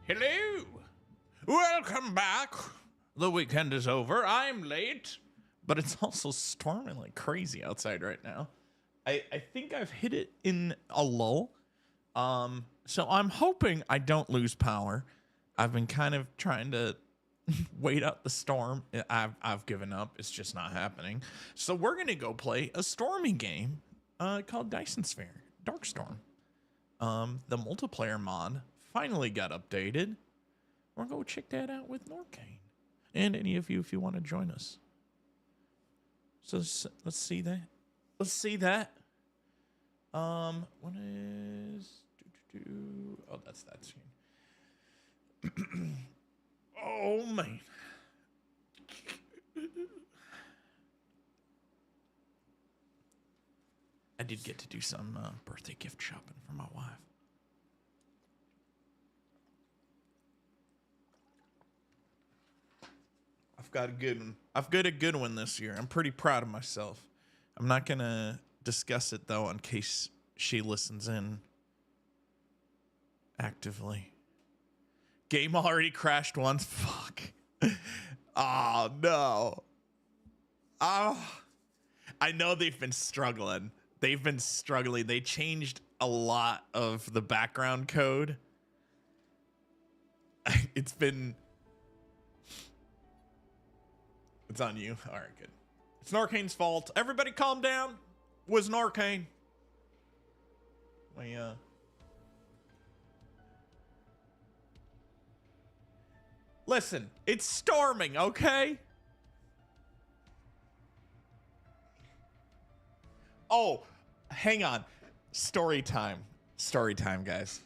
Hello. Welcome back. The weekend is over. I'm late, but it's also storming like crazy outside right now. I think I've hit it in a lull. So I'm hoping I don't lose power. I've been kind of trying to wait out the storm. I've given up. It's just not happening. So we're gonna go play a stormy game called Dyson Sphere Darkstorm. The multiplayer mod finally got updated. We're gonna go check that out with Norcane and any of you if you want to join us. So let's see that. Let's see that. What is? Oh, that's that screen. Oh man. I did get to do some birthday gift shopping for my wife. I've got a good one. I've got a good one this year. I'm pretty proud of myself. I'm not gonna discuss it though in case she listens in actively. Game already crashed once. Fuck. Oh no. Oh, I know they've been struggling. They changed a lot of the background code. It's on you. All right, good. It's Norcane's fault. Everybody calm down. It was Norcane. Listen, it's storming, okay? Oh, hang on. Story time. Story time, guys.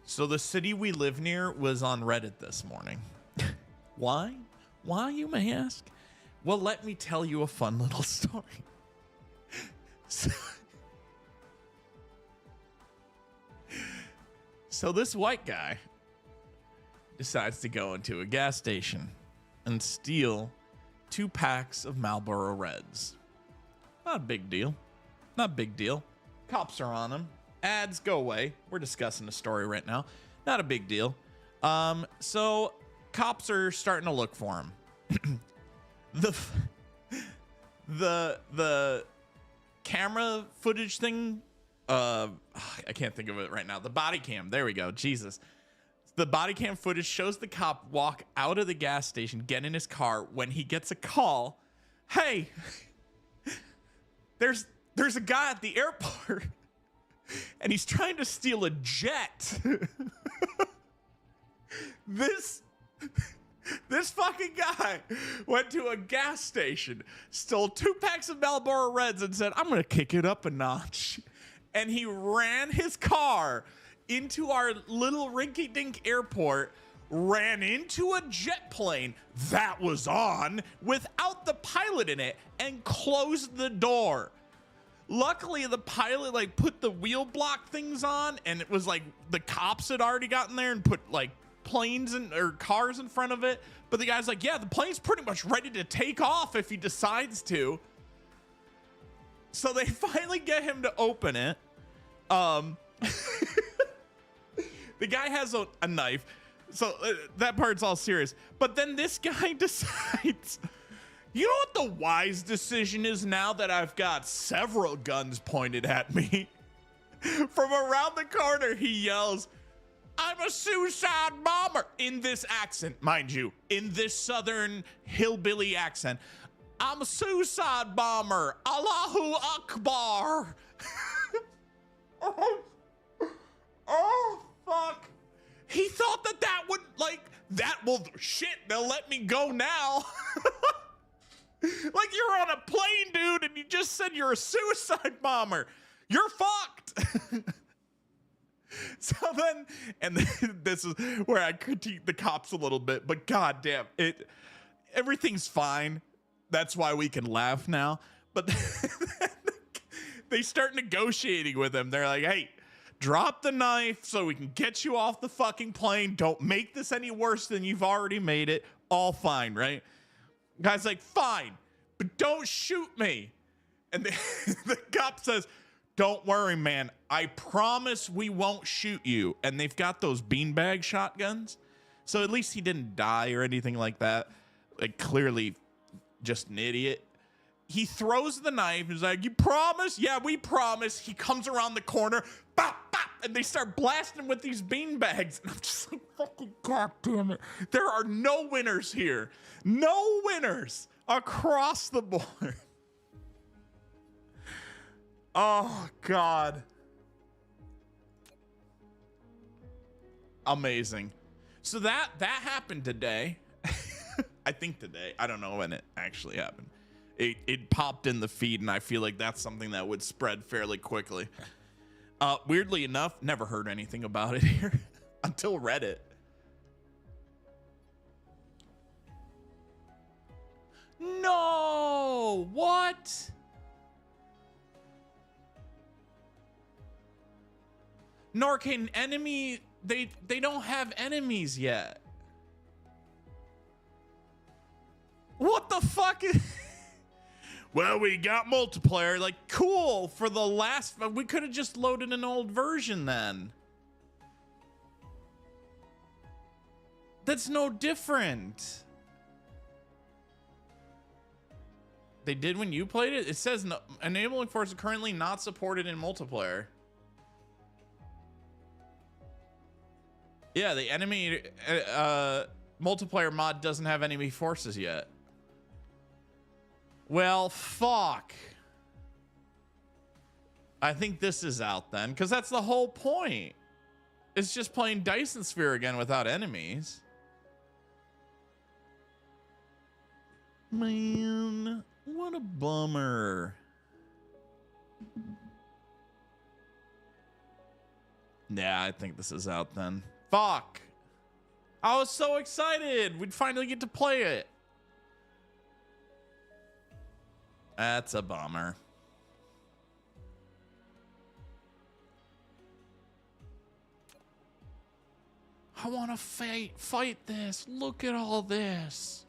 So the city we live near was on Reddit this morning. Why? Why, you may ask? Well, let me tell you a fun little story. So this white guy decides to go into a gas station and steal 2 packs of Marlboro Reds. Not a big deal. Not a big deal. Cops are on him. Ads, go away. We're discussing the story right now. Not a big deal. So cops are starting to look for him. The camera footage thing, I can't think of it right now. The body cam. There we go. Jesus. The body cam footage shows the cop walk out of the gas station, get in his car when he gets a call. Hey, there's a guy at the airport and he's trying to steal a jet. This fucking guy went to a gas station, stole 2 packs of Marlboro Reds and said, I'm going to kick it up a notch. And he ran his car into our little rinky-dink airport, ran into a jet plane that was on without the pilot in it, and closed the door. Luckily, the pilot put the wheel block things on, and it was like the cops had already gotten there and put planes or cars in front of it. But the guy's like, yeah, the plane's pretty much ready to take off if he decides to. So they finally get him to open it. The guy has a knife, so that part's all serious. But then this guy decides, you know what the wise decision is now that I've got several guns pointed at me? From around the corner, he yells, I'm a suicide bomber, in this accent, mind you, in this southern hillbilly accent. I'm a suicide bomber. Allahu Akbar. Oh, fuck. He thought that would, well, shit, they'll let me go now. You're on a plane, dude, and you just said you're a suicide bomber. You're fucked. So then, and this is where I critique the cops a little bit, but goddamn, everything's fine. That's why we can laugh now. But they start negotiating with him. They're like, hey, drop the knife so we can get you off the fucking plane. Don't make this any worse than you've already made it. All fine, right? Guy's like, fine, but don't shoot me. And the cop says, Don't worry, man. I promise we won't shoot you. And they've got those beanbag shotguns. So at least he didn't die or anything like that. Like, clearly just an idiot. He throws the knife. He's like, you promise? Yeah, we promise. He comes around the corner. Bop, bop, and they start blasting with these beanbags. And I'm just like, fucking goddamn it. There are no winners here. No winners across the board. Oh, God. Amazing. So that happened today. I think today. I don't know when it actually happened. It popped in the feed, and I feel like that's something that would spread fairly quickly. Weirdly enough, never heard anything about it here until Reddit. No! What? Norcane enemy, they don't have enemies yet. What the fuck is... Well, we got multiplayer. Like, cool. For the last... We could have just loaded an old version then. That's no different. They did when you played it? It says no, enabling force currently not supported in multiplayer. Yeah, the enemy multiplayer mod doesn't have enemy forces yet. Well, fuck. I think this is out then, because that's the whole point. It's just playing Dyson Sphere again without enemies. Man, what a bummer. Yeah, I think this is out then. Fuck. I was so excited. We'd finally get to play it. That's a bummer. I want to fight this. Look at all this.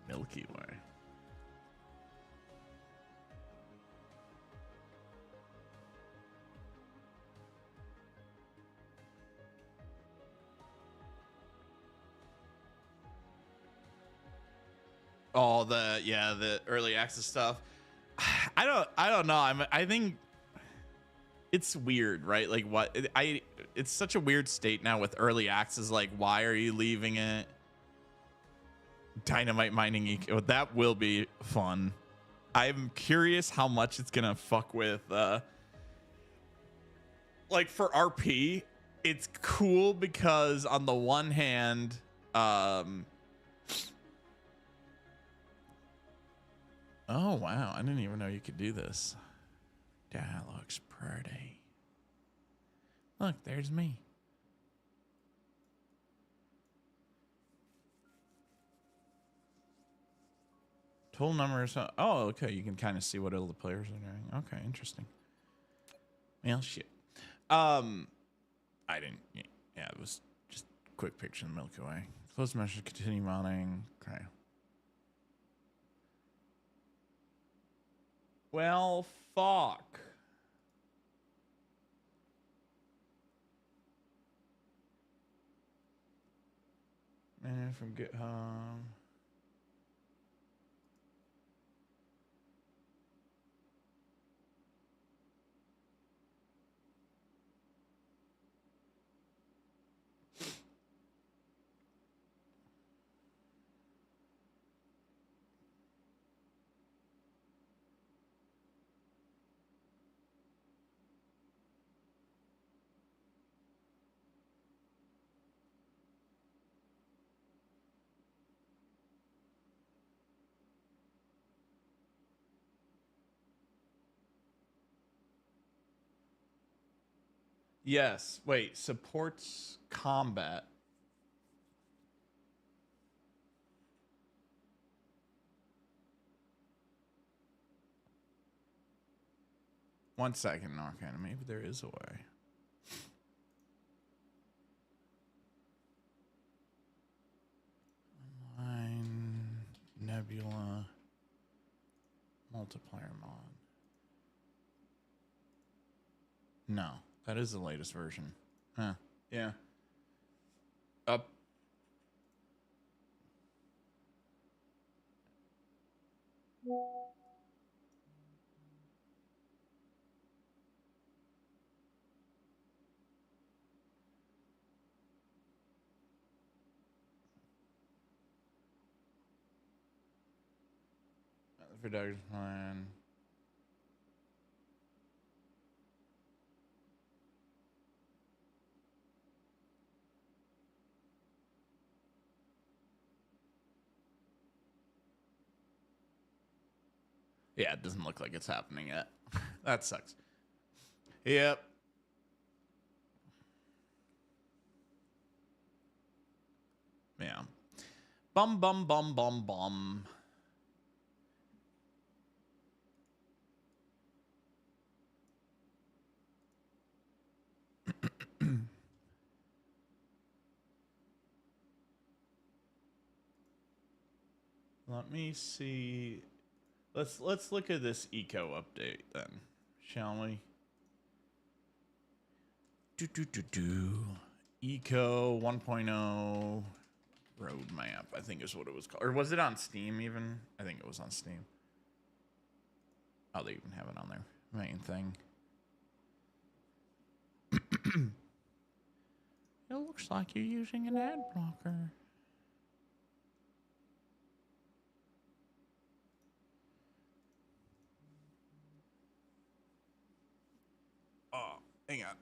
Milky Way. Oh, the early access stuff. I don't know. I think it's weird, right? Like it's such a weird state now with early access. Like, why are you leaving it? Dynamite mining eco. That will be fun. I'm curious how much it's gonna fuck with like for RP. It's cool because on the one hand, oh wow, I didn't even know you could do this. That looks pretty. Look, there's me. Total numbers. Oh, okay. You can kind of see what all the players are doing. Okay, interesting. Well, shit. I didn't. Yeah, it was just a quick picture of the Milky Way. Close measure. Continue mounting. Okay. Well, fuck. Man, from GitHub. Yes. Wait. Supports combat. 1 second, Arcana. Maybe there is a way. Online Nebula multiplayer mod. No, that is the latest version. Huh. Yeah. Up. Production plan. Yeah, it doesn't look like it's happening yet. That sucks. Yep. Yeah. Bum, bum, bum, bum, bum. Let me see. Let's look at this eco update then, shall we? Eco 1.0 roadmap, I think is what it was called. Or was it on Steam even? I think it was on Steam. Oh, they even have it on their main thing. It looks like you're using an ad blocker. Oh, hang on.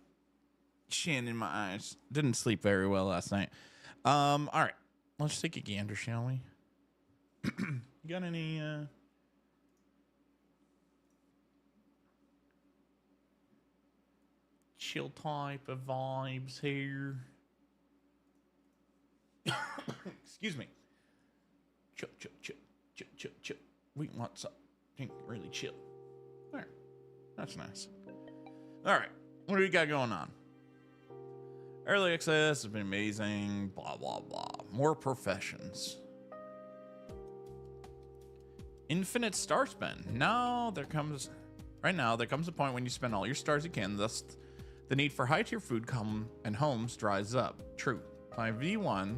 Shin in my eyes. Didn't sleep very well last night. All right. Let's take a gander, shall we? You got any chill type of vibes here? Excuse me. Chill, chill, chill, chill, chill, chill. We want something really chill. There. That's nice. All right. What do we got going on? Early access has been amazing. Blah, blah, blah. More professions. Infinite star spend. Right now, there comes a point when you spend all your stars you can, thus the need for high-tier food and homes dries up. True. By V1,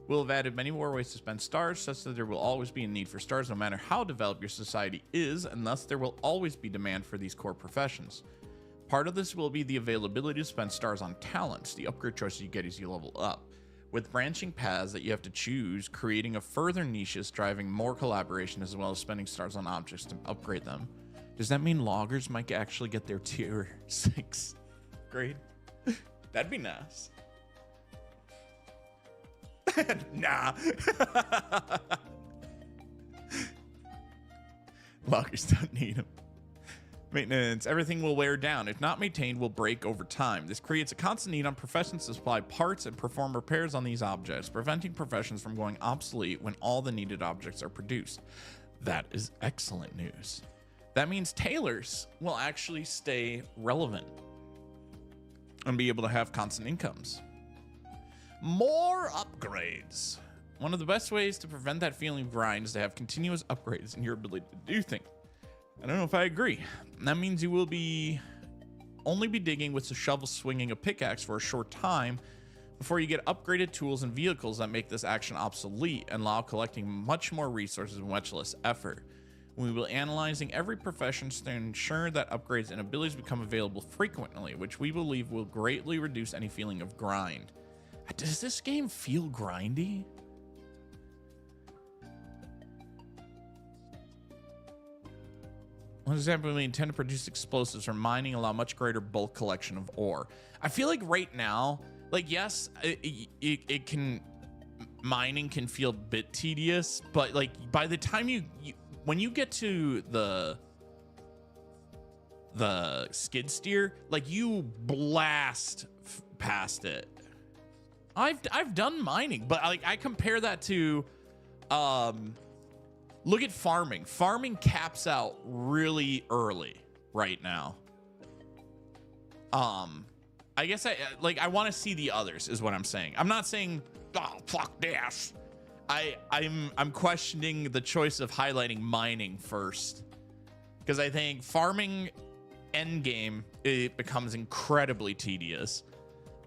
we'll have added many more ways to spend stars, such that there will always be a need for stars no matter how developed your society is, and thus there will always be demand for these core professions. Part of this will be the availability to spend stars on talents, the upgrade choices you get as you level up. With branching paths that you have to choose, creating a further niches, driving more collaboration, as well as spending stars on objects to upgrade them. Does that mean loggers might actually get their tier 6 grade? That'd be nice. Nah. Loggers don't need them. Maintenance. Everything will wear down. If not maintained, will break over time. This creates a constant need on professions to supply parts and perform repairs on these objects, preventing professions from going obsolete when all the needed objects are produced. That is excellent news. That means tailors will actually stay relevant and be able to have constant incomes. More upgrades. One of the best ways to prevent that feeling of grind is to have continuous upgrades in your ability to do things. I don't know if I agree. That means you will only be digging with a shovel swinging a pickaxe for a short time before you get upgraded tools and vehicles that make this action obsolete and allow collecting much more resources and much less effort. We will be analyzing every profession to ensure that upgrades and abilities become available frequently, which we believe will greatly reduce any feeling of grind. Does this game feel grindy? For example, we intend to produce explosives from mining, allow much greater bulk collection of ore. I feel like right now, like, yes, it can, mining can feel a bit tedious, but like by the time when you get to the skid steer, like you blast past it. I've done mining, but I compare that to, look at farming. Farming caps out really early right now. I guess I want to see the others is what I'm saying. I'm not saying, oh, fuck this. I'm questioning the choice of highlighting mining first, because I think farming endgame, it becomes incredibly tedious.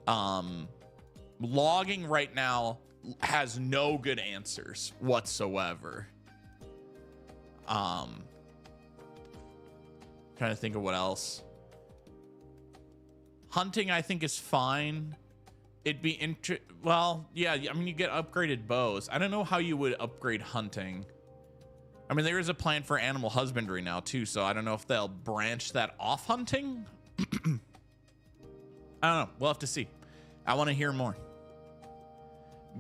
Logging right now has no good answers whatsoever. Trying to think of what else. Hunting, I think, is fine. It'd be well, yeah, I mean, you get upgraded bows. I don't know how you would upgrade hunting. I mean, there is a plan for animal husbandry now too, so I don't know if they'll branch that off hunting. I don't know. We'll have to see. I want to hear more.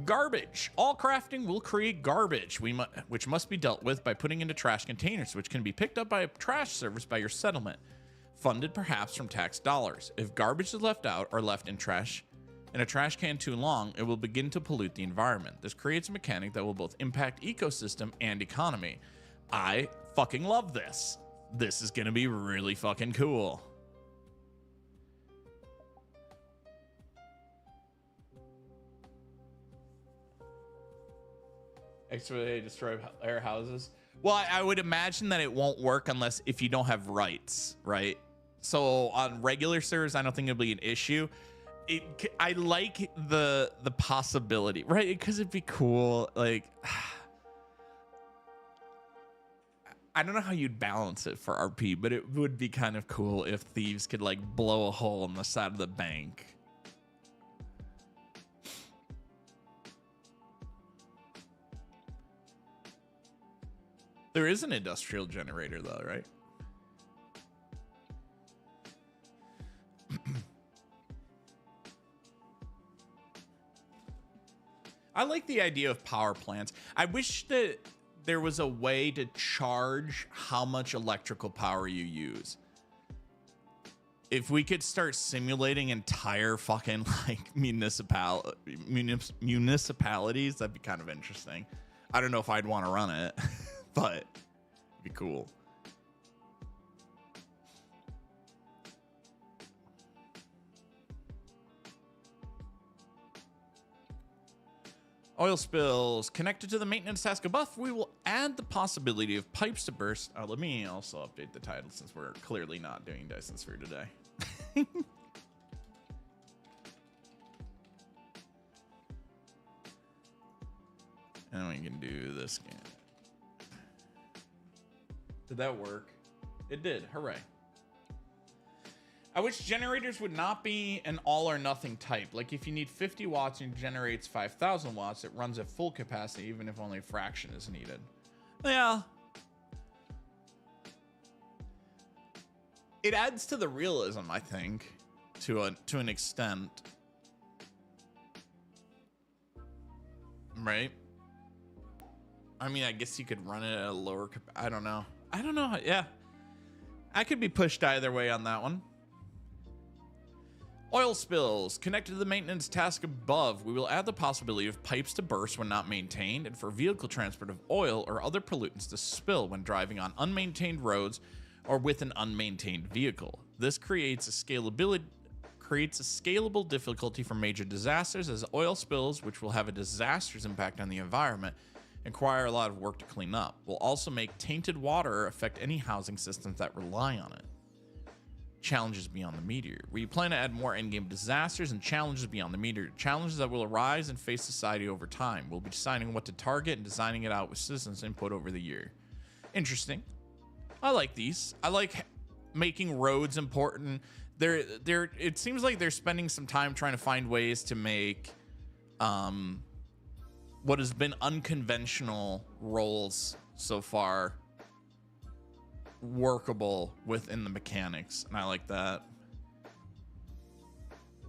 Garbage. All crafting will create garbage, which must be dealt with by putting into trash containers, which can be picked up by a trash service by your settlement, funded perhaps from tax dollars. If garbage is left out or left in a trash can too long, it will begin to pollute the environment. This creates a mechanic that will both impact ecosystem and economy. I fucking love this. This is gonna be really fucking cool. Extra destroy air houses. Well, I would imagine that it won't work unless if you don't have rights, right? So on regular servers, I don't think it'll be an issue. I like the possibility, right? Because it'd be cool. Like, I don't know how you'd balance it for RP, but it would be kind of cool if thieves could like blow a hole in the side of the bank. There is an industrial generator though, right? I like the idea of power plants. I wish that there was a way to charge how much electrical power you use. If we could start simulating entire fucking like municipalities, that'd be kind of interesting. I don't know if I'd want to run it, but it'd be cool. Oil spills. Connected to the maintenance task above, we will add the possibility of pipes to burst. Let me also update the title since we're clearly not doing Dyson Sphere today. And we can do this again. Did that work? It did. Hooray. I wish generators would not be an all or nothing type. Like if you need 50 watts and it generates 5,000 watts, it runs at full capacity even if only a fraction is needed. Yeah. It adds to the realism, I think, to an extent. Right? I mean, I guess you could run it at a lower I don't know. I don't know. Yeah. I could be pushed either way on that one. Oil spills. Connected to the maintenance task above, we will add the possibility of pipes to burst when not maintained, and for vehicle transport of oil or other pollutants to spill when driving on unmaintained roads or with an unmaintained vehicle. This creates a scalable difficulty for major disasters, as oil spills, which will have a disastrous impact on the environment, require a lot of work to clean up. Will also make tainted water affect any housing systems that rely on it. Challenges beyond the meteor. We plan to add more endgame disasters and challenges beyond the meteor. Challenges that will arise and face society over time. We'll be deciding what to target and designing it out with citizens' input over the year. Interesting. I like these. I like making roads important. It seems like they're spending some time trying to find ways to make what has been unconventional roles so far workable within the mechanics, and I like that.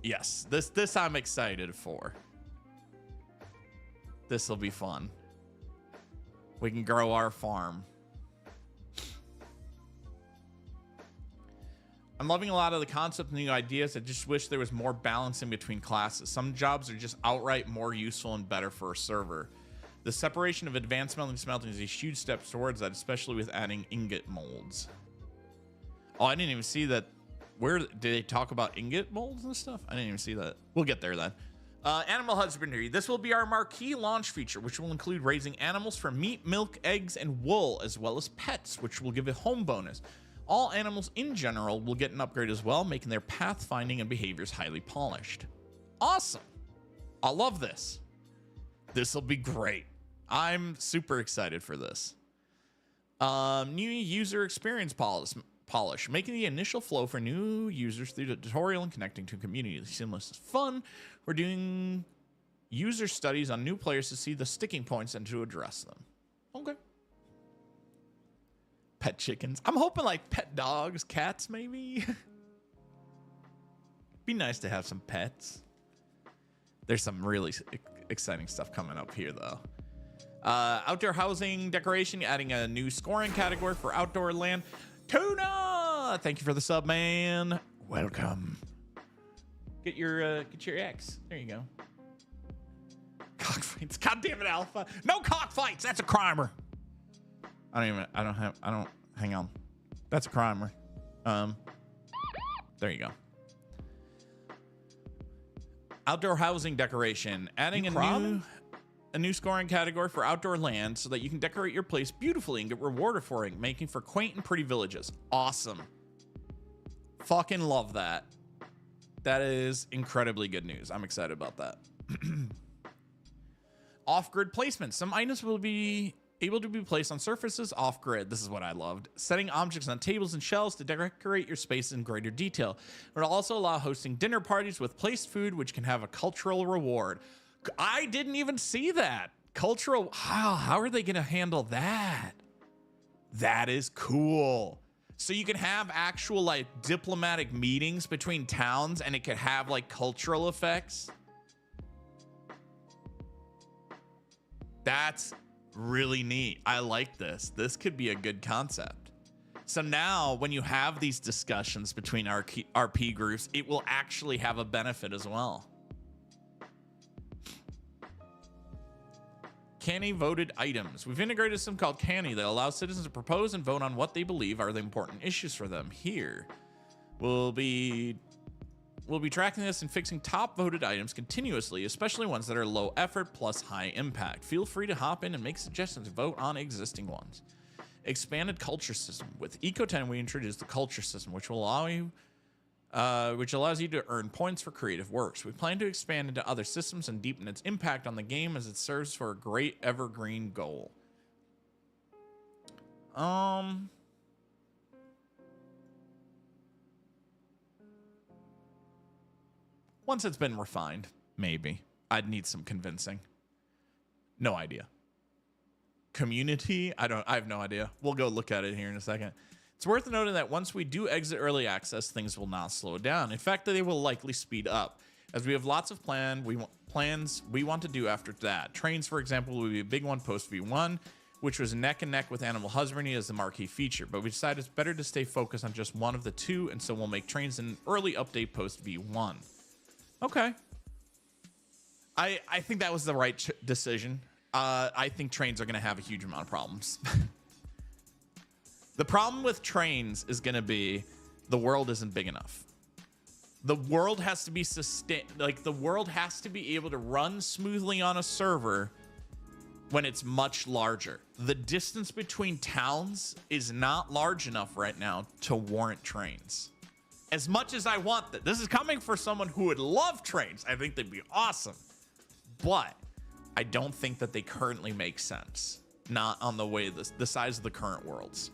Yes, this I'm excited for. This will be fun. We can grow our farm. I'm loving a lot of the concept and new ideas. I just wish there was more balance in between classes. Some jobs are just outright more useful and better for a server. The separation of advanced smelting is a huge step towards that, especially with adding ingot molds. Oh, I didn't even see that Where did they talk about ingot molds and stuff? I didn't even see that. We'll get there then. Animal husbandry. This will be our marquee launch feature, which will include raising animals for meat, milk, eggs, and wool, as well as pets, which will give a home bonus. All animals in general will get an upgrade as well, making their pathfinding and behaviors highly polished. Awesome. I love this. This will be great. I'm super excited for this. New user experience polish, making the initial flow for new users through the tutorial and connecting to community seamless is fun. We're doing user studies on new players to see the sticking points and to address them. Okay. Pet chickens. I'm hoping like pet dogs, cats, maybe. Be nice to have some pets. There's some really exciting stuff coming up here, though. Outdoor housing decoration, adding a new scoring category for outdoor land. Tuna, thank you for the sub, man. Welcome. Get your X. There you go. Cockfights. God damn it, Alpha. No cockfights. That's a crimer. Hang on. That's a crimer. There you go. Outdoor housing decoration, adding a new scoring category for outdoor land so that you can decorate your place beautifully and get rewarded for it, making for quaint and pretty villages. Awesome. Fucking love that. That is incredibly good news. I'm excited about that. Off-grid placement. Some items will be able to be placed on surfaces off-grid. This is what I loved. Setting objects on tables and shelves to decorate your space in greater detail. It will also allow hosting dinner parties with placed food, which can have a cultural reward. I didn't even see that. Cultural. How are they going to handle that? That is cool. So you can have actual like diplomatic meetings between towns and it could have like cultural effects. That's really neat. I like this. This could be a good concept. So now when you have these discussions between RP groups, it will actually have a benefit as well. Canny voted items. We've integrated some called Canny that allows citizens to propose and vote on what they believe are the important issues for them. Here, we'll be tracking this and fixing top voted items continuously, especially ones that are low effort plus high impact. Feel free to hop in and make suggestions and vote on existing ones. Expanded culture system. With Eco 10, we introduced the culture system, which allows you to earn points for creative works. We plan to expand into other systems and deepen its impact on the game as it serves for a great evergreen goal. Once it's been refined, maybe. I'd need some convincing. No idea. Community? I have no idea. We'll go look at it here in a second. It's worth noting that once we do exit early access, things will not slow down. In fact, they will likely speed up, as we have lots of plans we want to do after that. Trains, for example, will be a big one post V1, which was neck and neck with animal husbandry as the marquee feature, but we decided it's better to stay focused on just one of the two, and so we'll make trains an early update post V1. Okay. I think that was the right decision. I think trains are going to have a huge amount of problems. The problem with trains is going to be the world isn't big enough. The world has to be the world has to be able to run smoothly on a server when it's much larger. The distance between towns is not large enough right now to warrant trains. As much as I want that, this is coming for someone who would love trains. I think they'd be awesome, but I don't think that they currently make sense. Not on the way the size of the current worlds.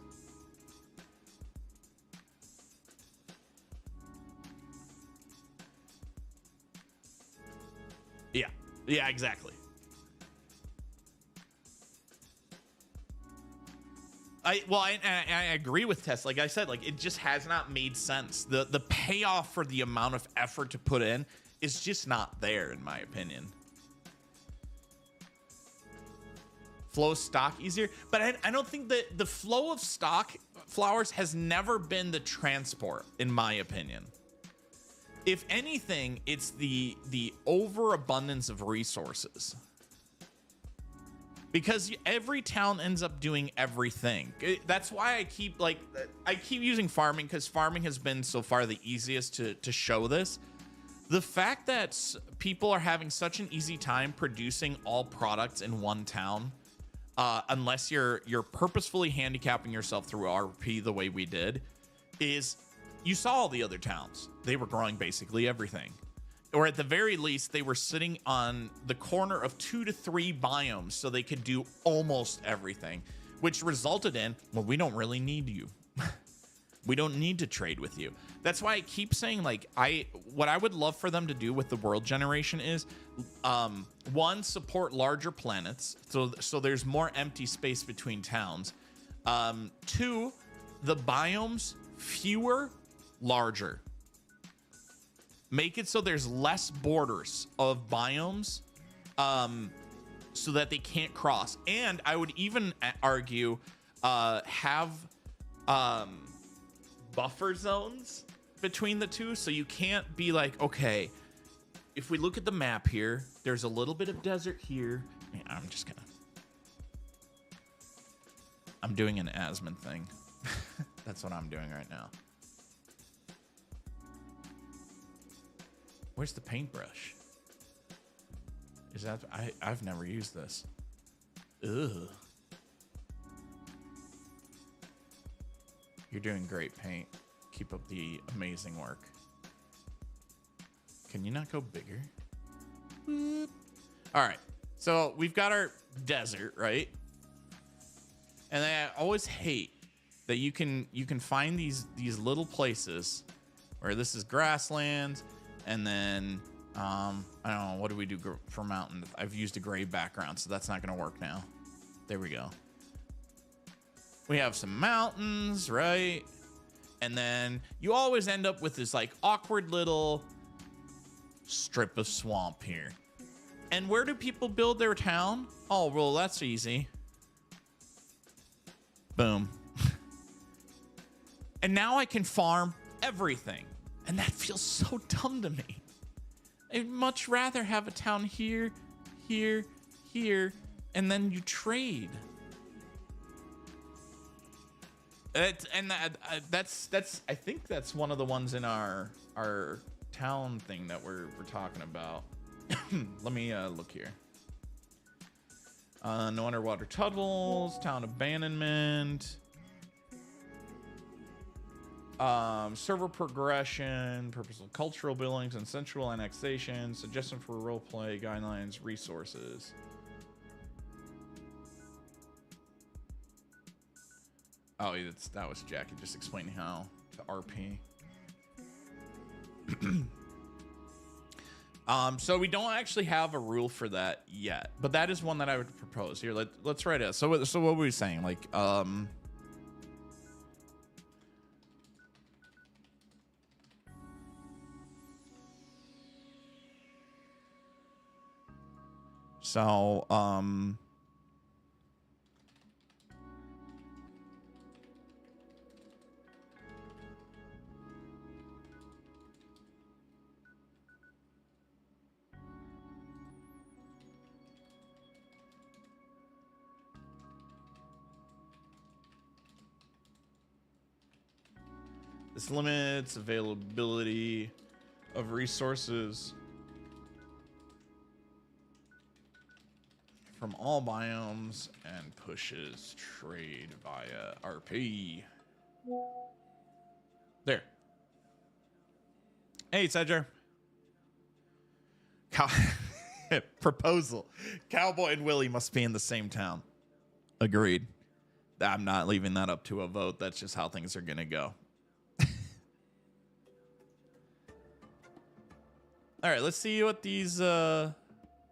Yeah, exactly. I agree with Tess. Like I said, like it just has not made sense. The payoff for the amount of effort to put in is just not there, in my opinion. Flow stock easier, but I don't think that the flow of stock flowers has never been the transport, in my opinion. If anything, it's the overabundance of resources. because every town ends up doing everything. That's why I keep using farming, because farming has been so far the easiest to show this. The fact that people are having such an easy time producing all products in one town, unless you're purposefully handicapping yourself through RP the way we did, is you saw all the other towns. They were growing basically everything. Or at the very least, they were sitting on the corner of 2 to 3 biomes so they could do almost everything, which resulted in, well, we don't really need you. We don't need to trade with you. That's why I keep saying, like, what I would love for them to do with the world generation is, one, support larger planets, so there's more empty space between towns. Two, the biomes, fewer, larger. Make it so there's less borders of biomes, so that they can't cross. And I would even argue, have buffer zones between the two, so you can't be like, okay, if we look at the map here, there's a little bit of desert here. Yeah, I'm doing an Asmon thing. That's what I'm doing right now. Where's the paintbrush? Is that, I've never used this. Ugh. You're doing great, Paint. Keep up the amazing work. Can you not go bigger? Boop. All right, so we've got our desert, right? And I always hate that you can find these little places where this is grassland, and then I don't know, what do we do for mountain? I've used a gray background, so that's not gonna work now. There we go. We have some mountains, right? And then you always end up with this like awkward little strip of swamp here. And where do people build their town? Oh, well, that's easy. Boom. And now I can farm everything. And that feels so dumb to me. I'd much rather have a town here, here, here, and then you trade. That's I think that's one of the ones in our town thing that we're talking about. Let me look here. No underwater tunnels, town abandonment, server progression, purposeful cultural buildings, and sensual annexation, suggestion for roleplay guidelines, resources. Oh, that was Jackie just explaining how to RP. So we don't actually have a rule for that yet, but that is one that I would propose here. Let's write it. So what were we saying? Like, this limits availability of resources from all biomes and pushes trade via RP. There. Hey, Cedric. Proposal. Cowboy and Willie must be in the same town. Agreed. I'm not leaving that up to a vote. That's just how things are going to go. All right, let's see what these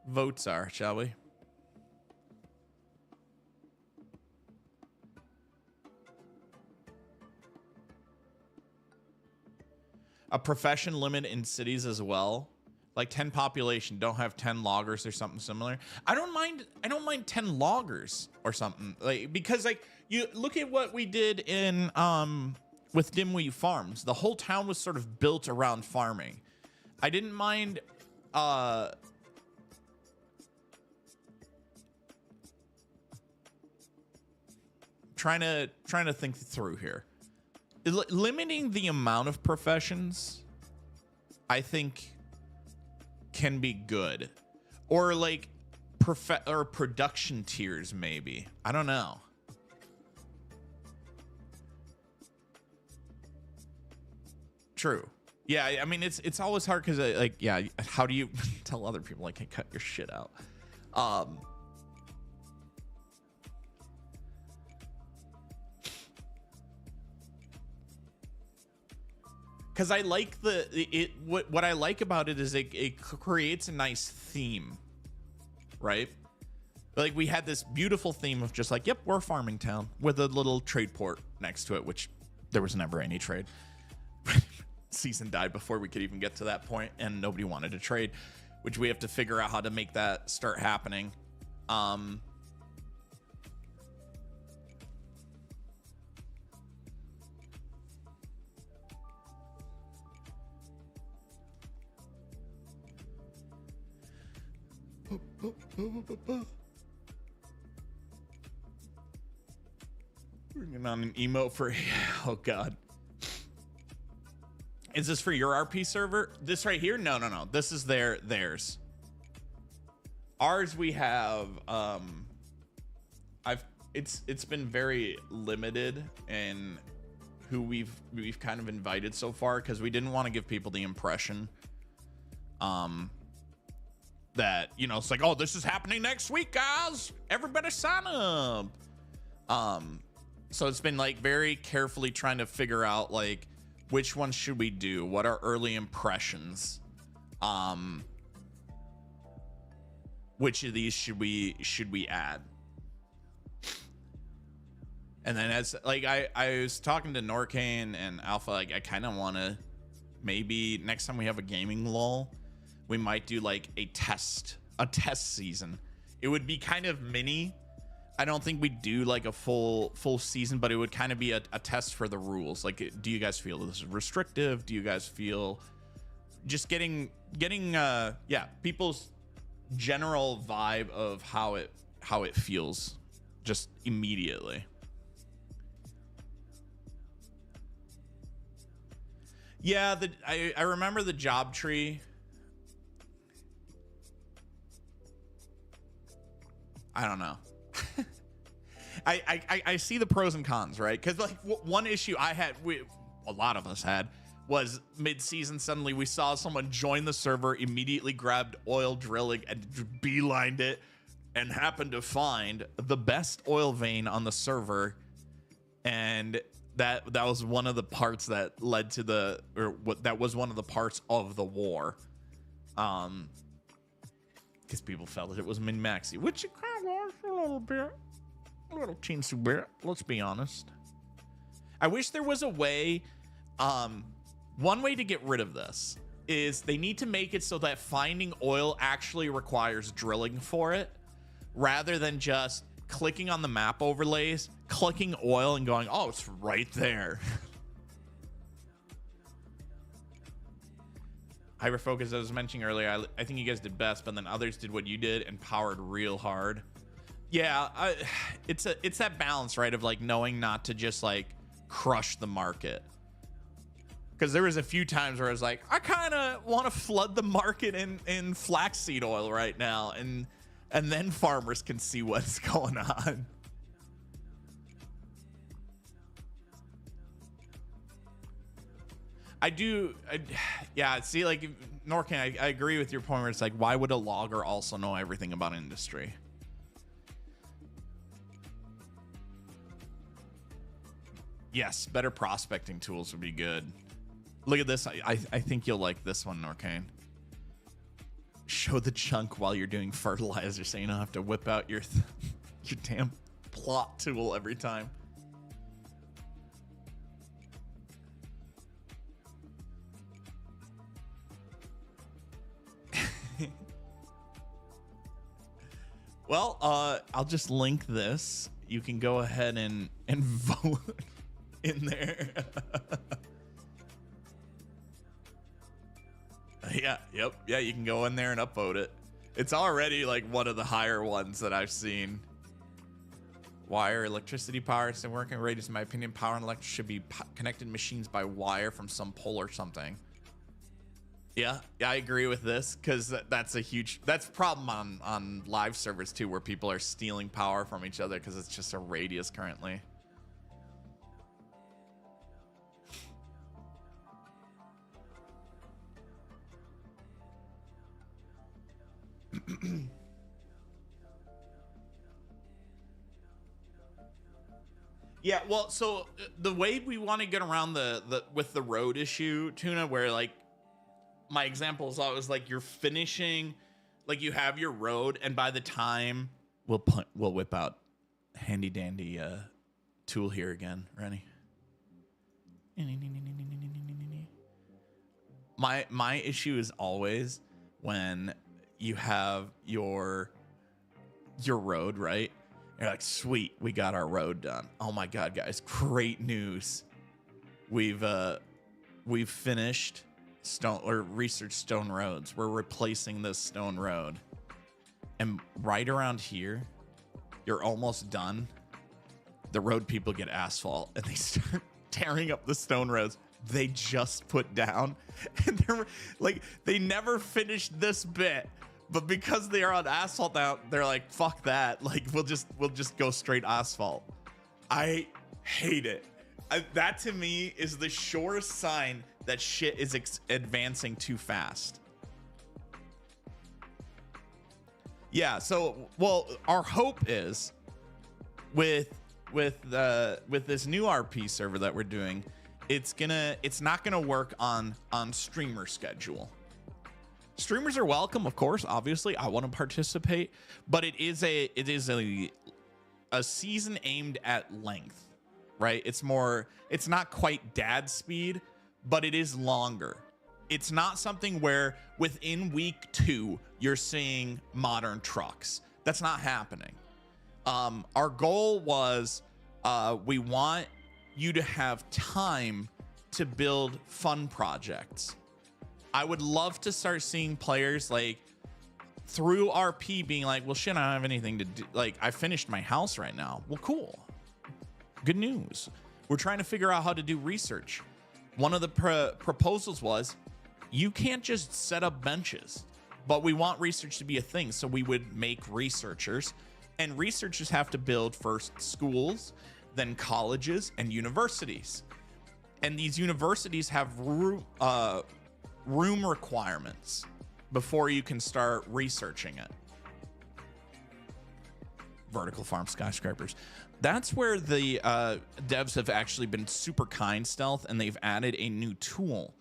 votes are, shall we? A profession limit in cities as well, like 10 population, don't have 10 loggers or something similar. I don't mind 10 loggers or something, like, because like you look at what we did in with Dimwee Farms. The whole town was sort of built around farming. I didn't mind trying to think through here. Limiting the amount of professions, I think, can be good, or like production tiers maybe. I don't know. True. Yeah, I mean it's always hard because like, yeah, how do you tell other people like, hey, cut your shit out? Because I like what I like about it is it creates a nice theme, right? Like we had this beautiful theme of just like, yep, we're a farming town with a little trade port next to it, which there was never any trade. Season died before we could even get to that point, and nobody wanted to trade, which we have to figure out how to make that start happening. Bringing on an emote for, oh god. Is this for your RP server? This right here? No. This is theirs. Ours we have it's been very limited in who we've kind of invited so far, because we didn't want to give people the impression that, you know, it's like, oh, this is happening next week, guys. Everybody sign up. So it's been like very carefully trying to figure out like which one should we do? What are early impressions? Which of these should we add? And then as like I was talking to Norcane and Alpha, like I kind of want to maybe next time we have a gaming lull, we might do like a test season. It would be kind of mini. I don't think we'd do like a full season, but it would kind of be a test for the rules. Like, do you guys feel this is restrictive? Do you guys feel just getting people's general vibe of how it feels just immediately. Yeah, I remember the job tree. I don't know. I see the pros and cons, right? Because like one issue I had, a lot of us had, was mid-season suddenly we saw someone join the server, immediately grabbed oil drilling and beelined it, and happened to find the best oil vein on the server, and that was one of the parts that led to that was one of the parts of the war, because people felt that it was min-maxy, which it kind of was a little bit. A little teensy bit, let's be honest. I wish there was a way, one way to get rid of this is they need to make it so that finding oil actually requires drilling for it, rather than just clicking on the map overlays, clicking oil and going, oh, it's right there. Hyperfocus, as I was mentioning earlier, I think you guys did best, but then others did what you did and powered real hard. Yeah, it's that balance, right, of like knowing not to just like crush the market. Because there was a few times where I was like, I kind of want to flood the market in flaxseed oil right now, and then farmers can see what's going on. Yeah, see, like Norcan, I agree with your point where it's like, why would a logger also know everything about industry? Yes, better prospecting tools would be good. Look at this. I think you'll like this one, Norcane. Show the chunk while you're doing fertilizer so you don't have to whip out your damn plot tool every time. Well, I'll just link this. You can go ahead and vote in there. Yeah, yep. Yeah, you can go in there and upvote it. It's already like one of the higher ones that I've seen. Wire, electricity power, it's working radius. In my opinion, power and electric should be connected machines by wire from some pole or something. Yeah, I agree with this, because that's a problem on live servers too, where people are stealing power from each other because it's just a radius currently. Yeah, well, so the way we want to get around with the road issue, Tuna, where like my example is always like you're finishing, like you have your road, and by the time we'll whip out handy dandy tool here again. Ready? My issue is always when you have your road, right? You're like, sweet, we got our road done. Oh my god, guys, great news. We've finished research stone roads. We're replacing this stone road. And right around here, you're almost done. The road people get asphalt and they start tearing up the stone roads they just put down. And they're like, they never finished this bit. But because they are on asphalt now, they're like, fuck that. Like, we'll just go straight asphalt. I hate it. That to me is the surest sign that shit is advancing too fast. Yeah, so, well, our hope is with this new RP server that we're doing, it's not gonna work on streamer schedule. Streamers are welcome, of course. Obviously, I want to participate, but it is a season aimed at length, right? It's not quite dad speed, but it is longer. It's not something where within week 2 you're seeing modern trucks. That's not happening. Our goal was we want you to have time to build fun projects. I would love to start seeing players like through RP being like, well, shit, I don't have anything to do. Like, I finished my house right now. Well, cool. Good news. We're trying to figure out how to do research. One of the proposals was you can't just set up benches, but we want research to be a thing. So we would make researchers, and researchers have to build first schools, then colleges and universities. And these universities have room requirements before you can start researching it. Vertical farm skyscrapers. That's where the devs have actually been super kind, Stealth, and they've added a new tool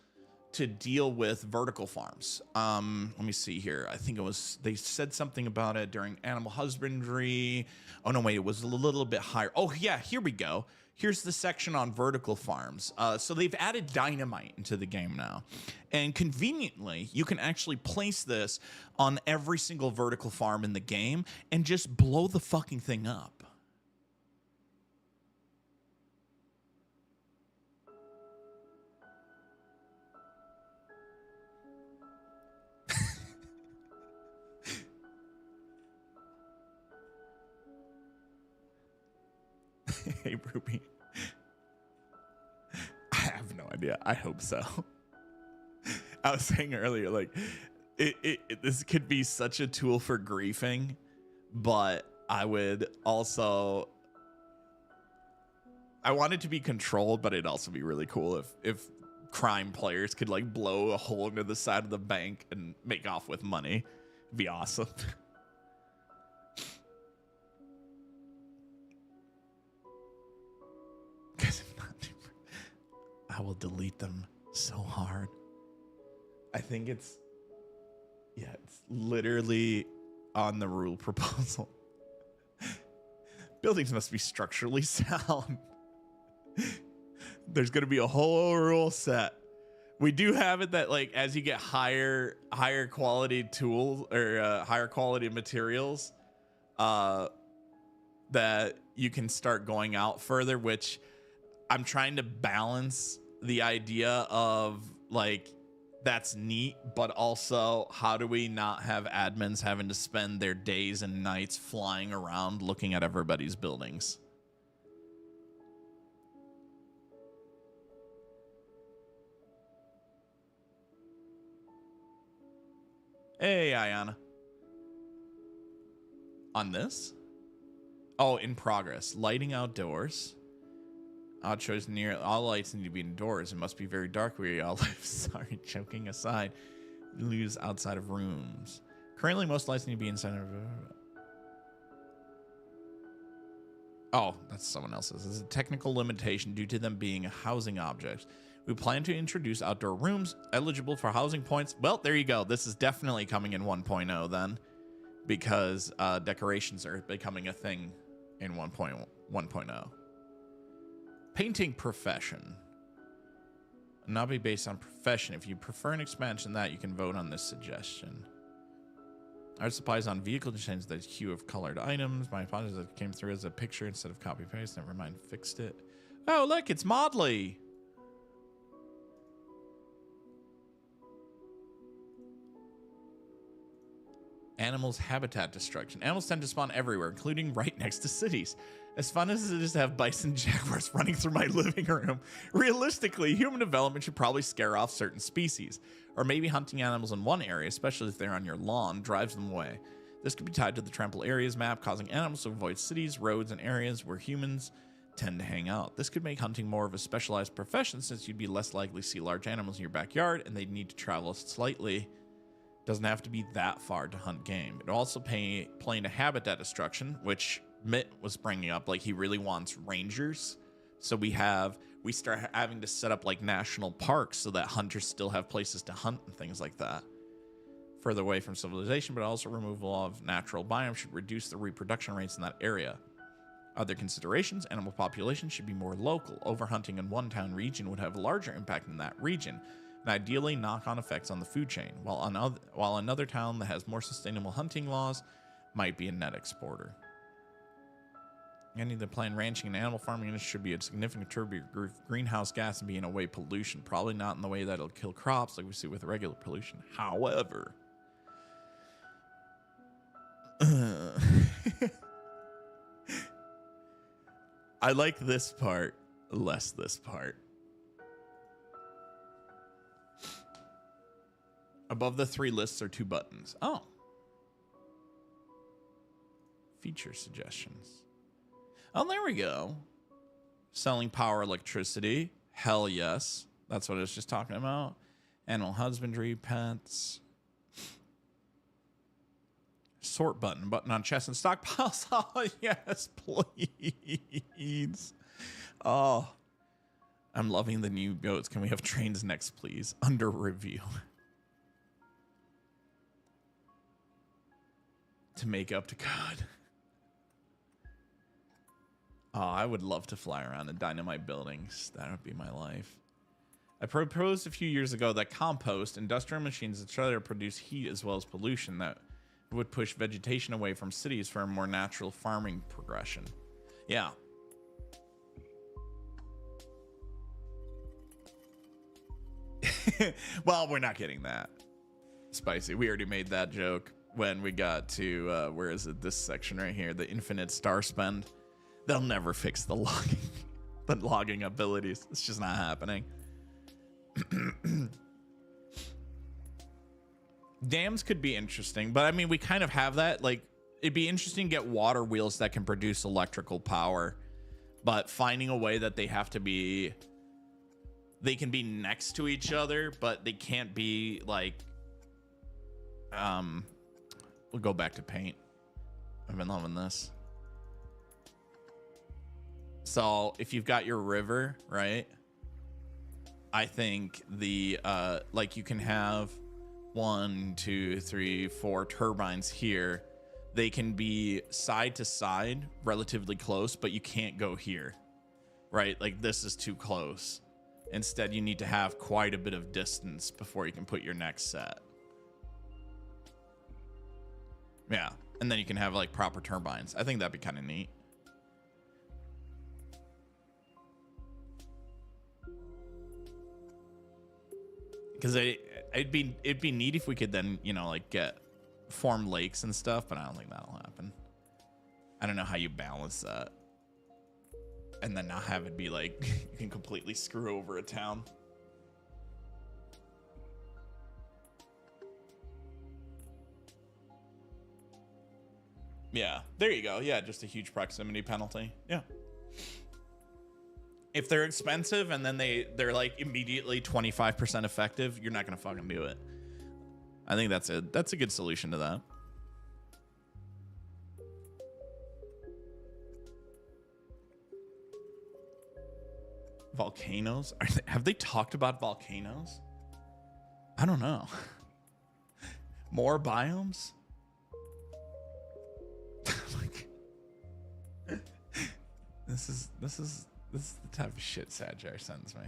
to deal with vertical farms. Let me see here. I think they said something about it during animal husbandry. Oh no, wait, it was a little bit higher. Oh yeah, here we go. Here's the section on vertical farms. So they've added dynamite into the game now. And conveniently, you can actually place this on every single vertical farm in the game and just blow the fucking thing up. Hey, Ruby. I have no idea. I hope so. I was saying earlier, like, this could be such a tool for griefing, but I would also... I want it to be controlled, but it'd also be really cool if crime players could, like, blow a hole into the side of the bank and make off with money. It'd be awesome. I will delete them so hard. I think it's literally on the rule proposal. Buildings must be structurally sound. There's going to be a whole rule set. We do have it that, like, as you get higher quality tools or higher quality materials, that you can start going out further, which I'm trying to balance the idea of, like, that's neat, but also how do we not have admins having to spend their days and nights flying around looking at everybody's buildings? Hey, Ayana. On this? Oh, in progress. Lighting outdoors. Odd choice near. All lights need to be indoors. It must be very dark where you all live. Sorry, joking aside. Lose outside of rooms. Currently, most lights need to be inside of. Oh, that's someone else's. This is a technical limitation due to them being housing objects. We plan to introduce outdoor rooms eligible for housing points. Well, there you go. This is definitely coming in 1.0 then, because decorations are becoming a thing in 1.0. Painting profession. Not be based on profession. If you prefer an expansion that, you can vote on this suggestion. Art supplies on vehicle to change the hue of colored items. My apologies, that came through as a picture instead of copy paste. Never mind, fixed it. Oh, look, it's Modley. Animals' habitat destruction. Animals tend to spawn everywhere, including right next to cities. As fun as it is to have bison and jaguars running through my living room, realistically, human development should probably scare off certain species. Or maybe hunting animals in one area, especially if they're on your lawn, drives them away. This could be tied to the trample areas map, causing animals to avoid cities, roads, and areas where humans tend to hang out. This could make hunting more of a specialized profession, since you'd be less likely to see large animals in your backyard, and they'd need to travel slightly. Doesn't have to be that far to hunt game. It also play into habitat destruction, which Mitt was bringing up. Like, he really wants rangers. So we start having to set up like national parks so that hunters still have places to hunt and things like that. Further away from civilization, but also removal of natural biomes should reduce the reproduction rates in that area. Other considerations, animal population should be more local. Overhunting in one town region would have a larger impact in that region, and ideally knock-on effects on the food chain, while another town that has more sustainable hunting laws might be a net exporter. Any of the planned ranching and animal farming industry should be a significant contributor of greenhouse gas and be in a way pollution. Probably not in the way that it'll kill crops like we see with regular pollution. However, I like this part less this part. Above the 3 lists are 2 buttons. Oh. Feature suggestions. Oh, there we go. Selling power electricity. Hell yes. That's what I was just talking about. Animal husbandry, pets. Sort button. Button on chests and stockpiles. Oh, yes, please. Oh. I'm loving the new goats. Can we have trains next, please? Under review. To make up to God. Oh, I would love to fly around in dynamite buildings. That would be my life. I proposed a few years ago that compost, industrial machines that try to produce heat as well as pollution, that would push vegetation away from cities for a more natural farming progression. Yeah. Well, we're not getting that. Spicy. We already made that joke when we got to, where is it? This section right here, the infinite star spend. They'll never fix the logging abilities. It's just not happening. Dams could be interesting, but I mean, we kind of have that. Like, it'd be interesting to get water wheels that can produce electrical power, but finding a way that they can be next to each other, but they can't be like, we'll go back to paint. I've been loving this. So if you've got your river, right? I think the, like you can have 1, 2, 3, 4 turbines here. They can be side to side, relatively close, but you can't go here, right? Like this is too close. Instead, you need to have quite a bit of distance before you can put your next set. Yeah, and then you can have like proper turbines. I think that'd be kind of neat. Because it'd be neat if we could then, you know, like form lakes and stuff, but I don't think that'll happen. I don't know how you balance that. And then not have it be like you can completely screw over a town. Yeah, there you go. Yeah, just a huge proximity penalty. Yeah. If they're expensive and then they're like immediately 25% effective, you're not gonna fucking do it. I think that's a good solution to that. Volcanoes? Have they talked about volcanoes? I don't know. More biomes? This is the type of shit Sadjar sends me.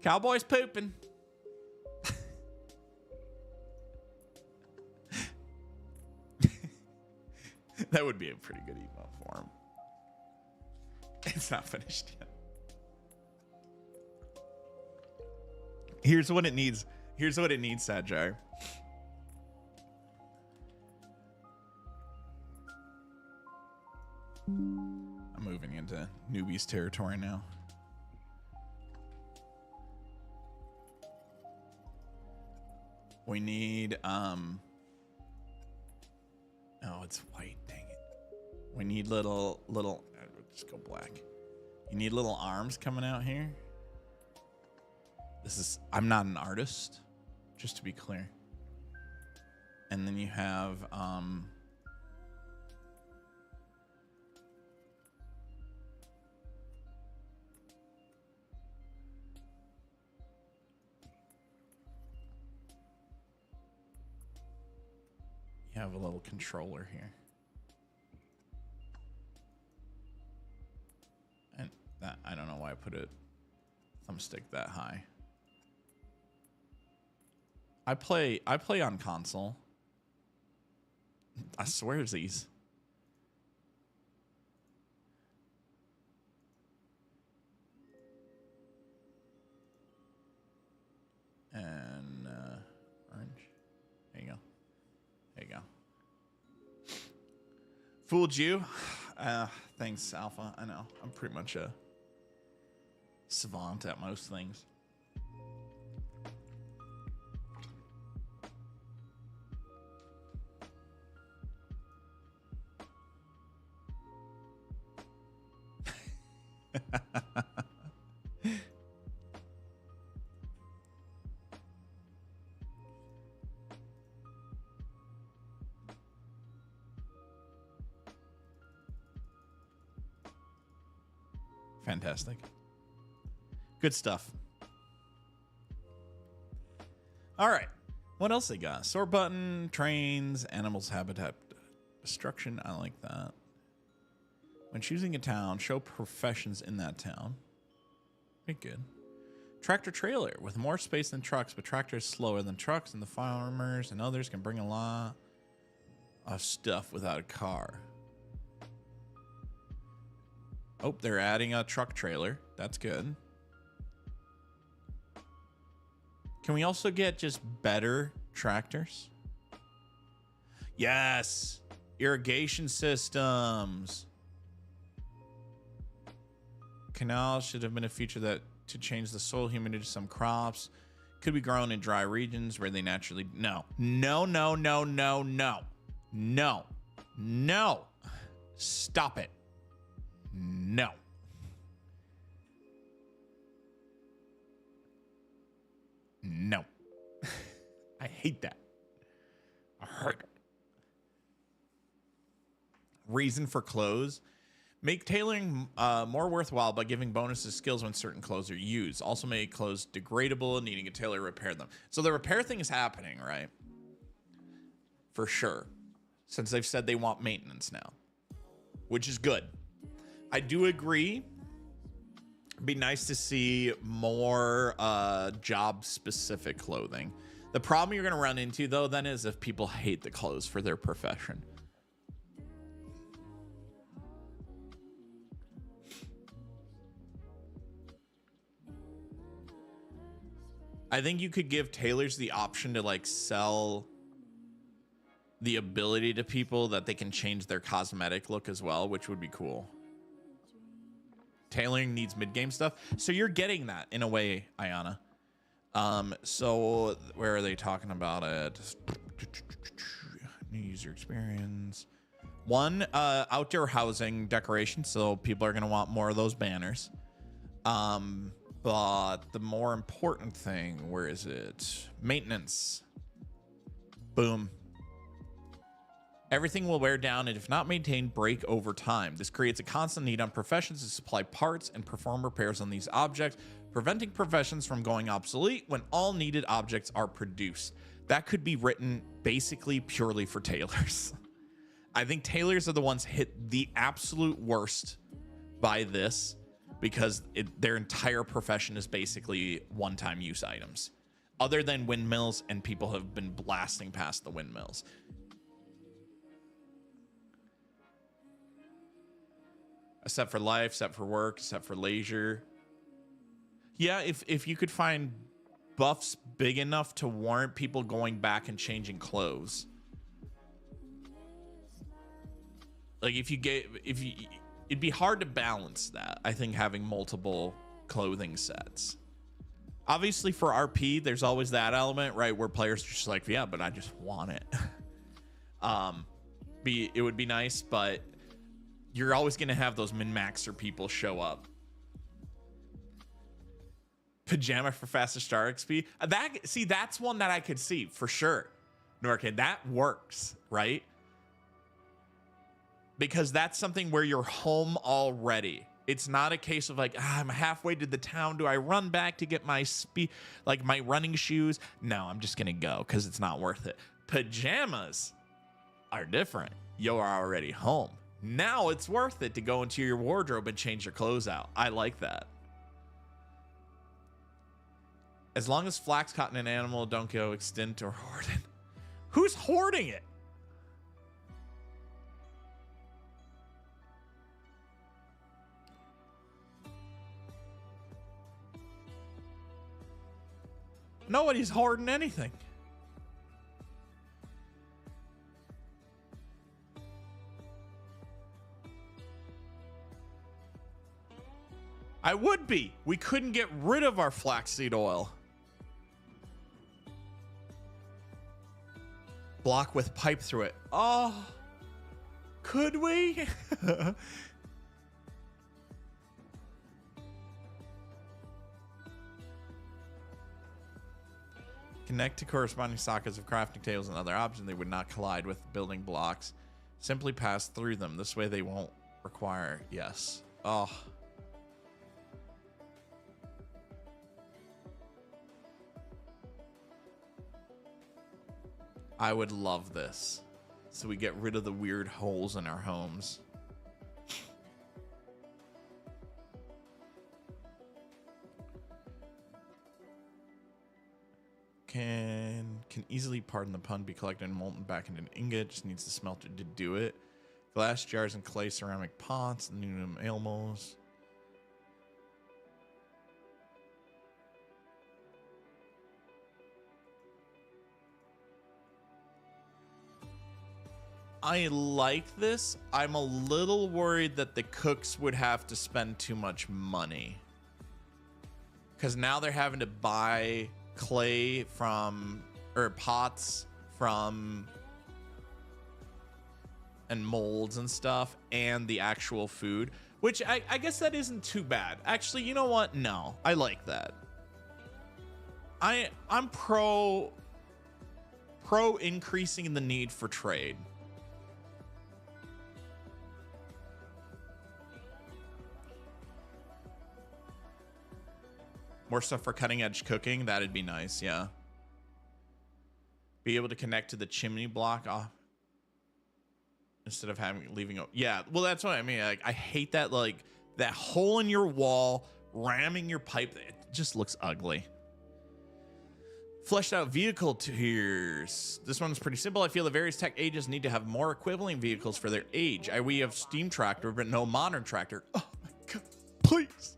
Cowboys pooping. That would be a pretty good email for him. It's not finished yet. Here's what it needs. Here's what it needs, Sadjar. I'm moving into newbies territory now. We need oh, it's white, dang it. We need little just go black. You need little arms coming out here. I'm not an artist, just to be clear. And then you have you have a little controller here. And that, I don't know why I put a thumbstick that high. I play on console. I swear it's these. And orange. There you go. There you go. Fooled you. Thanks, Alpha. I know. I'm pretty much a savant at most things. Fantastic. Good stuff. All right. What else they got? Sort button, trains, animals, habitat destruction. I like that. When choosing a town, show professions in that town. Pretty good. Tractor trailer with more space than trucks, but tractors slower than trucks, and the farmers and others can bring a lot of stuff without a car. Oh, they're adding a truck trailer. That's good. Can we also get just better tractors? Yes. Irrigation systems. Canals should have been a feature that to change the soil humidity to some crops. Could be grown in dry regions where they naturally... No. No, no, no, no, no. No. No. Stop it. No. No. I hate that. I hate it. Reason for clothes. Make tailoring more worthwhile by giving bonuses skills when certain clothes are used. Also make clothes degradable and needing a tailor to repair them. So the repair thing is happening, right? For sure. Since they've said they want maintenance now. Which is good. I do agree. It'd be nice to see more job-specific clothing. The problem you're going to run into, though, then is if people hate the clothes for their profession. I think you could give tailors the option to like sell the ability to people that they can change their cosmetic look as well, which would be cool. Tailoring needs mid-game stuff. So you're getting that in a way, Ayana. So where are they talking about it? New user experience. One, outdoor housing decoration. So people are going to want more of those banners. But the more important thing, where is it? Maintenance. Boom. Everything will wear down and if not maintained, break over time. This creates a constant need on professions to supply parts and perform repairs on these objects, preventing professions from going obsolete when all needed objects are produced. That could be written basically purely for tailors. I think tailors are the ones hit the absolute worst by this because their entire profession is basically one-time use items. Other than windmills, and people have been blasting past the windmills. Except for life, except for work, except for leisure. Yeah, if you could find buffs big enough to warrant people going back and changing clothes. Like it'd be hard to balance that. I think having multiple clothing sets. Obviously for RP, there's always that element, right? Where players are just like, yeah, but I just want it. It would be nice, but you're always going to have those min-maxer people show up. Pajama for faster star XP. That's one that I could see for sure. Norkid, that works, right? Because that's something where you're home already. It's not a case of like, I'm halfway to the town. Do I run back to get my my running shoes? No, I'm just going to go because it's not worth it. Pajamas are different. You are already home. Now it's worth it to go into your wardrobe and change your clothes out. I like that. As long as flax, cotton, and animal don't go extinct or hoarded. Who's hoarding it? Nobody's hoarding anything. I would be. We couldn't get rid of our flaxseed oil. Block with pipe through it. Oh, could we? Connect to corresponding sockets of crafting tables and other options. They would not collide with building blocks. Simply pass through them. This way they won't require. Yes. Oh. I would love this. So we get rid of the weird holes in our homes. Can easily, pardon the pun, be collected and molten back into an ingot. Just needs the smelter to do it. Glass jars and clay ceramic pots, aluminum elmos. I like this. I'm a little worried that the cooks would have to spend too much money. Because now they're having to buy clay from, or pots from, and molds and stuff, and the actual food. Which I guess that isn't too bad. Actually, you know what? No, I like that. I'm pro increasing the need for trade. More stuff for cutting edge cooking. That'd be nice. Yeah. Be able to connect to the chimney block off instead of leaving. Yeah. Well, that's what I mean. Like, I hate that, like that hole in your wall, ramming your pipe. It just looks ugly. Fleshed out vehicle tiers. This one's pretty simple. I feel the various tech ages need to have more equivalent vehicles for their age. We have steam tractor, but no modern tractor. Oh my God, please.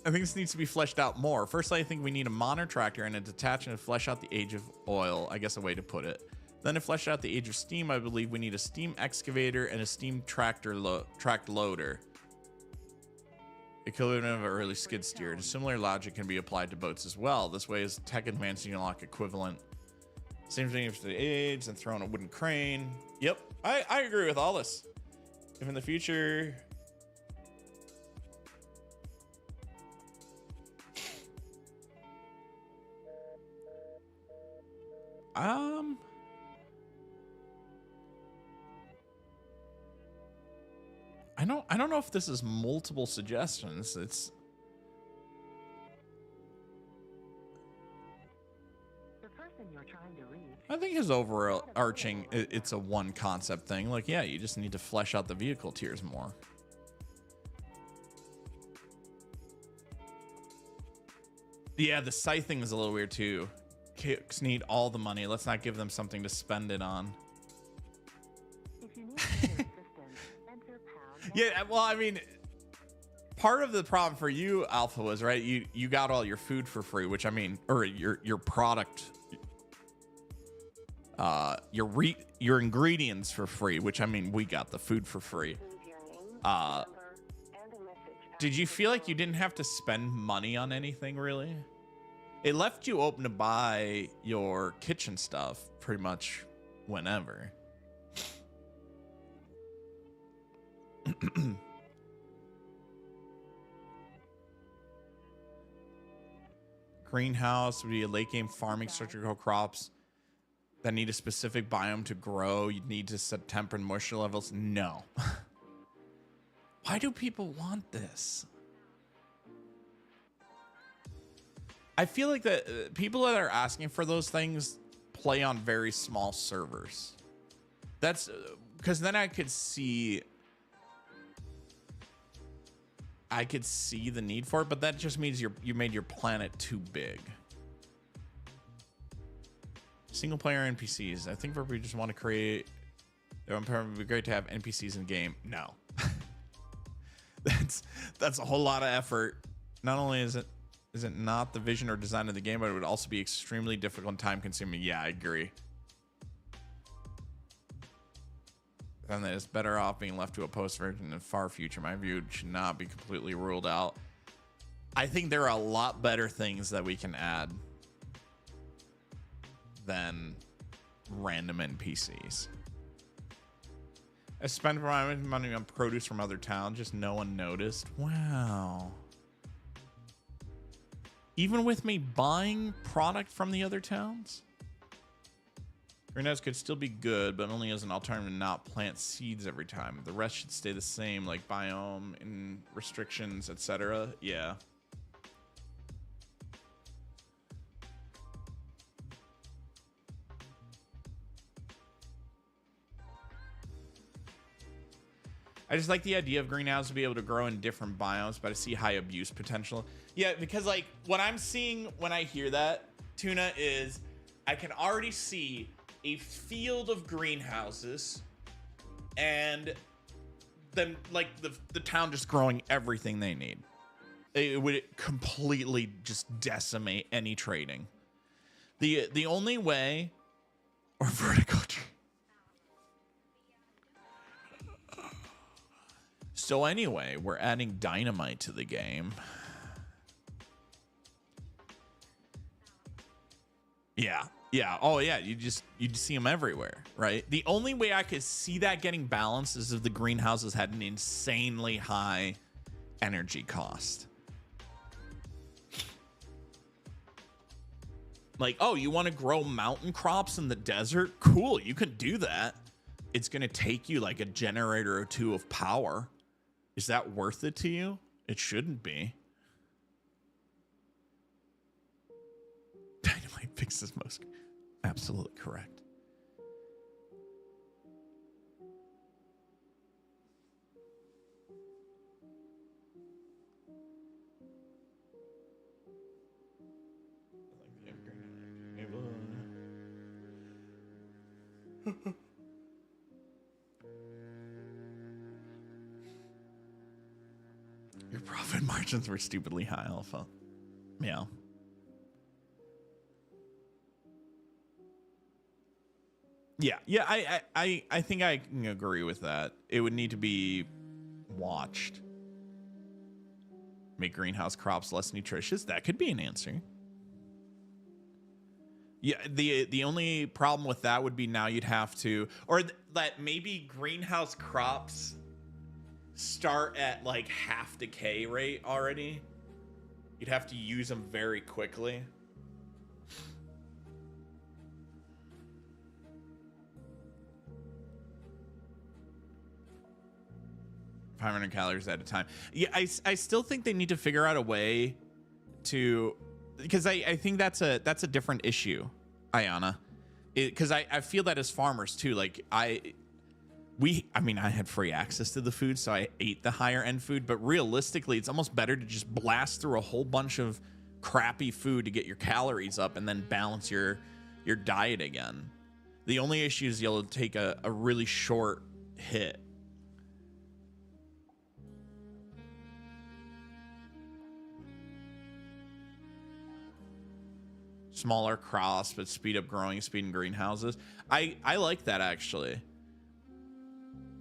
I think this needs to be fleshed out more. Firstly, I think we need a modern tractor and a detachment to flesh out the age of oil, I guess a way to put it. Then to flesh out the age of steam, I believe we need a steam excavator and a steam tractor tracked loader. Equivalent of an early skid steer. And a similar logic can be applied to boats as well. This way, as tech advances, you unlock equivalent. Same thing for the age and throwing a wooden crane. Yep, I agree with all this. If in the future... I don't know if this is multiple suggestions. It's the person you're trying to reach. I think his overarching it's a one concept thing. Like, yeah, you just need to flesh out the vehicle tiers more. Yeah, the scythe thing is a little weird too. Kicks need all the money. Let's not give them something to spend it on. If you need assistance, enter pound. Yeah, well, I mean, part of the problem for you, Alpha, was right. You got all your food for free, which I mean, or your product, your ingredients for free, which I mean, we got the food for free. Did you feel like you didn't have to spend money on anything really? It left you open to buy your kitchen stuff pretty much whenever. Greenhouse would be a late game farming structure, grow crops that need a specific biome to grow. You'd need to set temper and moisture levels. No. Why do people want this? I feel like the people that are asking for those things play on very small servers. That's because then I could see the need for it, but that just means you made your planet too big. Single player NPCs. I think we just want to create. It would be great to have NPCs in the game. No, that's a whole lot of effort. Not only is it not the vision or design of the game, but it would also be extremely difficult and time consuming. Yeah, I agree. And that it's better off being left to a post version in the far future. My view should not be completely ruled out. I think there are a lot better things that we can add than random NPCs. I spent money on produce from other towns, just no one noticed. Wow. Even with me buying product from the other towns? Greenhouse could still be good, but only as an alternative to not plant seeds every time. The rest should stay the same, like biome and restrictions, etc. Yeah. I just like the idea of greenhouse to be able to grow in different biomes, but I see high abuse potential. Yeah, because like what I'm seeing when I hear that, Tuna, is I can already see a field of greenhouses and then like the town just growing everything they need. It would completely just decimate any trading. The only way, or verticulture. So anyway, we're adding dynamite to the game. Yeah. Oh yeah, you'd see them everywhere, right? The only way I could see that getting balanced is if the greenhouses had an insanely high energy cost. Like, oh, you want to grow mountain crops in the desert? Cool, you can do that. It's going to take you like a generator or two of power. Is that worth it to you? It shouldn't be. Dynamite fixes most. Absolutely correct. Your Profit margins were stupidly high, Alpha. Yeah. Yeah, I think I can agree with that. It would need to be watched. Make greenhouse crops less nutritious. That could be an answer. Yeah, the only problem with that would be now you'd have to, or that maybe greenhouse crops start at like half decay rate already. You'd have to use them very quickly. 500 calories at a time. Yeah, I still think they need to figure out a way to, because I think that's a different issue, Ayana. Because I feel that as farmers too. Like I mean, I had free access to the food, so I ate the higher end food. But realistically, it's almost better to just blast through a whole bunch of crappy food to get your calories up and then balance your diet again. The only issue is you'll take a really short hit. Smaller crops, but speed up growing speed in greenhouses. I like that, actually.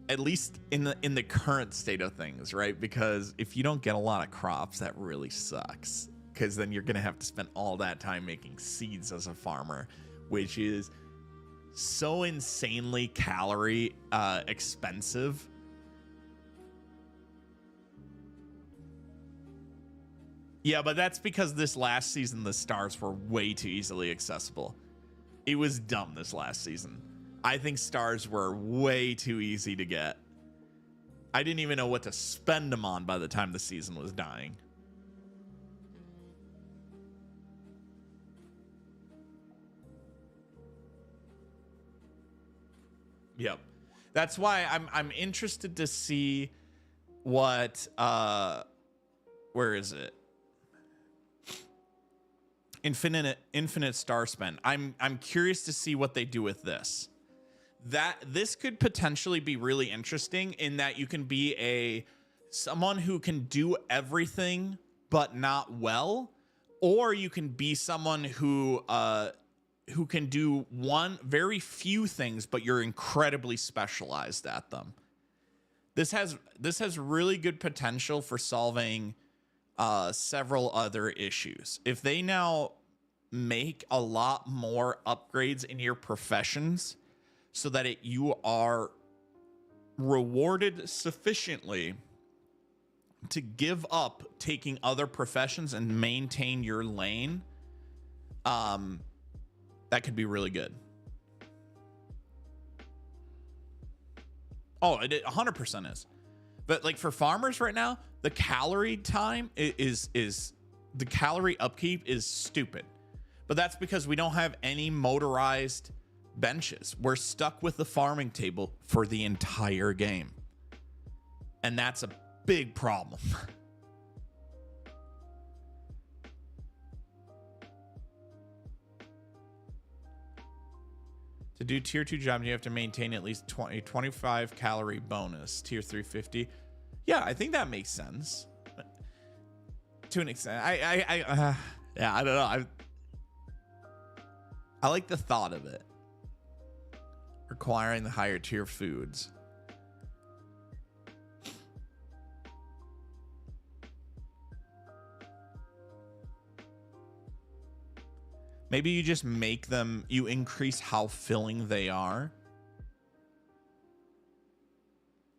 At least in the current state of things, right? Because if you don't get a lot of crops, that really sucks. Because then you're gonna have to spend all that time making seeds as a farmer, which is so insanely calorie expensive. Yeah, but that's because this last season, the stars were way too easily accessible. It was dumb this last season. I think stars were way too easy to get. I didn't even know what to spend them on by the time the season was dying. Yep. That's why I'm interested to see what where is it? Infinite star spend. I'm curious to see what they do with this. This could potentially be really interesting in that you can be someone who can do everything but not well, or you can be someone who can do very few things but you're incredibly specialized at them. This has really good potential for solving several other issues. If they now make a lot more upgrades in your professions so that you are rewarded sufficiently to give up taking other professions and maintain your lane, that could be really good. Oh, it 100% is. But like for farmers right now, the calorie time is the calorie upkeep is stupid. But that's because we don't have any motorized benches. We're stuck with the farming table for the entire game. And that's a big problem. To do tier 2 jobs, you have to maintain at least 25 calorie bonus. Tier 3 50. Yeah, I think that makes sense. To an extent. Yeah, I don't know. I like the thought of it. Requiring the higher tier foods. Maybe you just make them, you increase how filling they are.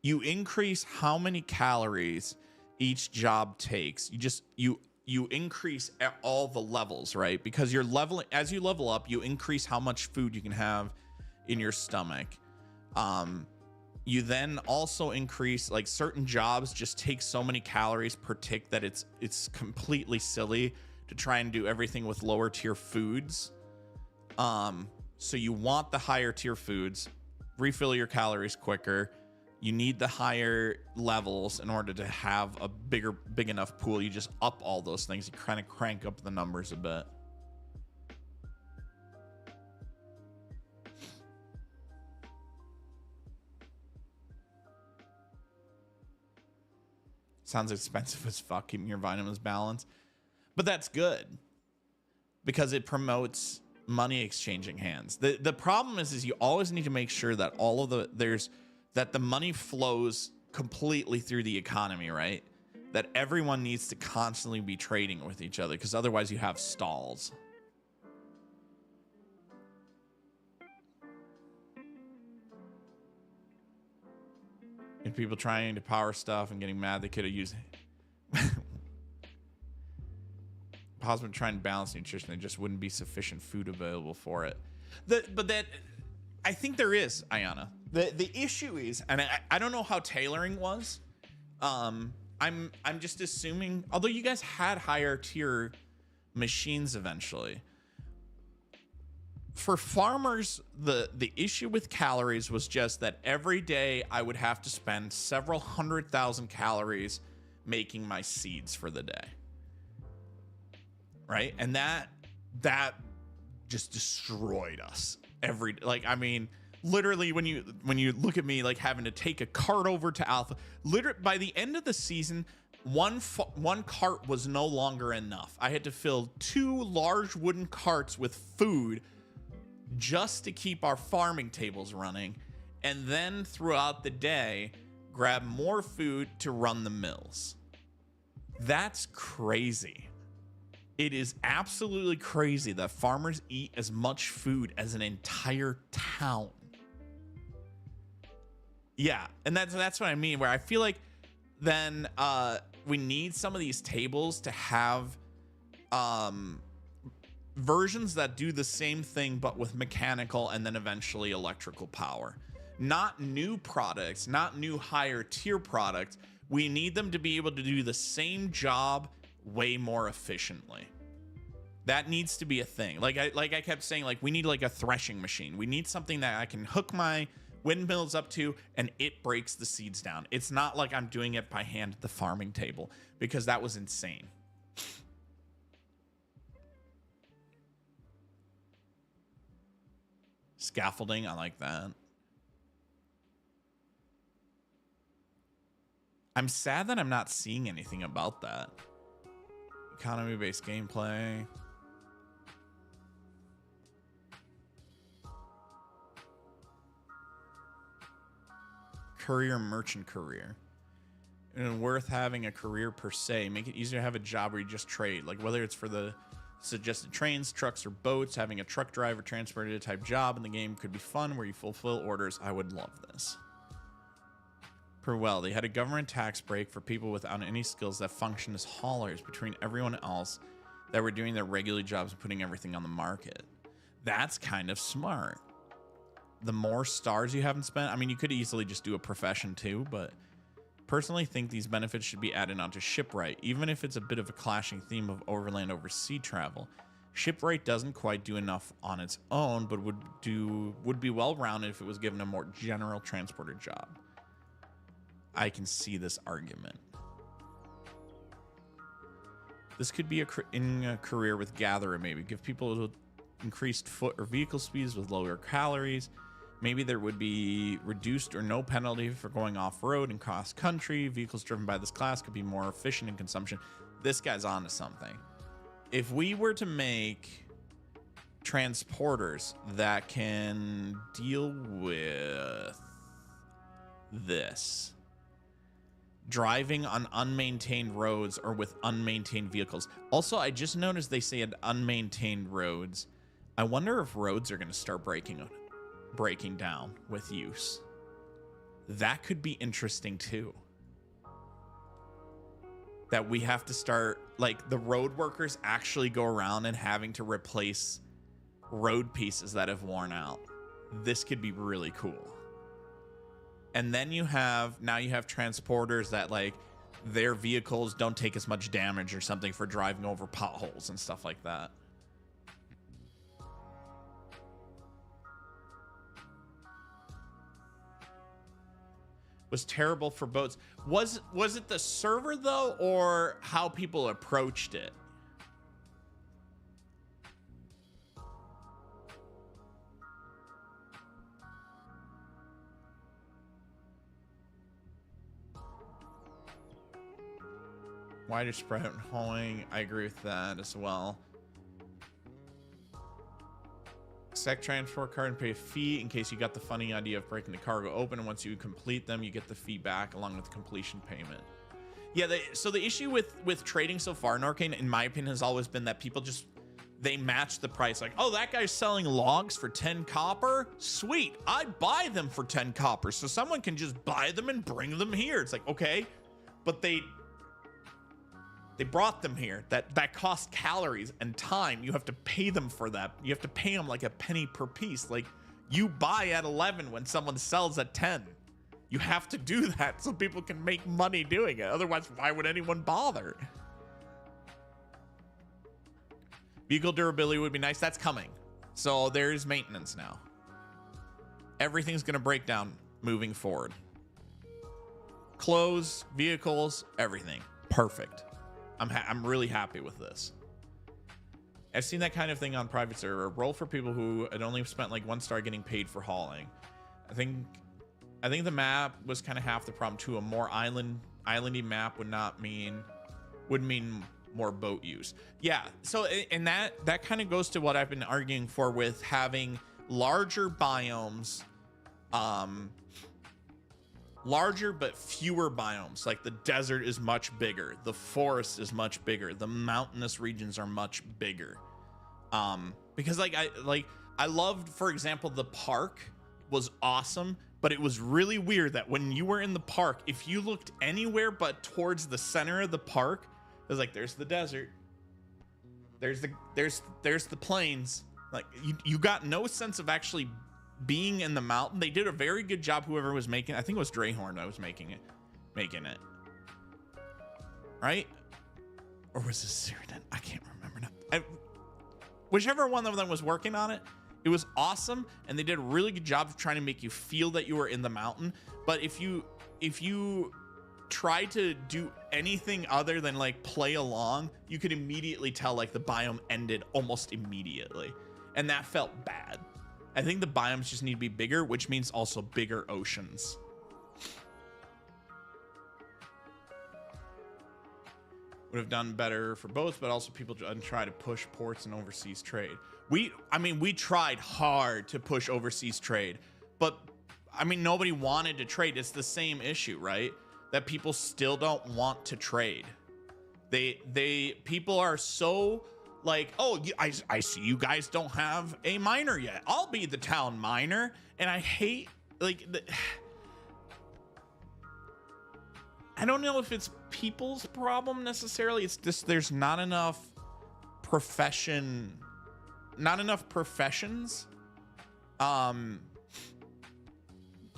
You increase how many calories each job takes. You increase at all the levels, right? Because you're leveling, as you level up, you increase how much food you can have in your stomach. You then also increase, like certain jobs just take so many calories per tick that it's completely silly to try and do everything with lower tier foods. So you want the higher tier foods, refill your calories quicker. You need the higher levels in order to have a big enough pool. You just up all those things. You kind of crank up the numbers a bit. Sounds expensive as fuck, keeping your vitamins balanced. But that's good because it promotes money exchanging hands. The problem is you always need to make sure that all of that the money flows completely through the economy, right? That everyone needs to constantly be trading with each other, because otherwise you have stalls. And people trying to power stuff and getting mad they could have used possibly trying to balance nutrition, there just wouldn't be sufficient food available for it. But that, I think there is, Ayana. The issue is, and I don't know how tailoring was. I'm just assuming, although you guys had higher tier machines eventually. For farmers, the issue with calories was just that every day I would have to spend several 100,000 calories making my seeds for the day. Right? And that just destroyed us literally when you look at me like having to take a cart over to Alpha, literally by the end of the season, one cart was no longer enough. I had to fill 2 large wooden carts with food just to keep our farming tables running, and then throughout the day grab more food to run the mills. That's crazy. It is absolutely crazy that farmers eat as much food as an entire town. Yeah, and that's what I mean, where I feel like then we need some of these tables to have versions that do the same thing but with mechanical and then eventually electrical power. Not new products, not new higher tier products. We need them to be able to do the same job way more efficiently. That needs to be a thing. Like I kept saying, like, we need like a threshing machine. We need something that I can hook my windmills up to and it breaks the seeds down. It's not like I'm doing it by hand at the farming table, because that was insane. Scaffolding, I like that. I'm sad that I'm not seeing anything about that. Economy-based gameplay. Courier, merchant career. And worth having a career per se. Make it easier to have a job where you just trade. Like whether it's for the suggested trains, trucks, or boats, having a truck driver transported type job in the game could be fun where you fulfill orders. I would love this. Well, they had a government tax break for people without any skills that function as haulers between everyone else that were doing their regular jobs and putting everything on the market. That's kind of smart. The more stars you haven't spent, I mean, you could easily just do a profession too, but personally think these benefits should be added onto Shipwright, even if it's a bit of a clashing theme of overland over sea travel. Shipwright doesn't quite do enough on its own, but would be well-rounded if it was given a more general transporter job. I can see this argument. This could be in a career with Gatherer, maybe. Give people increased foot or vehicle speeds with lower calories. Maybe there would be reduced or no penalty for going off-road and cross-country. Vehicles driven by this class could be more efficient in consumption. This guy's onto something. If we were to make transporters that can deal with this, driving on unmaintained roads or with unmaintained vehicles. Also, I just noticed they say unmaintained roads. I wonder if roads are going to start breaking down with use. That could be interesting too. That we have to start, like, the road workers actually go around and having to replace road pieces that have worn out. This could be really cool. And then you have transporters that, like, their vehicles don't take as much damage or something for driving over potholes and stuff like that. Was terrible for boats. Was it the server though, or how people approached it? wider spread and hauling. I agree with that as well. Sec transport card and pay a fee in case you got the funny idea of breaking the cargo open, and once you complete them, you get the fee back along with completion payment. Yeah, so the issue with trading so far in Arcane, in my opinion, has always been that people just, they match the price. Like, oh, that guy's selling logs for 10 copper. Sweet, I buy them for 10 copper. So someone can just buy them and bring them here. It's like, okay, but they brought them here. That costs calories and time. You have to pay them for that. You have to pay them like a penny per piece. Like, you buy at 11 when someone sells at 10. You have to do that so people can make money doing it. Otherwise, why would anyone bother? Vehicle durability would be nice. That's coming. So there's maintenance now. Everything's going to break down moving forward. Clothes, vehicles, everything. Perfect. I'm really happy with this. I've seen that kind of thing on private server. Roll for people who had only spent like 1 star getting paid for hauling. I think the map was kind of half the problem too. A more islandy map would mean more boat use. Yeah. So, and that kind of goes to what I've been arguing for with having larger biomes, larger but fewer biomes. Like the desert is much bigger, the forest is much bigger, the mountainous regions are much bigger. Because I loved, for example, the park was awesome, but it was really weird that when you were in the park, if you looked anywhere but towards the center of the park, it was like, there's the desert, there's the plains. Like you got no sense of actually being in the mountain. They did a very good job. Whoever was making, I think it was Drayhorn that was making it, right? Or was this Cyrodiil? I can't remember now. Whichever one of them was working on it, it was awesome, and they did a really good job of trying to make you feel that you were in the mountain. But if you try to do anything other than like play along, you could immediately tell like the biome ended almost immediately, and that felt bad. I think the biomes just need to be bigger, which means also bigger oceans. Would have done better for both, but also people try to push ports and overseas trade. We tried hard to push overseas trade, but I mean, nobody wanted to trade. It's the same issue, right? That people still don't want to trade. People are so like, oh, I see you guys don't have a miner yet. I'll be the town miner. And I hate I don't know if it's people's problem necessarily. It's just there's not enough professions. And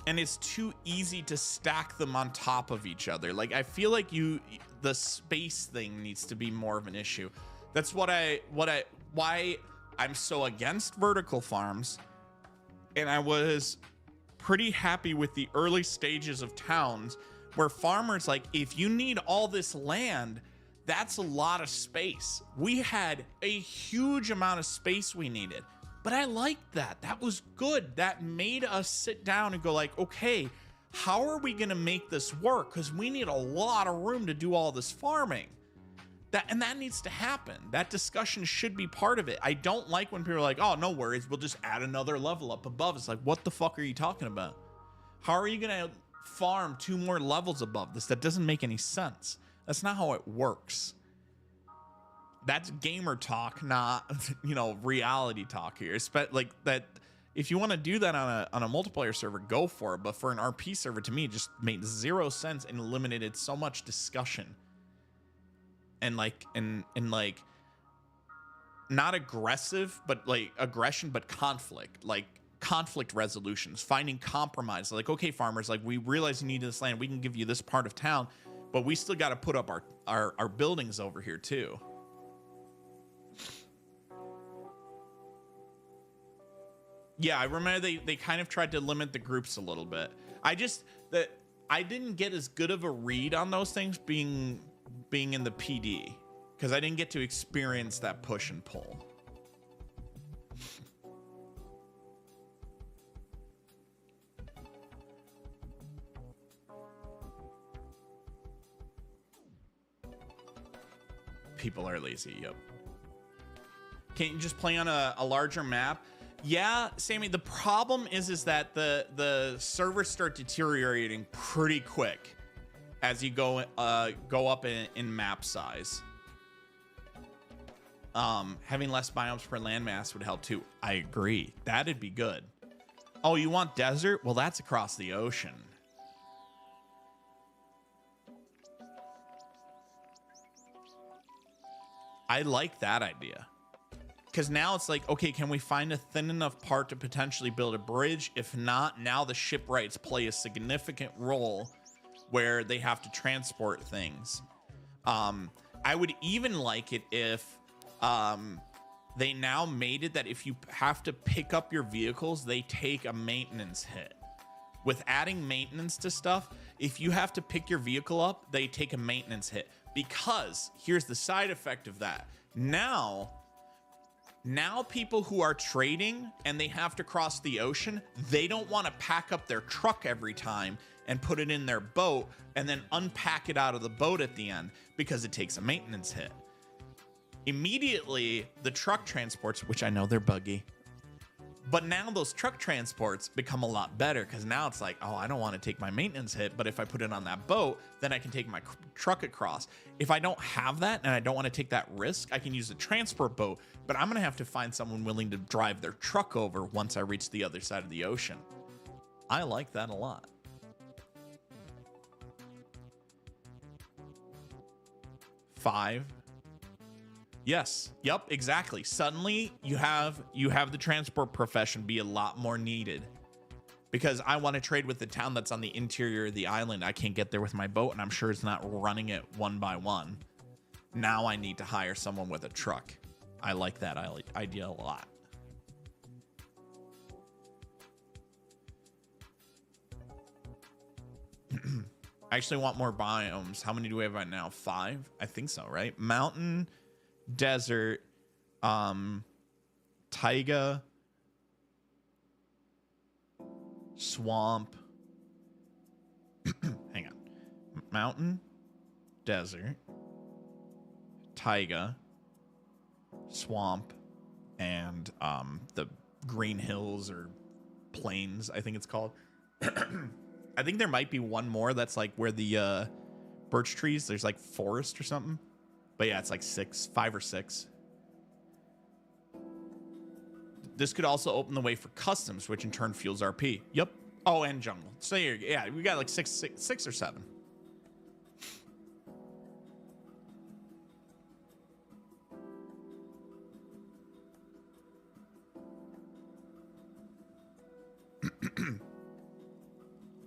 it's too easy to stack them on top of each other. Like, I feel like the space thing needs to be more of an issue. That's why I'm so against vertical farms. And I was pretty happy with the early stages of towns where farmers, like, if you need all this land, that's a lot of space. We had a huge amount of space we needed, but I liked that. That was good. That made us sit down and go like, okay, how are we gonna make this work? Because we need a lot of room to do all this farming. That needs to happen. That discussion should be part of it. I don't like when people are like, oh, no worries, we'll just add another level up above. It's like, what the fuck are you talking about? How are you gonna farm 2 more levels above this? That doesn't make any sense. That's not how it works. That's gamer talk, not reality talk here. It's like that. If you want to do that on a multiplayer server, go for it. But for an RP server, to me, it just made 0 sense and eliminated so much discussion. And not aggressive, but like aggression, but conflict, like conflict resolutions, finding compromise. Like, okay, farmers, like, we realize you need this land. We can give you this part of town, but we still got to put up our buildings over here too. Yeah, I remember they kind of tried to limit the groups a little bit. I didn't get as good of a read on those things being in the PD, because I didn't get to experience that push and pull. People are lazy. Yep. Can't you just play on a larger map? Yeah, Sammy, the problem is that the servers start deteriorating pretty quick as you go up in map size. Having less biomes per landmass would help too. I agree. That'd be good. Oh, you want desert? Well, that's across the ocean. I like that idea. Because now it's like, okay, can we find a thin enough part to potentially build a bridge? If not, now the shipwrights play a significant role where they have to transport things. I would even like it if they now made it that if you have to pick up your vehicles, they take a maintenance hit. With adding maintenance to stuff, if you have to pick your vehicle up, they take a maintenance hit. Because here's the side effect of that. Now people who are trading and they have to cross the ocean, they don't want to pack up their truck every time and put it in their boat and then unpack it out of the boat at the end because it takes a maintenance hit. Immediately, the truck transports, which I know they're buggy, but now those truck transports become a lot better because now it's like, oh, I don't want to take my maintenance hit, but if I put it on that boat, then I can take my truck across. If I don't have that and I don't want to take that risk, I can use a transport boat, but I'm going to have to find someone willing to drive their truck over once I reach the other side of the ocean. I like that a lot. Five. Yes. Yep. Exactly. Suddenly, you have the transport profession be a lot more needed, because I want to trade with the town that's on the interior of the island. I can't get there with my boat, and I'm sure it's not running it one by one. Now I need to hire someone with a truck. I like that idea a lot. I actually want more biomes. How many do we have right now? 5? I think so, right? Mountain, desert, taiga, swamp. Hang on. Mountain, desert, taiga, swamp, and the green hills or plains, I think it's called. I think there might be one more that's like where the birch trees, there's like forest or something. But yeah, it's like 5 or 6. This could also open the way for customs, which in turn fuels RP. Yep. Oh, and jungle. So yeah, we got like six or 7.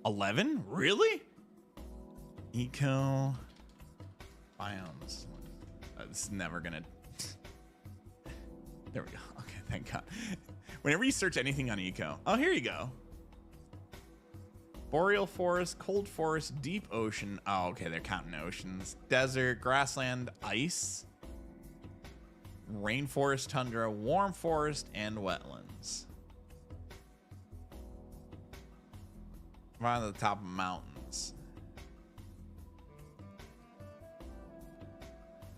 $11? Really? Eco biomes. This is never gonna. There we go. Okay, thank God. Whenever you search anything on eco, oh, here you go. Boreal forest, cold forest, deep ocean. Oh, okay, they're counting oceans. Desert, grassland, ice, rainforest, tundra, warm forest, and wetlands. Right on the top of mountains.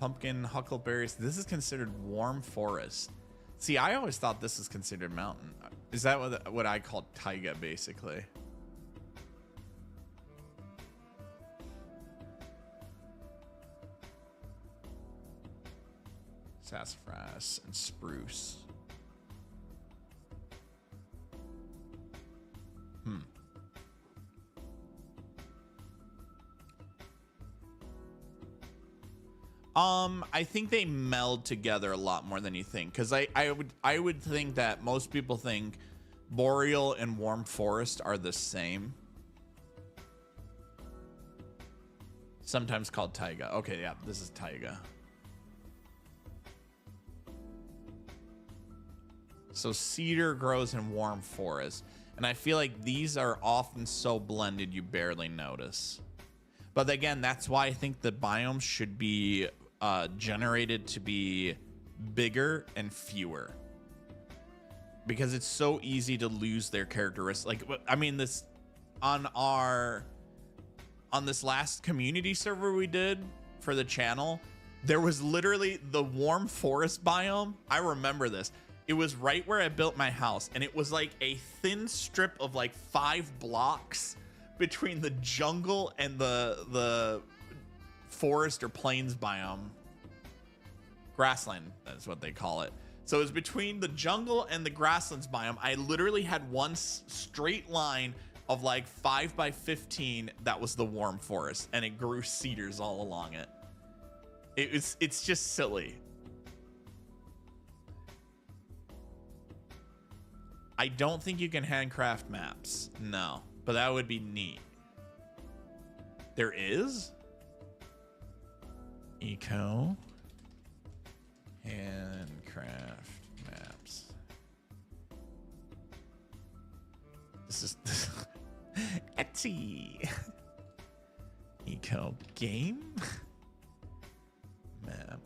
Pumpkin, huckleberries. This is considered warm forest. See, I always thought this is considered mountain. Is that what I call taiga, basically? Sassafras and spruce. I think they meld together a lot more than you think, because I would think that most people think boreal and warm forest are the same. Sometimes called taiga. Okay, yeah, this is taiga. So cedar grows in warm forest, and I feel like these are often so blended you barely notice. But again, that's why I think the biomes should be generated to be bigger and fewer, because it's so easy to lose their characteristics. Like, I mean, this on this last community server we did for the channel, There was literally the warm forest biome. I remember this. It was right where I built my house, and it was like a thin strip of like 5 blocks between the jungle and the forest or plains biome. Grassland, that's what they call it. So it was between the jungle and the grasslands biome. I literally had one straight line of like 5 by 15 that was the warm forest, and it grew cedars all along it. It's just silly. I don't think you can handcraft maps. No, but that would be neat. There is eco handcraft maps. This is Etsy. Eco game map.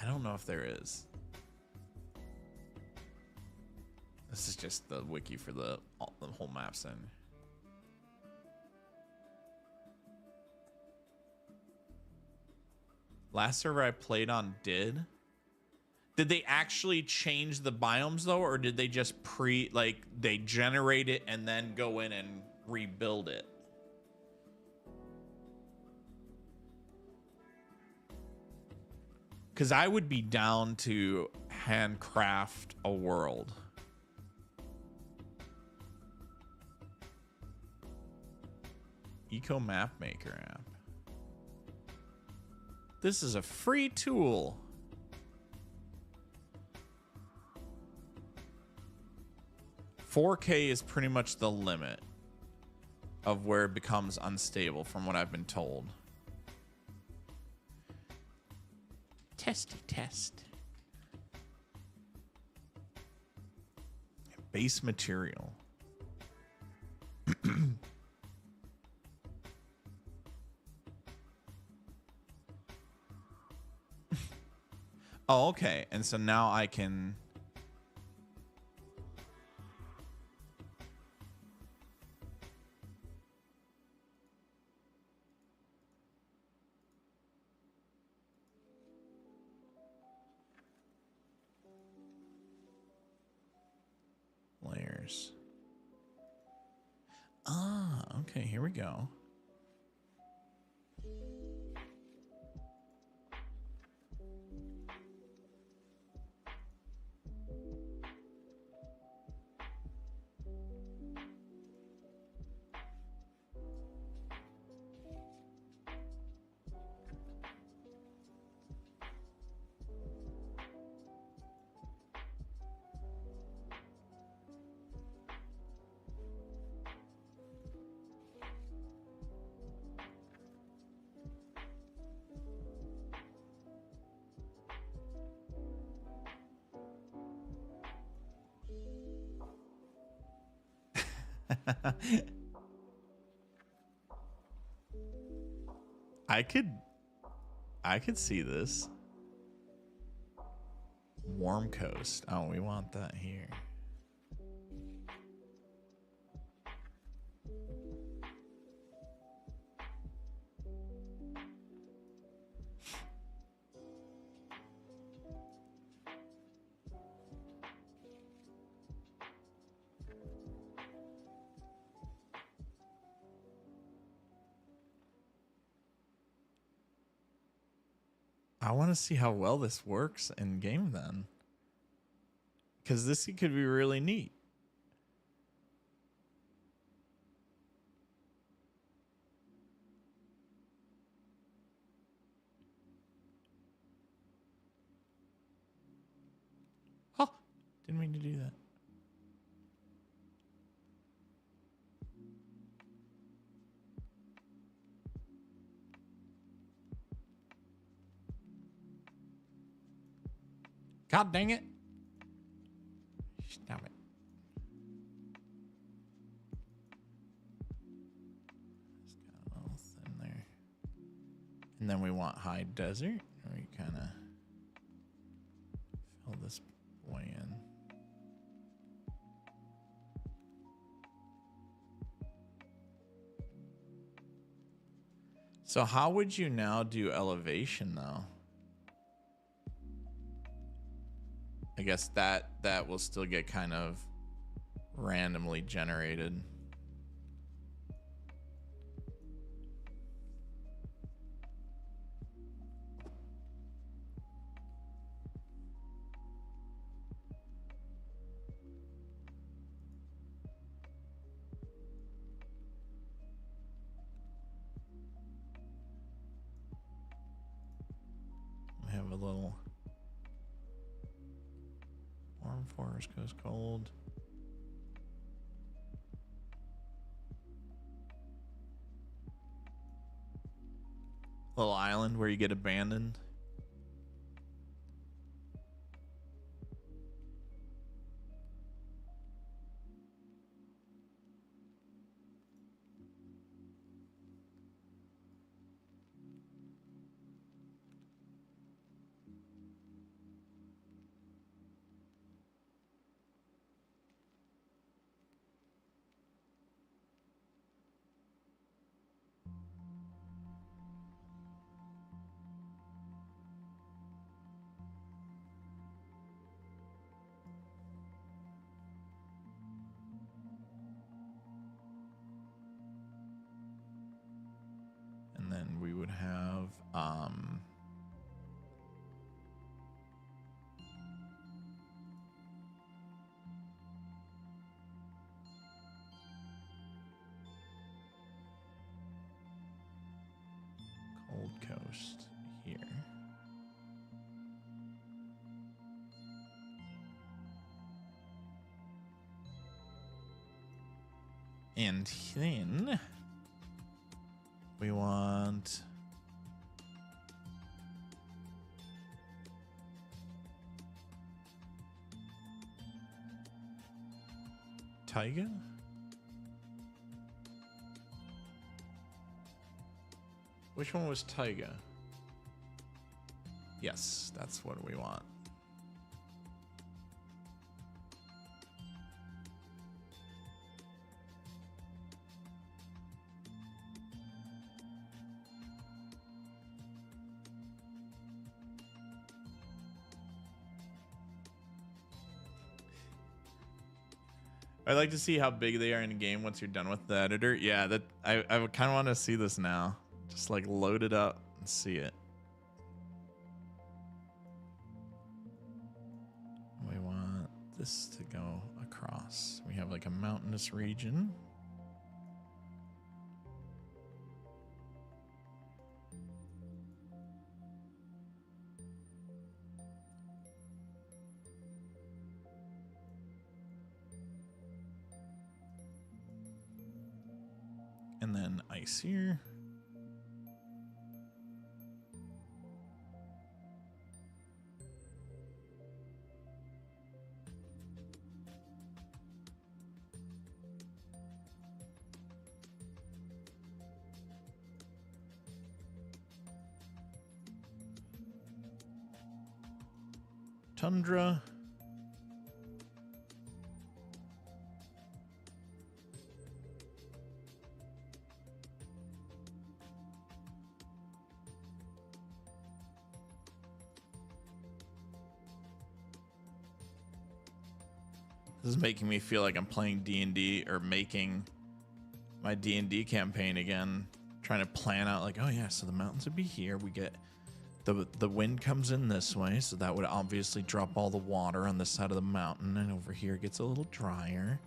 I don't know if there is. This is just the wiki for the whole maps thing. Last server I played on did they actually change the biomes though, or did they just they generate it and then go in and rebuild it? Because I would be down to handcraft a world. Eco Map Maker app. This is a free tool. $4K is pretty much the limit of where it becomes unstable from what I've been told. Testy test. Base material. Oh, okay. And so now I can... layers. Ah, okay, here we go. I could see this. Warm coast. Oh, we want that here. I want to see how well this works in game then. Because this could be really neat. Oh, didn't mean to do that. God dang it. Stop it. It's got a little thin there. And then we want high desert. We kind of fill this boy in. So how would you now do elevation though? I guess that will still get kind of randomly generated. We have a little warm forest goes cold. Little island where you get abandoned. And then we would have Cold Coast here. And then we want Taiga? Which one was Taiga? Yes, that's what we want. I'd like to see how big they are in the game once you're done with the editor. Yeah, that I kind of want to see this now. Just like load it up and see it. We want this to go across. We have like a mountainous region. And then ice here. Tundra. This is making me feel like I'm playing D&D or making my D&D campaign again. Trying to plan out like, oh yeah, so the mountains would be here. We get the wind comes in this way, so that would obviously drop all the water on this side of the mountain, and over here it gets a little drier.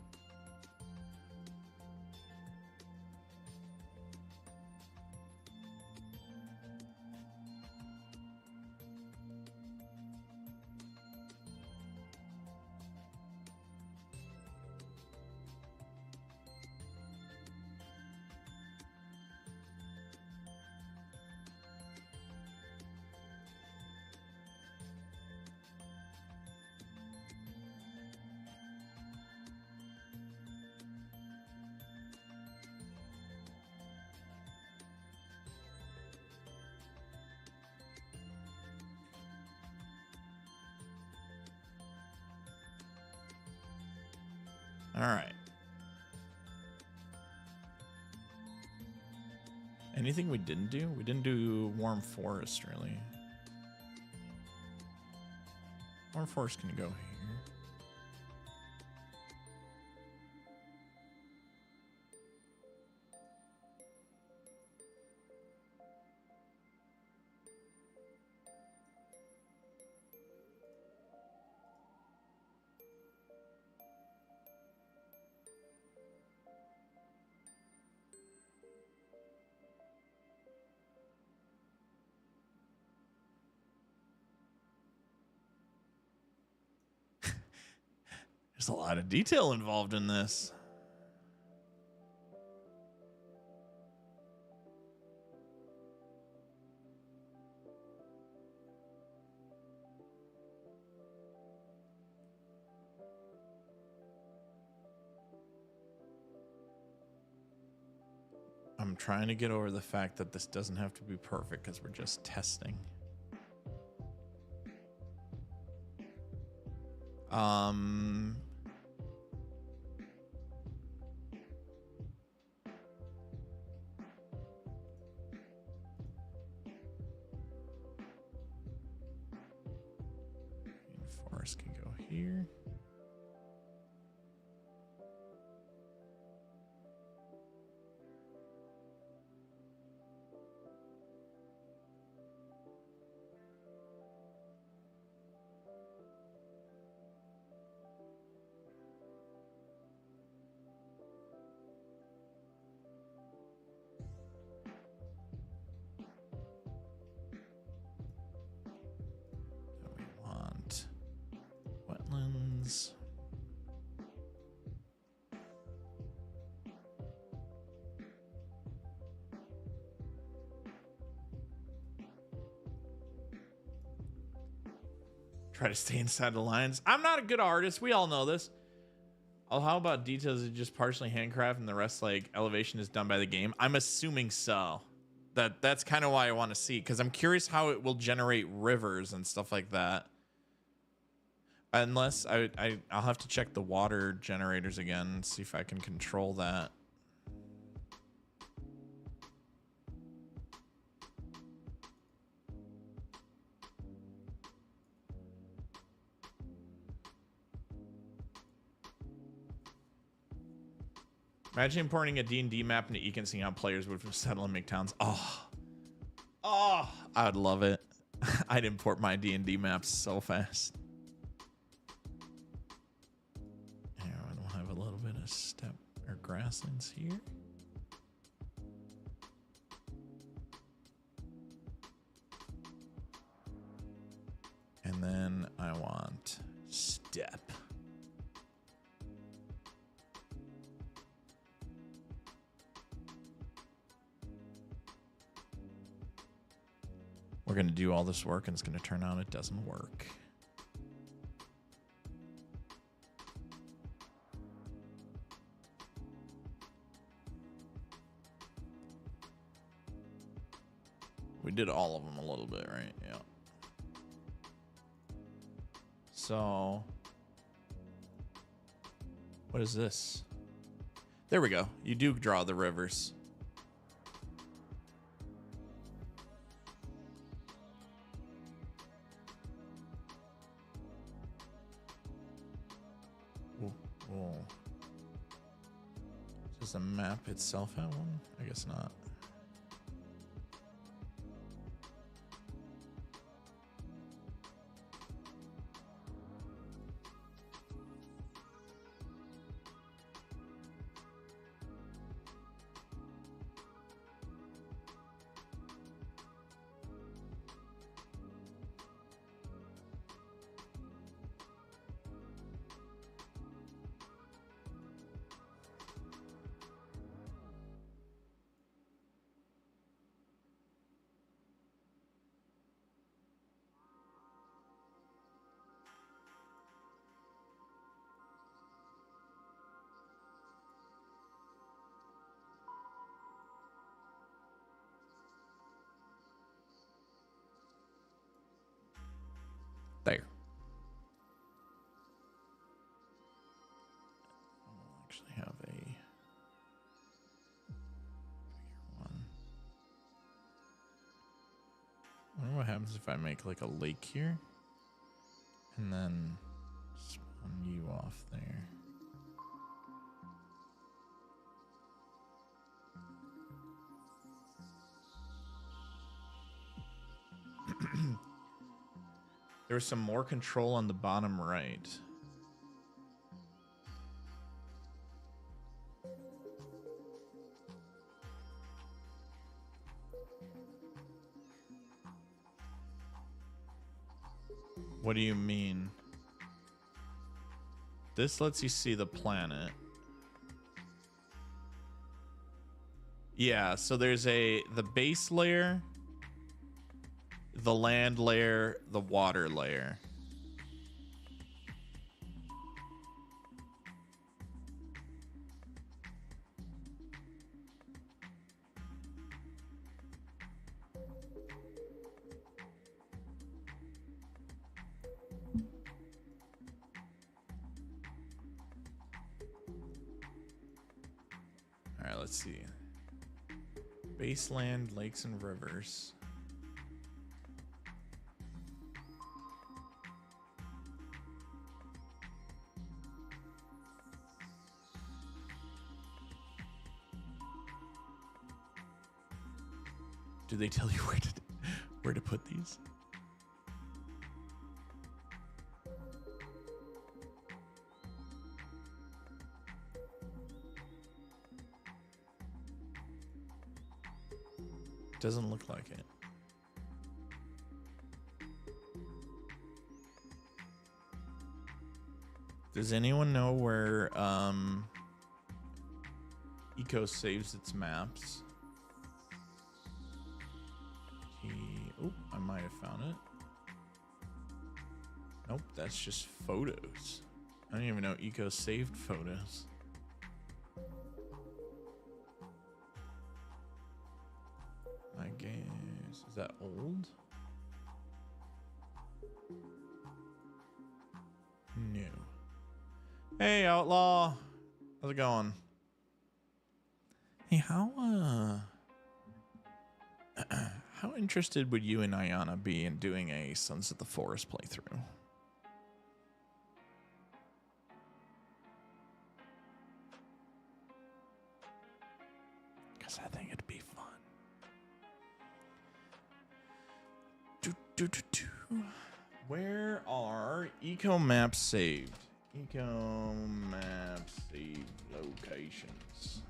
All right. Anything we didn't do? We didn't do Warm Forest, really. Warm Forest can go here. There's a lot of detail involved in this. I'm trying to get over the fact that this doesn't have to be perfect because we're just testing. Forest can go here. We want wetlands. Try to stay inside the lines. I'm not a good artist. We all know this. Oh, how about details is just partially handcraft and the rest like elevation is done by the game? I'm assuming so. That's kind of why I want to see, because I'm curious how it will generate rivers and stuff like that. Unless I'll have to check the water generators again and see if I can control that. Imagine importing a D&D map into Econ, seeing how players would settle and make towns. Oh, I would love it. I'd import my D&D maps so fast. Here, we'll have a little bit of steppe or grasslands here. And then I want steppe. We're going to do all this work and it's going to turn out it doesn't work. We did all of them a little bit, right? Yeah. So, what is this? There we go. You do draw the rivers. Ooh. Does the map itself have one? I guess not. There. I'll actually have a one. happens if I make like a lake here and then spawn you off there. There's some more control on the bottom right. What do you mean? This lets you see the planet. Yeah, so there's the base layer, the land layer, the water layer. All right, let's see. Baseland, lakes, and rivers. Do they tell you where to put these? Doesn't look like it. Does anyone know where Eco saves its maps? Oh, I might have found it. Nope, that's just photos. I don't even know Eco saved photos. I guess, is that old? No. Hey, Outlaw. How's it going? Hey, how interested would you and Ayana be in doing a Sons of the Forest playthrough? Because I think it'd be fun. Where are eco maps saved? Eco map saved locations.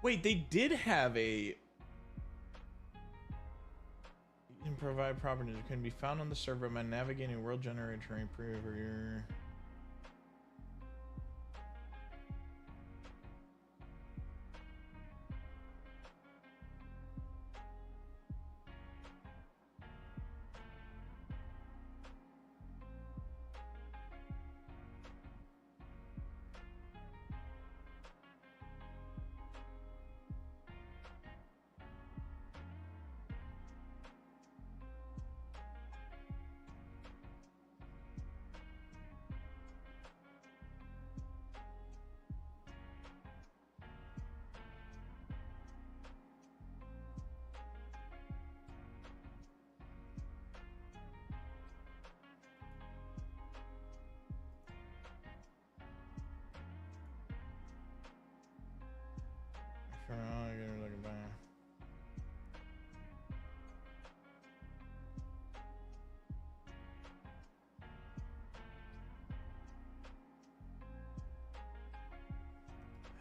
Wait, they did have a. You can provide properties that can be found on the server by navigating world generator terrain preview.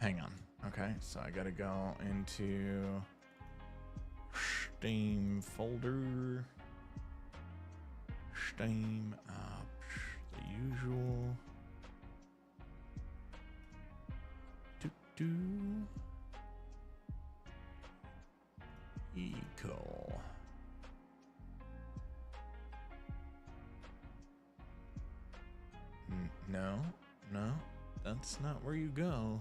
Hang on. Okay, so I gotta go into Steam folder. Steam apps, the usual. Eco. No, that's not where you go.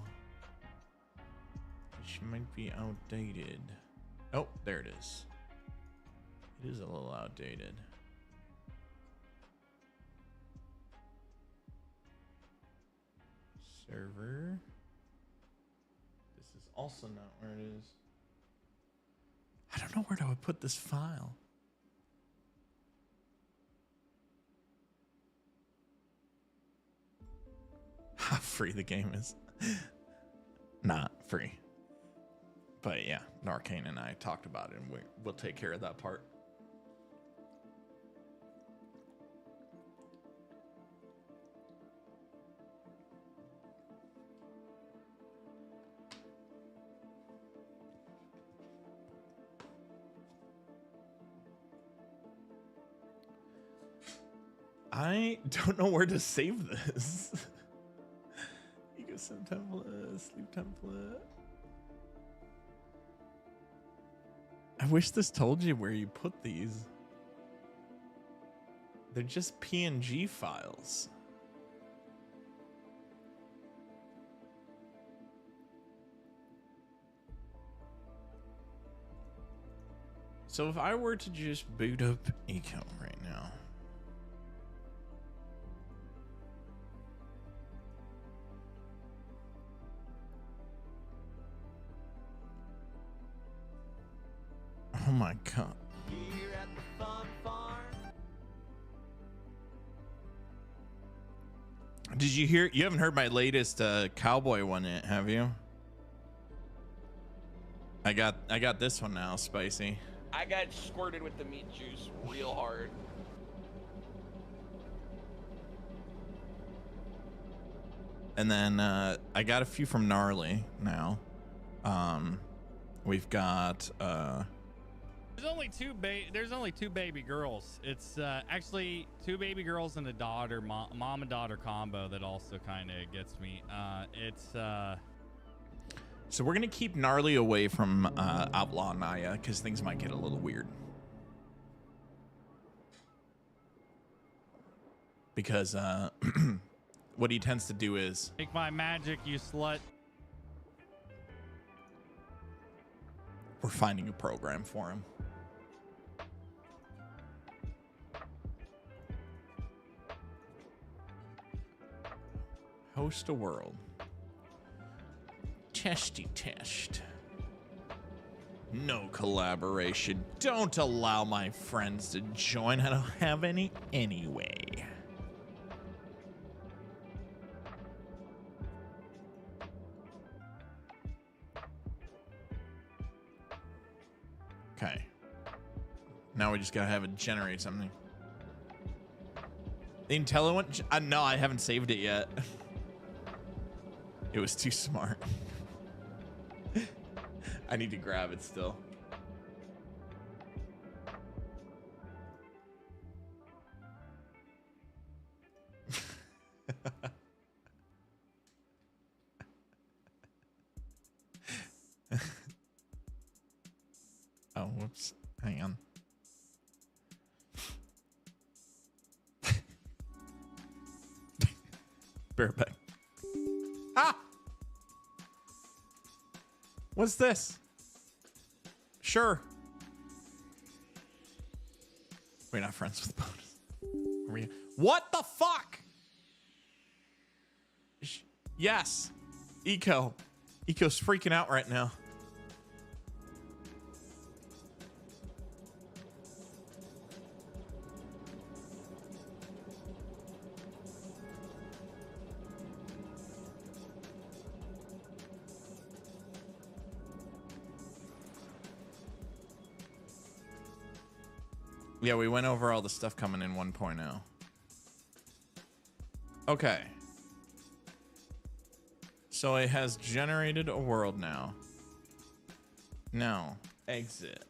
Which might be outdated. Oh, there it is. It is a little outdated. Server. This is also not where it is. I don't know where do I put this file. How free the game is. Not free. But yeah, Narcane and I talked about it, and we'll take care of that part. I don't know where to save this. Ecosystem template, sleep template. I wish this told you where you put these. They're just PNG files. So if I were to just boot up Eco right now. Oh my god. Here at the fun farm. Did you hear? You haven't heard my latest cowboy one yet, have you? I got this one now, spicy. I got squirted with the meat juice real hard. And then I got a few from Gnarly now. We've got There's only two baby girls. It's actually two baby girls and a daughter, mom and daughter combo that also kind of gets me. So we're gonna keep Gnarly away from Outlaw Naya because things might get a little weird. Because what he tends to do is Take my magic, you slut. we're finding a program for him. Host a world. Testy test. No collaboration. Don't allow my friends to join. I don't have any anyway. Okay. Now we just gotta have it generate something. The intelligent one? No, I haven't saved it yet. It was too smart. I need to grab it still. Oh, whoops. Hang on. Bareback. Ah! What's this? Sure. We're not friends with bonus. Are we? What the fuck? Yes. Eco. Eco's freaking out right now. Yeah, we went over all the stuff coming in 1.0. Okay. So it has generated a world now. Now, exit.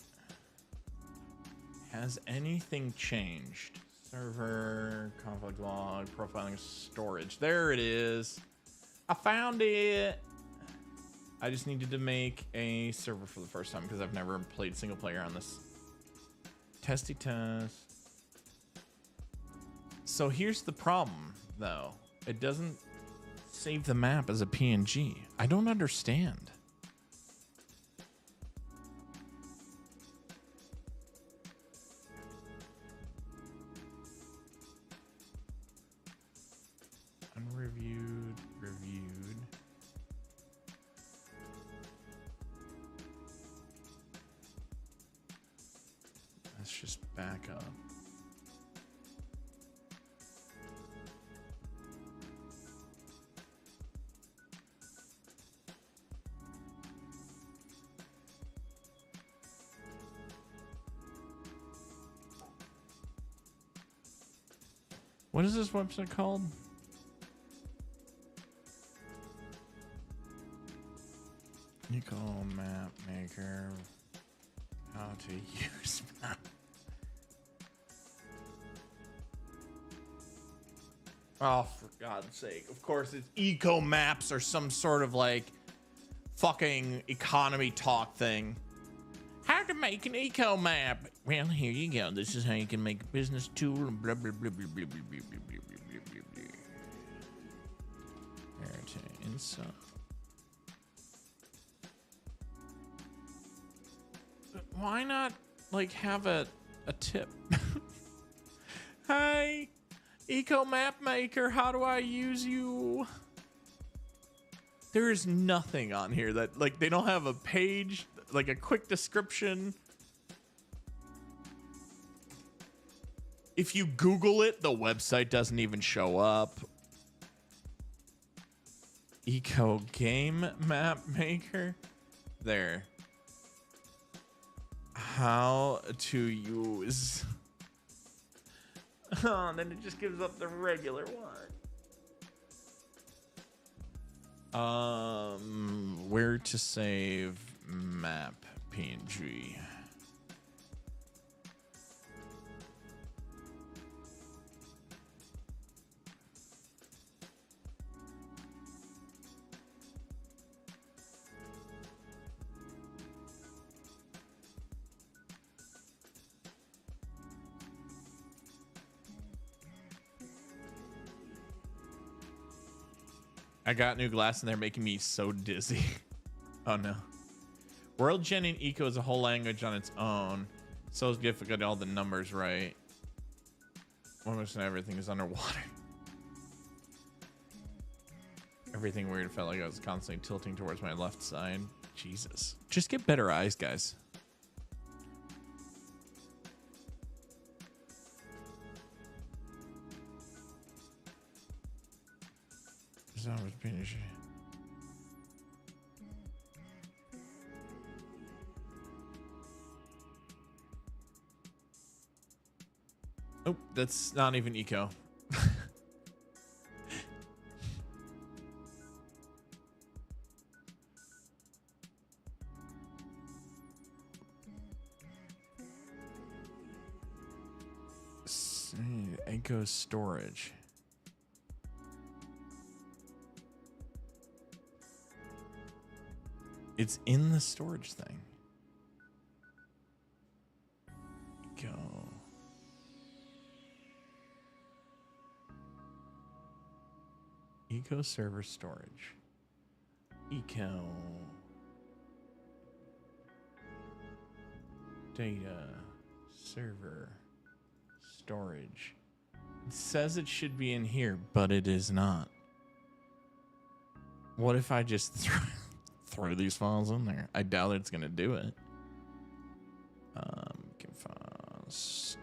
Has anything changed? Server, conflict log, profiling, storage. There it is. I found it. I just needed to make a server for the first time because I've never played single player on this. Testy test. So here's the problem, though. It doesn't save the map as a PNG. I don't understand. Unreviewed, reviewed. Let's just back up. What is this website called? Eco Map Maker. How to use map. Oh, for God's sake. Of course, it's Eco Maps or some sort of like fucking economy talk thing. How to make an eco map. Well, here you go. This is how you can make a business tool and blah, blah, blah, blah, blah, blah, blah, blah, blah, blah, blah, blah. There to inside. Why not like have a tip? Hi, Eco Map Maker, how do I use you? There is nothing on here that like they don't have a page, like a quick description. If you Google it, the website doesn't even show up. Eco Game Map Maker. There. How to use. Oh, and then it just gives up the regular one. Where to save map PNG. I got new glass and they're making me so dizzy. Oh no. World Gen and Eco is a whole language on its own. So it's good if I got all the numbers right. Almost everything is underwater. Everything weird felt like I was constantly tilting towards my left side. Jesus. Just get better eyes, guys. Oh, that's not even Eco. Eco storage. It's in the storage thing. Go. Eco server storage. Eco. Data. Server. Storage. It says it should be in here, but it is not. What if I just throw these files in there? I doubt it's gonna do it. Get files,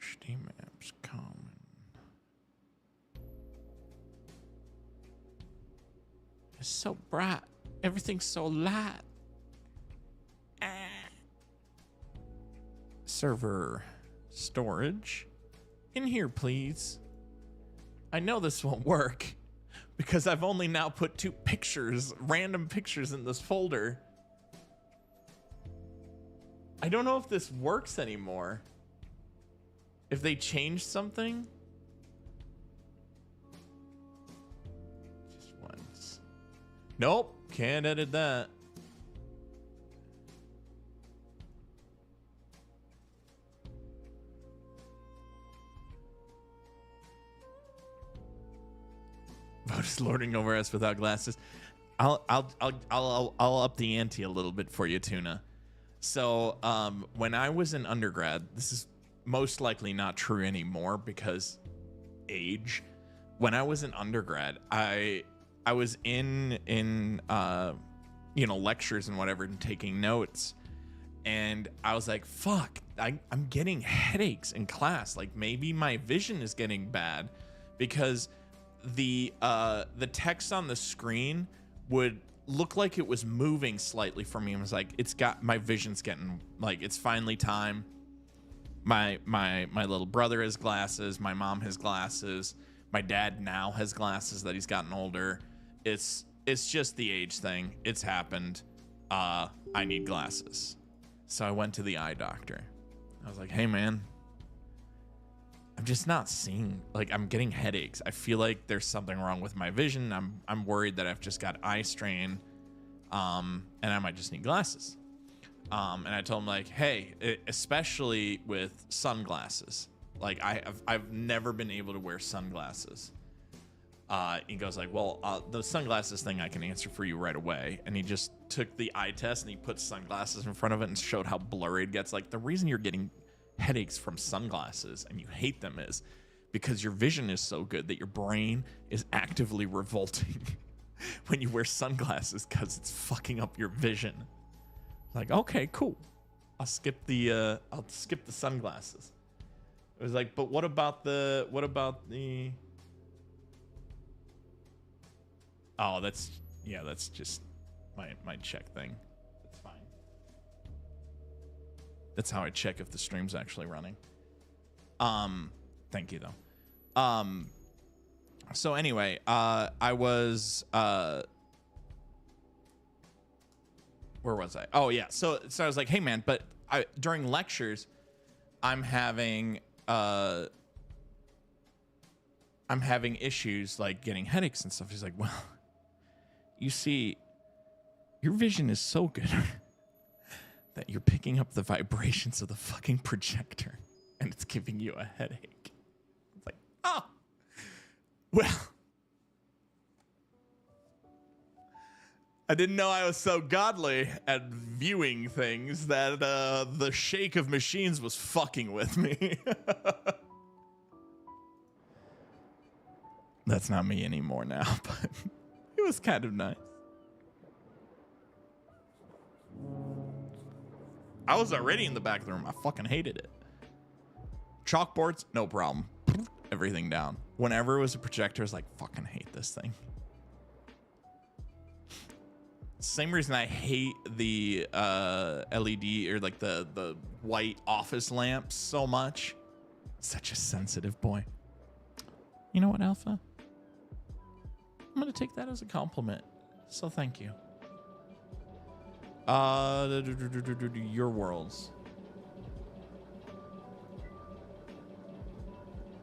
Steam apps, common. It's so bright. Everything's so light. Server storage. In here, please. I know this won't work because I've only now put 2 pictures, random pictures in this folder. I don't know if this works anymore. If they changed something. Just once. Nope, can't edit that. Just lording over us without glasses. I'll up the ante a little bit for you, Tuna. So when I was in undergrad, this is most likely not true anymore because age. When I was in undergrad, I was in lectures and whatever and taking notes. And I was like, fuck, I'm getting headaches in class. Like maybe my vision is getting bad because the text on the screen would look like it was moving slightly for me. I was like, my vision's getting, like, it's finally time. My little brother has glasses. My mom has glasses. My dad now has glasses that he's gotten older. It's just the age thing. It's happened. I need glasses. So I went to the eye doctor. I was like, hey man, I'm just not seeing, like, I'm getting headaches. I feel like there's something wrong with my vision. I'm worried that I've just got eye strain, and I might just need glasses. And I told him, like, hey, especially with sunglasses, like I've never been able to wear sunglasses. He goes like, well, the sunglasses thing I can answer for you right away. And he just took the eye test and he put sunglasses in front of it and showed how blurry it gets. Like, the reason you're getting headaches from sunglasses and you hate them is because your vision is so good that your brain is actively revolting when you wear sunglasses because it's fucking up your vision. Like, okay, cool. I'll skip the sunglasses. It was like, but what about the oh, that's just my check thing. That's fine. That's how I check if the stream's actually running. Thank you though. So anyway, I was where was I? Oh yeah. So I was like, hey man, but during lectures, I'm having issues like getting headaches and stuff. He's like, well, you see, your vision is so good that you're picking up the vibrations of the fucking projector and it's giving you a headache. It's like, oh, well, I didn't know I was so godly at viewing things that the shake of machines was fucking with me. That's not me anymore now, but it was kind of nice. I was already in the back of the room. I fucking hated it. Chalkboards, no problem. Everything down. Whenever it was a projector, I was like, fucking hate this thing. Same reason I hate the LED or like the white office lamps so much. Such a sensitive boy. You know what, Alpha? I'm gonna take that as a compliment. So thank you. Your worlds.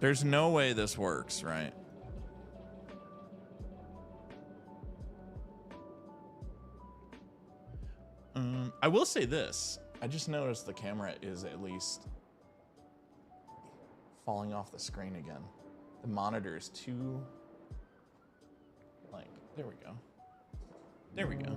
There's no way this works, right? I will say this. I just noticed the camera is at least falling off the screen again. The monitor is too, like, there we go. There we go.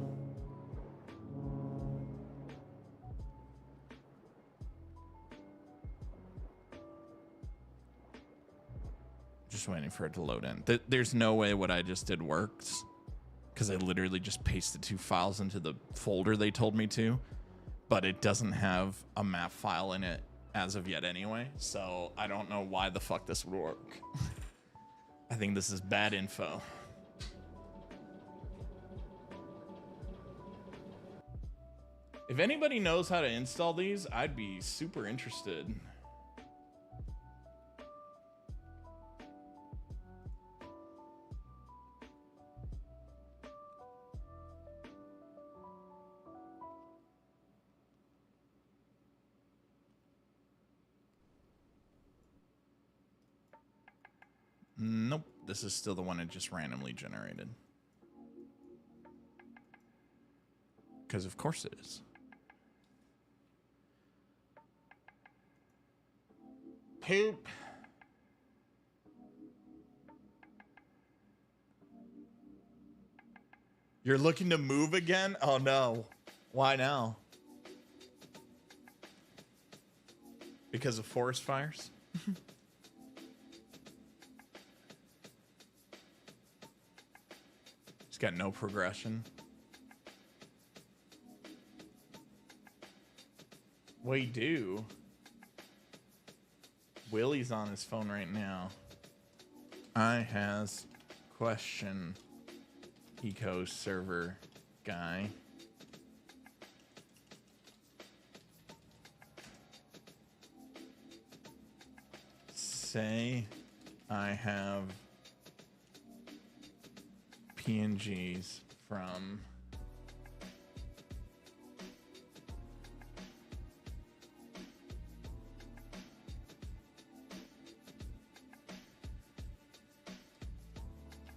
Just waiting for it to load in. There's no way what I just did works, because I literally just pasted 2 files into the folder they told me to, but it doesn't have a map file in it as of yet anyway, so I don't know why the fuck this would work. I think this is bad info. If anybody knows how to install these, I'd be super interested. Nope, this is still the one it just randomly generated. Because of course it is. Poop. You're looking to move again? Oh no. Why now? Because of forest fires? He's got no progression. We do. Willie's on his phone right now. I has question eco server guy. Say I have PNGs from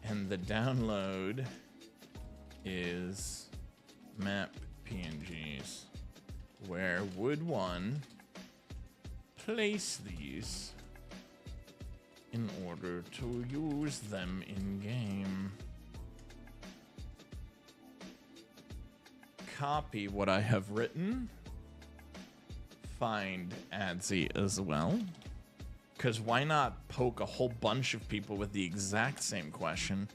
and the download is map PNGs. Where would one place these in order to use them in game? Copy what I have written. Find Adzi as well. Because why not poke a whole bunch of people with the exact same question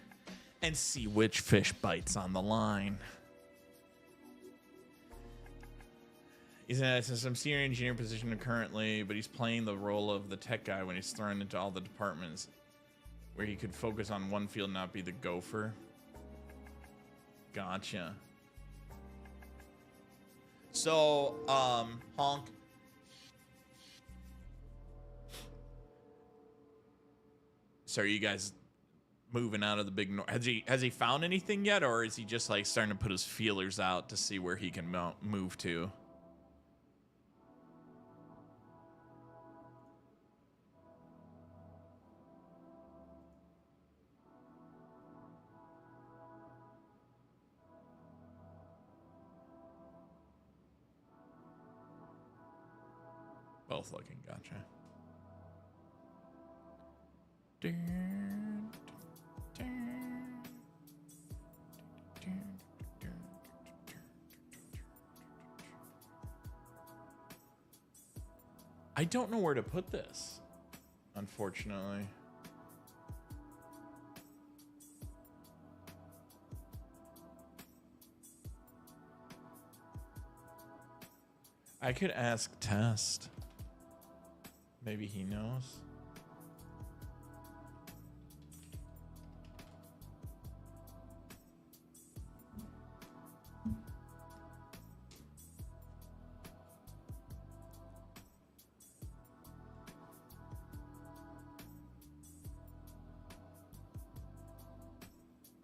and see which fish bites on the line? He's in a some senior engineer position currently, but he's playing the role of the tech guy when he's thrown into all the departments where he could focus on one field, not be the gopher. Gotcha. So, Honk. So are you guys moving out of the big north? Has he found anything yet, or is he just like starting to put his feelers out to see where he can move to? Both looking, gotcha. I don't know where to put this, unfortunately. I could ask Test. Maybe he knows.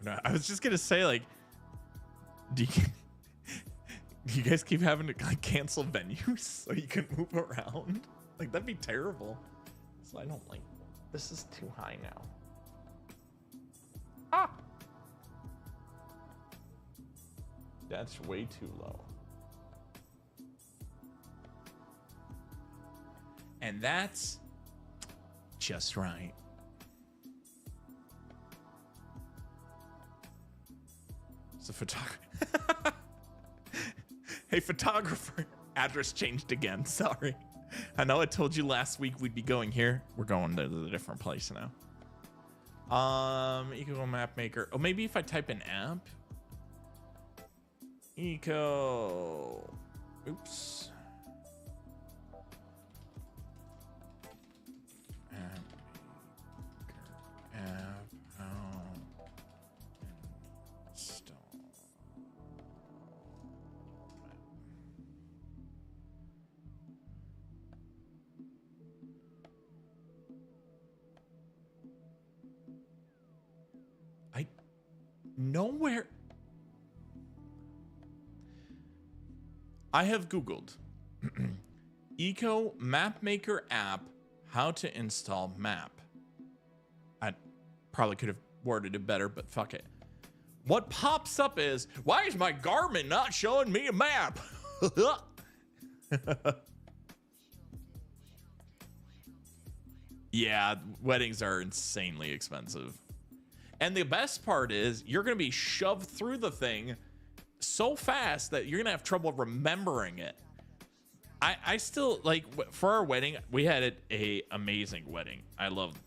No, I was just gonna say, like, do you guys keep having to like cancel venues so you can move around? Like, that'd be terrible. So I don't like. This is too high now. Ah! That's way too low. And that's just right. It's a photographer. Hey, photographer. Address changed again. Sorry. I know I told you last week we'd be going here. We're going to the different place now. Eco map maker. Oh, maybe if I type in app. Eco. Oops. App. How install. Nowhere. I have Googled Eco Map Maker app, how to install map. I probably could have worded it better, but fuck it. What pops up is, why is my Garmin not showing me a map? Yeah, weddings are insanely expensive. And the best part is you're going to be shoved through the thing so fast that you're going to have trouble remembering it. I still, like, for our wedding, we had a amazing wedding. I loved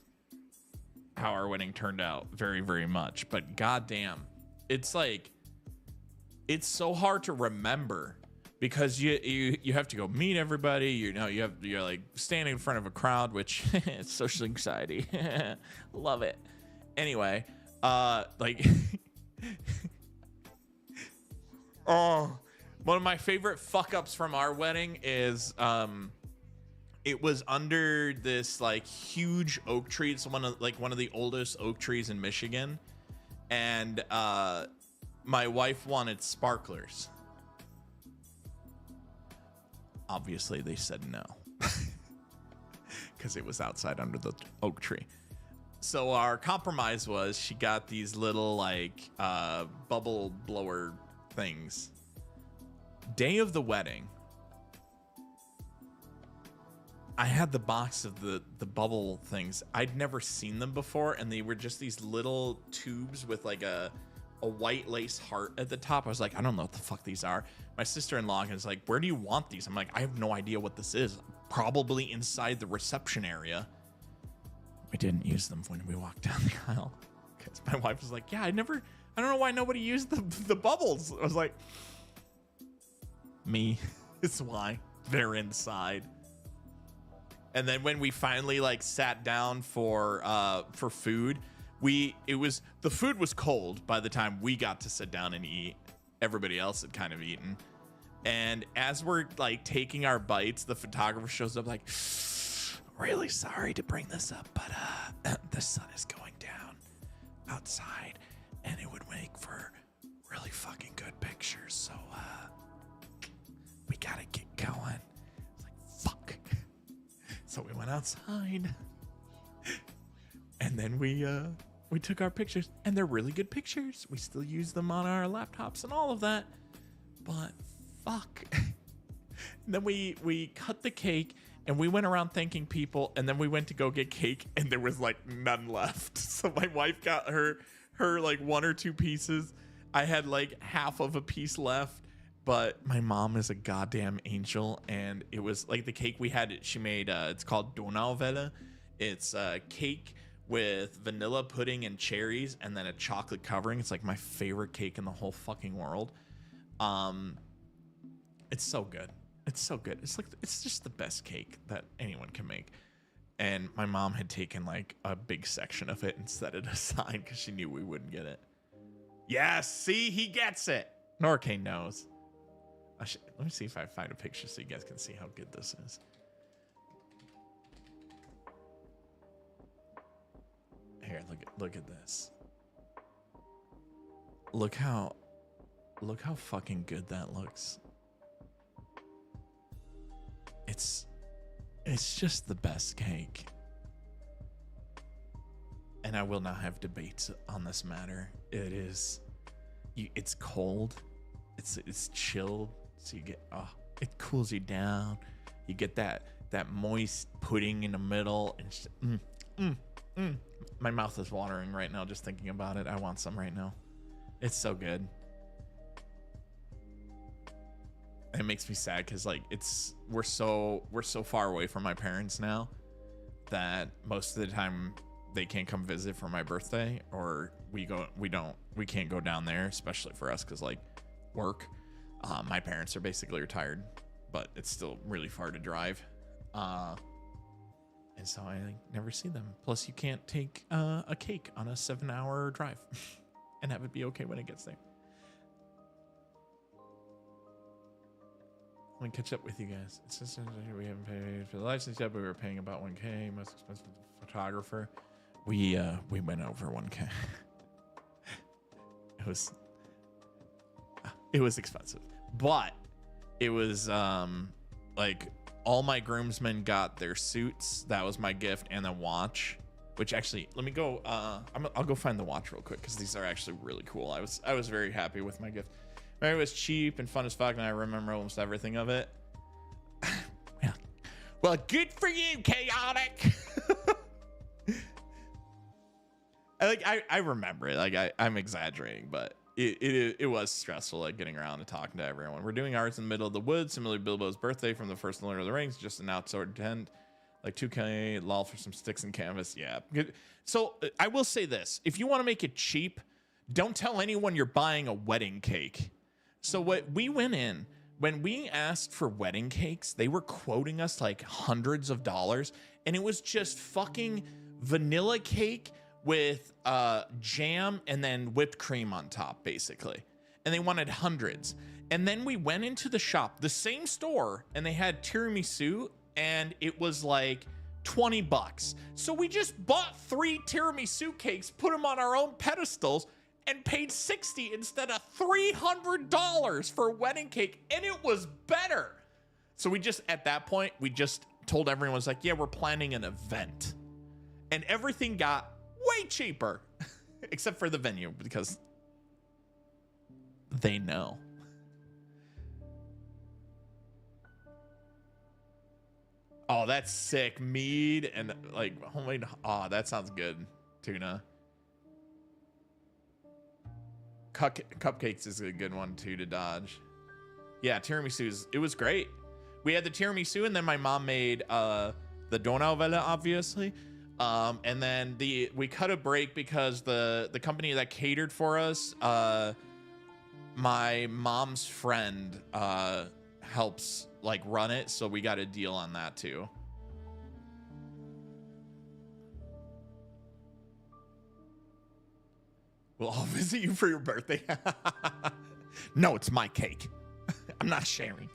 how our wedding turned out very, very much. But goddamn, it's like, it's so hard to remember because you have to go meet everybody. You're like standing in front of a crowd, which it's social anxiety. Love it. Anyway, like, oh, one of my favorite fuck ups from our wedding is it was under this like huge oak tree. It's one of the oldest oak trees in Michigan, and my wife wanted sparklers. Obviously, they said no because it was outside under the oak tree. So our compromise was she got these little like bubble blower things. Day of the wedding, I had the box of the bubble things. I'd never seen them before, and they were just these little tubes with like a white lace heart at the top. I was like, I don't know what the fuck these are. My sister-in-law is like, where do you want these? I'm like, I have no idea what this is. Probably inside the reception area. We didn't use them when we walked down the aisle because my wife was like, yeah, I don't know why nobody used the bubbles. I was like, me, it's why they're inside. And then when we finally like sat down for food, the food was cold by the time we got to sit down and eat. Everybody else had kind of eaten. And as we're like taking our bites, the photographer shows up like, really sorry to bring this up, but the sun is going down outside and it would make for really fucking good pictures. So we gotta get going. I was like, fuck. So we went outside and then we took our pictures, and they're really good pictures. We still use them on our laptops and all of that, but fuck. And then we cut the cake, and we went around thanking people, and then we went to go get cake, and there was like none left. So my wife got her like one or two pieces. I had like half of a piece left, but my mom is a goddamn angel, and it was like the cake we had. She made it's called Donauwelle. It's cake with vanilla pudding and cherries and then a chocolate covering. It's like my favorite cake in the whole fucking world. It's so good. It's so good. It's just the best cake that anyone can make. And my mom had taken like a big section of it and set it aside because she knew we wouldn't get it. Yes, see, he gets it. Norcane knows. Let me see if I find a picture so you guys can see how good this is. Here, look at this. Look how fucking good that looks. It's just the best cake. And I will not have debates on this matter. It's cold. It's chilled, so you get it cools you down. You get that moist pudding in the middle, and it's just, My mouth is watering right now just thinking about it. I want some right now. It's so good. And it makes me sad because like we're so far away from my parents now that most of the time they can't come visit for my birthday, or we can't go down there, especially for us because like work. My parents are basically retired, but it's still really far to drive. And so I never see them. Plus, you can't take a cake on a 7-hour drive and have it be okay when it gets there. Let me catch up with you guys. It's just we haven't paid for the license yet, but we were paying about $1K. Most expensive photographer. We went over $1K. It was expensive, but it was like. All my groomsmen got their suits. That was my gift, and a watch. Which actually, let me go. I'll go find the watch real quick because these are actually really cool. I was very happy with my gift. It was cheap and fun as fuck, and I remember almost everything of it. Well, good for you, Chaotic. I remember it. Like I'm exaggerating, but it was stressful, like getting around and talking to everyone. We're doing ours in the middle of the woods, similar to Bilbo's birthday from the first Lord of the Rings, just an outdoor tent, like 2K, lol for some sticks and canvas. Yeah. So I will say this: if you want to make it cheap, don't tell anyone you're buying a wedding cake. So what we went in, when we asked for wedding cakes, they were quoting us like hundreds of dollars, and it was just fucking vanilla cake with jam and then whipped cream on top, basically. And they wanted hundreds. And then we went into the shop, the same store, and they had tiramisu, and it was like $20. So we just bought 3 tiramisu cakes, put them on our own pedestals, and paid $60 instead of $300 for a wedding cake, and it was better. So we just, at that point, we just told everyone, was like, yeah, we're planning an event. And everything got way cheaper, except for the venue, because they know. Oh, that's sick. Mead and like homemade. Oh, that sounds good. Tuna. Cupcakes is a good one too to dodge. Yeah, tiramisu, it was great. We had the tiramisu, and then my mom made the Donauwelle, obviously. And then we cut a break because the company that catered for us, my mom's friend helps like run it, so we got a deal on that too. We'll all visit you for your birthday. No, it's my cake. I'm not sharing.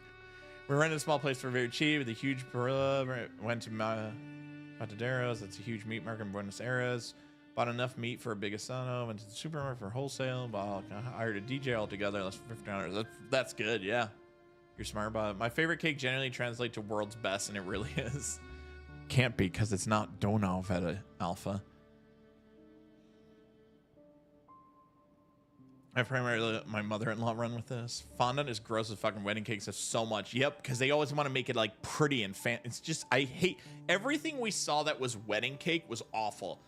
We rented a small place for very cheap with a huge parrilla. Went to Mataderos. That's a huge meat market in Buenos Aires. Bought enough meat for a big asado. Went to the supermarket for wholesale. Hired a DJ altogether. Less than $50. That's good. Yeah, you're smart about it. My favorite cake generally translates to world's best, and it really is. Can't be, because it's not Donauwelle Alpha. I primarily let my mother-in-law run with this. Fondant is gross as fucking. Wedding cakes have so much. Yep, because they always want to make it like pretty and fan. It's just, I hate everything we saw that was wedding cake was awful.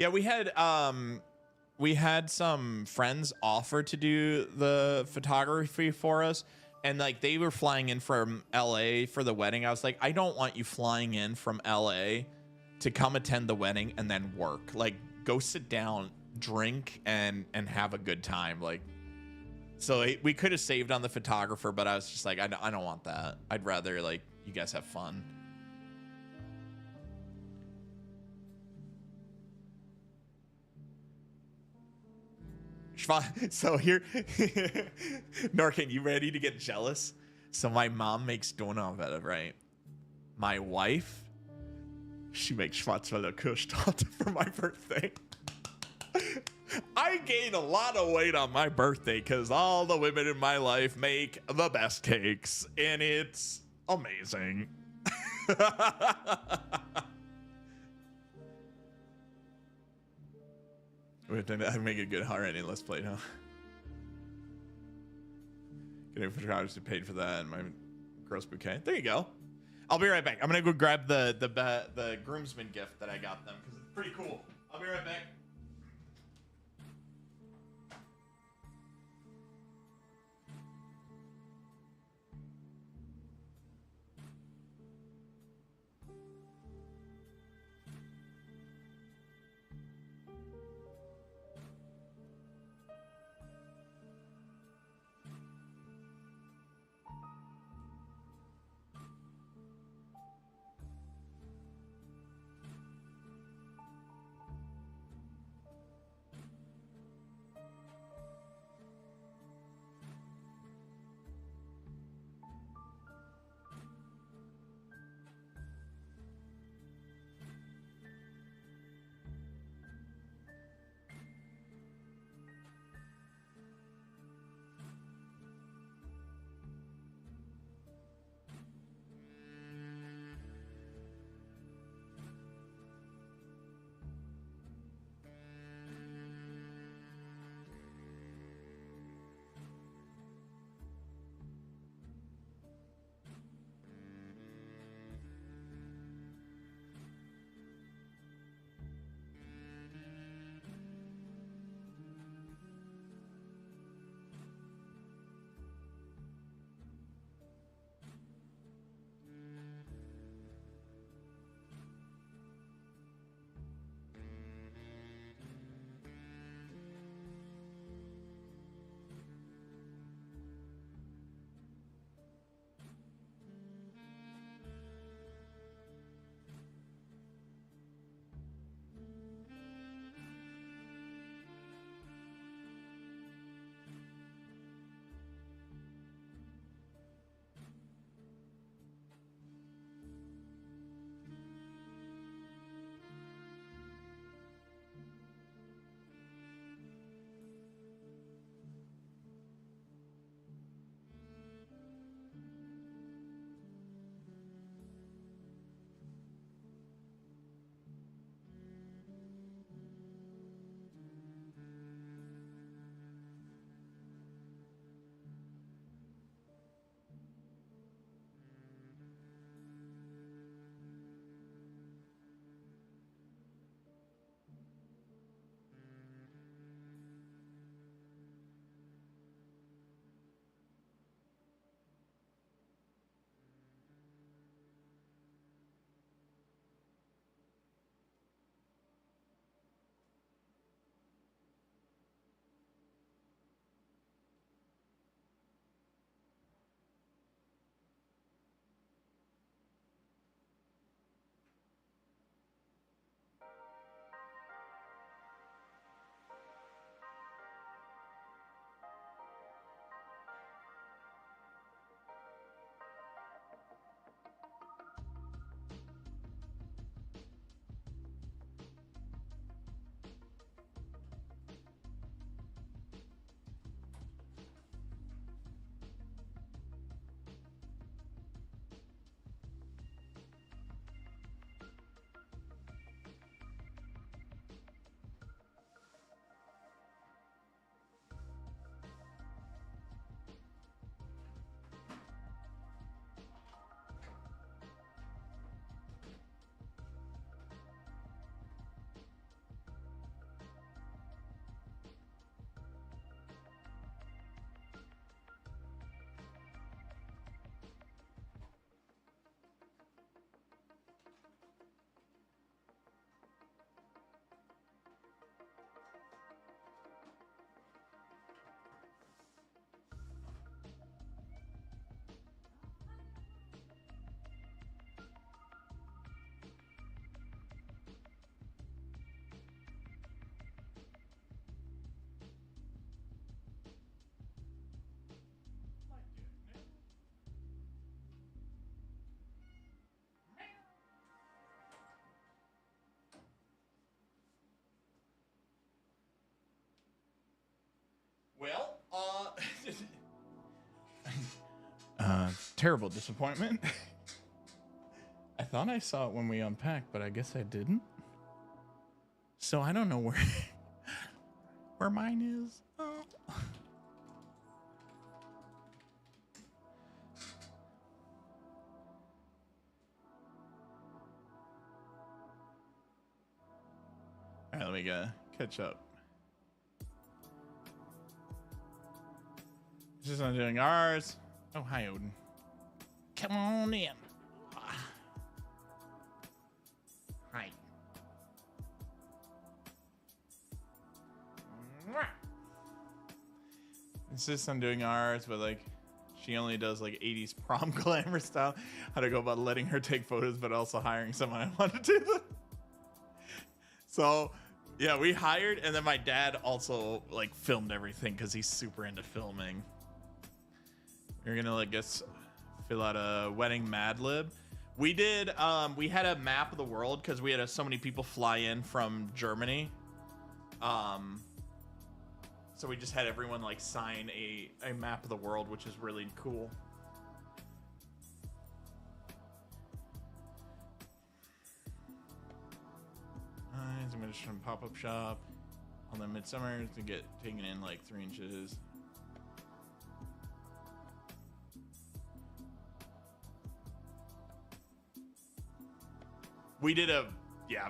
Yeah, we had some friends offer to do the photography for us. And like they were flying in from LA for the wedding. I was like, I don't want you flying in from LA to come attend the wedding and then work. Like, go sit down, drink, and have a good time. Like, so we could have saved on the photographer, but I was just like, I don't want that. I'd rather like you guys have fun. So here, Norkin, you ready to get jealous? So my mom makes Donauwelle, right? My wife, she makes Schwarzwälder Kirschtorte for my birthday. I gain a lot of weight on my birthday because all the women in my life make the best cakes, and it's amazing. We have to make a good already. Let's play now. Getting photographers paid for that and my gross bouquet. There you go. I'll be right back. I'm gonna go grab the groomsman gift that I got them because it's pretty cool. I'll be right back. Well, terrible disappointment. I thought I saw it when we unpacked, but I guess I didn't. So I don't know where mine is. Oh. All right, let me catch up. Just not doing ours. Oh, hi, Odin. Come on in. Hi. Insists on doing ours, but like she only does like 80s prom glamour style. How to go about letting her take photos, but also hiring someone I want to do them. So yeah, we hired, and then my dad also like filmed everything because he's super into filming. You're gonna like us fill out a wedding Mad Lib. We did. We had a map of the world because we had so many people fly in from Germany. So we just had everyone like sign a map of the world, which is really cool. I'm gonna just from pop-up shop on the midsummer to get taken in like 3 inches. We did a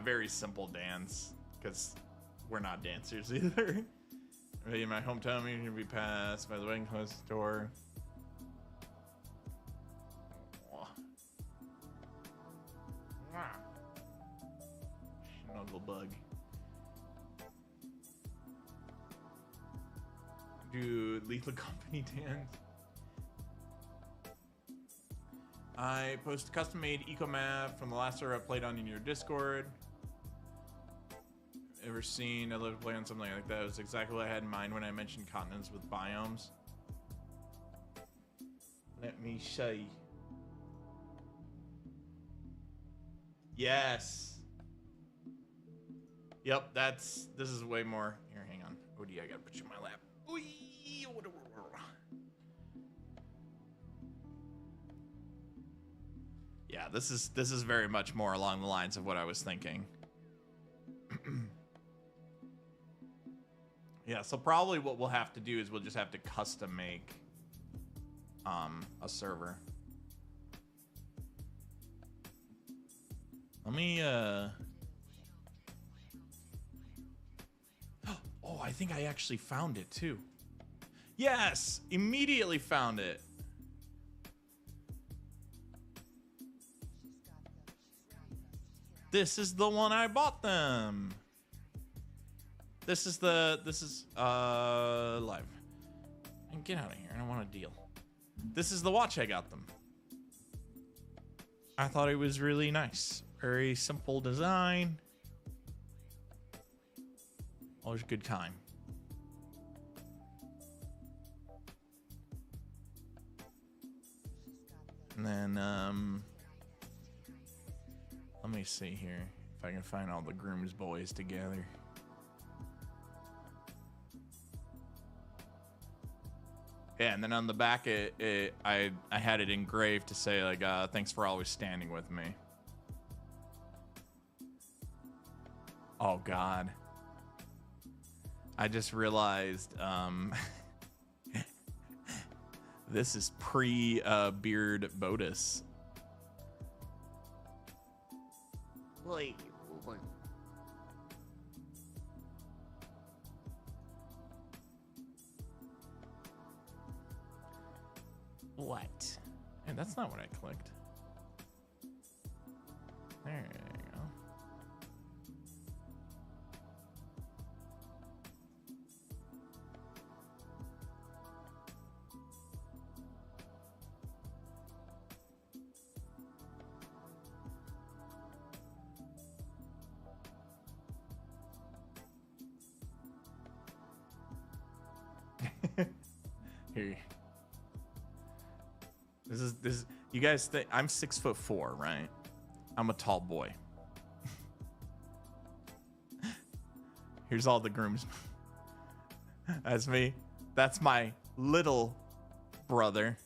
very simple dance because we're not dancers either. In my hometown, you're gonna be passed by the wedding clothes store. Snuggle bug. Do Lethal Company dance. I post a custom-made eco map from the last server I played on in your Discord. Ever seen? I'd love to play on something like that. It was exactly what I had in mind when I mentioned continents with biomes. Let me show you. Yes. Yep, this is way more. Here, hang on. Odie, I gotta put you in my lap. Yeah, this is very much more along the lines of what I was thinking. Yeah, so probably what we'll have to do is we'll just have to custom make a server. Let me oh, I think I actually found it too. Yes, immediately found it. This is the one I bought them. This is live. And get out of here. I don't want a deal. This is the watch I got them. I thought it was really nice. Very simple design. Always a good time. And then let me see here if I can find all the groom's boys together. Yeah, and then on the back, I had it engraved to say like, "Thanks for always standing with me." Oh God, I just realized this is pre-beard Bodus. Wait. What? And that's not what I clicked. There you go. Here. This is you guys think I'm 6'4", right? I'm a tall boy. Here's all the grooms. That's me. That's my little brother,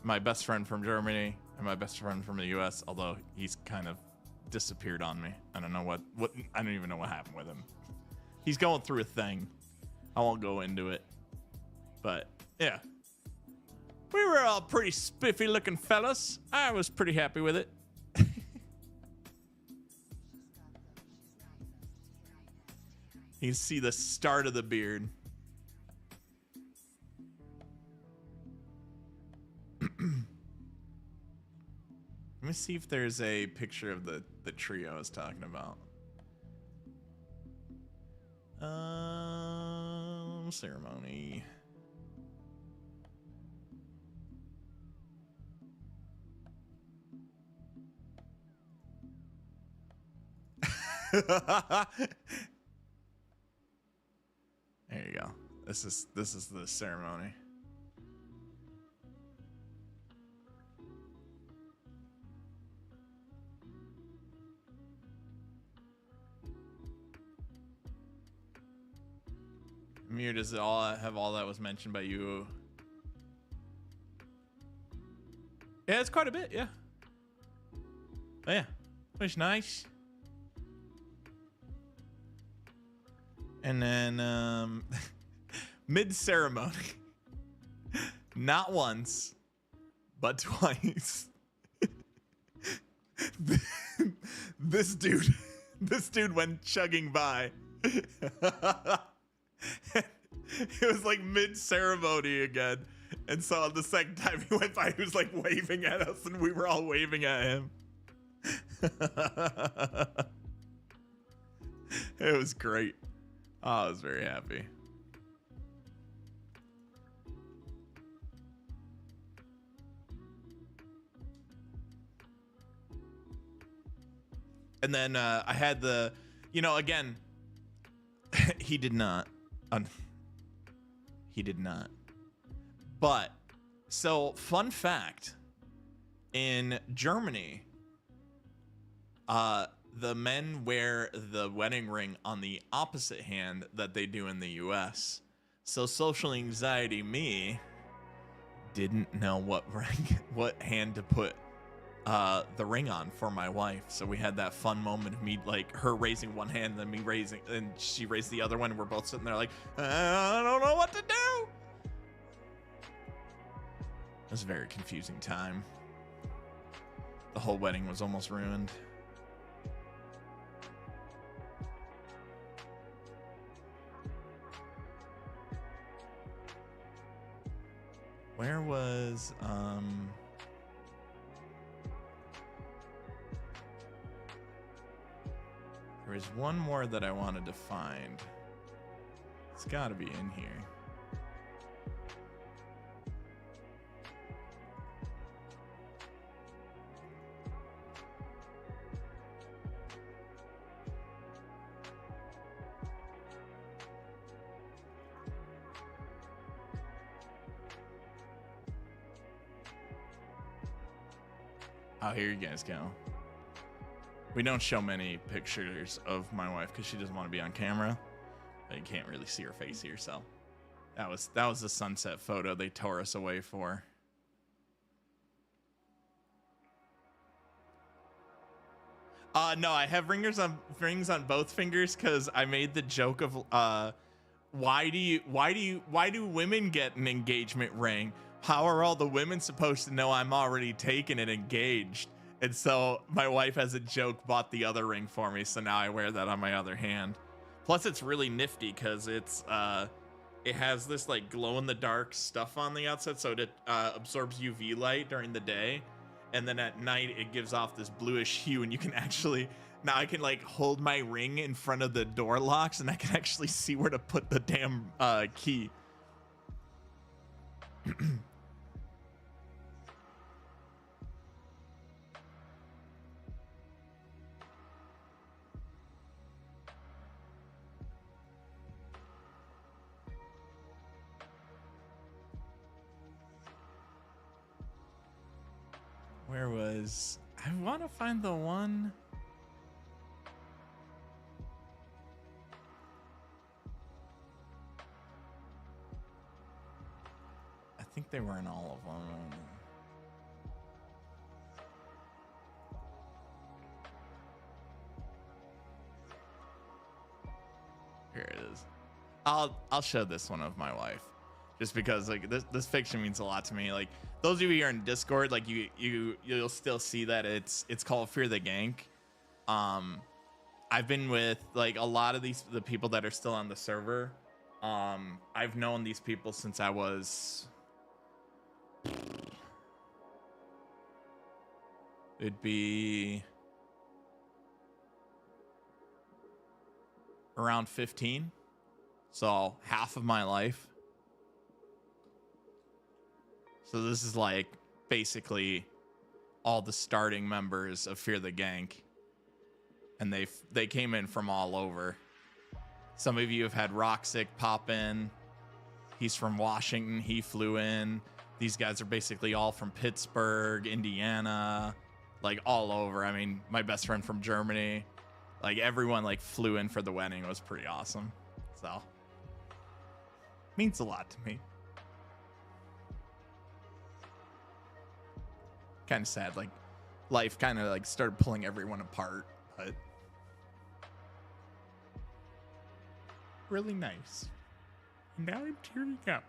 my best friend from Germany, and my best friend from the US, although he's kind of disappeared on me. I don't know what I don't even know what happened with him. He's going through a thing. I won't go into it. But yeah. We were all pretty spiffy looking fellas. I was pretty happy with it. You can see the start of the beard. Let me see if there's a picture of the trio I was talking about. Ceremony. There you go. This is the ceremony. Amir, does it all have all that was mentioned by you? Yeah, it's quite a bit, yeah. Oh, yeah. It's nice. And then mid-ceremony. Not once, but twice. This dude went chugging by. It was like mid-ceremony again. And so the second time he went by, he was like waving at us and we were all waving at him. It was great. Oh, I was very happy. And then I had the, again, he did not. He did not. But, so, fun fact. In Germany, the men wear the wedding ring on the opposite hand that they do in the US. So social anxiety me didn't know what hand to put the ring on for my wife. So we had that fun moment of me, like, her raising one hand, then me raising, and she raised the other one, and we're both sitting there like, I don't know what to do. It was a very confusing time. The whole wedding was almost ruined. Where was, there was one more that I wanted to find. It's gotta be in here. Oh, here you guys go. We don't show many pictures of my wife because she doesn't want to be on camera. But you can't really see her face here, so that was the sunset photo they tore us away for. No, I have rings on both fingers because I made the joke of why do women get an engagement ring? How are all the women supposed to know I'm already taken and engaged? And so my wife, as a joke, bought the other ring for me. So now I wear that on my other hand. Plus, it's really nifty because it has this like glow in the dark stuff on the outside, so it absorbs UV light during the day, and then at night it gives off this bluish hue. And you can actually now I can like hold my ring in front of the door locks, and I can actually see where to put the damn key. Where was... I want to find the one... think they were in all of them. Here it is. I'll show this one of my wife, just because like this fiction means a lot to me. Like those of you here in Discord, like you'll still see that it's called Fear the Gank. I've been with like a lot of the people that are still on the server. I've known these people since I was, it'd be around 15, so half of my life. So this is like basically all the starting members of Fear the Gank, and they came in from all over. Some of you have had Roxic pop in. He's from Washington. He flew in. These guys are basically all from Pittsburgh, Indiana, like all over. I mean, my best friend from Germany. Like everyone like flew in for the wedding. It was pretty awesome. So means a lot to me. Kind of sad. Like life kind of like started pulling everyone apart, but really nice. Now I'm tearing up.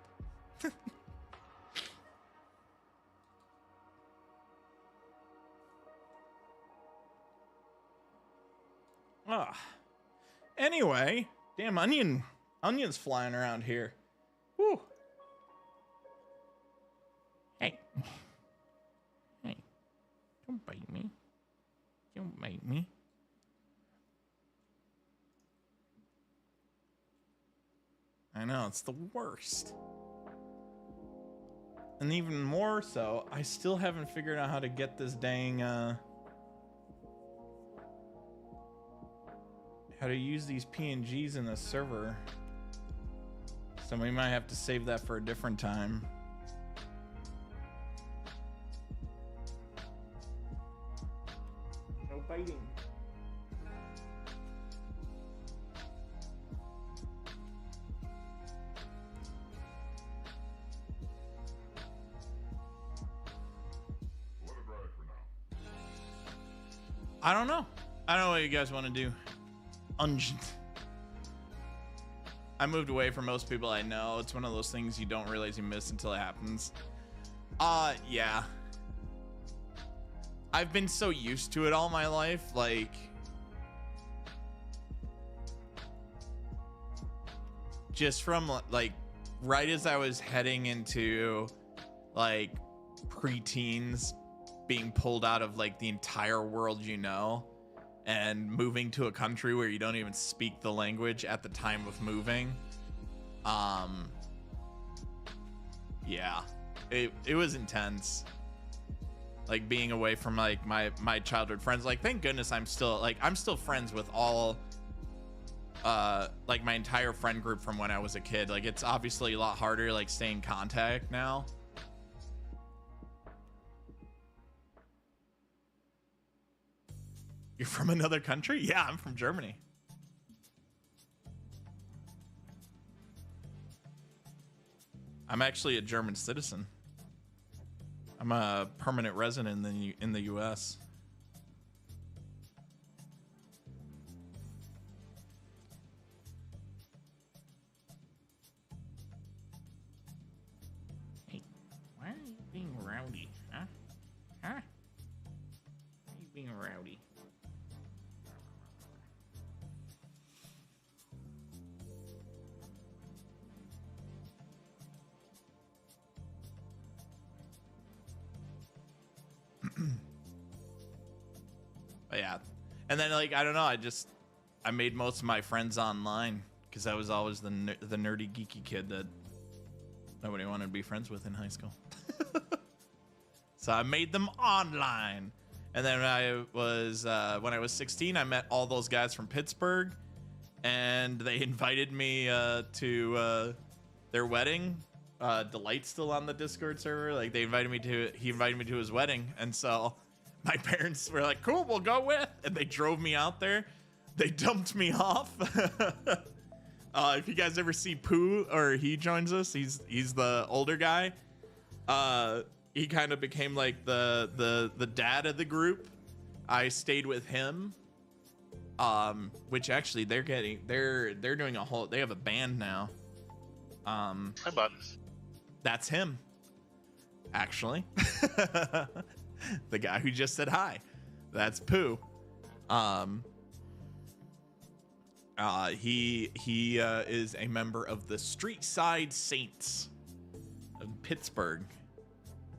Anyway, damn onions flying around here. Woo. Hey. Hey. Don't bite me. Don't bite me. I know, it's the worst. And even more so, I still haven't figured out how to get this dang how to use these PNGs in the server. So we might have to save that for a different time. No biting. I don't know. I don't know what you guys want to do. I moved away from most people I know. It's one of those things you don't realize you miss until it happens. Yeah. I've been so used to it all my life. Like, just from like right as I was heading into like preteens, being pulled out of like the entire world, you know, and moving to a country where you don't even speak the language at the time of moving. Yeah, it was intense. Like being away from like my childhood friends. Like, thank goodness I'm still friends with all like my entire friend group from when I was a kid. Like, it's obviously a lot harder like staying in contact now. You're from another country? Yeah, I'm from Germany. I'm actually a German citizen. I'm a permanent resident in the US. Hey, why are you being rowdy? Huh? Why are you being rowdy? But yeah, and then like I don't know, I made most of my friends online because I was always the nerdy geeky kid that nobody wanted to be friends with in high school. So I made them online, and then when I was 16, I met all those guys from Pittsburgh, and they invited me to their wedding. Delight's still on the Discord server. Like he invited me to his wedding, and so my parents were like, cool, we'll go with, and they drove me out there. They dumped me off. If you guys ever see Pooh, or he joins us, he's the older guy. he kind of became like the dad of the group. I stayed with him. Which actually they're doing a whole, they have a band now. Hi, bud. That's him. Actually. The guy who just said hi. That's Pooh. He is a member of the Street Side Saints in Pittsburgh,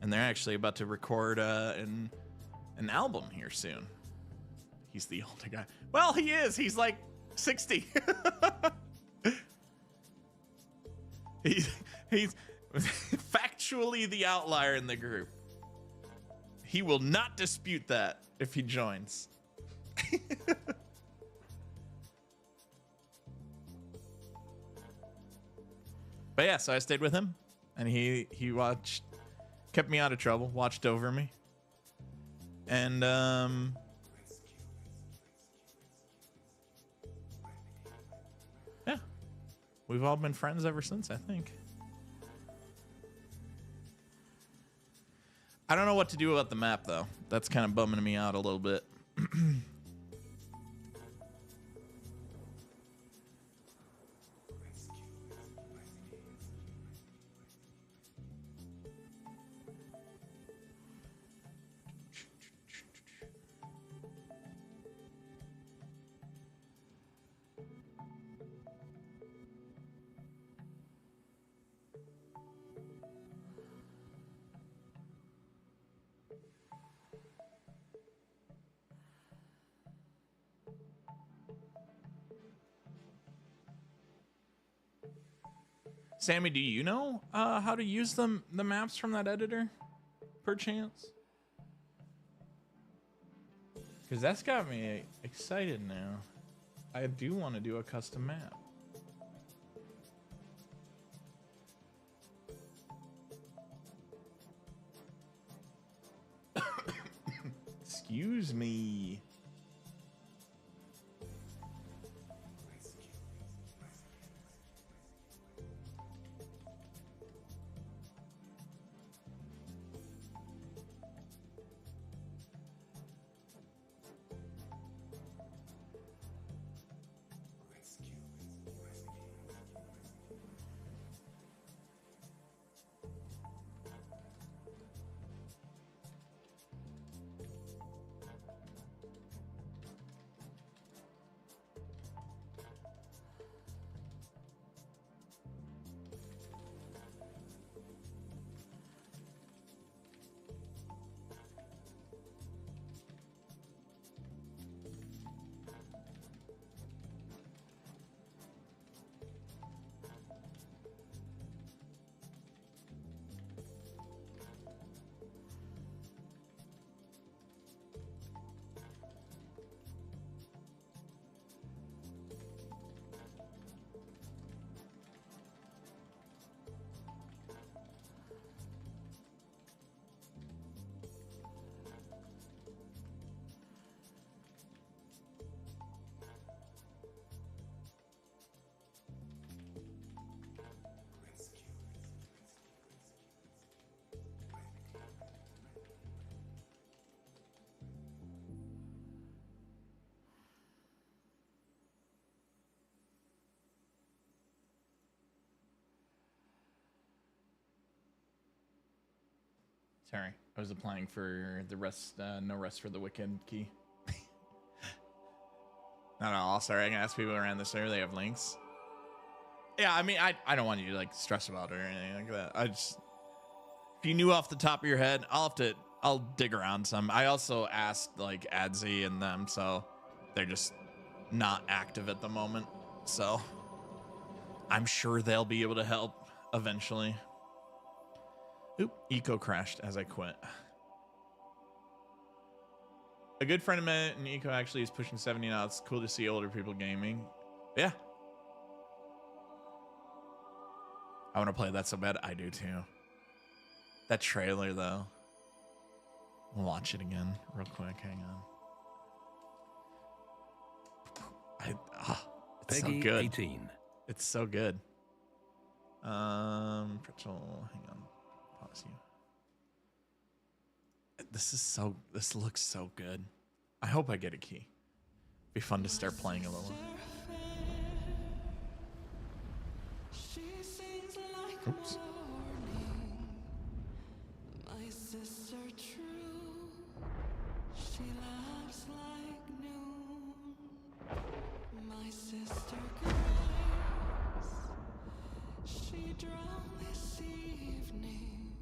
and they're actually about to record an album here soon. He's the older guy. Well, he is. He's like 60. He's factually the outlier in the group. He will not dispute that if he joins. But yeah, so I stayed with him, and he kept me out of trouble, watched over me, and yeah, we've all been friends ever since, I think. I don't know what to do about the map, though. That's kind of bumming me out a little bit. Sammy, do you know how to use the maps from that editor, perchance? Because that's got me excited now. I do want to do a custom map. Excuse me. Sorry, I was applying for the rest, no rest for the Wicked key. Not at all. Sorry, I can ask people around the server. They have links. Yeah, I mean, I don't want you to like stress about it or anything like that. I just, if you knew off the top of your head, I'll dig around some. I also asked like Adzi and them, so they're just not active at the moment. So I'm sure they'll be able to help eventually. Oop, Eco crashed as I quit. A good friend of mine in Eco actually is pushing 70 now. It's cool to see older people gaming. Yeah. I want to play that so bad. I do too. That trailer though. We'll watch it again real quick. Hang on. It's so good. 18. It's so good. Pretzel, hang on. Pause you. This looks so good. I hope I get a key. Be fun to start playing a little. Oops. My sister true, she laughs like noon. My sister cries, she drowned this evening.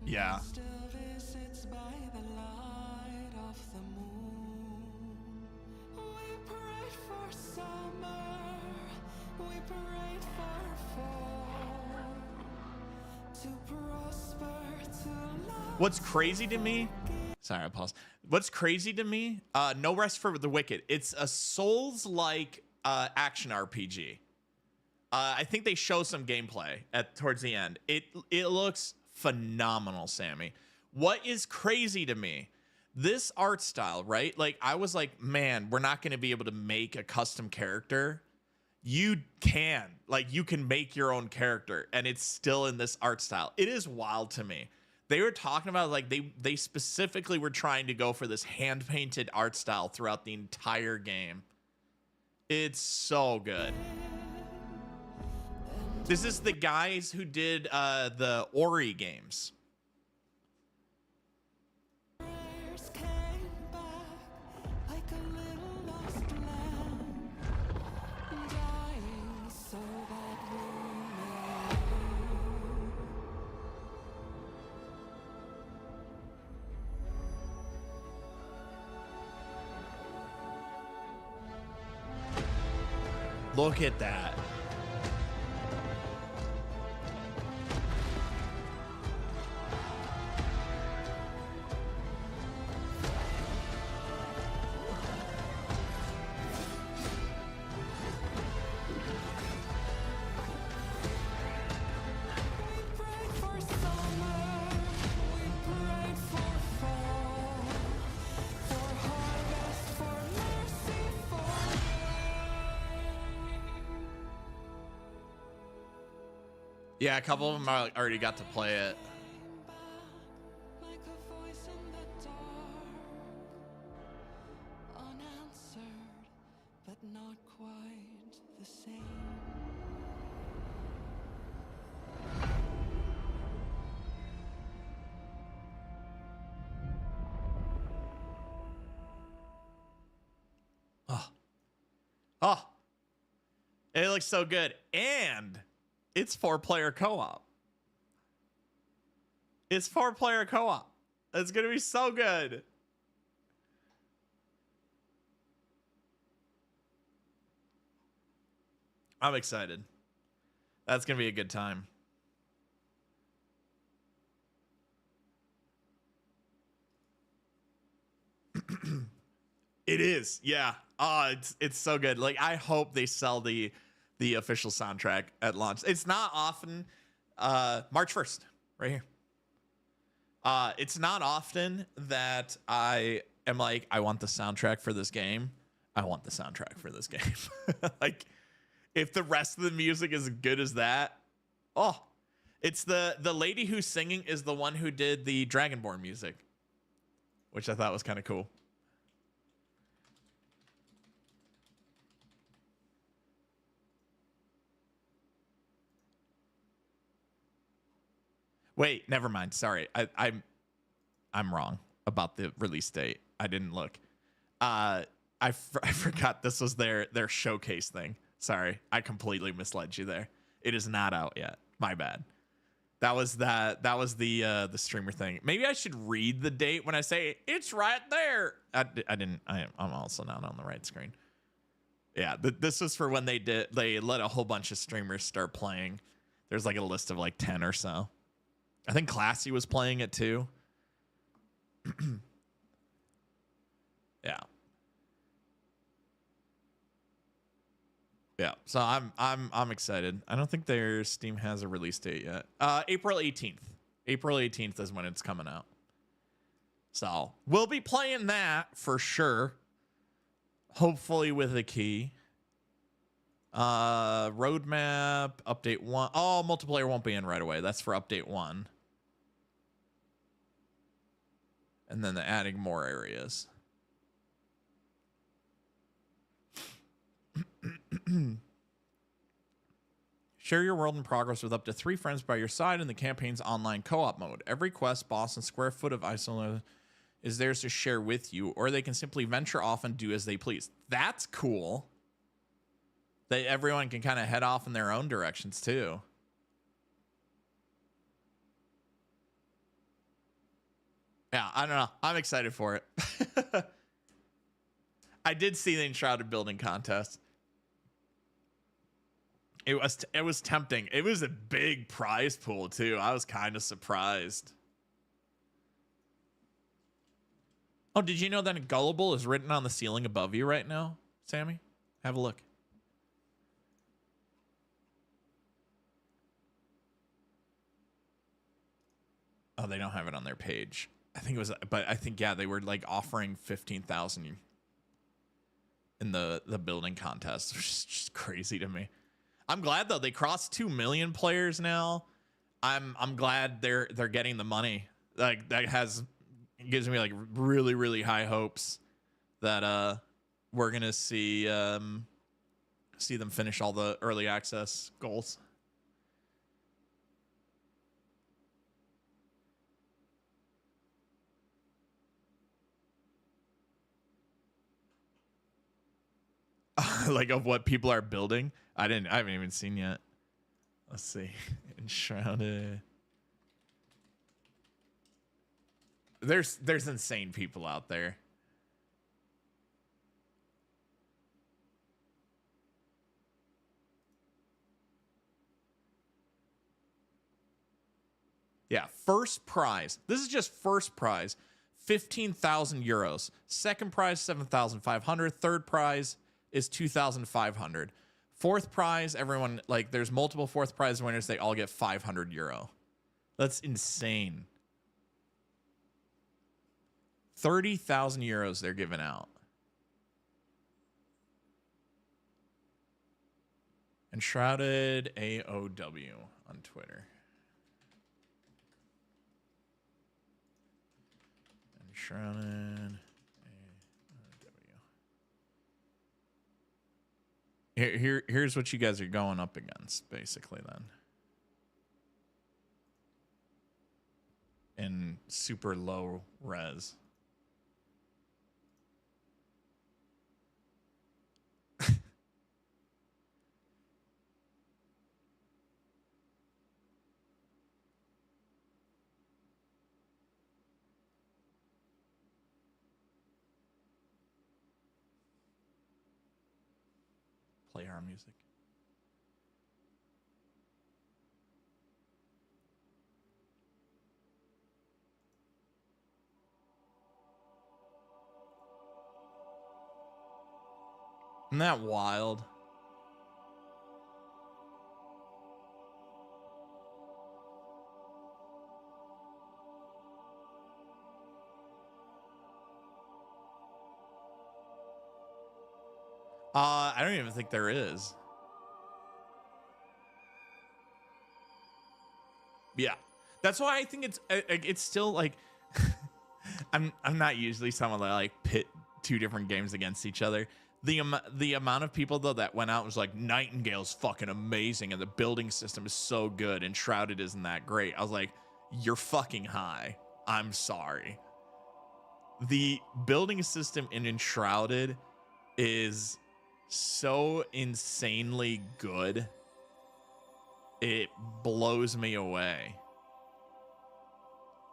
Yeah. Still visits by the light of the moon. We prayed for summer, we prayed for fall, to prosper, to love. What's crazy to me? Sorry, I paused. What's crazy to me? No Rest for the Wicked. It's a Souls-like action RPG. I think they show some gameplay towards the end. It looks phenomenal, Sammy. What is crazy to me? This art style, right? Like, I was like, man, we're not going to be able to make a custom character. You can. Like, you can make your own character, and it's still in this art style. It is wild to me. They were talking about, like, they specifically were trying to go for this hand-painted art style throughout the entire game. It's so good. This is the guys who did the Ori games. Prayers came back like a little lost lamb, dying so that we may live. Look at that. We prayed for summer, we prayed for fall, for harvest, for mercy, for rain. Yeah, a couple of them already got to play it. Like a voice in the dark, unanswered, but not quite the same. Oh, it looks so good. And it's 4-player co-op. It's 4-player co-op. It's going to be so good. I'm excited. That's going to be a good time. It is. Yeah. Oh, it's so good. Like, I hope they sell the official soundtrack at launch. It's not often March 1st, right here. It's not often that I am like, I want the soundtrack for this game. I want the soundtrack for this game. Like, if the rest of the music is as good as that, oh, it's the lady who's singing is the one who did the Dragonborn music, which I thought was kind of cool. Wait, never mind. Sorry, I'm wrong about the release date. I didn't look. I forgot this was their showcase thing. Sorry, I completely misled you there. It is not out yet. My bad. That was the streamer thing. Maybe I should read the date when I say it's right there. I didn't. I'm also not on the right screen. Yeah, this was for when they let a whole bunch of streamers start playing. There's like a list of like 10 or so. I think Classy was playing it too. Yeah. Yeah. So I'm excited. I don't think their Steam has a release date yet. April 18th. April 18th is when it's coming out. So we'll be playing that for sure. Hopefully with a key. Roadmap, update 1. Oh, multiplayer won't be in right away. That's for update 1. And then they're adding more areas. Share your world in progress with up to 3 friends by your side in the campaign's online co-op mode. Every quest, boss, and square foot of Isola is theirs to share with you, or they can simply venture off and do as they please. That's cool. That everyone can kind of head off in their own directions too. Yeah, I don't know. I'm excited for it. I did see the Enshrouded building contest. It was tempting. It was a big prize pool too. I was kind of surprised. Oh, did you know that Gullible is written on the ceiling above you right now, Sammy? Have a look. Oh, they don't have it on their page. I think it was, but I think, yeah, they were like offering 15,000 in the building contest, which is just crazy to me. I'm glad though, they crossed 2 million players now. I'm glad they're getting the money. Like that gives me like really, really high hopes that we're gonna see them finish all the early access goals. Like of what people are building. I haven't even seen yet. Let's see. Enshrouded. There's insane people out there. Yeah, first prize. This is just first prize. 15,000 euros. Second prize, 7,500. Third prize is 2,500. Fourth prize, everyone, like, there's multiple fourth prize winners. They all get 500 euro. That's insane. 30,000 euros they're giving out. Enshrouded AOW on Twitter. Enshrouded AOW. Here's what you guys are going up against, basically, then. In super low res. Play our music. Isn't that wild? I don't even think there is. Yeah, that's why I think it's still like I'm not usually someone that like pit two different games against each other. The amount of people though that went out and was like, Nightingale's fucking amazing and the building system is so good and Shrouded isn't that great. I was like, you're fucking high. I'm sorry. The building system in Enshrouded is so insanely good. It blows me away.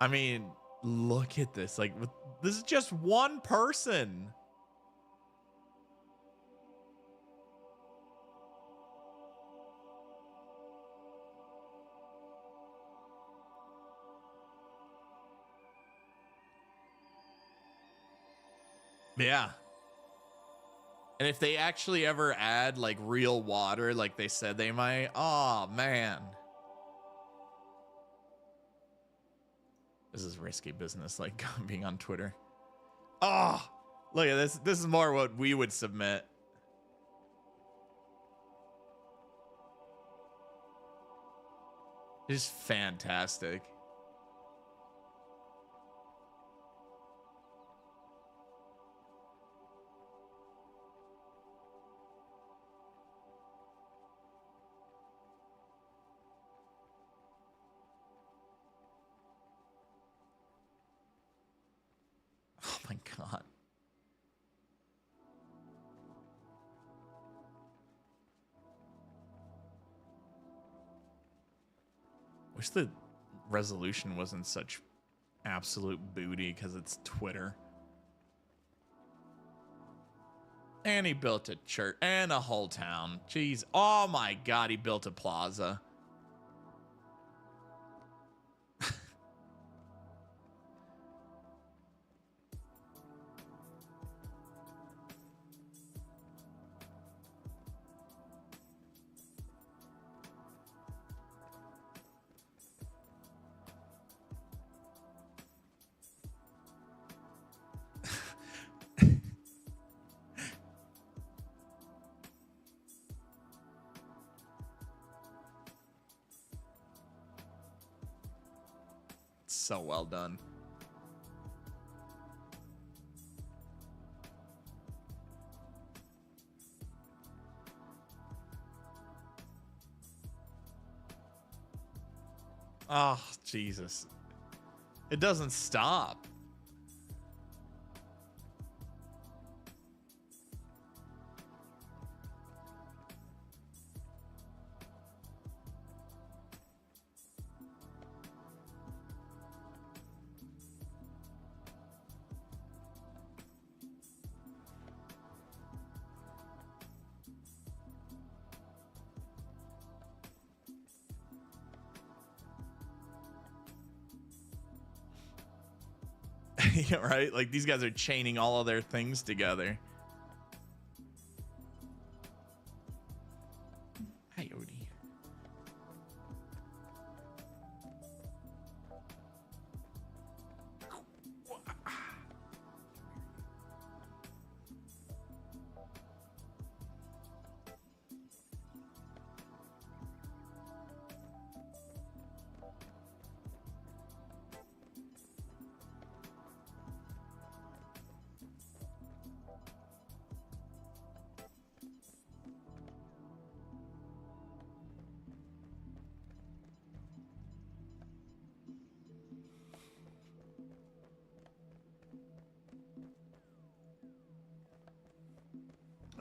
I mean, look at this. Like, this is just one person. Yeah. And if they actually ever add like real water like they said they might, oh man. This is risky business, like being on Twitter. Oh, look at this. This is more what we would submit. It's fantastic. my god. Wish the resolution wasn't such absolute booty because it's Twitter. And he built a church and a whole town. Jeez. Oh my god, he built a plaza. So well done. Oh, Jesus. It doesn't stop. Yeah, right? Like these guys are chaining all of their things together. Hi, Odie.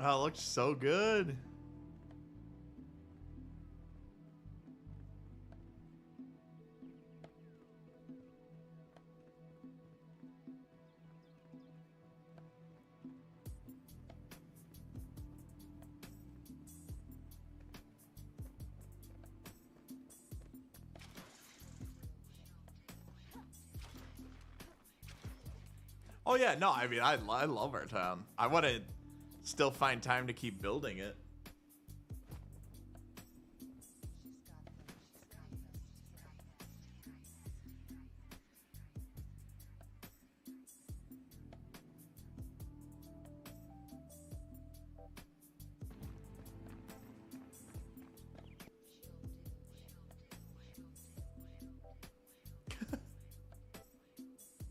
Oh, it looks so good. Oh yeah, no, I mean, I love our town. I want to still find time to keep building it.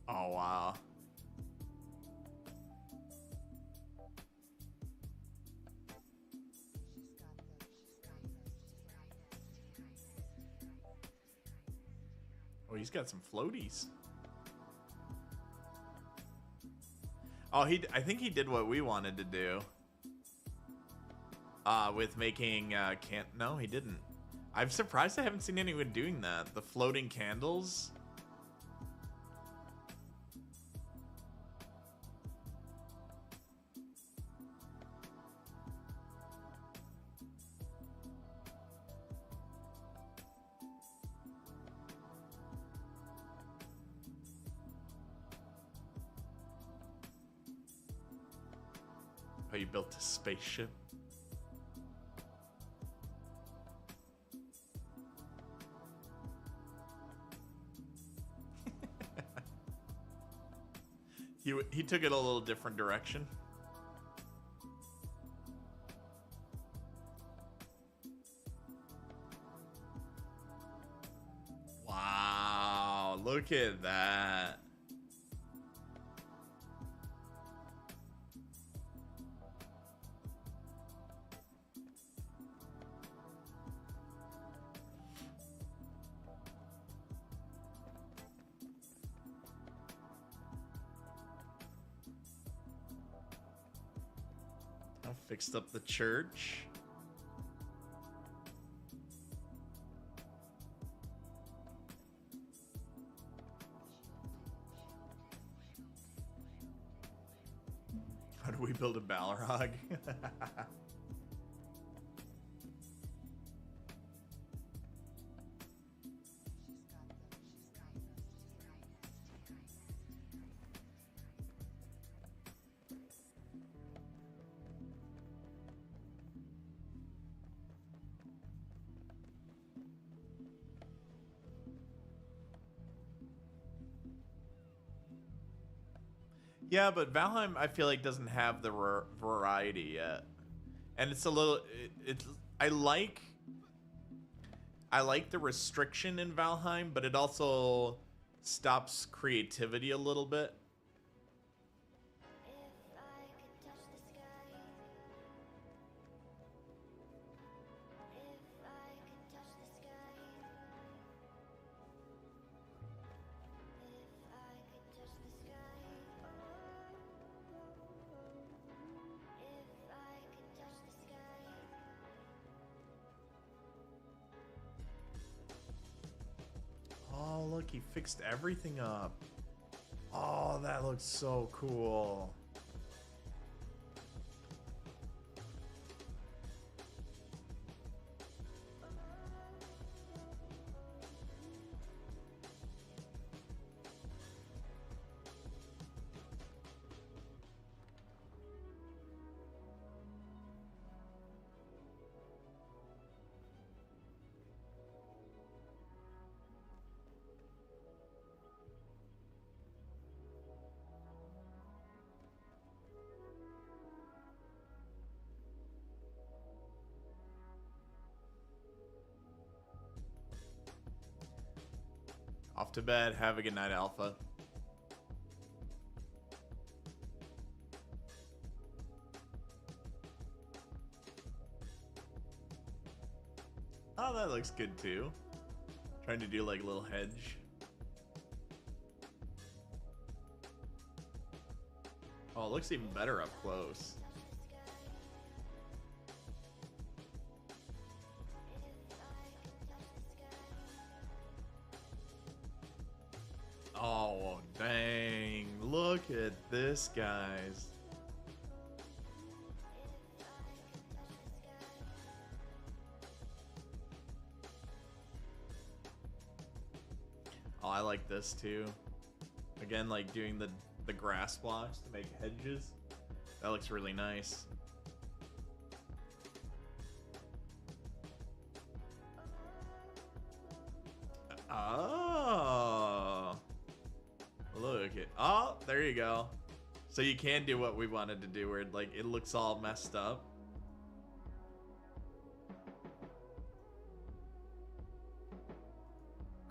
Oh wow. Oh, he's got some floaties. Oh, I think he did what we wanted to do. With making, no, he didn't. I'm surprised I haven't seen anyone doing that. The floating candles. Oh, you built a spaceship? He took it a little different direction. Wow, look at that. Fixed up the church. How do we build a Balrog? Yeah, but Valheim, I feel like doesn't have the variety yet, and it's a little. I like the restriction in Valheim, but it also stops creativity a little bit. Oh, look, he fixed everything up. Oh, that looks so cool. Off to bed. Have a good night, Alpha. Oh, that looks good too. Trying to do like a little hedge. Oh, it looks even better up close. Oh, dang. Look at this, guys. Oh, I like this too. Again, like doing the grass blocks to make hedges. That looks really nice. Oh. Look at, oh, there you go. So you can do what we wanted to do where like it looks all messed up.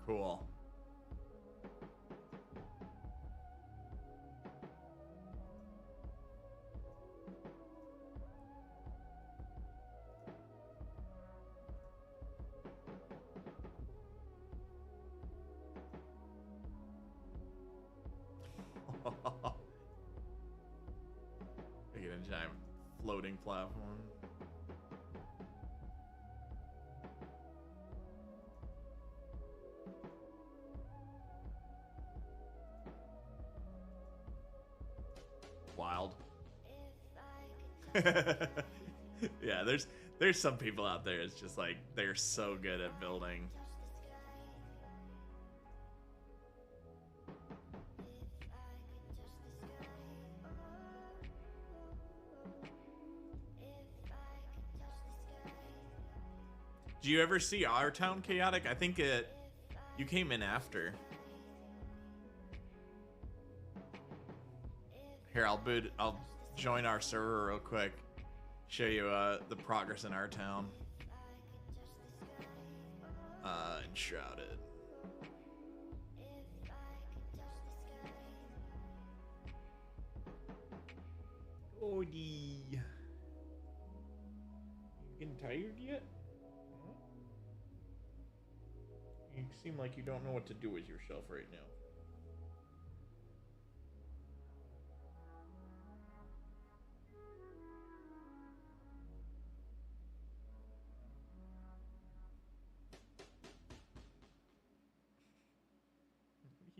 Cool. Making a giant floating platform. Wild. Yeah, there's some people out there, it's just like they're so good at building. Do you ever see Our Town Chaotic? I think you came in after. Here, I'll join our server real quick. Show you the progress in Our Town. Enshrouded. Odie. You getting tired yet? You seem like you don't know what to do with yourself right now.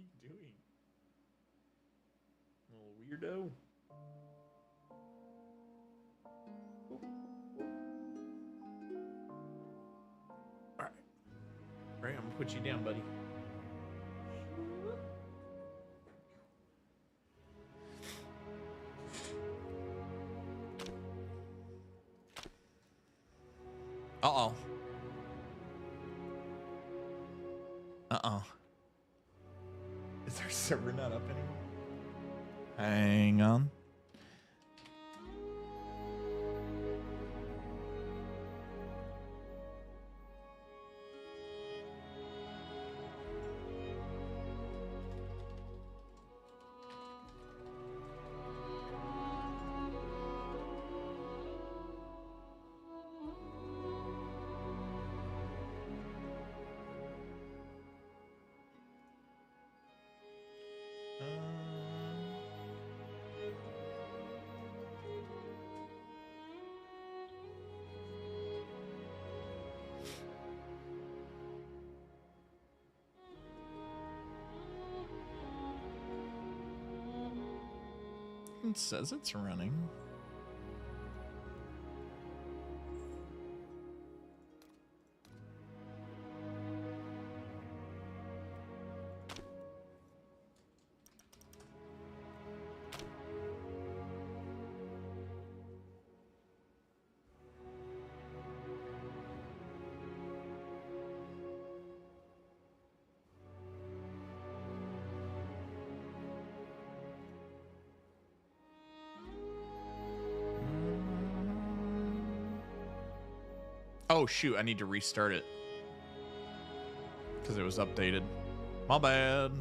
you doing? Little weirdo. Alright. Alright, I'm gonna put you down, buddy. Uh-oh. Uh-oh. Is our server not up anymore? Hang on. It says it's running. Oh shoot, I need to restart it because it was updated. My bad.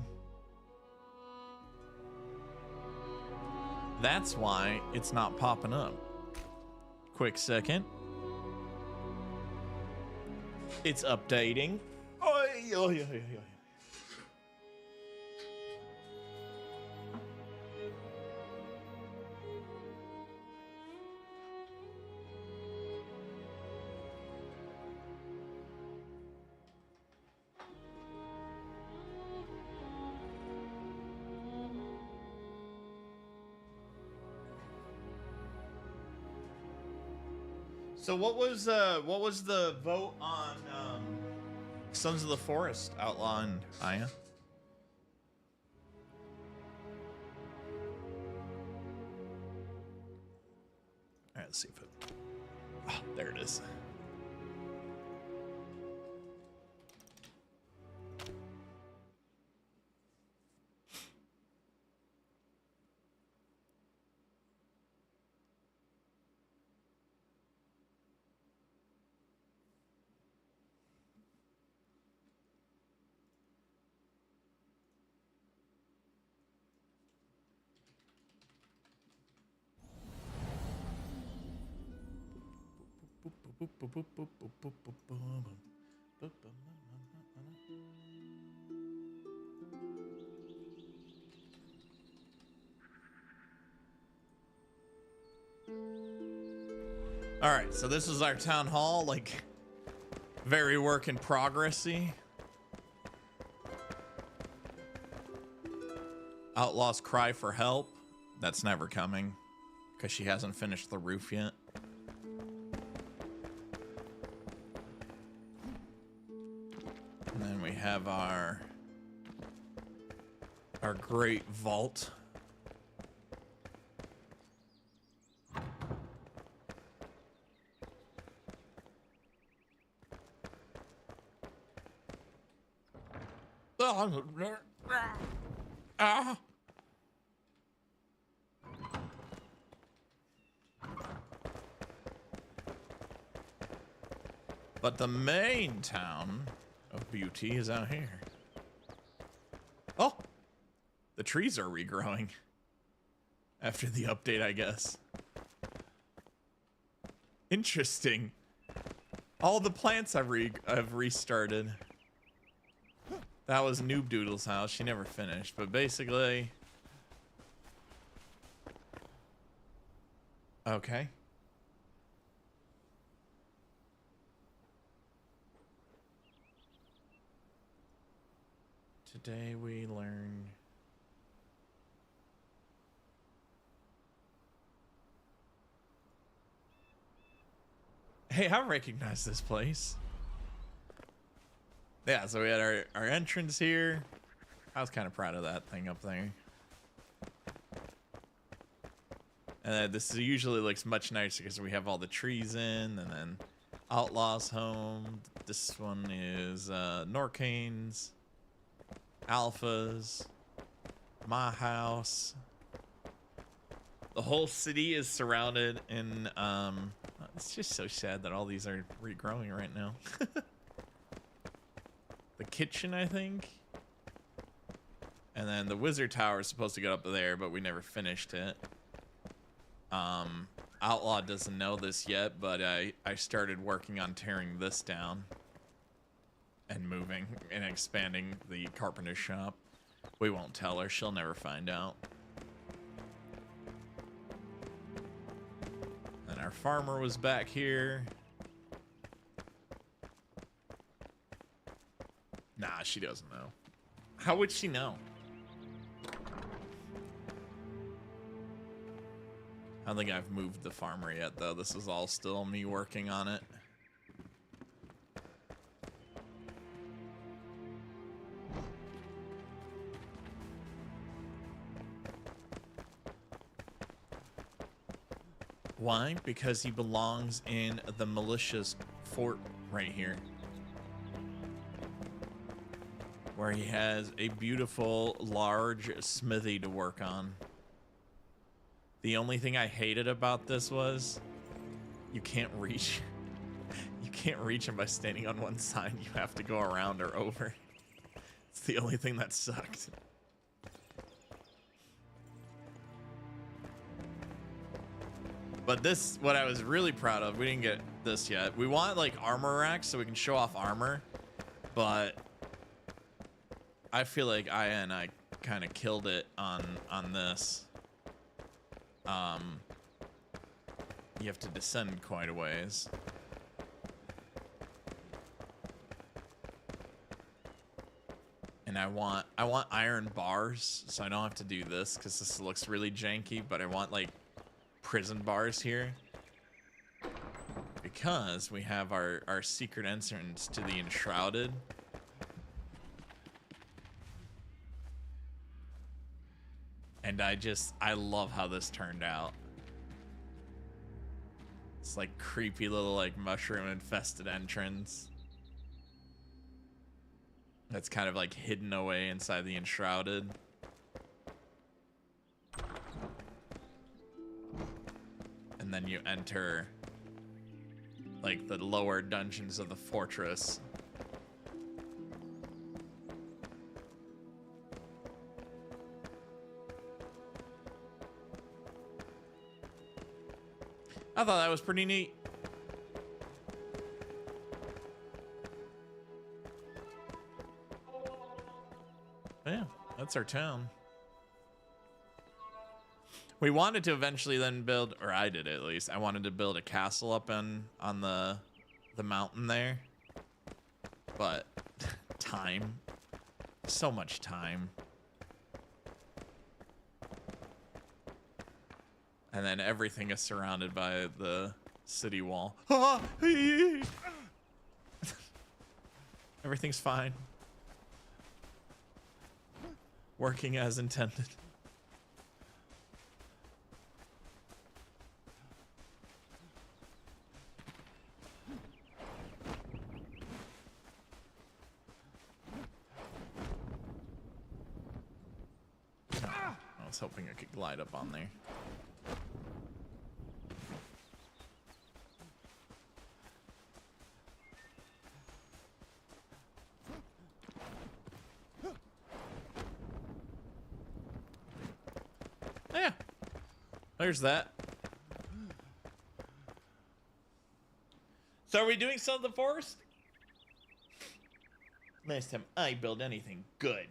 That's why it's not popping up. Quick second. It's updating. Oy, oy, oy, oy. So what was the vote on Sons of the Forest outlawing Aya? All right, let's see if it. Oh, there it is. All right, so this is our town hall, like very work in progress-y. Outlaws cry for help. That's never coming because she hasn't finished the roof yet. And then we have our great vault. Ah. But the main town of beauty is out here. Oh, the trees are regrowing after the update, I guess. Interesting. All the plants have restarted. That was Noob Doodle's house. She never finished, but basically... Okay. Today we learn. Hey, I recognize this place. Yeah, so we had our entrance here. I was kind of proud of that thing up there. And this usually looks much nicer because we have all the trees in, and then Outlaw's home. This one is Norcane's, Alpha's, my house. The whole city is surrounded in. It's just so sad that all these are regrowing right now. The kitchen, I think. And then the wizard tower is supposed to go up there, but we never finished it. Outlaw doesn't know this yet, but I started working on tearing this down and moving and expanding the carpenter shop. We won't tell her. She'll never find out. And our farmer was back here. Nah, she doesn't know. How would she know? I don't think I've moved the farmer yet, though. This is all still me working on it. Why? Because he belongs in the militia's fort right here, where he has a beautiful, large smithy to work on. The only thing I hated about this was you can't reach. You can't reach him by standing on one side. You have to go around or over. It's the only thing that sucked. But this, what I was really proud of, we didn't get this yet. We want like armor racks so we can show off armor, but I feel like I kind of killed it on this. You have to descend quite a ways. And I want iron bars, so I don't have to do this because this looks really janky, but I want like prison bars here because we have our secret entrance to the Enshrouded. And I love how this turned out. It's like creepy little like mushroom infested entrance. That's kind of like hidden away inside the Enshrouded. And then you enter like the lower dungeons of the fortress. I thought that was pretty neat. Yeah, that's our town. We wanted to eventually then build, or I did at least, I wanted to build a castle up on the mountain there. But time. So much time. And then everything is surrounded by the city wall. Everything's fine. Working as intended. I was hoping I could glide up on there. Yeah, there's that. So are we doing some of the forest? Last time I built anything good.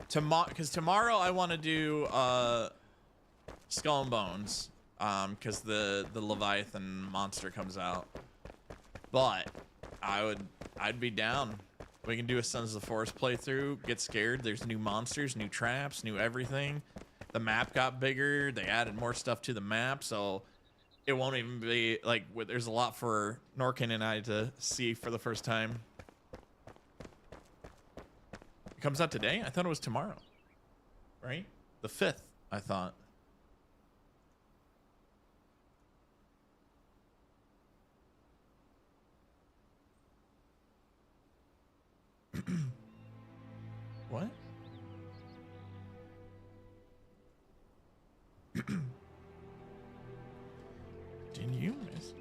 Tomorrow, because tomorrow I want to do Skull and Bones, because the Leviathan monster comes out. But I'd be down. We can do a Sons of the Forest playthrough. Get scared. There's new monsters, new traps, new everything. The map got bigger. They added more stuff to the map, so it won't even be like there's a lot for Norkin and I to see for the first time. It comes out today? I thought it was tomorrow. Right? The 5th, I thought. What? Didn't you miss?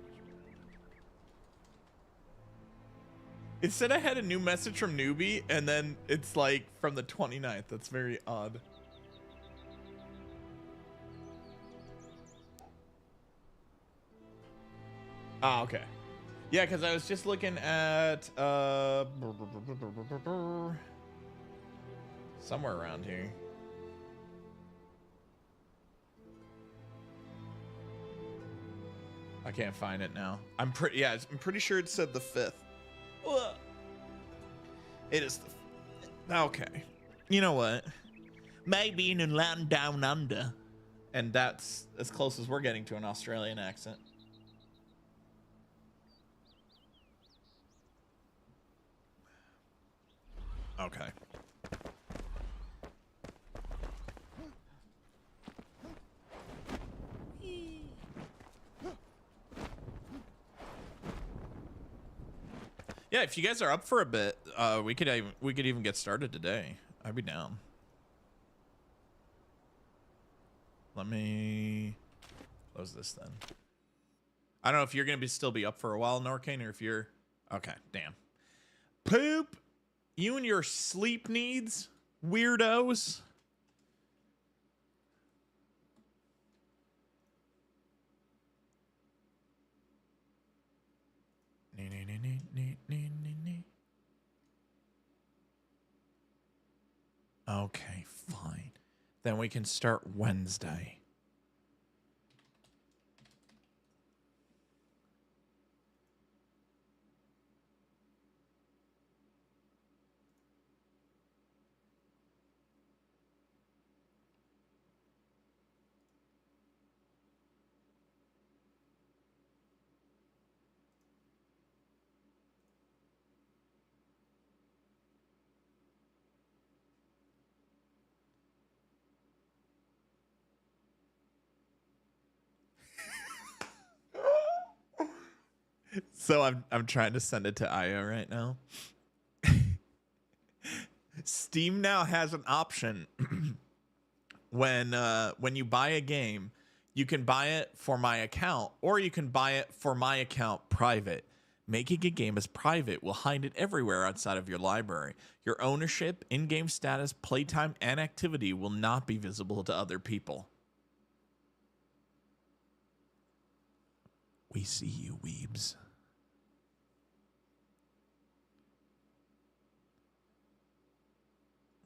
It said I had a new message from Newbie, and then it's like from the 29th. That's very odd. Ah, okay. Yeah, because I was just looking at somewhere around here. I can't find it now. I'm pretty sure it said the 5th. Ugh. It is the okay. You know what? Maybe in a land down under. And that's as close as we're getting to an Australian accent. Okay. Yeah, if you guys are up for a bit, we could even get started today. I'd be down. Let me close this then. I don't know if you're gonna still be up for a while, Norcane, or if you're okay. Damn. Poop. You and your sleep needs, weirdos. Okay, fine. Then we can start Wednesday. So I'm trying to send it to IO right now. Steam now has an option when you buy a game, you can buy it for my account or you can buy it for my account private. Making a game as private will hide it everywhere outside of your library. Your ownership, in-game status, playtime, and activity will not be visible to other people. We see you, weebs.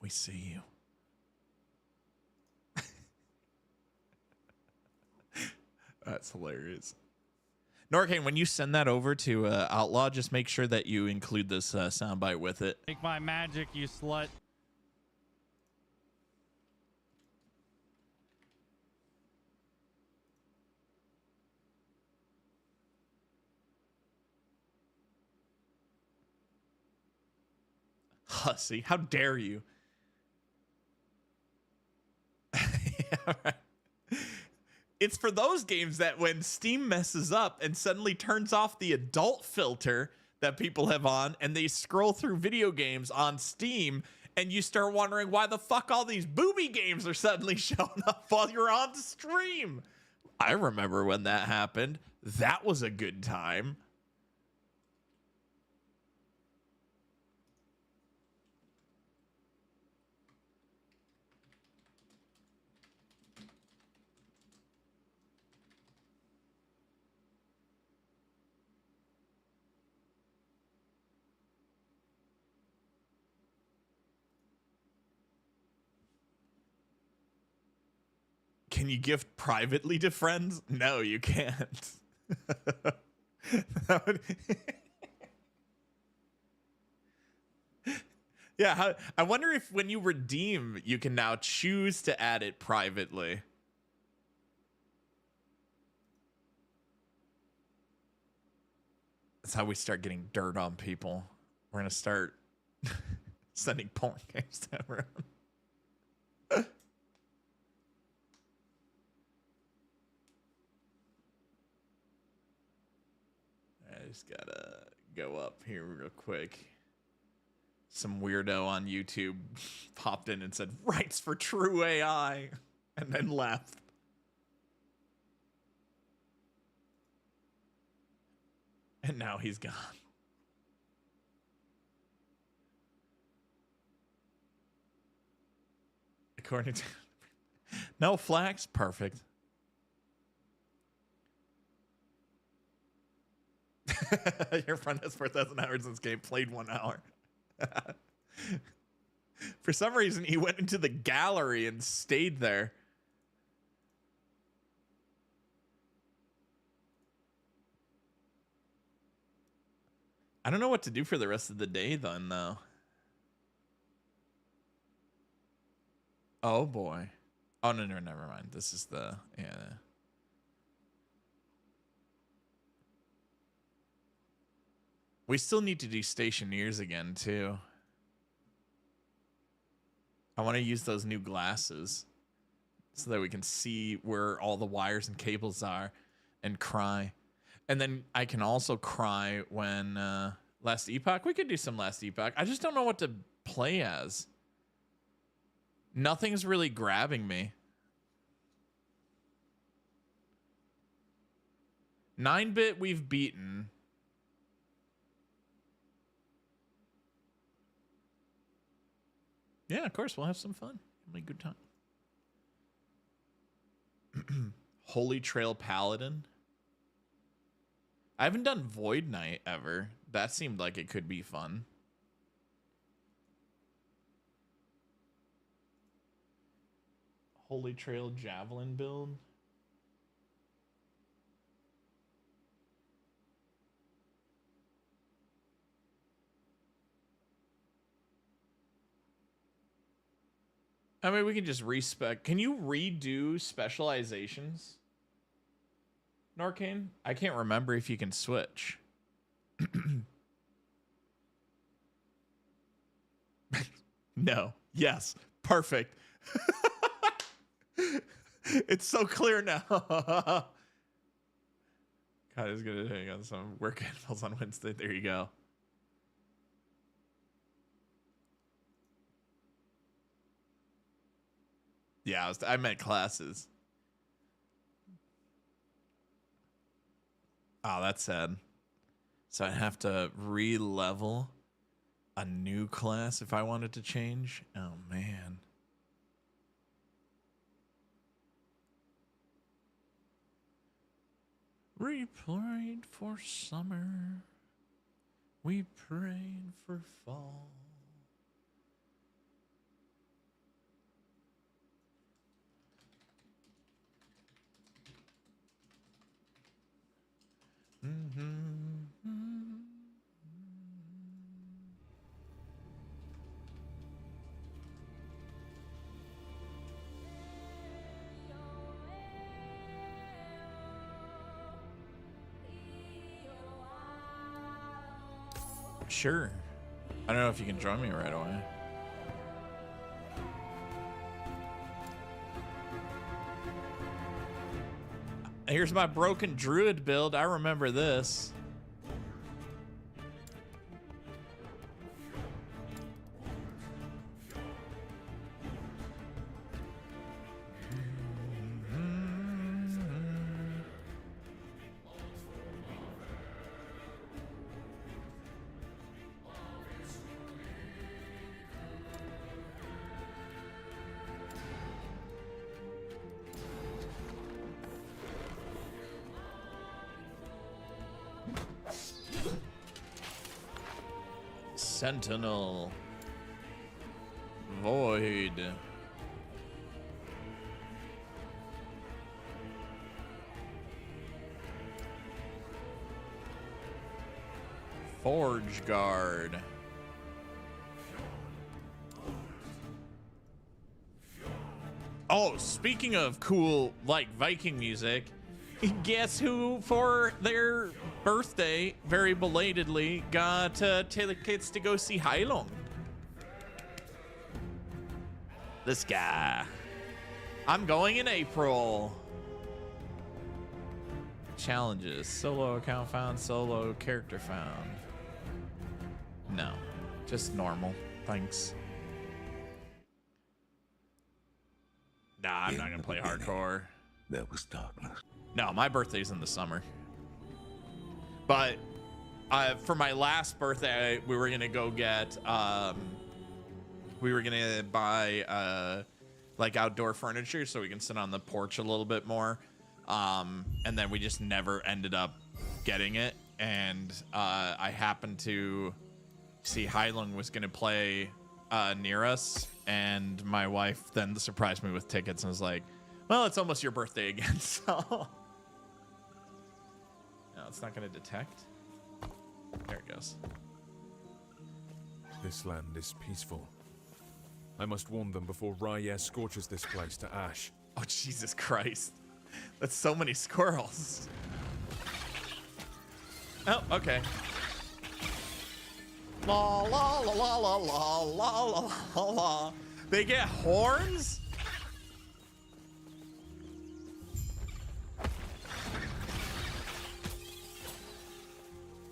We see you. That's hilarious. Norcane, when you send that over to Outlaw, just make sure that you include this soundbite with it. Take my magic, you slut. Hussy, how dare you? Yeah, right. It's for those games that when Steam messes up and suddenly turns off the adult filter that people have on and they scroll through video games on Steam and you start wondering why the fuck all these booby games are suddenly showing up while you're on stream. I remember when that happened. That was a good time. Can you gift privately to friends? No, you can't. That would- yeah, I wonder if when you redeem, you can now choose to add it privately. That's how we start getting dirt on people. We're gonna start sending porn games to everyone. I just gotta go up here real quick. Some weirdo on YouTube popped in and said, "Rights for true AI," and then left. And now he's gone. According to no flax, perfect. Your friend has 4,000 hours in this game, played 1 hour. For some reason, he went into the gallery and stayed there. I don't know what to do for the rest of the day, then, though. Oh, boy. Oh, no, never mind. This is the... Yeah. We still need to do Stationeers again, too. I want to use those new glasses so that we can see where all the wires and cables are and cry. And then I can also cry when Last Epoch. We could do some Last Epoch. I just don't know what to play as. Nothing's really grabbing me. 9-bit we've beaten. Yeah, of course, we'll have some fun. It'll be a good time. Holy Trail Paladin. I haven't done Void Knight ever. That seemed like it could be fun. Holy Trail Javelin build. I mean, we can just respec. Can you redo specializations? Norcane? I can't remember if you can switch. No. Yes. Perfect. It's so clear now. God, is gonna hang on some work animals on Wednesday. There you go. Yeah, I meant classes. Oh, that's sad. So I'd have to re-level a new class if I wanted to change. Oh, man. We prayed for summer. We prayed for fall. Sure. I don't know if you can join me right away. Here's my broken druid build. I remember this. Sentinel. Void. Forge Guard. Oh, speaking of cool, like, Viking music, guess who, for their birthday, very belatedly, got tickets to go see Heilung? This guy. I'm going in April. Challenges. Solo account found. Solo character found. No. Just normal. Thanks. Nah, I'm not going to play hardcore. There was darkness. No, my birthday's in the summer. But for my last birthday, we were going to go get... we were going to buy... like outdoor furniture so we can sit on the porch a little bit more. And then we just never ended up getting it. And I happened to see Heilung was going to play near us. And my wife then surprised me with tickets and was like, well, it's almost your birthday again. So no, it's not going to detect. There it goes. This land is peaceful. I must warn them before R'lyeh scorches this place to ash. Oh, Jesus Christ. That's so many squirrels. Oh, okay. La la la la la la la la la la. They get horns?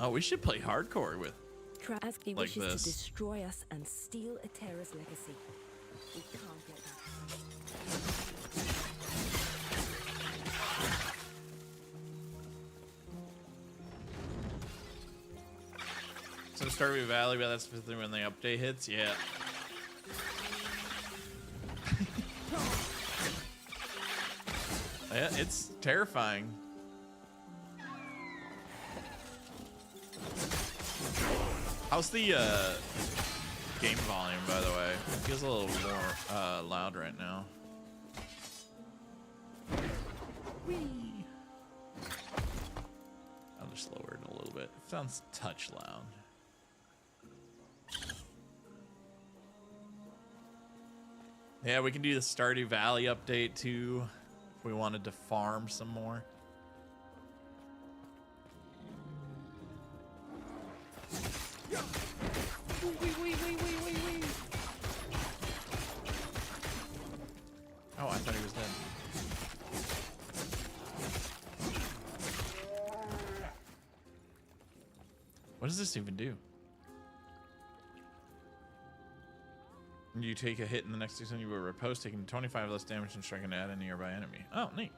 Oh, we should play hardcore with He like wishes this. to destroy us and steal Atera's legacy. We can't get that. So Stardew Valley, but that's specifically when the update hits. Yeah. Yeah, it's terrifying. How's the game volume, by the way? It feels a little more loud right now. Whee! I'll just lower it a little bit. It sounds a touch loud. Yeah, we can do the Stardew Valley update too if we wanted to farm some more. Oh, I thought he was dead. What does this even do? You take a hit in the next 2 seconds, you will riposte, taking 25 less damage and striking at a nearby enemy. Oh, neat.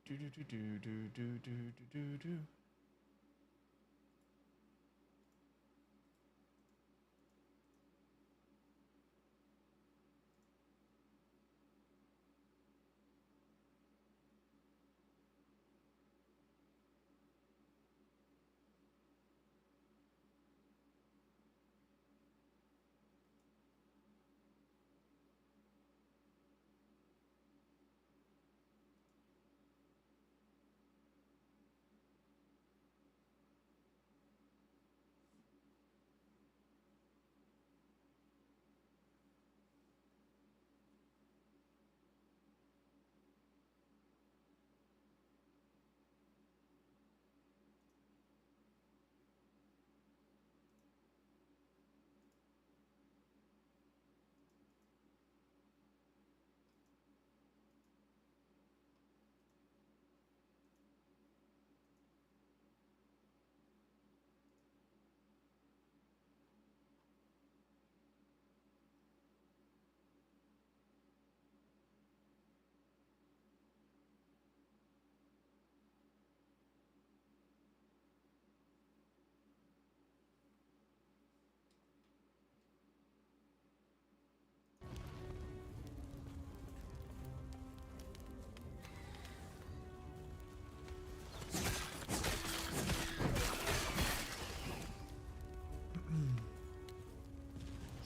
Do do do do do do do do do.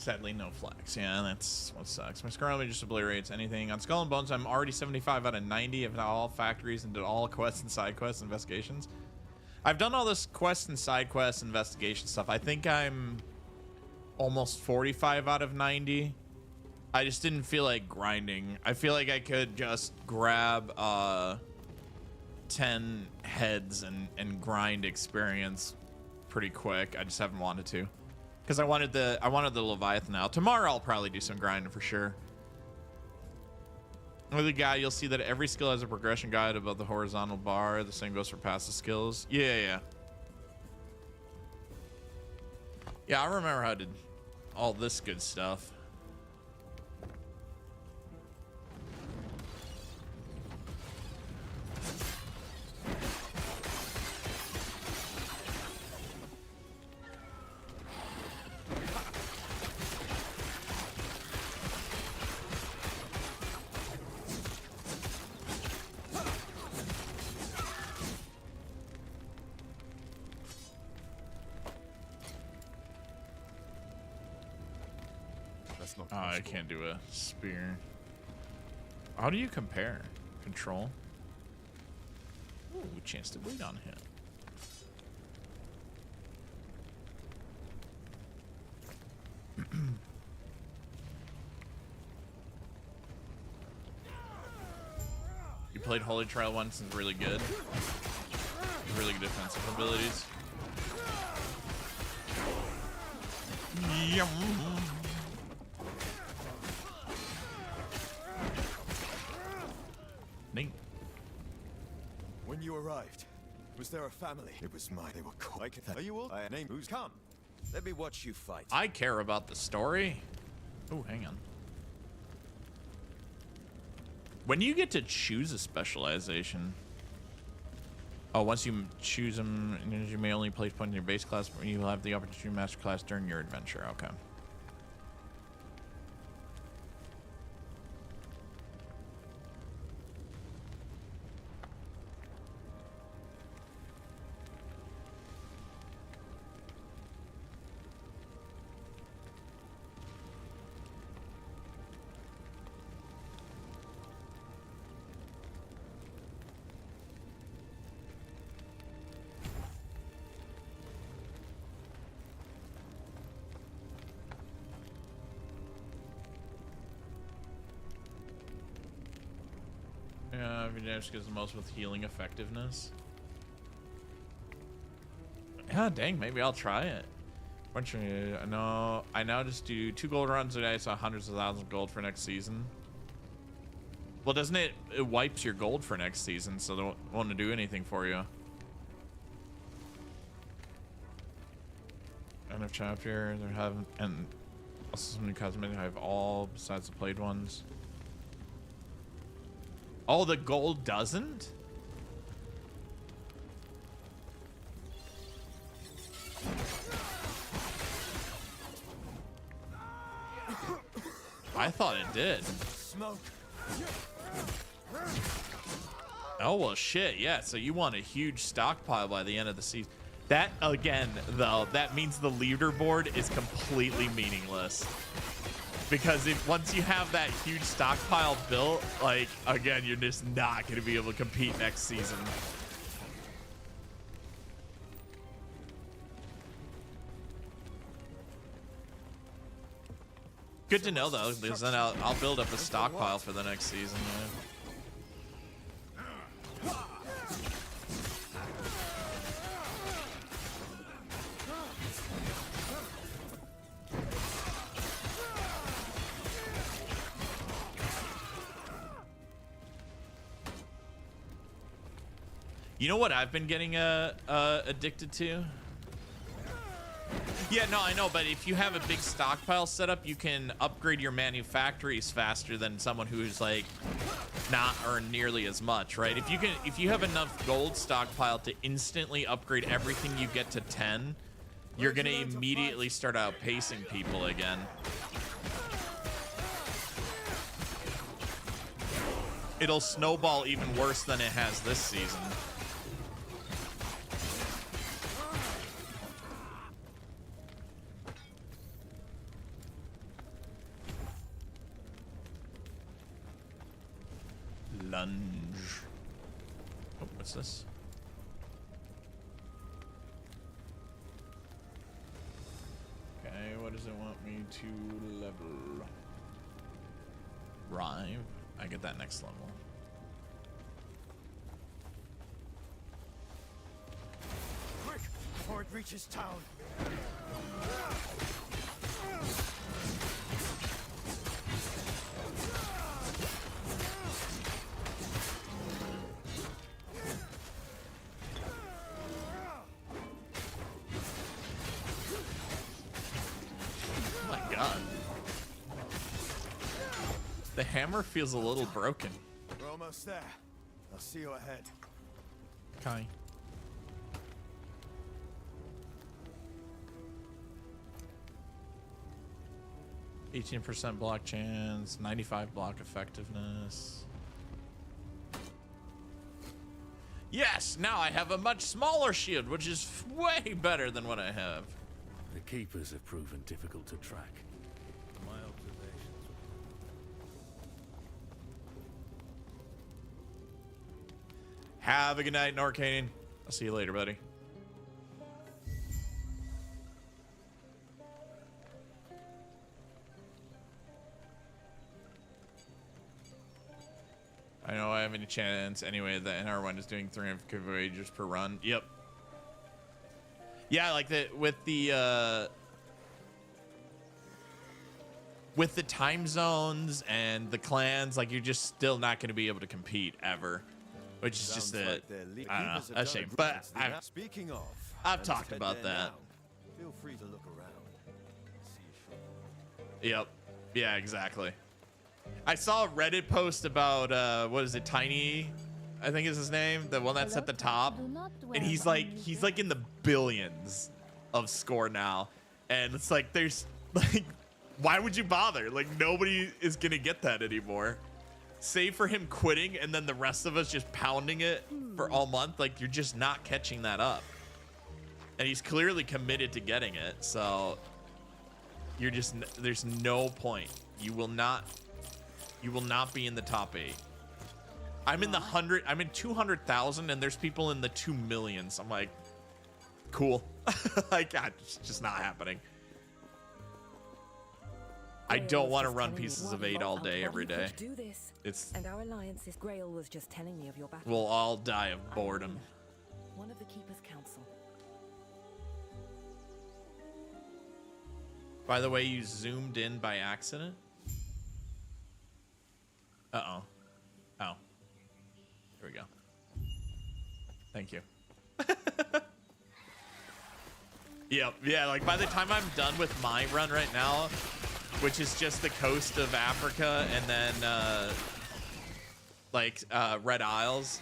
Sadly, no flags. Yeah, that's what sucks. My Scarlet just obliterates anything. On Skull and Bones, I'm already 75 out of 90 of all factories and did all quests and side quests investigations. I've done all this quest and side quest investigation stuff. I think I'm almost 45 out of 90. I just didn't feel like grinding. I feel like I could just grab 10 heads and grind experience pretty quick. I just haven't wanted to. Because I wanted the Leviathan now. Tomorrow I'll probably do some grinding for sure. With the guy, you'll see that every skill has a progression guide above the horizontal bar. The same goes for passive skills. Yeah. Yeah, I remember how I did all this good stuff. Oh, I can't do a spear. How do you compare? Control. Ooh, chance to bleed on him. You played Holy Trial once, it's really good. Really good defensive abilities. Yum. Neat. When you arrived, was there a family? It was mine. They were called. Are you all? I name who's come. Let me watch you fight. I care about the story. Oh, hang on. When do you get to choose a specialization? Oh, once you choose them, you may only place points in your base class, but you will have the opportunity to master class during your adventure. Okay. Yeah, every damage gives the most with healing effectiveness. Yeah, dang, maybe I'll try it. I now just do 2 gold runs a day, so hundreds of thousands of gold for next season. Well, doesn't it wipes your gold for next season, so they won't want to do anything for you. End of chapter, they have, and also some new cosmetics. I have all besides the played ones. Oh, the gold doesn't? I thought it did. Smoke. Oh, well, shit. Yeah, so you want a huge stockpile by the end of the season. That, again, though, that means the leaderboard is completely meaningless. Because if once you have that huge stockpile built, like, again, you're just not going to be able to compete next season. Good to know, though, because then I'll build up a stockpile for the next season. Yeah. You know what I've been getting addicted to? Yeah, no, I know, but if you have a big stockpile set up, you can upgrade your manufactories faster than someone who's like not earn nearly as much, right? If you have enough gold stockpile to instantly upgrade everything you get to 10, you're gonna immediately start outpacing people again. It'll snowball even worse than it has this season. Oh, what's this? Okay, what does it want me to level? Rive. I get that next level. Quick, before it reaches town. Oh my god. The hammer feels a little broken. We're almost there. I'll see you ahead. Okay. %, block chance, 95 block effectiveness. Yes, now I have a much smaller shield, which is way better than what I have. The keepers have proven difficult to track. My observations. Have a good night, Norcane. I'll see you later, buddy. I know I have any chance. Anyway, the NR1 is doing 300 wagers per run. Yep. Yeah, like with the time zones and the clans, like you're just still not going to be able to compete ever, which is just I don't know, a shame. But Speaking of, I've talked about that. Feel free to look around. Yep. Yeah, exactly. I saw a Reddit post about what is it, Tiny? I think is his name, the one that's at the top, and he's like in the billions of score now, and it's like there's like, why would you bother? Like nobody is gonna get that anymore, save for him quitting and then the rest of us just pounding it for all month. Like you're just not catching that up, and he's clearly committed to getting it, so you're just, there's no point. You will not be in the top 8. I'm in the 100. I'm in 200,000, and there's people in the 2 millions. I'm like, cool. Like, God, it's just not happening. I don't want to run pieces of 8 all day, every day. Do this. It's. And our alliance's Grail was just telling me of your battle. We'll all die of boredom. One of the Keeper's Council. By the way, you zoomed in by accident. Uh-oh. Oh. Here we go. Thank you. Yep. Yeah, like by the time I'm done with my run right now, which is just the coast of Africa and then Red Isles,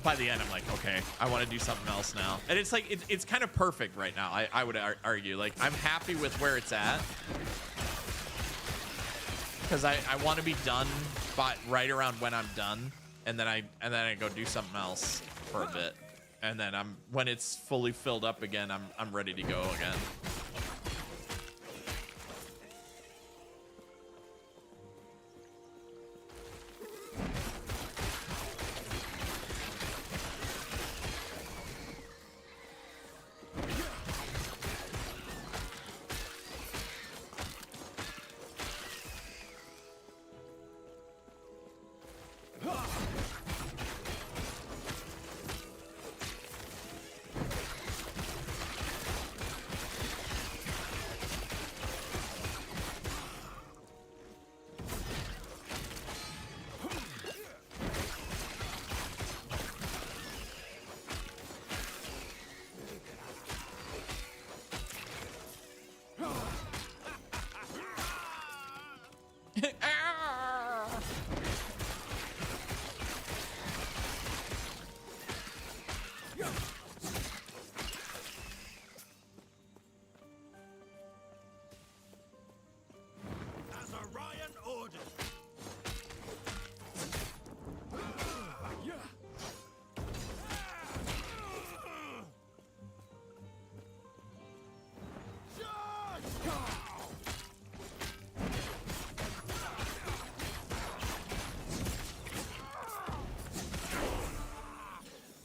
by the end I'm like, okay, I want to do something else now. And it's like it's kind of perfect right now. I would argue, like I'm happy with where it's at, because I want to be done by right around when I'm done, and then I go do something else for a bit, and then when it's fully filled up again, I'm ready to go again.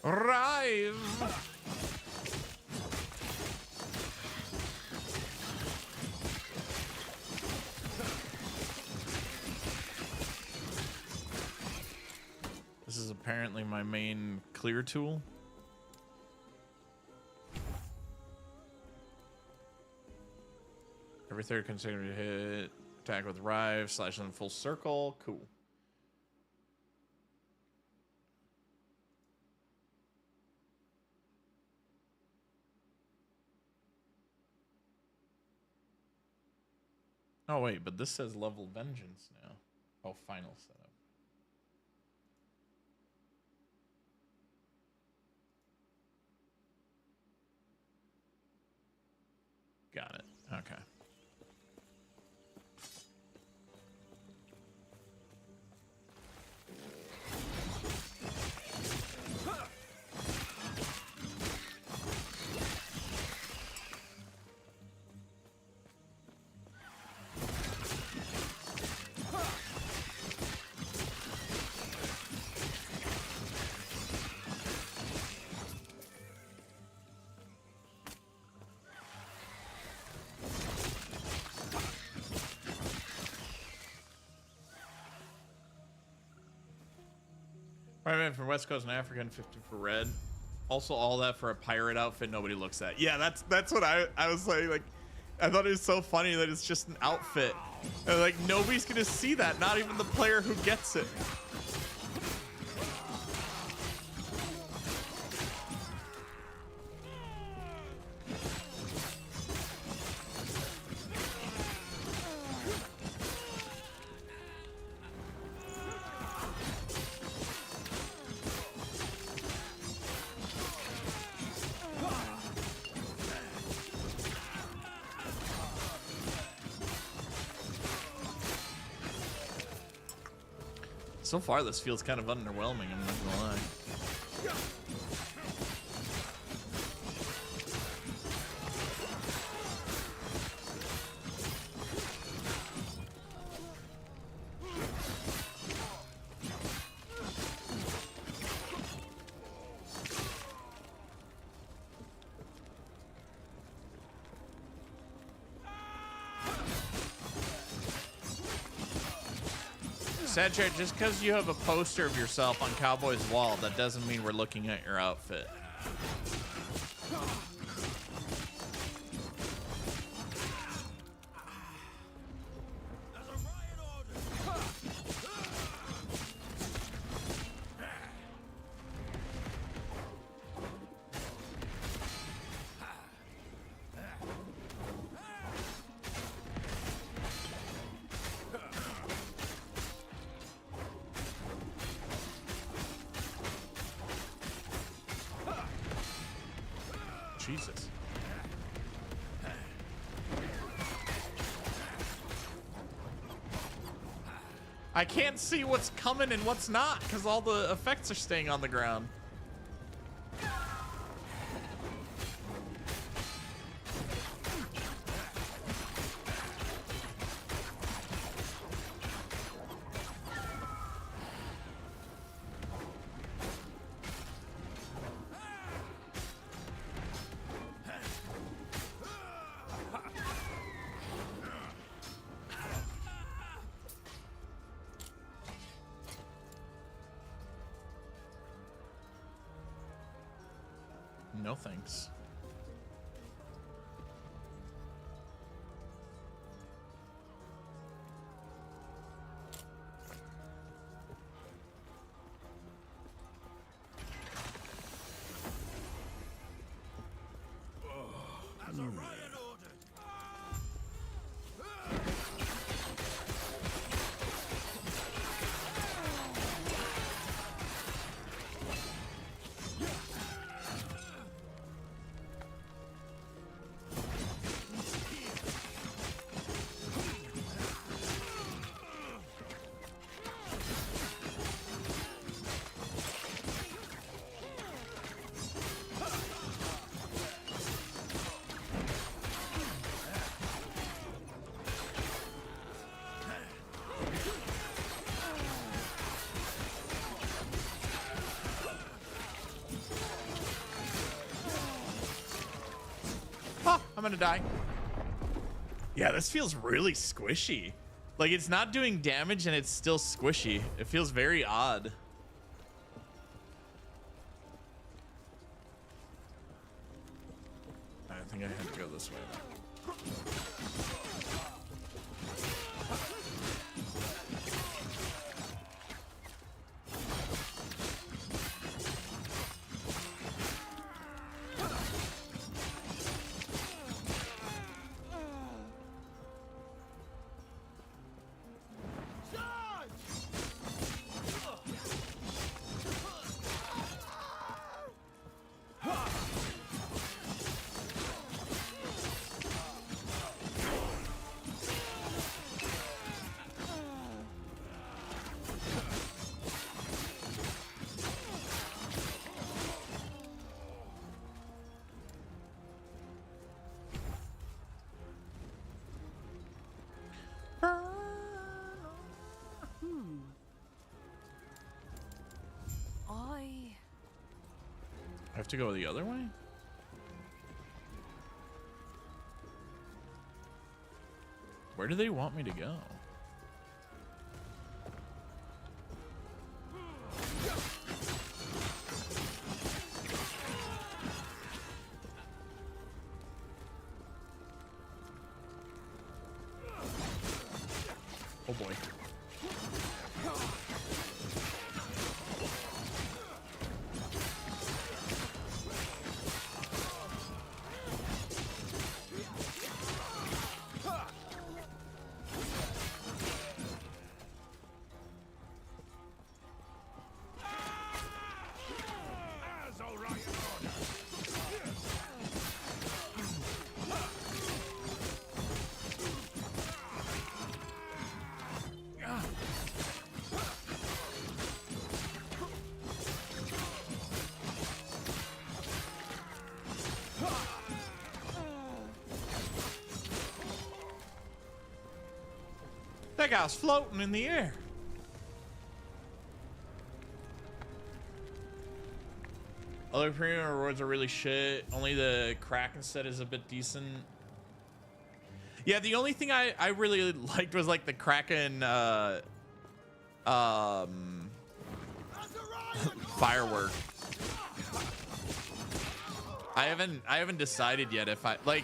Rive. This is apparently my main clear tool. Every third consecutive hit, attack with Rive, slash in full circle. Cool. Oh wait, but this says level vengeance now. Oh, final setup. Got it. Okay. Right from West Coast and Africa and 50 for red. Also all that for a pirate outfit nobody looks at. Yeah, that's what I was saying. Like, I thought it was so funny that it's just an outfit. And like nobody's gonna see that, not even the player who gets it. So far, this feels kind of underwhelming, I'm not gonna lie. Sad chat, just because you have a poster of yourself on Cowboy's wall, that doesn't mean we're looking at your outfit. Jesus. I can't see what's coming and what's not because all the effects are staying on the ground. No thanks. I'm gonna die. Yeah, this feels really squishy. Like, it's not doing damage and it's still squishy. It feels very odd. I think I had to go this way. I have to go the other way? Where do they want me to go? Oh boy. That guy's floating in the air. Other premium rewards are really shit. Only the Kraken set is a bit decent. Yeah, the only thing I really liked was like the Kraken firework. I haven't decided yet if I like.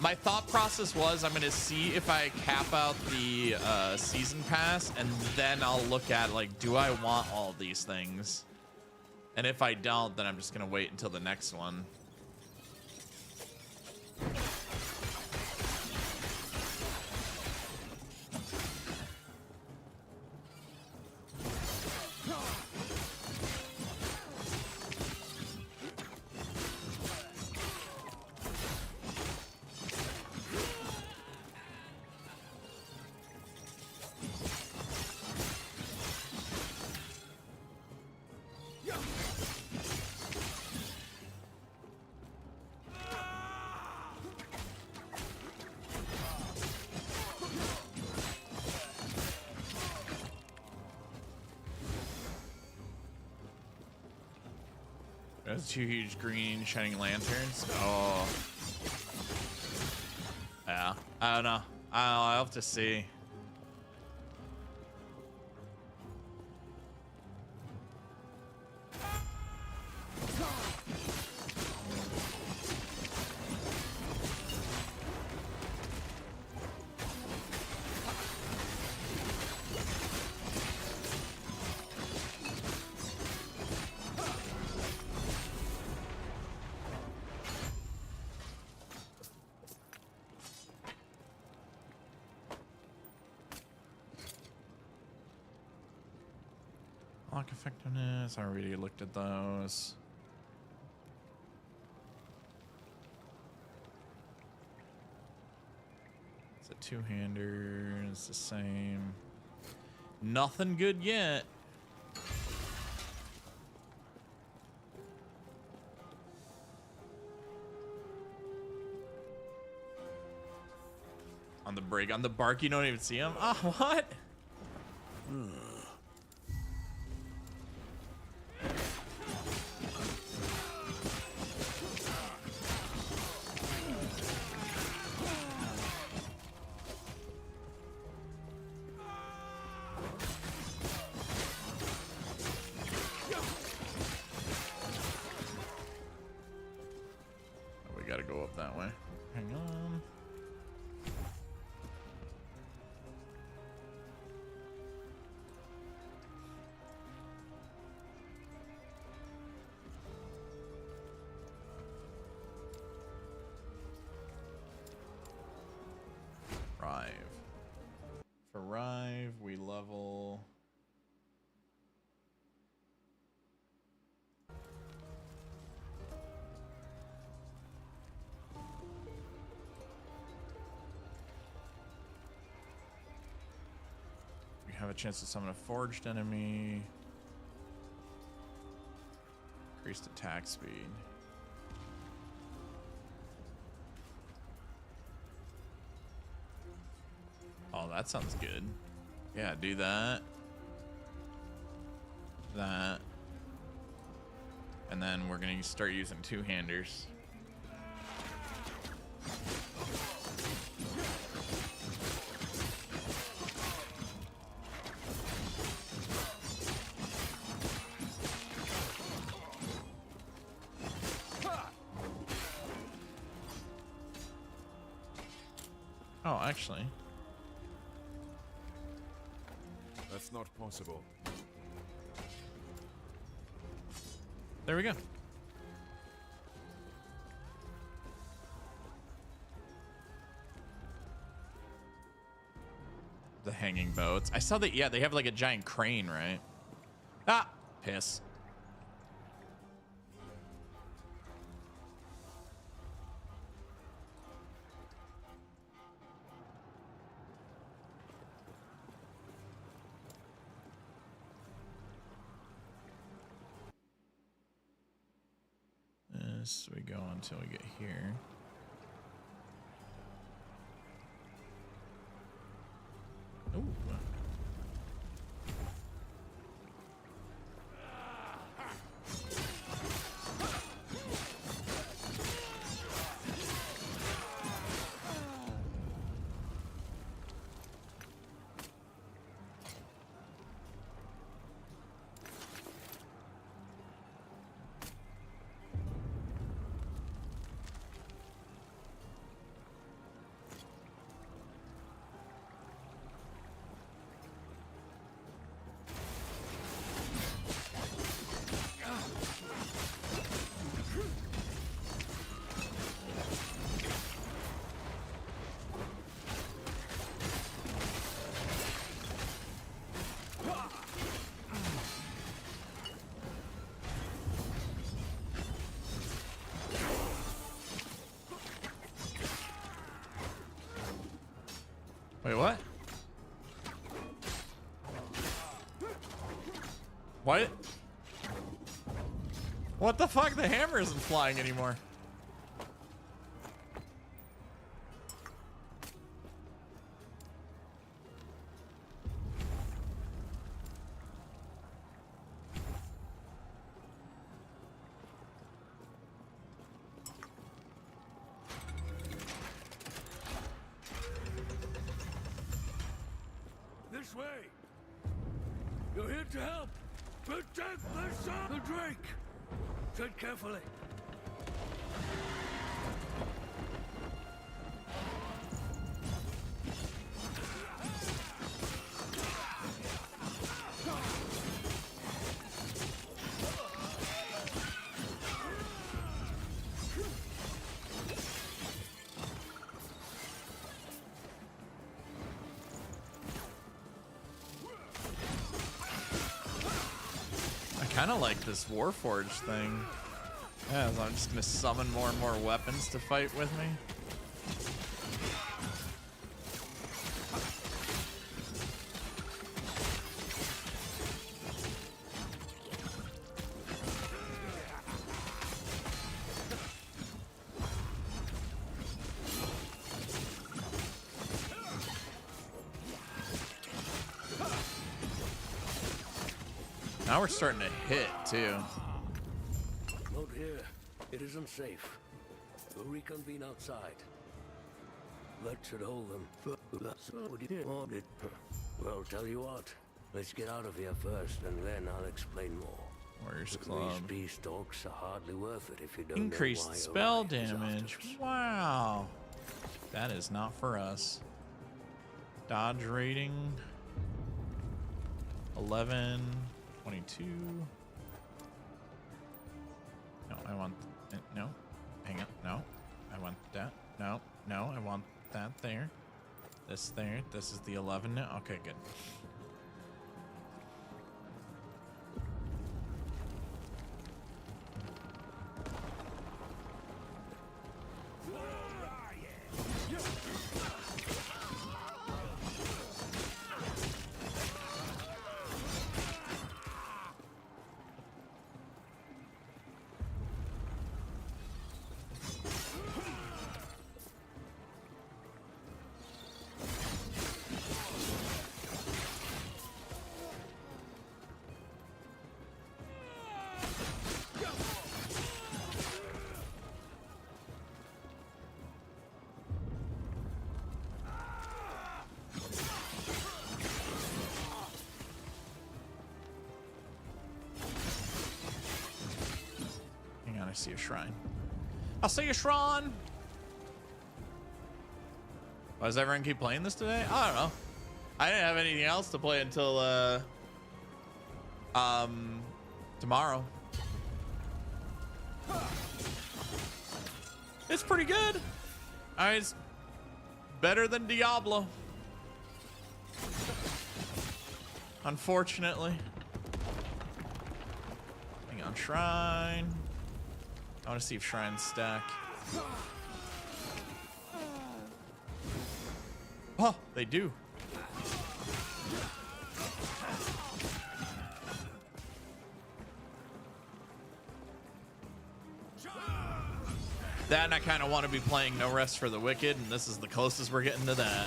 My thought process was I'm gonna see if I cap out the season pass, and then I'll look at like, do I want all these things? And if I don't, then I'm just gonna wait until the next one. Those two huge green shining lanterns. Oh. Yeah. I don't know. I'll have to see. Lock effectiveness. I already looked at those. It's a two-hander. It's the same. Nothing good yet. On the break, on the bark, you don't even see him. Oh, what? gotta go up that way. Hang on. Rive. For Rive, we level. We have a chance to summon a forged enemy. Increased attack speed. Oh, that sounds good. Yeah, do that. That. And then we're gonna start using two-handers. Oh, actually. That's not possible. There we go. The hanging boats. I saw that, yeah, they have like a giant crane, right? Ah, piss. This we go until we get here. Ooh. Wait, what? What? What the fuck? The hammer isn't flying anymore. This way! You're here to help! Protect the son! The Drake! Tread carefully. I kind of like this Warforged thing. Yeah, so I'm just gonna summon more and more weapons to fight with me. Now we're starting to hit too. Not here. It isn't safe. We'll reconvene outside. That should hold them. Well, tell you what. Let's get out of here first, and then I'll explain more. Warrior Players Club. These beast dogs are hardly worth it if you don't Increased know why spell Orion is after damage. us. Wow. That is not for us. Dodge rating 11, 22. No, I want no. Hang on. No. I want that. No. No, I want that there. This there. This is the 11 now. Okay, good. Hang on, I see a shrine. I'll see a shrine. Why does everyone keep playing this today? I don't know. I didn't have anything else to play until tomorrow. It's pretty good. It's better than Diablo. Unfortunately. Hang on, shrine. I want to see if shrines stack. Oh, they do. That and I kind of want to be playing No Rest for the Wicked, and this is the closest we're getting to that.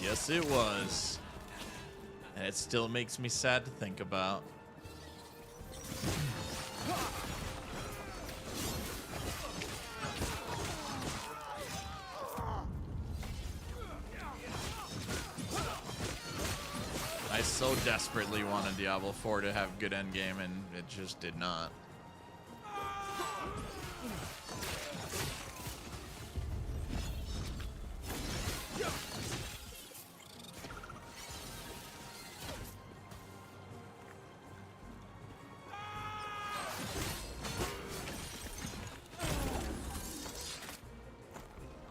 Yes, it was. And it still makes me sad to think about. I so desperately wanted Diablo 4 to have good endgame, and it just did not.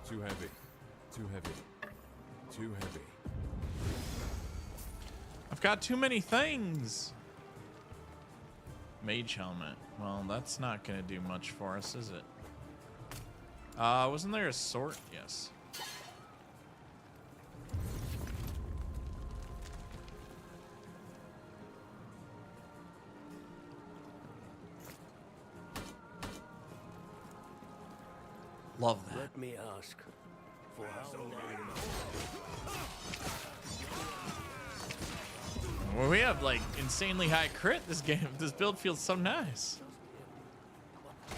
Too heavy. Too heavy. Too heavy. I've got too many things. Mage helmet. Well, that's not gonna do much for us, is it? Wasn't there a sword? Yes. Love that. Let me ask, for how long? Well, we have like insanely high crit this game. This build feels so nice. So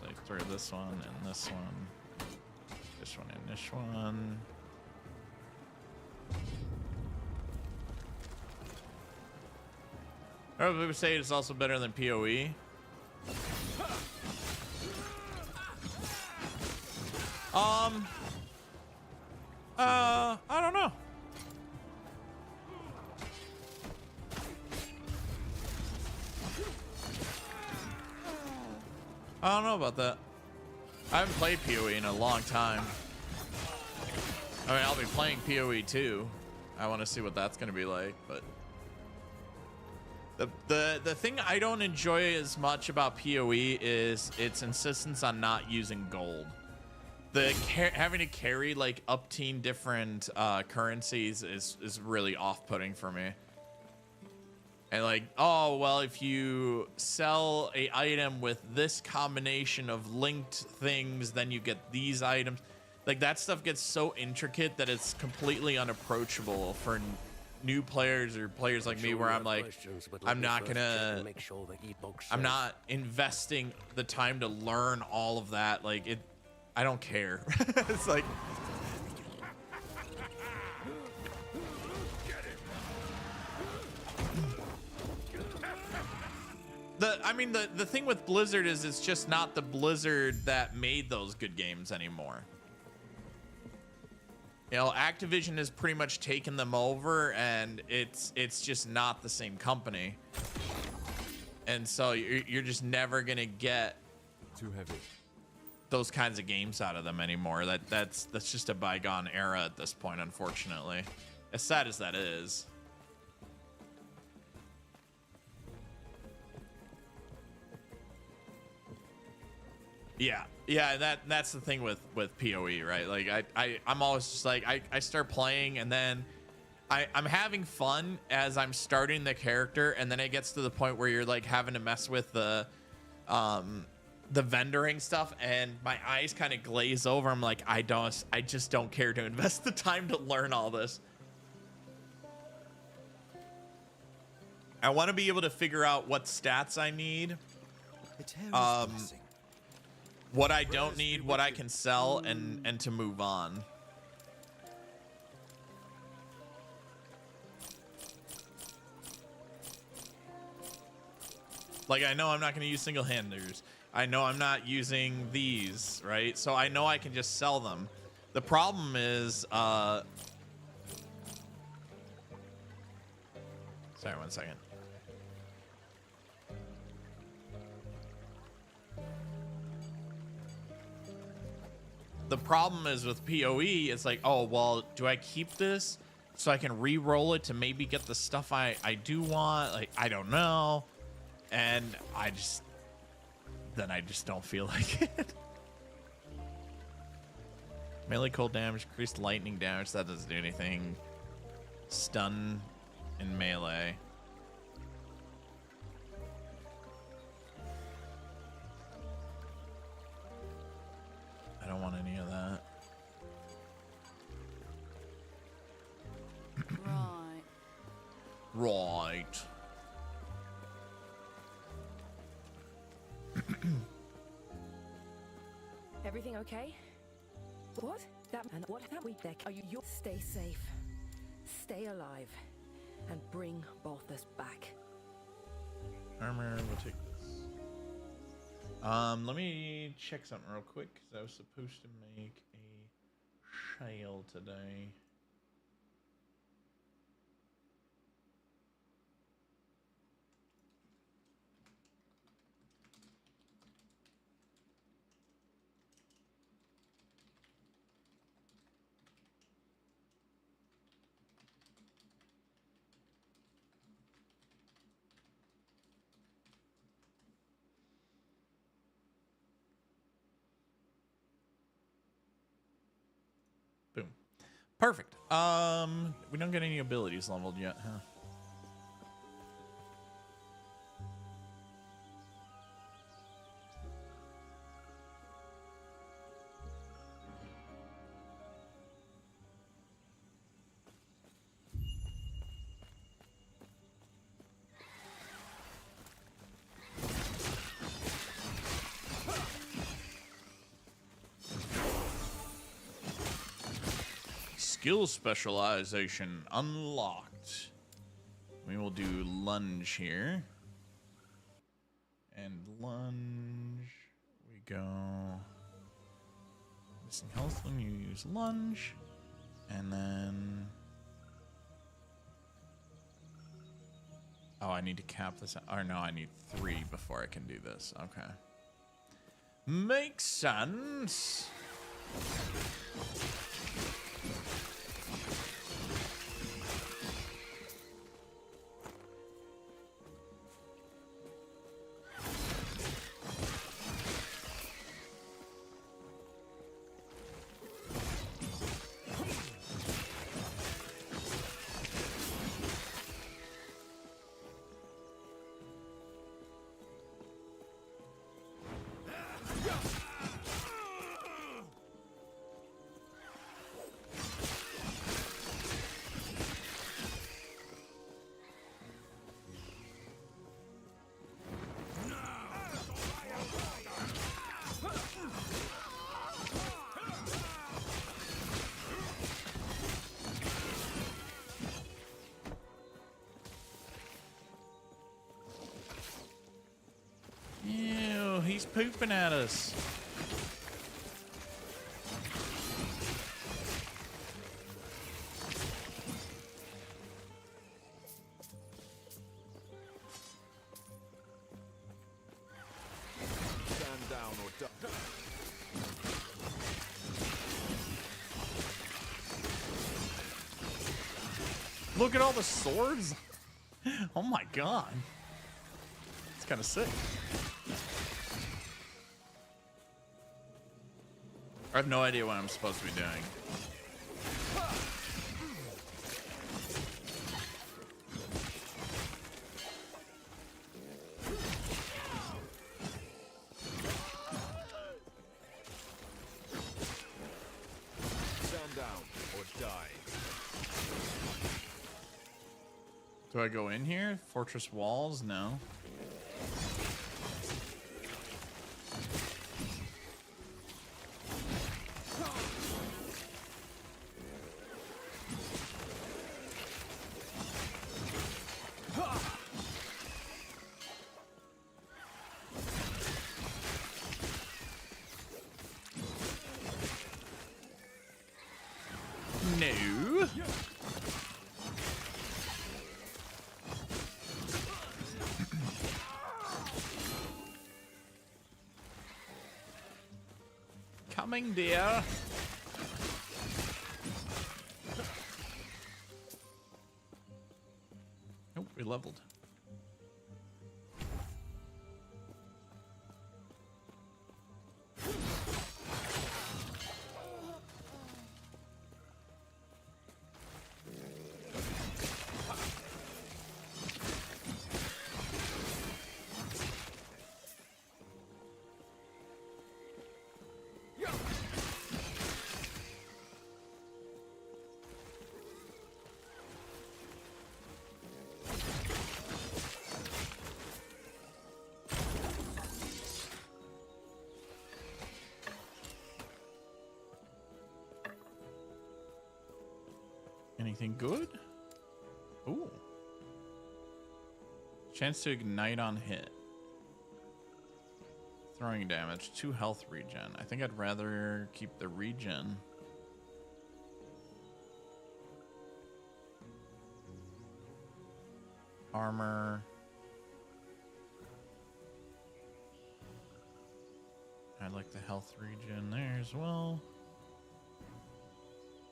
I throw this one and this one. This one and this one. I would say it's also better than PoE. I don't know. I don't know about that. I haven't played PoE in a long time. I mean, I'll be playing PoE too. I want to see what that's going to be like, but the thing I don't enjoy as much about PoE is its insistence on not using gold. Having to carry like upteen different currencies is really off-putting for me. And like, oh well, if you sell a item with this combination of linked things, then you get these items. Like that stuff gets so intricate that it's completely unapproachable for new players or players like me where I'm like, I'm not investing the time to learn all of that. Like it, I don't care. It's like, the thing with Blizzard is it's just not the Blizzard that made those good games anymore. You know, Activision has pretty much taken them over, and it's just not the same company. And so you're just never gonna get too heavy those kinds of games out of them anymore. That's just a bygone era at this point, unfortunately. As sad as that is. Yeah, that's the thing with PoE, right? Like I'm always just like I start playing, and then I'm having fun as I'm starting the character, and then it gets to the point where you're like having to mess with the vendoring stuff, and my eyes kind of glaze over. I'm like, I just don't care to invest the time to learn all this. I want to be able to figure out what stats I need. What I don't need, what I can sell, and to move on. Like, I know I'm not going to use single-handers. I know I'm not using these, right? So I know I can just sell them. The problem is, sorry, 1 second. The problem is with PoE, it's like, oh, well, do I keep this so I can re-roll it to maybe get the stuff I do want? Like, I don't know. And I just don't feel like it. Melee cold damage, increased lightning damage. That doesn't do anything. Stun in melee. I don't want any of that. Right. Right. Everything okay? What? That we deck. Are you? Stay safe. Stay alive. And bring Balthus back. Armor, we'll take this. Let me check something real quick, because I was supposed to make a shale today. Boom. Perfect. We don't get any abilities leveled yet, huh? Skill specialization unlocked. We will do lunge here. And lunge. We go. Missing health when you use lunge. And then. Oh, I need to cap this. Or no, I need 3 before I can do this. Okay. Makes sense. He's pooping at us. Stand down or die. Look at all the swords. Oh my god. It's kind of sick. I have no idea what I'm supposed to be doing. Stand down or die. Do I go in here? Fortress walls? No. No. Coming, dear. Oh, we leveled. Anything good? Ooh. Chance to ignite on hit. Throwing damage, 2 health regen. I think I'd rather keep the regen. Armor. I like the health regen there as well.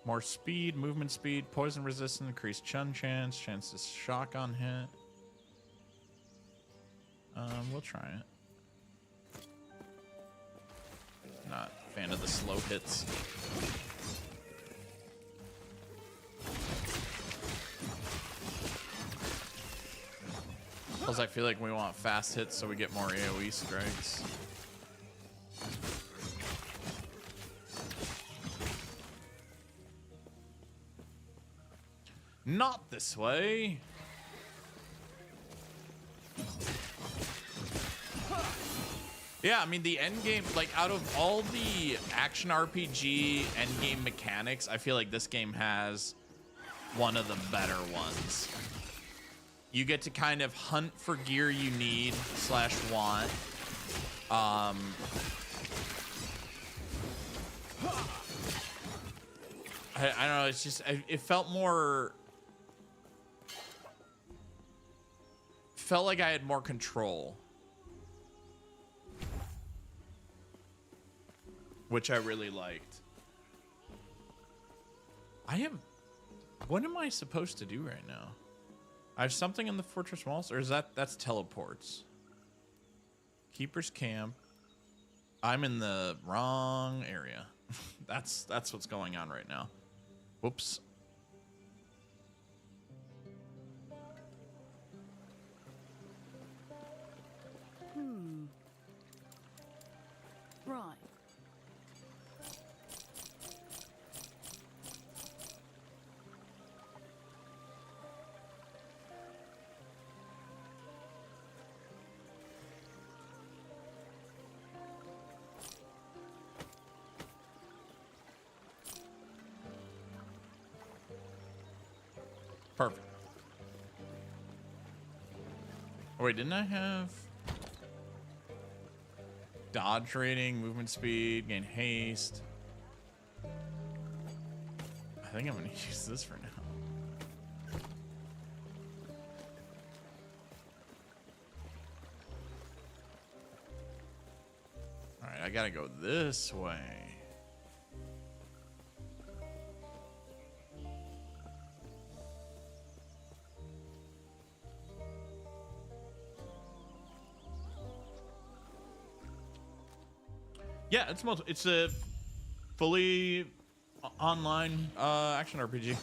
More speed, movement speed, poison resistance, increased chun chance, chance to shock on hit. We'll try it. Not a fan of the slow hits. Plus, I feel like we want fast hits so we get more AoE strikes. Not this way. Yeah, I mean, the end game, like, out of all the action RPG end game mechanics, I feel like this game has one of the better ones. You get to kind of hunt for gear you need / want. I don't know, it's just, it felt more... Felt like I had more control. Which I really liked. I have... What am I supposed to do right now? I have something in the fortress walls, or is that's teleports? Keeper's camp. I'm in the wrong area. That's what's going on right now. Whoops. Right. Perfect. Oh, wait, didn't I have... dodge rating, movement speed, gain haste. I think I'm gonna use this for now. All right, I gotta go this way. Yeah, it's a fully online action RPG.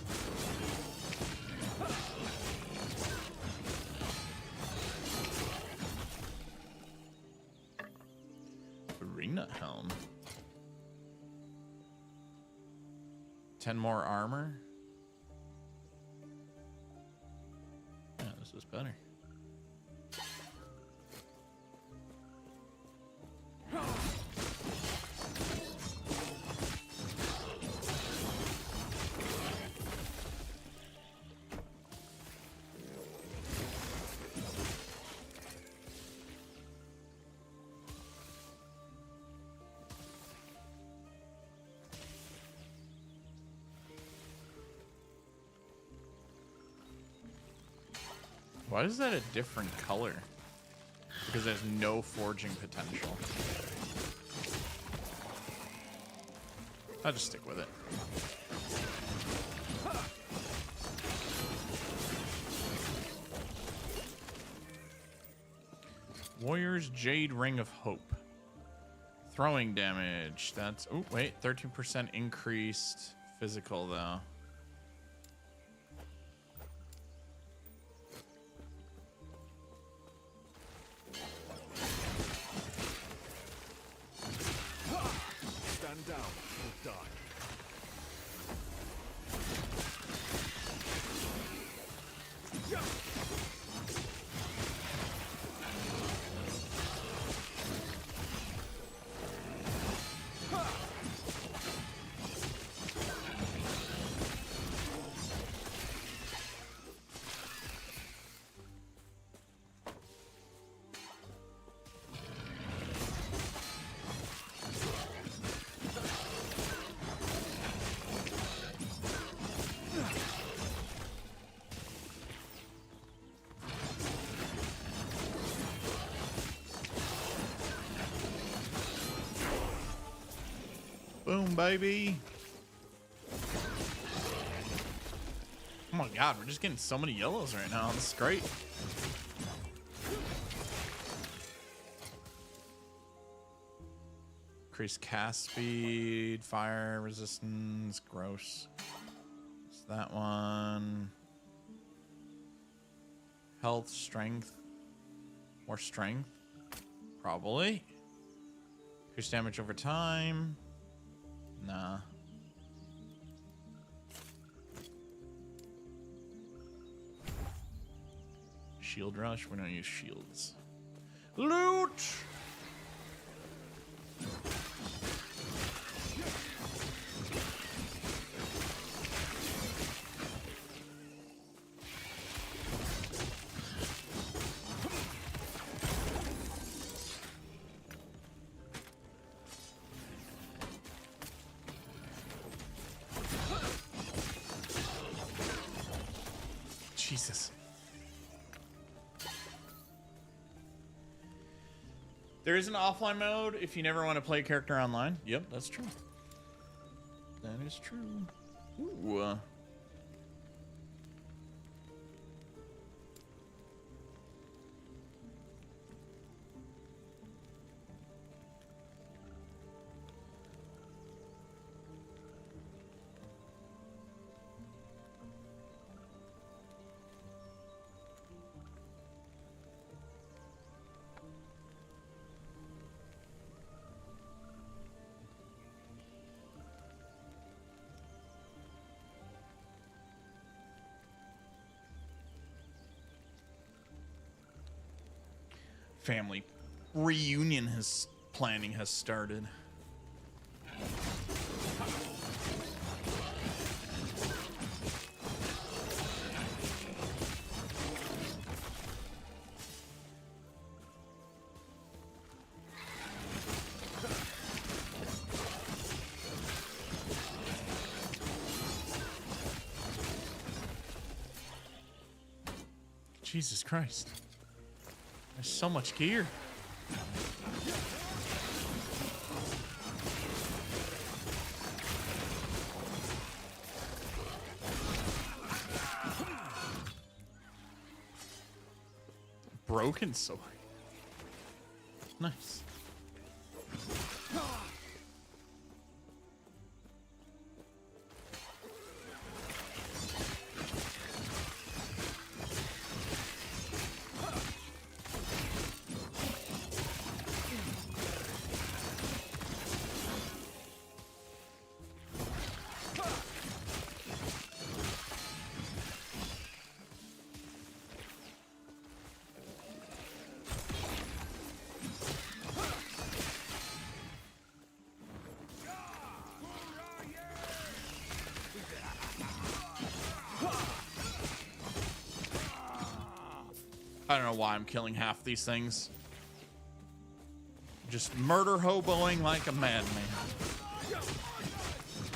Arena helm. 10 more armor. Yeah, this is better. Why is that a different color? Because there's no forging potential. I'll just stick with it. Warrior's Jade Ring of Hope. Throwing damage. That's... Oh, wait. 13% increased physical, though. Stand down or die. Boom, baby. Oh my god, we're just getting so many yellows right now. This is great. Increase cast speed, fire resistance, gross. It's that one. Health, strength. More strength. Probably. Increase damage over time. Nah. Shield rush. We don't use shields. Loot. Jesus. There is an offline mode if you never want to play a character online. Yep, that's true. That is true. Ooh. Family reunion planning has started. Jesus Christ. There's so much gear. Broken sword. Nice. I don't know why I'm killing half these things. Just murder hoboing like a madman.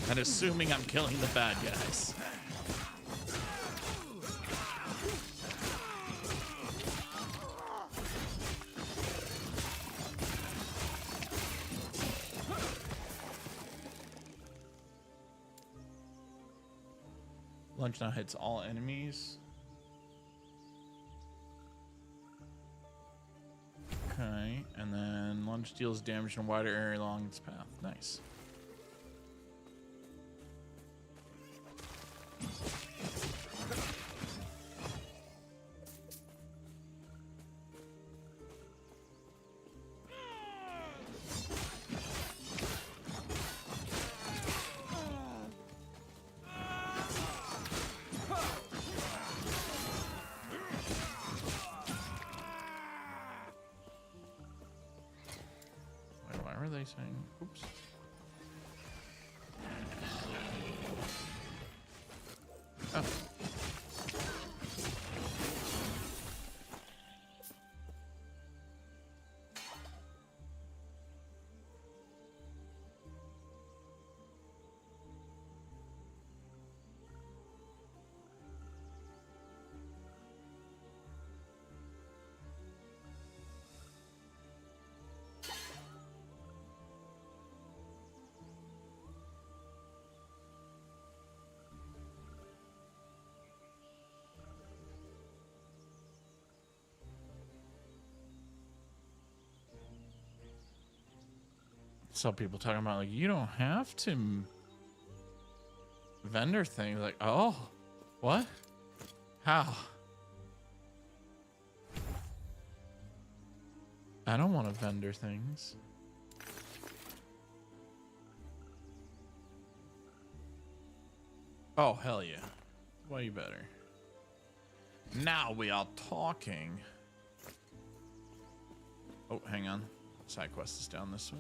And assuming I'm killing the bad guys. Lunge now hits all enemies. Okay, and then lunge deals damage in a wider area along its path. Nice. Why are they saying? Oops. Oh. Saw people talking about like you don't have to vendor things. Like, oh, what? How? I don't want to vendor things. Oh, hell yeah. Way better. Now we are talking. Oh, hang on. Side quest is down this way.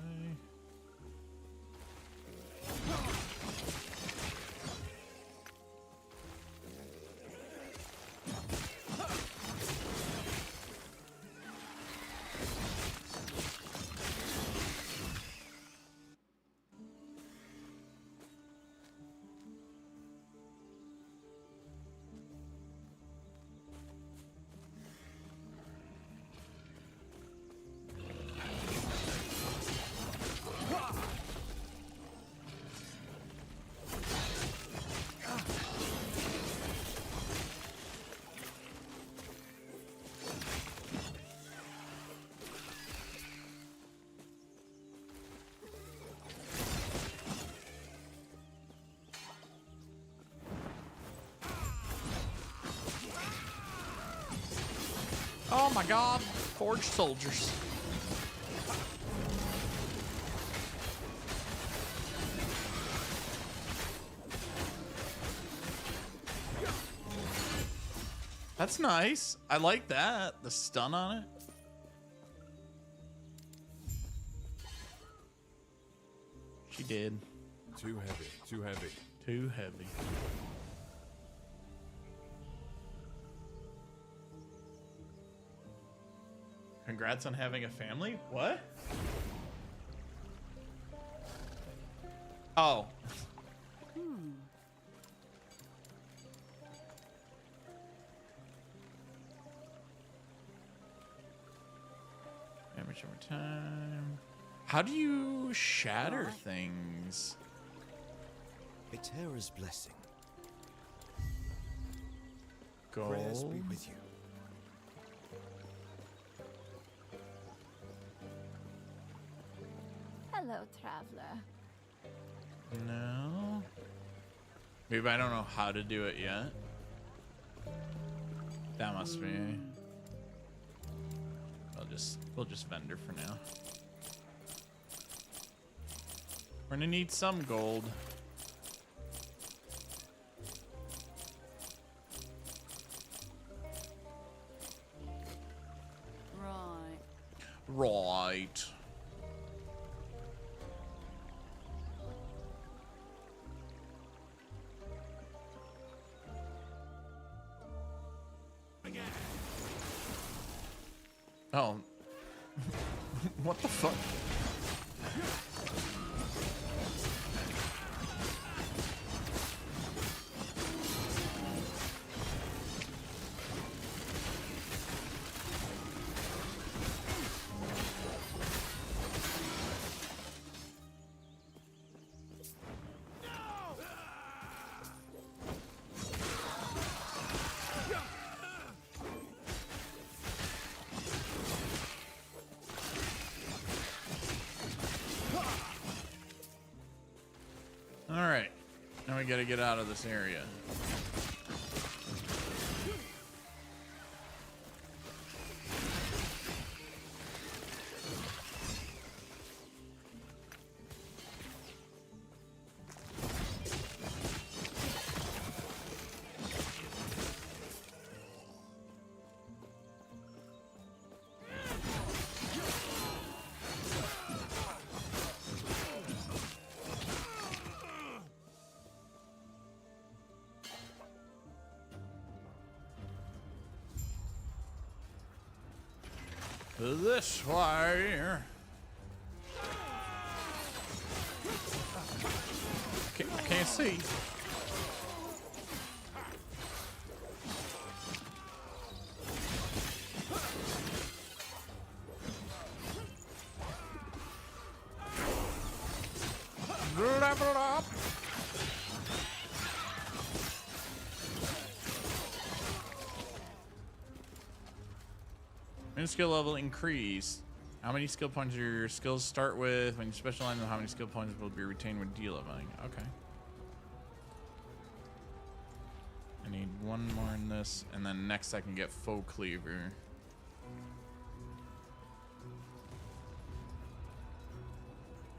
Oh my god, forged soldiers. That's nice. I like that. The stun on it. She did. Too heavy, too heavy. Too heavy. Congrats on having a family? What? Oh. damage over time. How do you shatter things? A terror's blessing. Gold. Prayers be with you. Hello, traveler. No. Maybe I don't know how to do it yet. That must be. We'll just vendor for now. We're gonna need some gold. Right. Right. Oh. What the fuck? All right, now we gotta get out of this area. This way. I can't see. Level up. When skill level increase, how many skill points do your skills start with? When you specialize in how many skill points will be retained when de-leveling? Okay. I need one more in this, and then next I can get Foe Cleaver.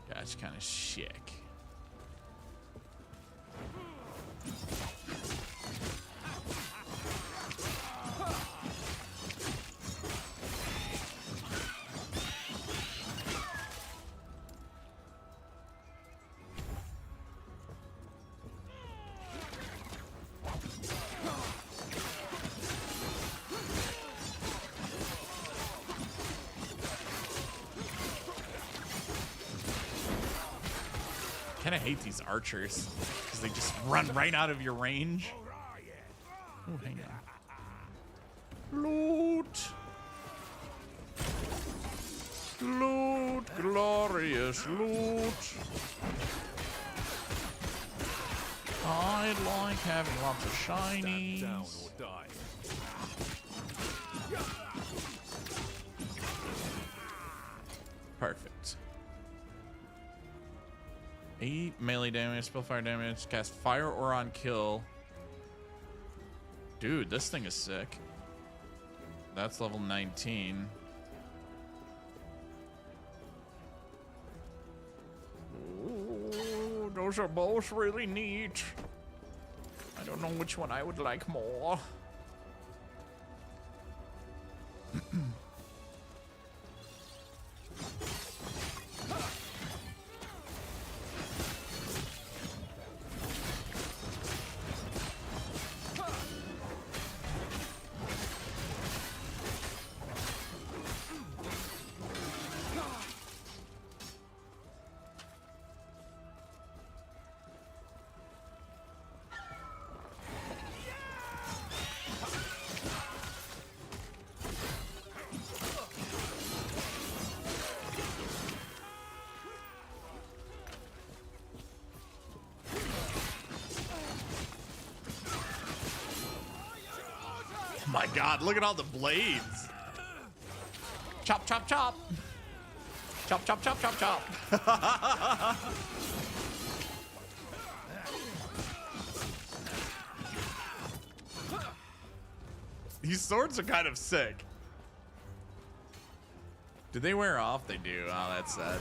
That's kind of sick. I kind of hate these archers because they just run right out of your range. Oh, hang on. Loot. Loot. Glorious loot. I like having lots of shinies. Stand down or die. Perfect. 8 melee damage, spell fire damage, cast fire or on kill. Dude, this thing is sick. That's level 19. Ooh, those are both really neat. I don't know which one I would like more. my god, look at all the blades. Chop, chop, chop. Chop, chop, chop, chop, chop. These swords are kind of sick. Do they wear off? They do. Oh, that's sad.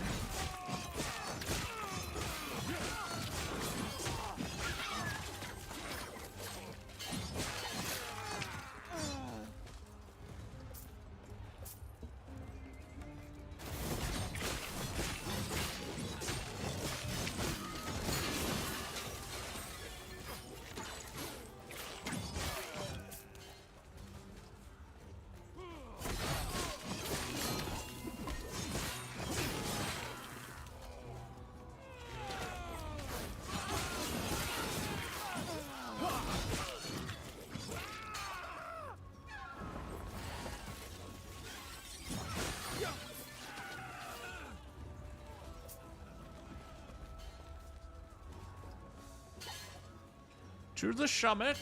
To the summit.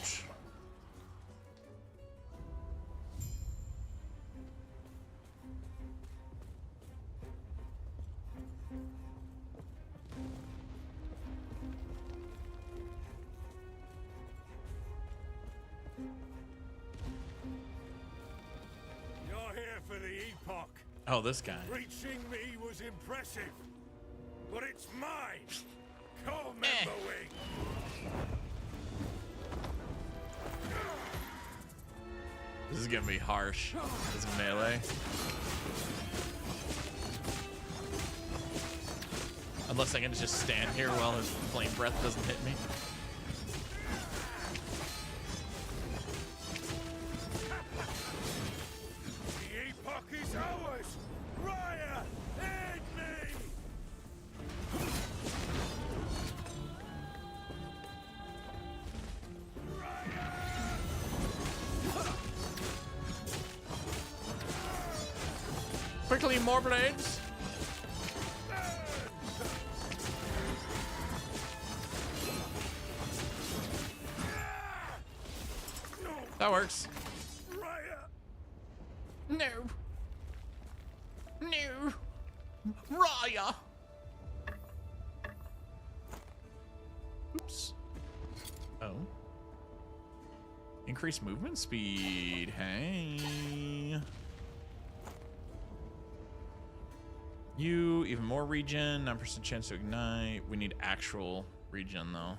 You're here for the Epoch. Oh, this guy. Reaching me was impressive, but it's mine. Call member wing. This is gonna be harsh. This melee. Unless I can just stand here while his flame breath doesn't hit me. The Epoch is ours. Raya, aid me. Quickly, more blades. That works. No. No. Raya. Oops. Oh. Increase movement speed. Hey. You, even more regen, 9% chance to ignite. We need actual regen though.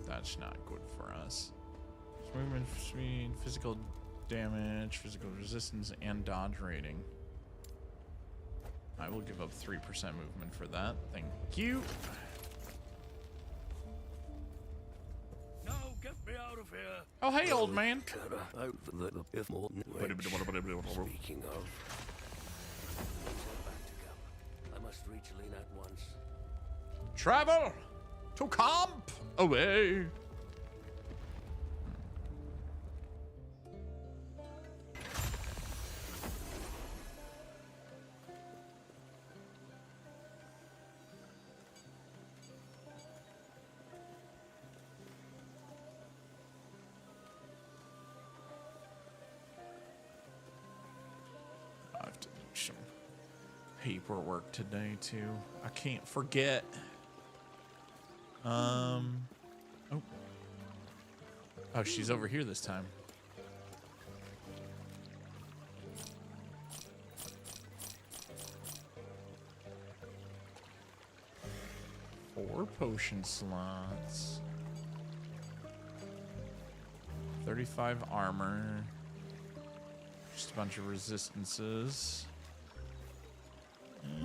That's not good for us. Movement speed, physical damage, physical resistance, and dodge rating. I will give up 3% movement for that. Thank you. No, get me out of here. Oh, hey, old man. Speaking of, I must reach Lena at once. Travel to camp away. I have to do some paperwork today too. I can't forget. Oh. Oh, she's over here this time. Four potion slots. 35 armor. Just a bunch of resistances.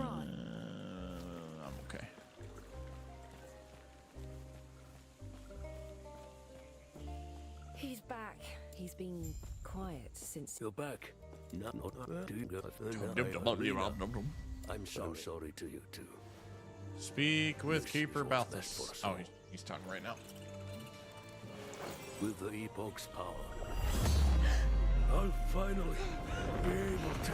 I'm okay. He's back. He's been quiet since. You're back. No, I'm sorry to you too. Speak with This Keeper is what's best Balthus. for us Oh, all. he's talking right now. With the Epoch's power, I'll finally be able to.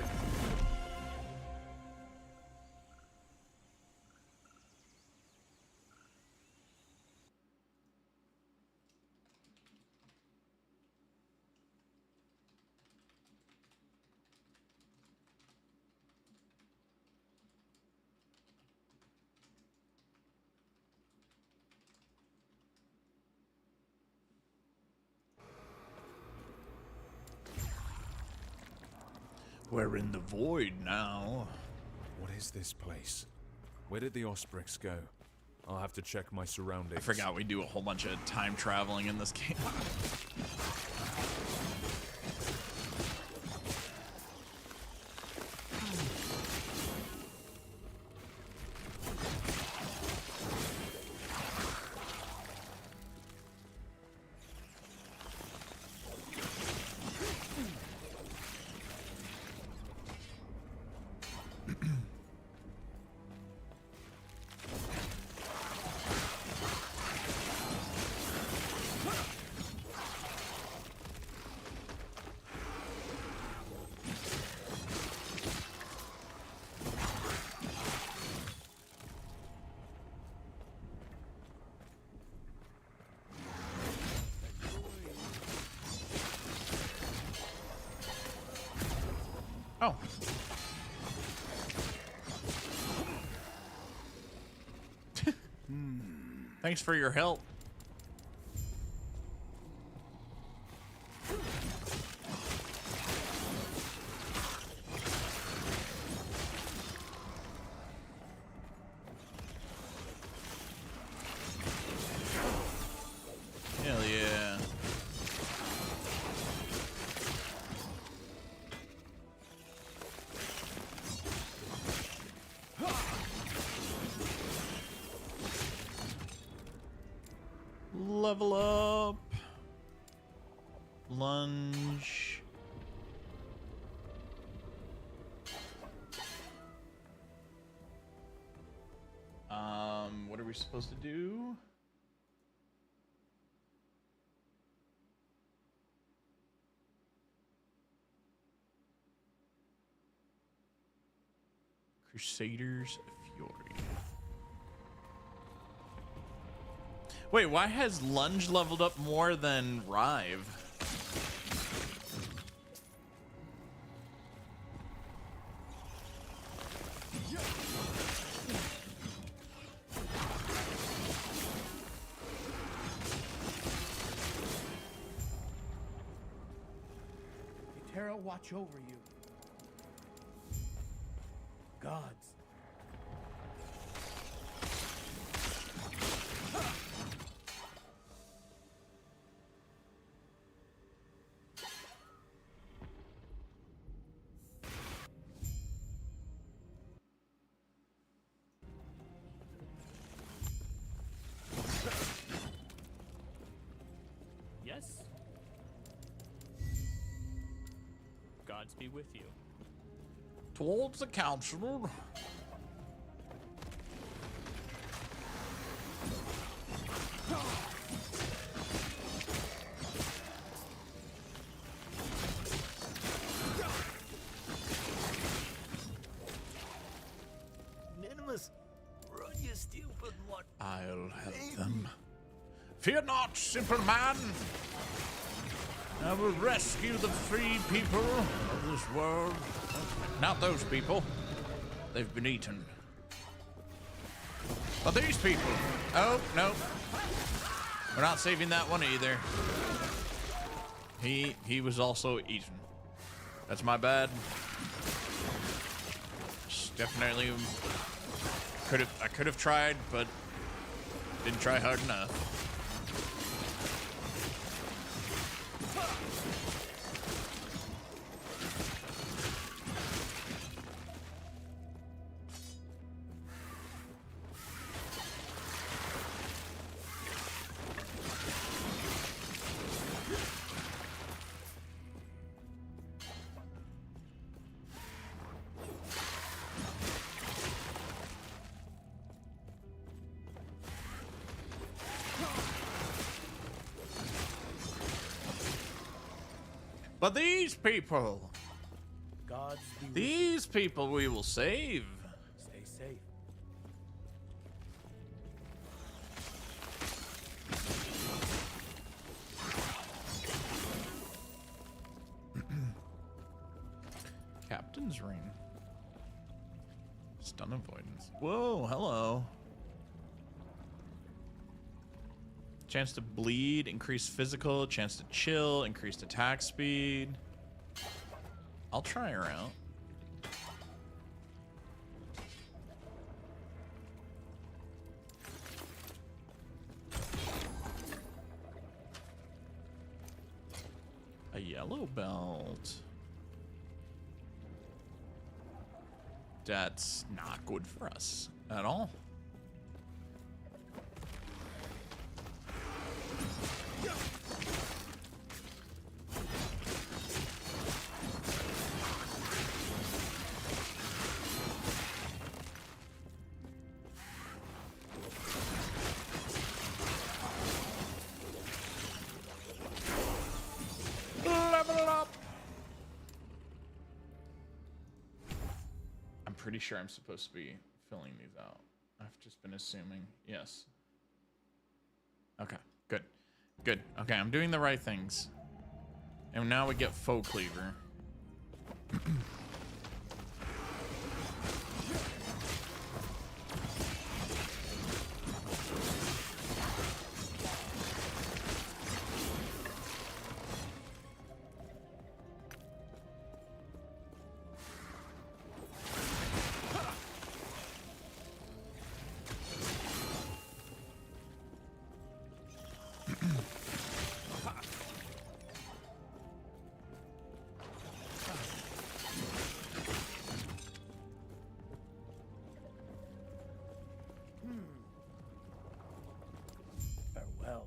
We're in the void now. What is this place? Where did the Osprix go? I'll have to check my surroundings. I forgot we do a whole bunch of time traveling in this game. Oh. Thanks for your help. Hell yeah. Level up. Lunge. What are we supposed to do? Crusaders of Fury. Wait, why has Lunge leveled up more than Rive? Terra watch over you. Gods. Yes? Gods be with you. Towards the council. Minimus, run, you stupid one. I'll help them. Fear not, simple man. I will rescue the free people of this world. Not those people. They've been eaten. But these people. Oh, no. We're not saving that one either. He was also eaten. That's my bad. Definitely I could have tried, but didn't try hard enough. But these people, Gods be with these people we will save. you. Stay safe. Captain's ring. Stun avoidance. Whoa, hello. Chance to bleed, increased physical, chance to chill, increased attack speed. I'll try her out. belt. That's not good for us at all. Level up. I'm pretty sure I'm supposed to be filling these out. I've just been assuming. Yes. Okay, good. Good. Okay, I'm doing the right things. And now we get Faux Cleaver. Farewell.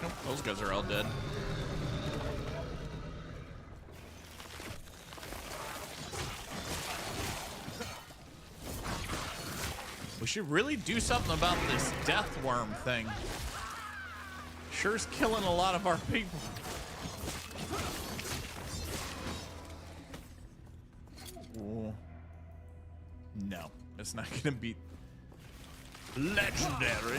Nope, those guys are all dead. We should really do something about this death worm thing. Sure's killing a lot of our people. Ooh. No, it's not gonna be legendary.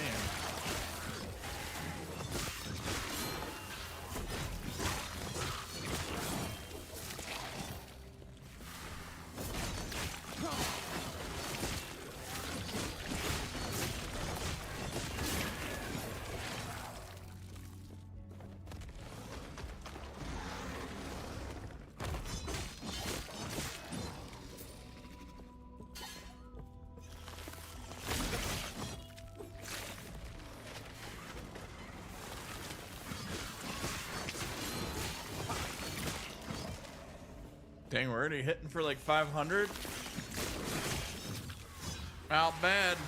Dang, we're already hitting for like 500. Not bad.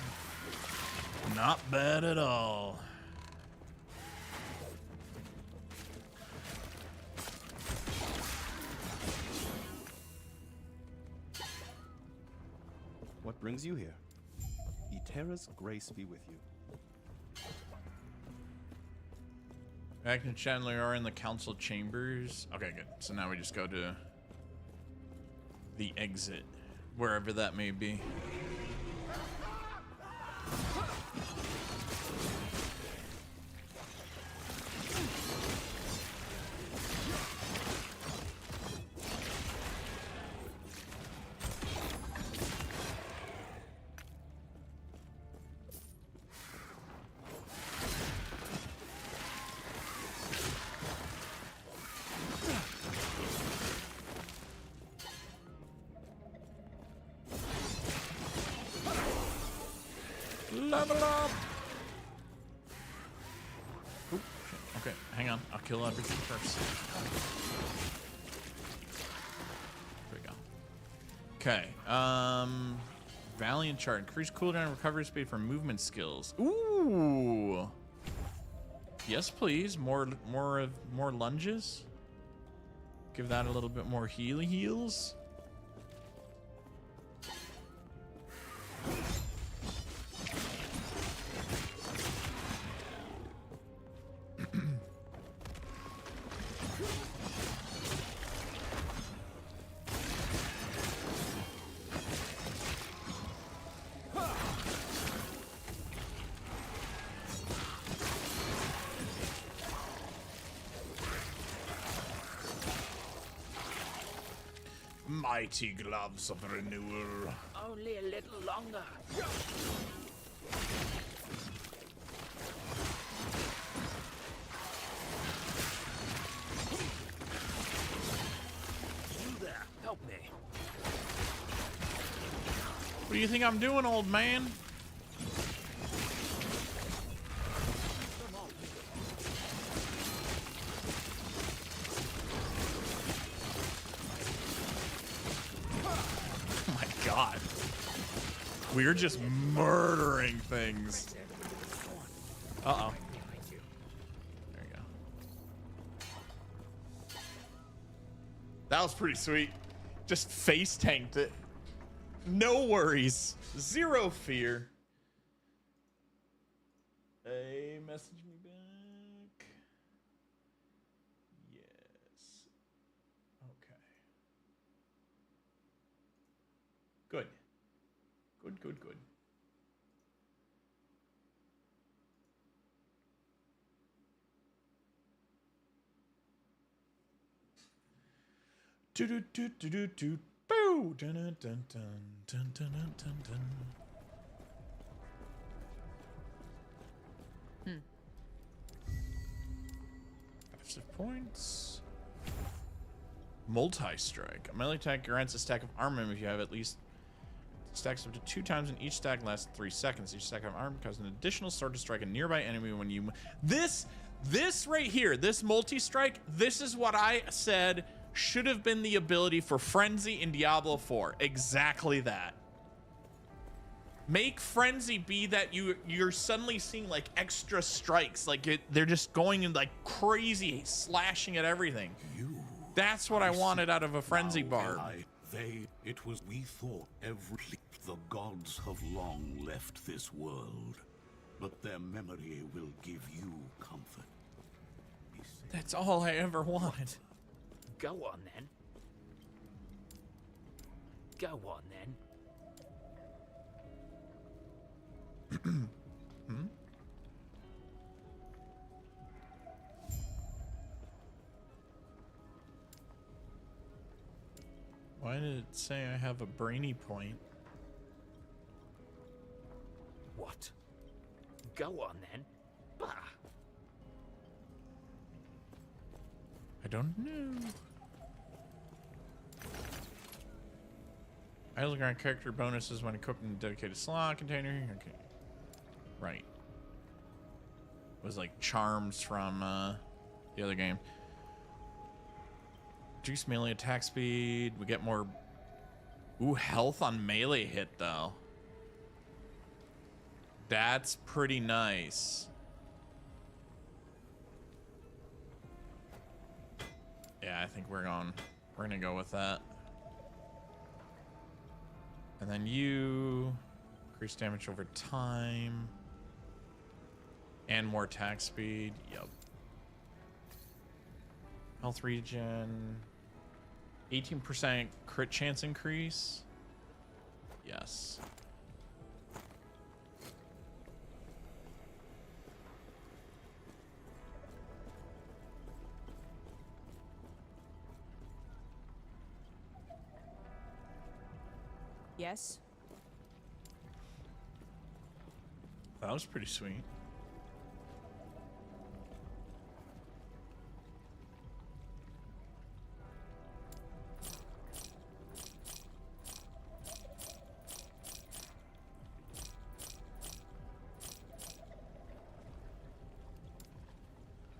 Not bad at all. What brings you here? Eterra's grace be with you. Agnes and Chandler are in the council chambers. Okay, good. So now we just go to the exit, wherever that may be. Level up! Oop, shit. Okay, hang on. I'll kill everything first. There we go. Okay, Valiant Chart. Increase cooldown and recovery speed for movement skills. Ooh! Yes, please. More lunges. Give that a little bit more heals. Mighty gloves of renewal. Only a little longer. What do you think I'm doing, old man? Oh my god. We're just murdering things. Uh-oh. There you go. That was pretty sweet. Just face tanked it. No worries. Zero fear. Hey, message me back. Yes. Okay. Good. Good, good, good. Do do do do do do. Boo! Dun dun dun dun dun dun dun dun. Offensive points. Multi-strike. A melee attack grants a stack of armament if you have at least stacks up to 2 times, and each stack lasts 3 seconds. Each stack of armament causes an additional sword to strike a nearby enemy when you. This right here, this multi-strike. This is what I said should have been the ability for Frenzy in Diablo 4. Exactly that. Make Frenzy be that you're suddenly seeing like extra strikes, like they're just going in like crazy, slashing at everything. That's what I wanted out of a Frenzy barb. We thought the gods have long left this world, but their memory will give you comfort. That's all I ever wanted. Go on then. Go on then. Hmm? Why did it say I have a brainy point? What? Go on then. Bah. I don't know. I also grant character bonuses when cooked in a dedicated slot container. Okay. Right. It was like charms from the other game. Juice melee attack speed. We get more health on melee hit though. That's pretty nice. Yeah, I think we're gonna go with that. And then you increase damage over time. And more attack speed. Yep. Health regen. 18% crit chance increase. Yes. Yes. That was pretty sweet.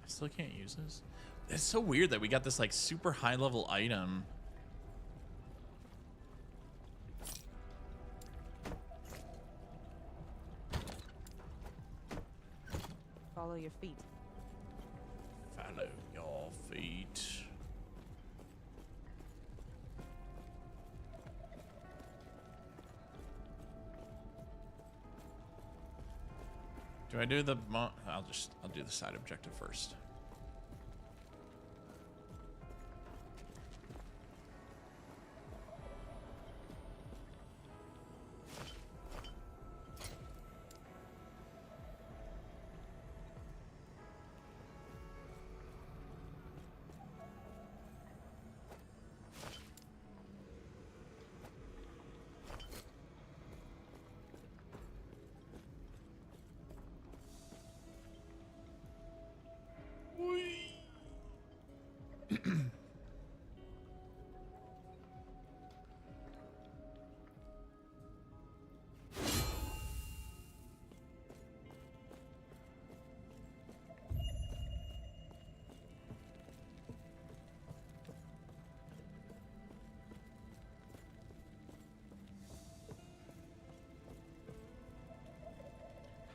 I still can't use this. It's so weird that we got this like super high level item. Follow your feet. Follow your feet. Do I do the I'll do the side objective first.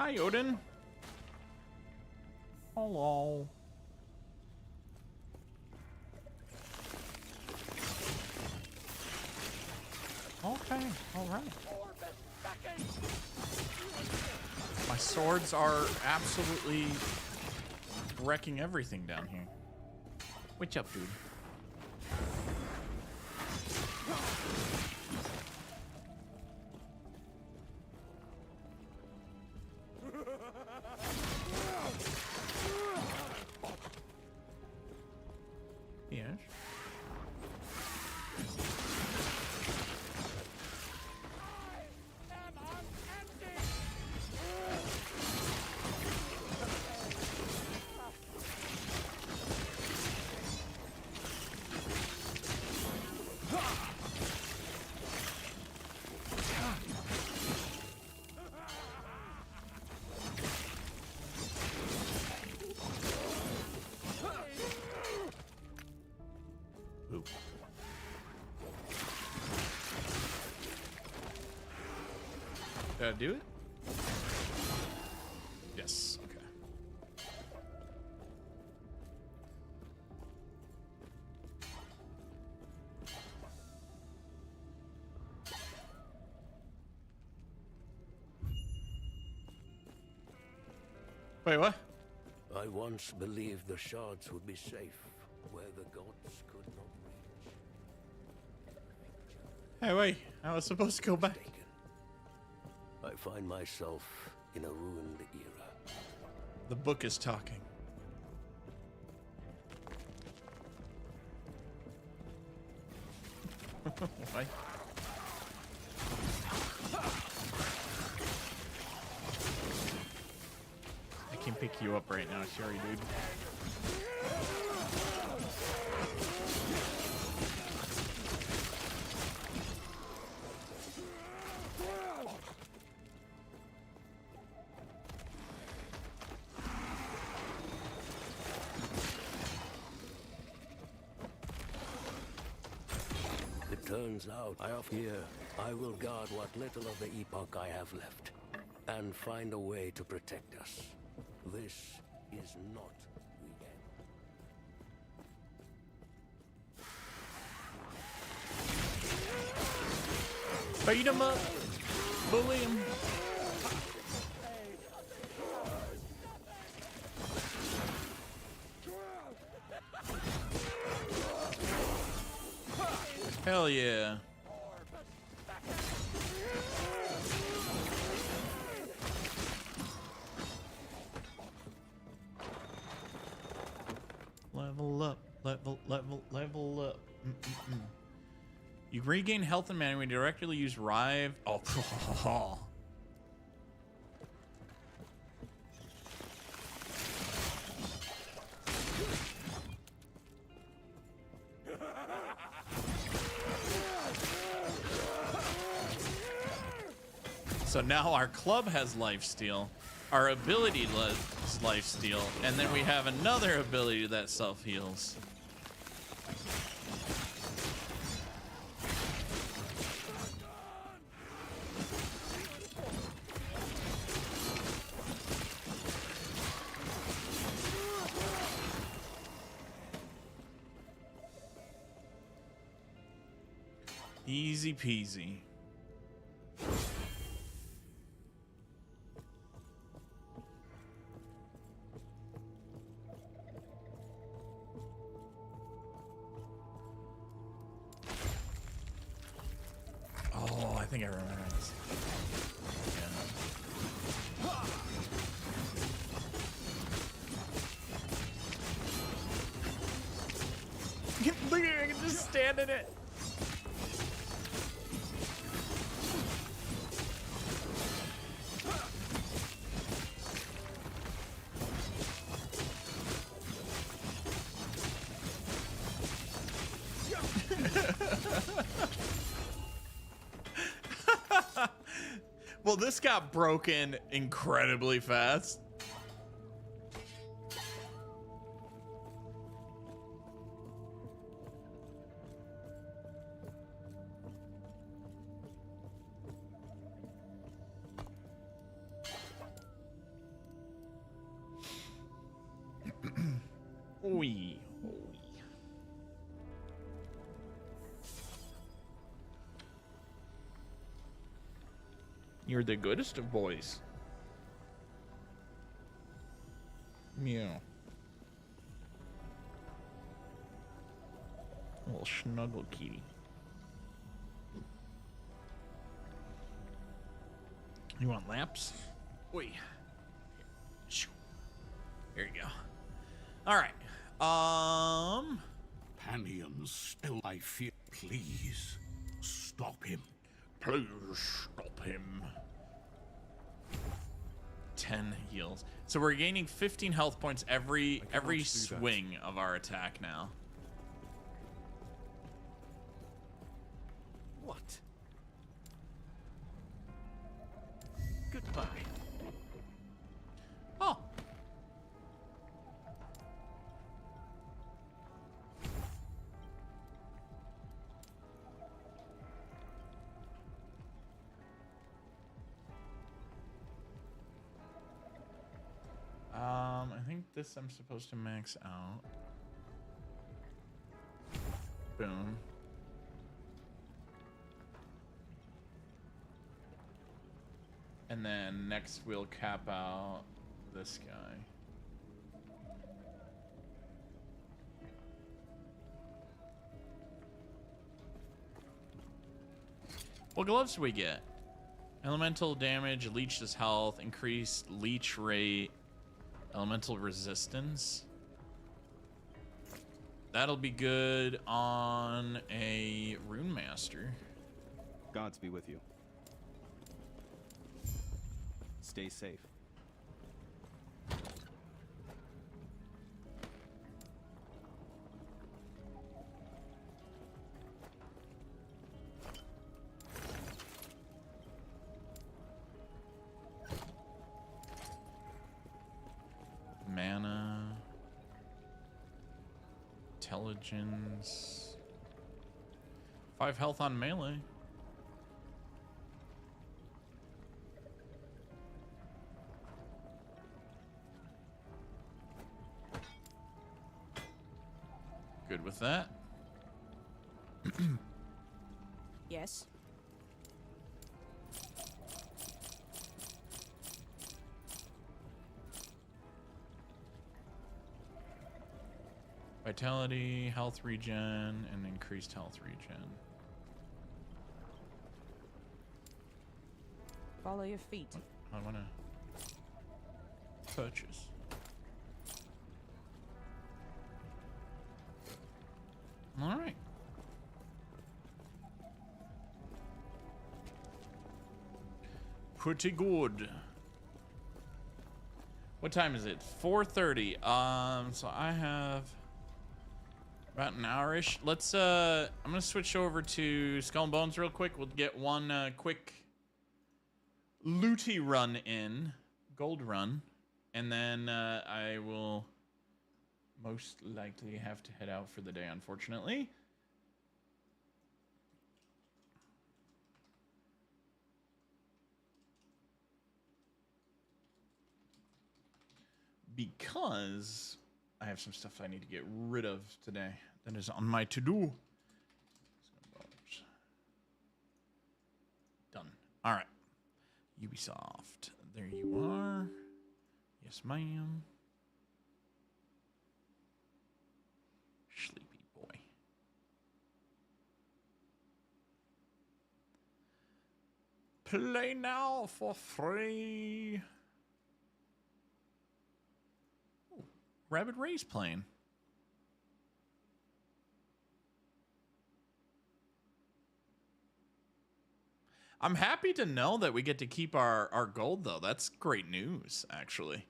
Hi, Odin. Hello. Okay, all right. My swords are absolutely wrecking everything down here. What's up, dude? Yes. Did I do it? Yes. Okay. Wait, what? I once believed the shards would be safe where the gods could not reach. Hey, wait. I was supposed to go back. I find myself in a ruined era. The book is talking. What? I can pick you up right now, Sherry, dude. Turns out, I will guard what little of the epoch I have left, and find a way to protect us. This is not the end. Beat him up. Bully him. Hell yeah. Level up, level up. You regain health and mana when you directly use Rive. Oh, so now our club has lifesteal, our ability has lifesteal, and then we have another ability that self-heals. Easy peasy. Oh, I think I remember this. Yeah. Look at me, I can just stand in it. Well, this got broken incredibly fast. Oi. You're the goodest of boys. Meow. Little snuggle kitty. You want laps? Oi. Shoo. There you go. All right. Panion still, I fear. Please stop him. Please stop him. 10 heals. So we're gaining 15 health points every swing of our attack now. What? Goodbye. Oh. I think this I'm supposed to max out. Boom. And then next we'll cap out this guy. What gloves do we get? Elemental damage, leech his health, increased leech rate, elemental resistance. That'll be good on a Rune Master. Gods be with you. Stay safe. Mana. Intelligence. 5 health on melee. Good with that. Yes. Vitality, health regen, and increased health regen. Follow your feet. I want to purchase. All right. Pretty good. What time is it? 4:30. So I have about an hour-ish. Let's I'm gonna switch over to Skull and Bones real quick. We'll get one quick looty run in, gold run, and then I will most likely have to head out for the day, unfortunately. Because I have some stuff I need to get rid of today that is on my to-do. Done. All right. Ubisoft. There you are. Yes, ma'am. Sleepy boy. Play now for free. Ooh, Rabbit Ray's playing. I'm happy to know that we get to keep our gold, though. That's great news, actually.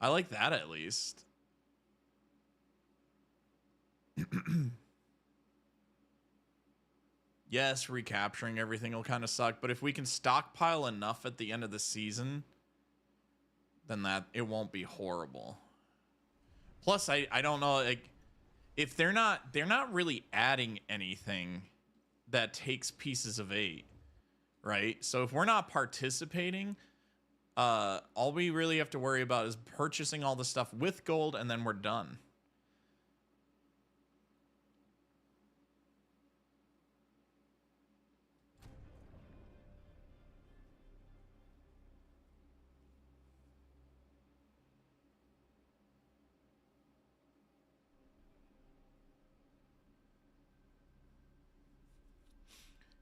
I like that, at least. Yes, recapturing everything will kind of suck, but if we can stockpile enough at the end of the season, then that it won't be horrible. Plus, I don't know, like, if they're not really adding anything that takes pieces of 8, right? So if we're not participating, all we really have to worry about is purchasing all the stuff with gold, and then we're done.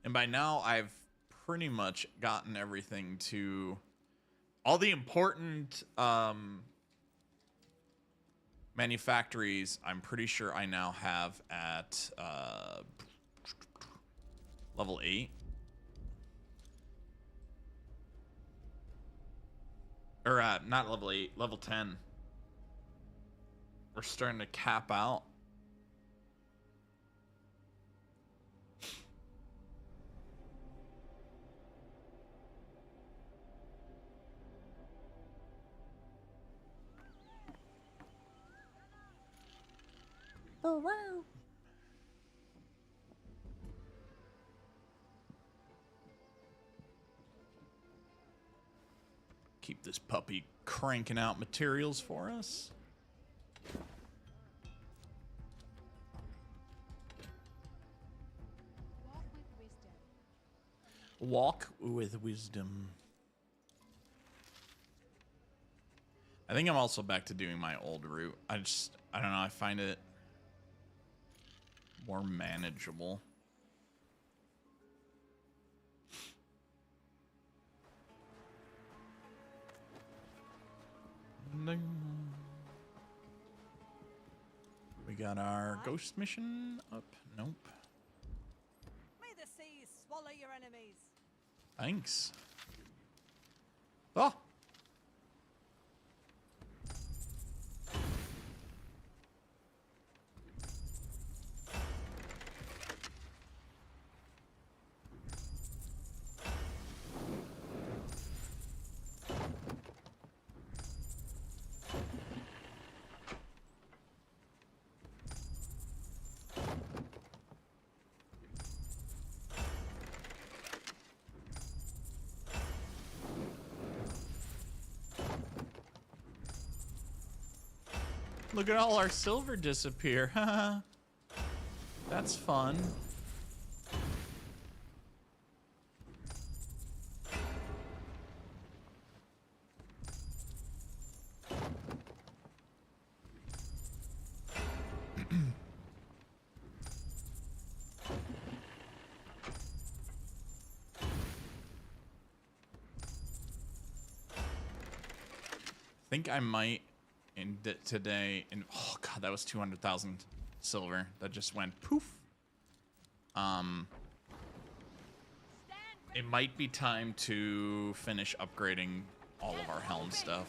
And by now, I've pretty much gotten everything to all the important manufactories. I'm pretty sure I now have at level 8. Or not level 8, level 10. We're starting to cap out. Oh, wow. Keep this puppy cranking out materials for us. Walk with wisdom. I think I'm also back to doing my old route. I don't know, I find it more manageable. We got our ghost mission up. Nope. May the seas swallow your enemies. Thanks. Oh. Look at all our silver disappear. That's fun. I think I might end it today. And oh god, that was 200,000 silver that just went poof. It might be time to finish upgrading all of our helm stuff.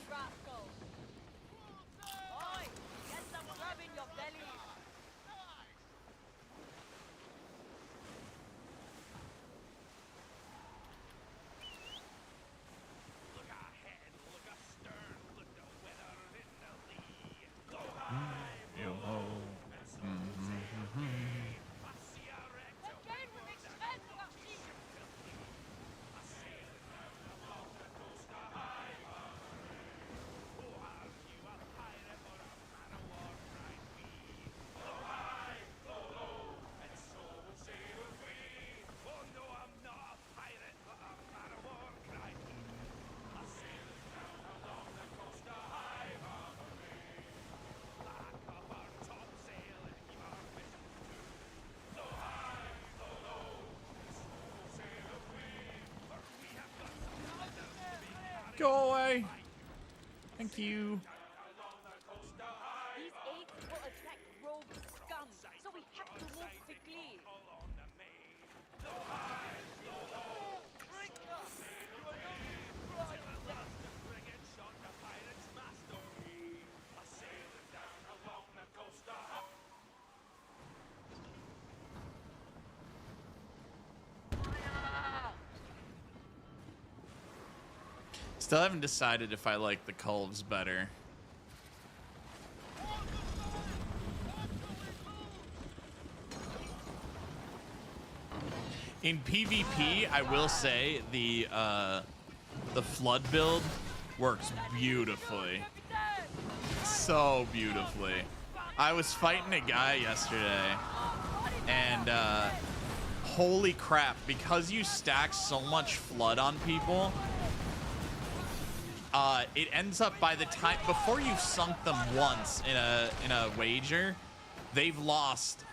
Go away. Thank you. These apes will attack rogue scum, so we have to move quickly. Still haven't decided if I like the Culves better. In PvP, I will say the flood build works beautifully. So beautifully. I was fighting a guy yesterday, and holy crap, because you stack so much flood on people, it ends up by the time before you've sunk them once in a wager, they've lost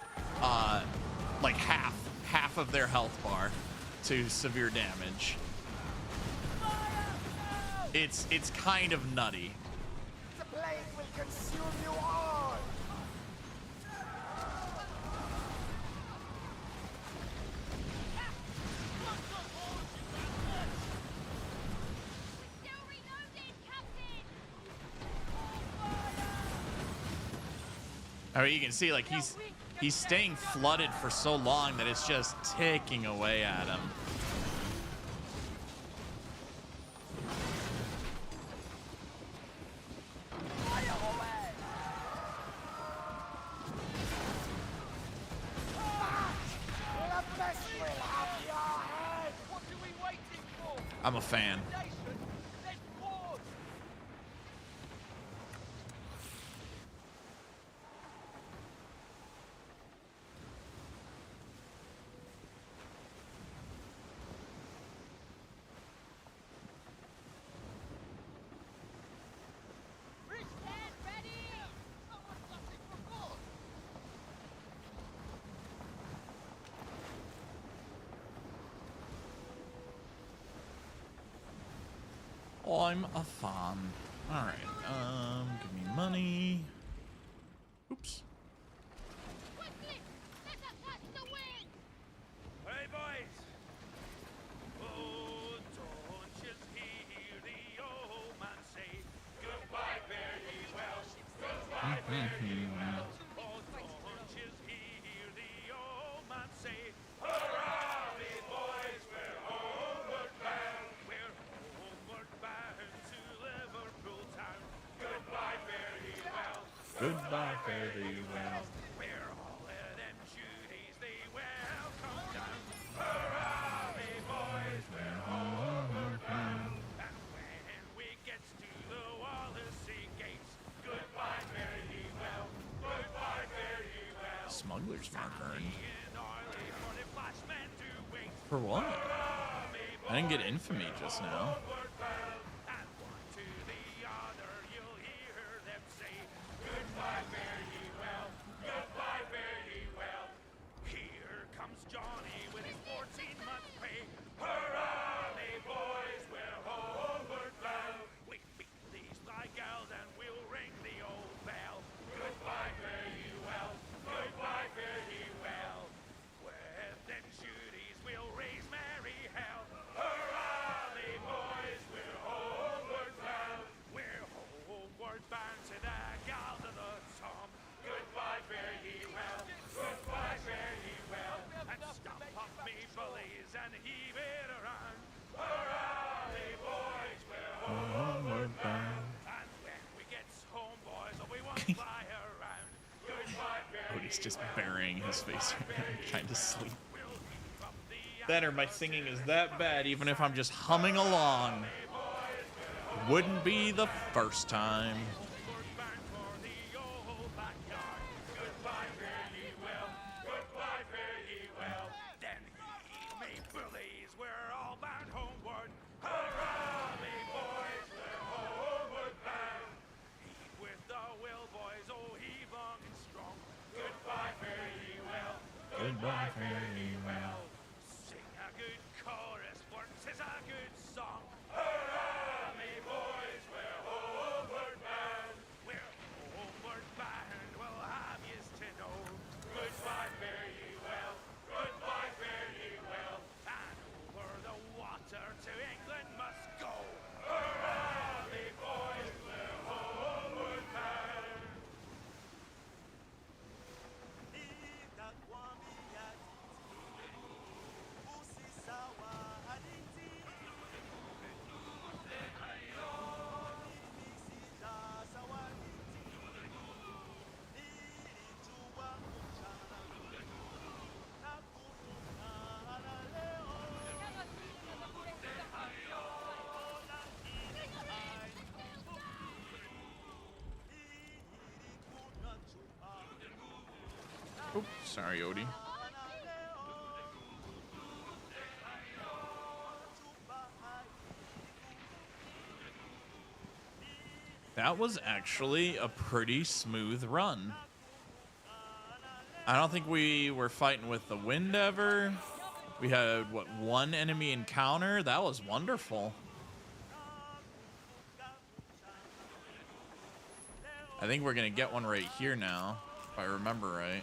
like half of their health bar. to severe damage. It's kind of nutty. The plague will consume you all! I mean, you can see like he's staying flooded for so long that it's just ticking away at him. I'm a fan. I'm a fan. All right. Give me money. Oops. Hey, boys! Oh, don't you hear the old man say goodbye, very well. Goodbye, very well. Oh, don't you hear the old man say, hurrah, me boys, we're homeward bound. We're homeward bound to Liverpool town. Goodbye, very well. Goodbye, very well. Where all of them Judies, they will come down. Hurrah, me boys, we're homeward bound. And when we get to the Wallasey gates, goodbye, very well. Goodbye, very well. Smuggler's marker. In Orly for the flashmen to wait. For what? I didn't get infamy just now. And one to the other, you'll hear them say, goodbye, very well. Goodbye, very well. Here comes Johnny with his 14-month pay. Hurrah, me boys, we're homeward bound. We beat these fly gals and we'll ring the old bell. Goodbye, very well. Goodbye, very well. With them Judies, we'll raise merry hell. Hurrah, me boys, we're homeward bound. We're homeward bound to the gals of the Tom. Goodbye, very well. Goodbye, very well. And stop up me bullies and heave it around. Hurrah, me boys, we're homeward bound. And when we get home, boys, we won't fly around. Goodbye, very Cody's just burying his face right now, trying to sleep. That or my singing is that bad, even if I'm just humming along. Wouldn't be the first time. Goodbye, very well. Goodbye, very well. Then heed me, bullies, we're all bound homeward. Hurrah, me boys, we're homeward bound. Heed with the will, boys, oh, heave long and strong. Goodbye, very well. Goodbye, very well. Sing a good chorus, for 'tis a good song. Hurrah, me boys, we're homeward bound. We're homeward bound, we'll have yous to know. Goodbye, very well. Goodbye, very well. And over the water to England must go. Hurrah, me boys, we're homeward bound. Oops, sorry, Odie. That was actually a pretty smooth run. I don't think we were fighting with the wind ever. We had, what, one enemy encounter? That was wonderful. I think we're going to get one right here now, if I remember right.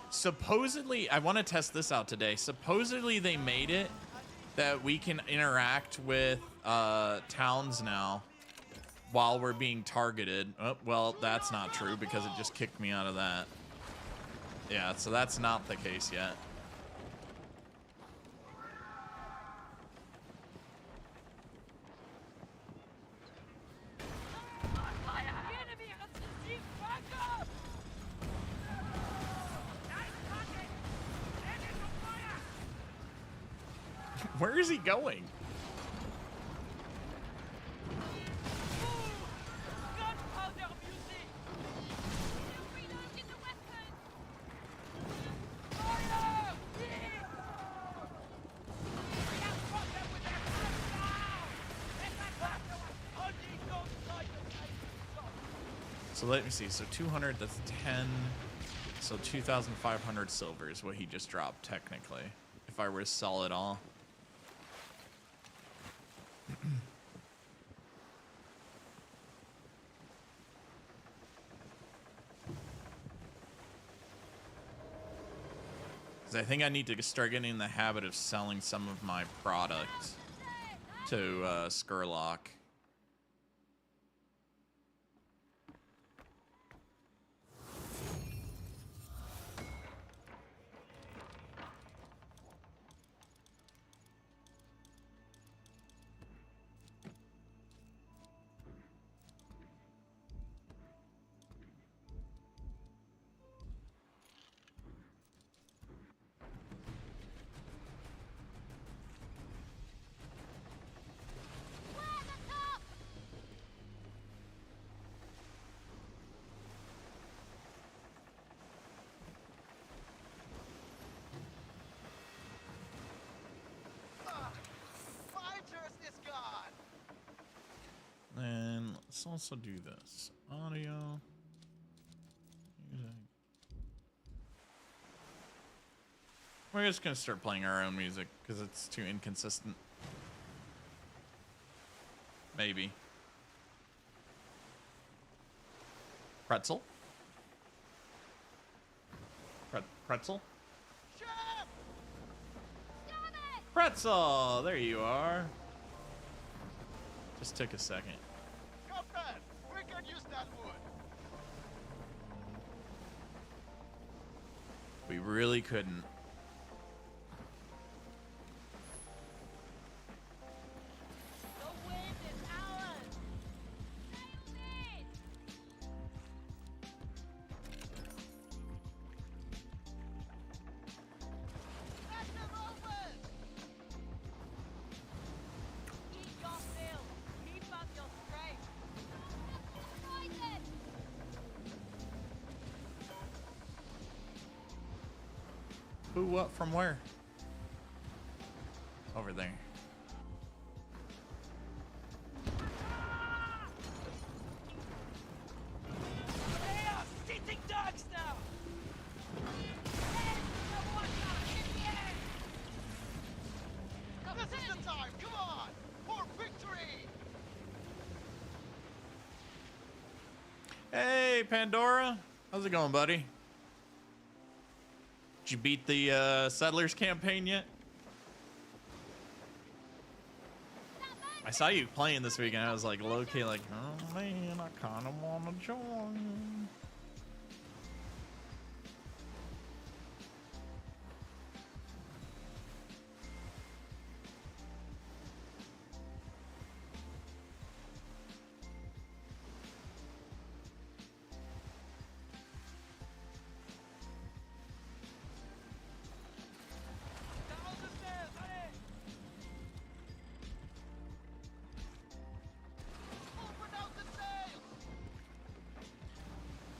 Supposedly, I want to test this out today. Supposedly, they made it that we can interact with towns now while we're being targeted. Oh, well, that's not true because it just kicked me out of that. Yeah, so that's not the case yet. Where is he going? So let me see. So 200, that's 10. So 2,500 silver is what he just dropped, technically. If I were to sell it all. Because I think I need to start getting in the habit of selling some of my product to Skurlock. And let's also do this. Audio. Music. We're just going to start playing our own music because it's too inconsistent. Maybe. Pretzel? Pretzel? Pretzel! There you are. Just took a second. We can use that wood. We really couldn't. Who, what, from where? Over there. They are sitting dogs now. This is the time. Come on, for victory. Hey, Pandora. How's it going, buddy? Did you beat the Settlers campaign yet? I saw you playing this week and I was like low-key like, oh man, I kind of want to join.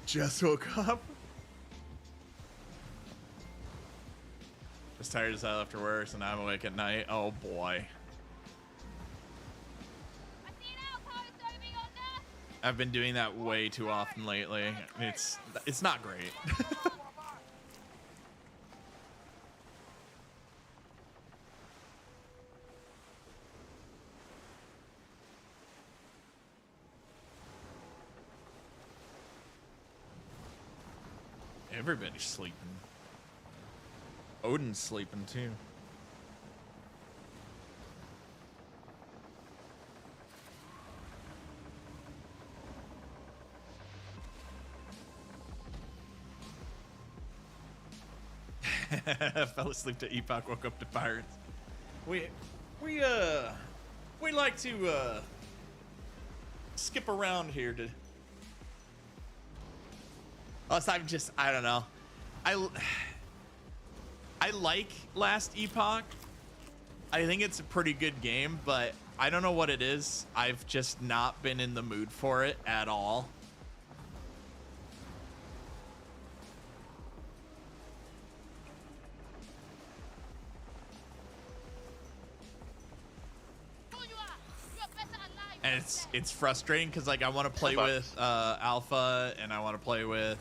Just woke up. Just tired as hell after work, so now I'm awake at night. Oh boy. I've been doing that way too often lately. It's not great. Everybody's sleeping. Odin's sleeping too. Fell asleep to Epoch, woke up to pirates. We like to skip around here to. Plus, I don't know. I like Last Epoch. I think it's a pretty good game, but I don't know what it is. I've just not been in the mood for it at all. And it's frustrating because like I want to play with Alpha and I want to play with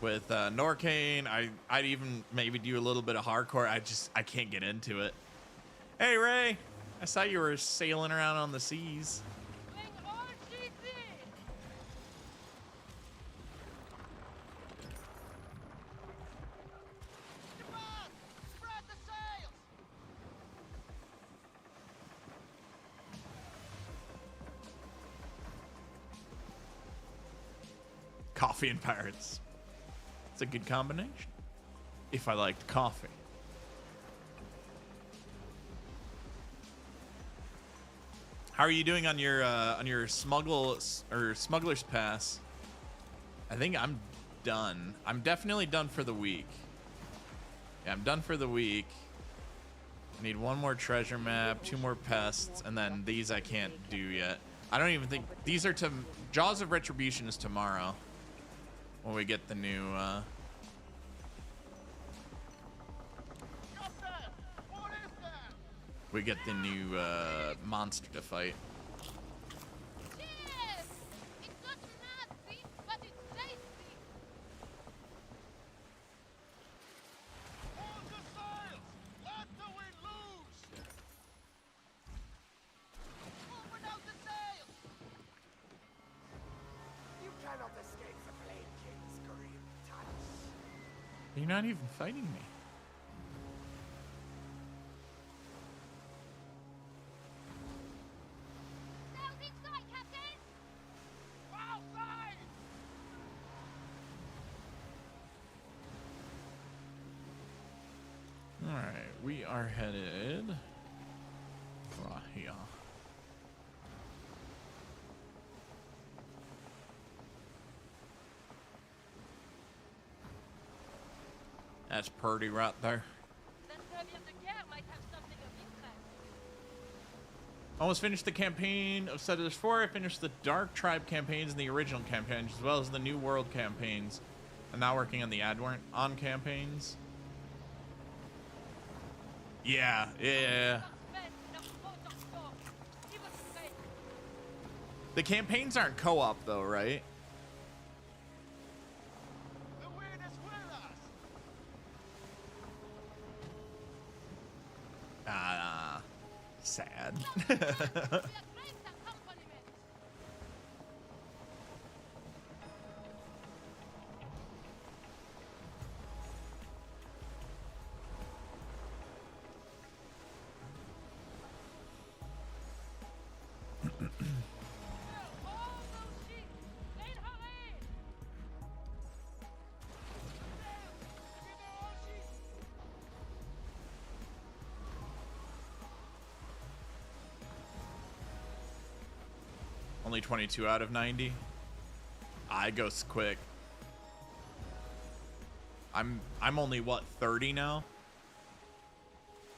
Norcane. I'd even maybe do a little bit of hardcore. I can't get into it. Hey Ray, I saw you were sailing around on the seas. Coffee and pirates. It's a good combination. If I liked coffee. How are you doing on your smuggler's pass? I think I'm done. I'm definitely done for the week. Yeah, I'm done for the week. I need one more treasure map, 2 more pests, and then these I can't do yet. I don't even think these are to Jaws of Retribution is tomorrow. When we get the new monster to fight. Yes! It's not nasty, but it's tasty. Hold the sails! Let the wind loose! Move without the sails! You cannot escape the Flame King's grim touch. You're not even fighting me. All right, we are headed here. That's pretty right there. Almost finished the campaign of Settlers 4. I finished the Dark Tribe campaigns and the original campaigns, as well as the New World campaigns. I'm now working on the add-on campaigns. Yeah. The campaigns aren't co-op though, right? Sad. Only 22 out of 90. I go quick. I'm only what, 30 now?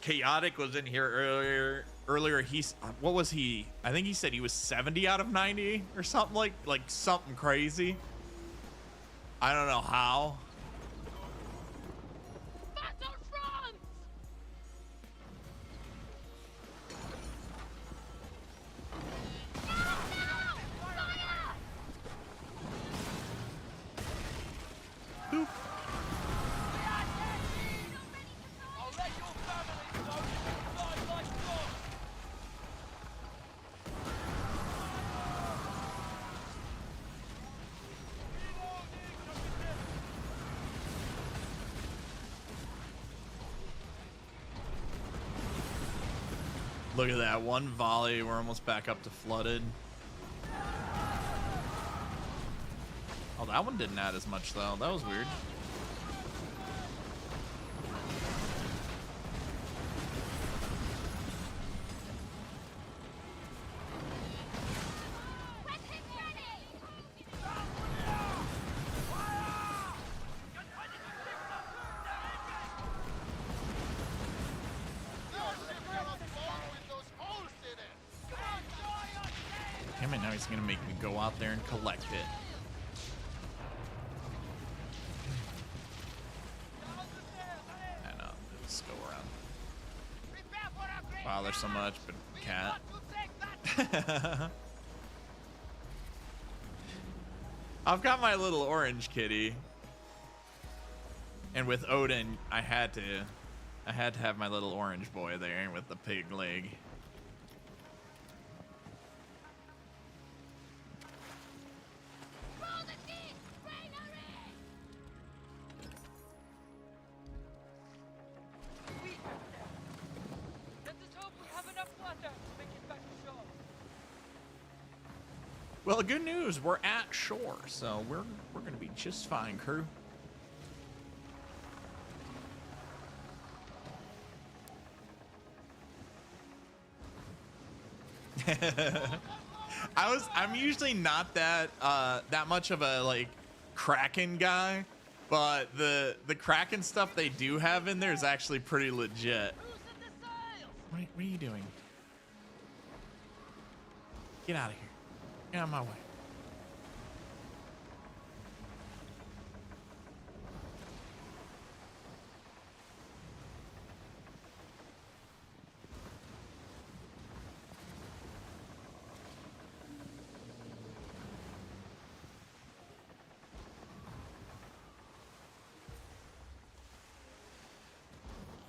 Chaotic was in here earlier. He's what was he? I think he said he was 70 out of 90 or something like something crazy. I don't know how. Boop. I'll let your family know you can fly like dogs. Look at that one volley. We're almost back up to flooded. Oh, that one didn't add as much though. That was weird. Damn it, now he's gonna make me go out there and collect it. I know, let's go around. Wow, there's so much, but cat. I've got my little orange kitty. And with Odin, I had to have my little orange boy there with the pig leg. Let us hope we have enough water to make it back to shore. Well, good news, we're at shore, so we're gonna be just fine, crew. I'm usually not that much of a like Kraken guy, but the Kraken stuff they do have in there is actually pretty legit. What are you doing? Get out of here. Get out of my way.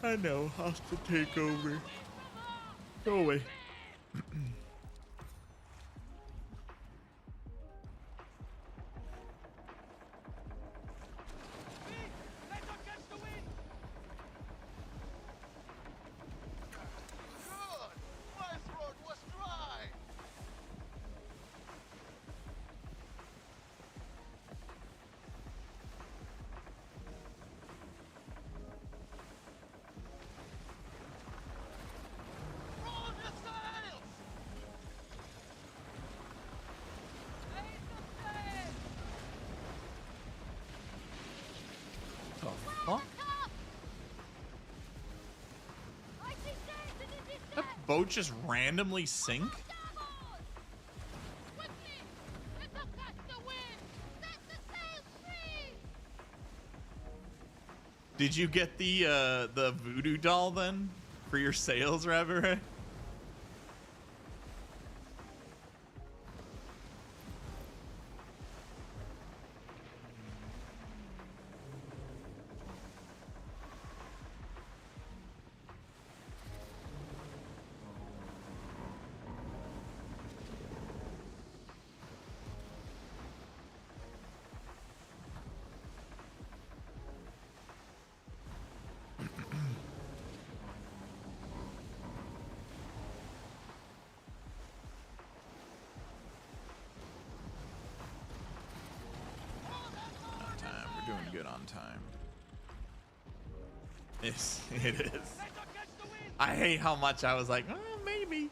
I know, hostile takeover. Go away. What? That boat just randomly sink? Did you get the voodoo doll then for your sails, Rabbit Ray? We're doing good on time. Yes, it is. I hate how much I was like, oh, maybe.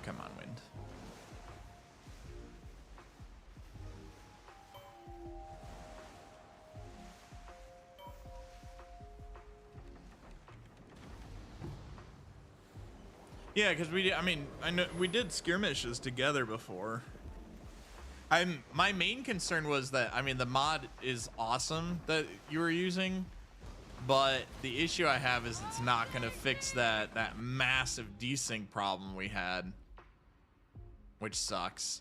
come on, wind. Yeah, because I know we did skirmishes together before. My main concern was that, the mod is awesome that you were using, but the issue I have is it's not going to fix that massive desync problem we had, which sucks.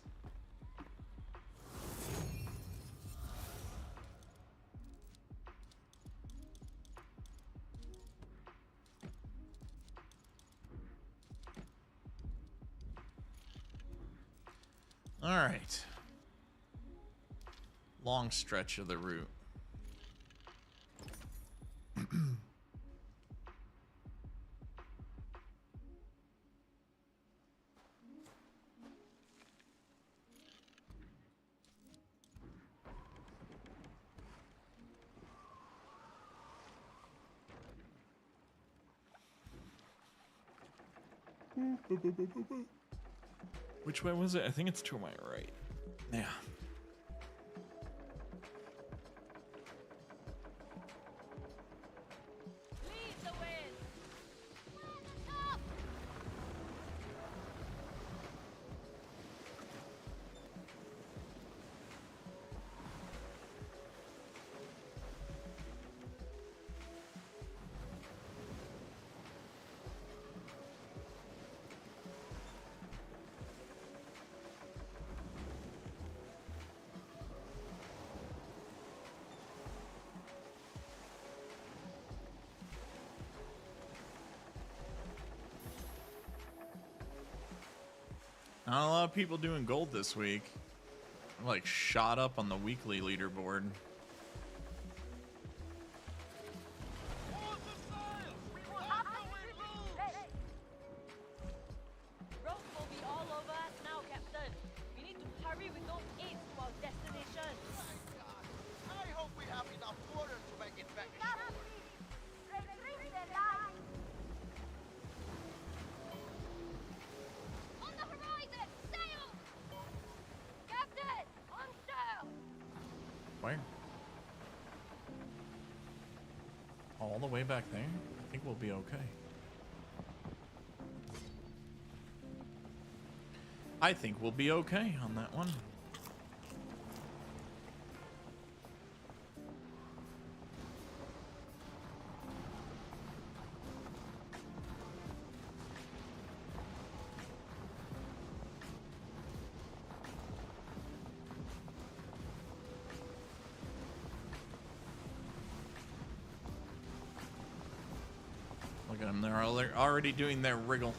All right. Long stretch of the route. Which way was it? I think it's to my right. Yeah. Lead the way. Not a lot of people doing gold this week. I'm like shot up on the weekly leaderboard. Roads will be all over us now, Captain. We need to hurry with those aids to our destination. I hope we have enough water to make it back ashore. On the horizon! Sail! Captain! On sail! Where? All the way back there? I think we'll be okay. I think we'll be okay on that one. Look at them, they're already doing their wriggle.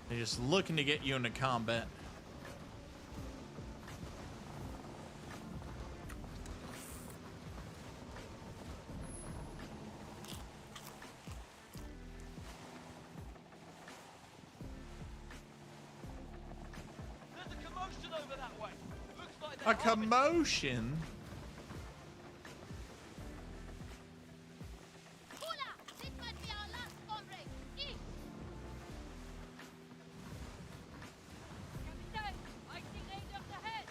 They're just looking to get you into combat. There's a commotion over that way. Looks like A commotion? This might be our last comrade. Eat! Captain, I see raiders ahead.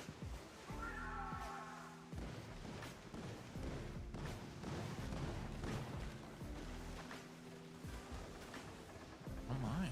Oh my.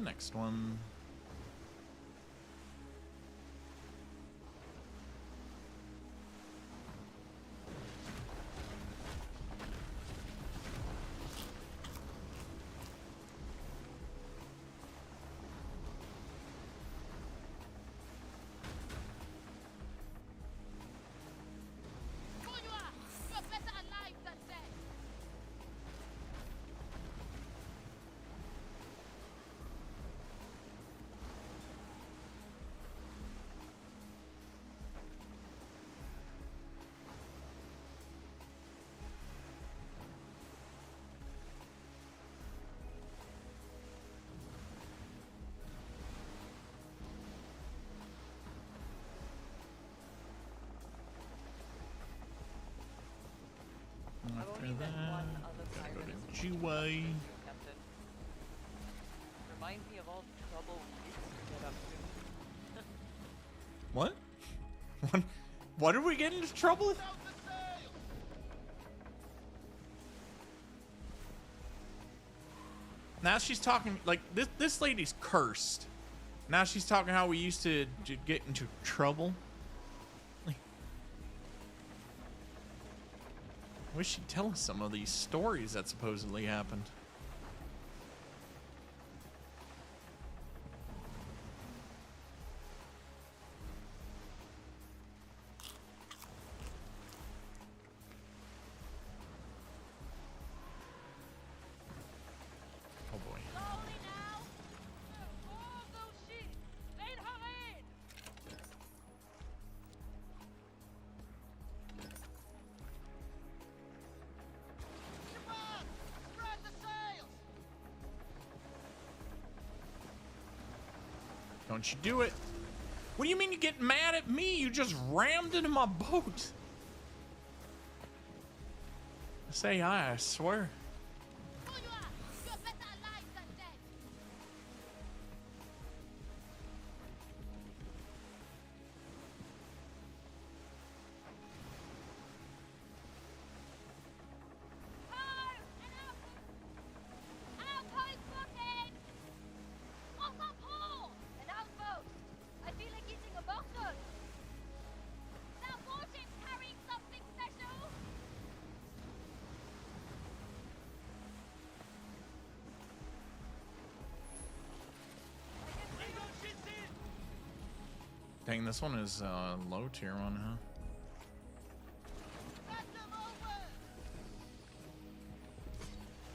next one. After that, gotta go to G-Way. Captain. Remind me of all the trouble we used to get up to. What? What are we getting into trouble with? Now she's talking like this lady's cursed. Now she's talking how we used to get into trouble. Wish she'd tell us some of these stories that supposedly happened. Oh boy. Slowly now. More of those sheep. Lead her in. Spread the sails. Don't you do it. What do you mean you get mad at me? You just rammed into my boat. Say hi, I swear. You're better alive than dead. Dang, this one is low tier one, huh?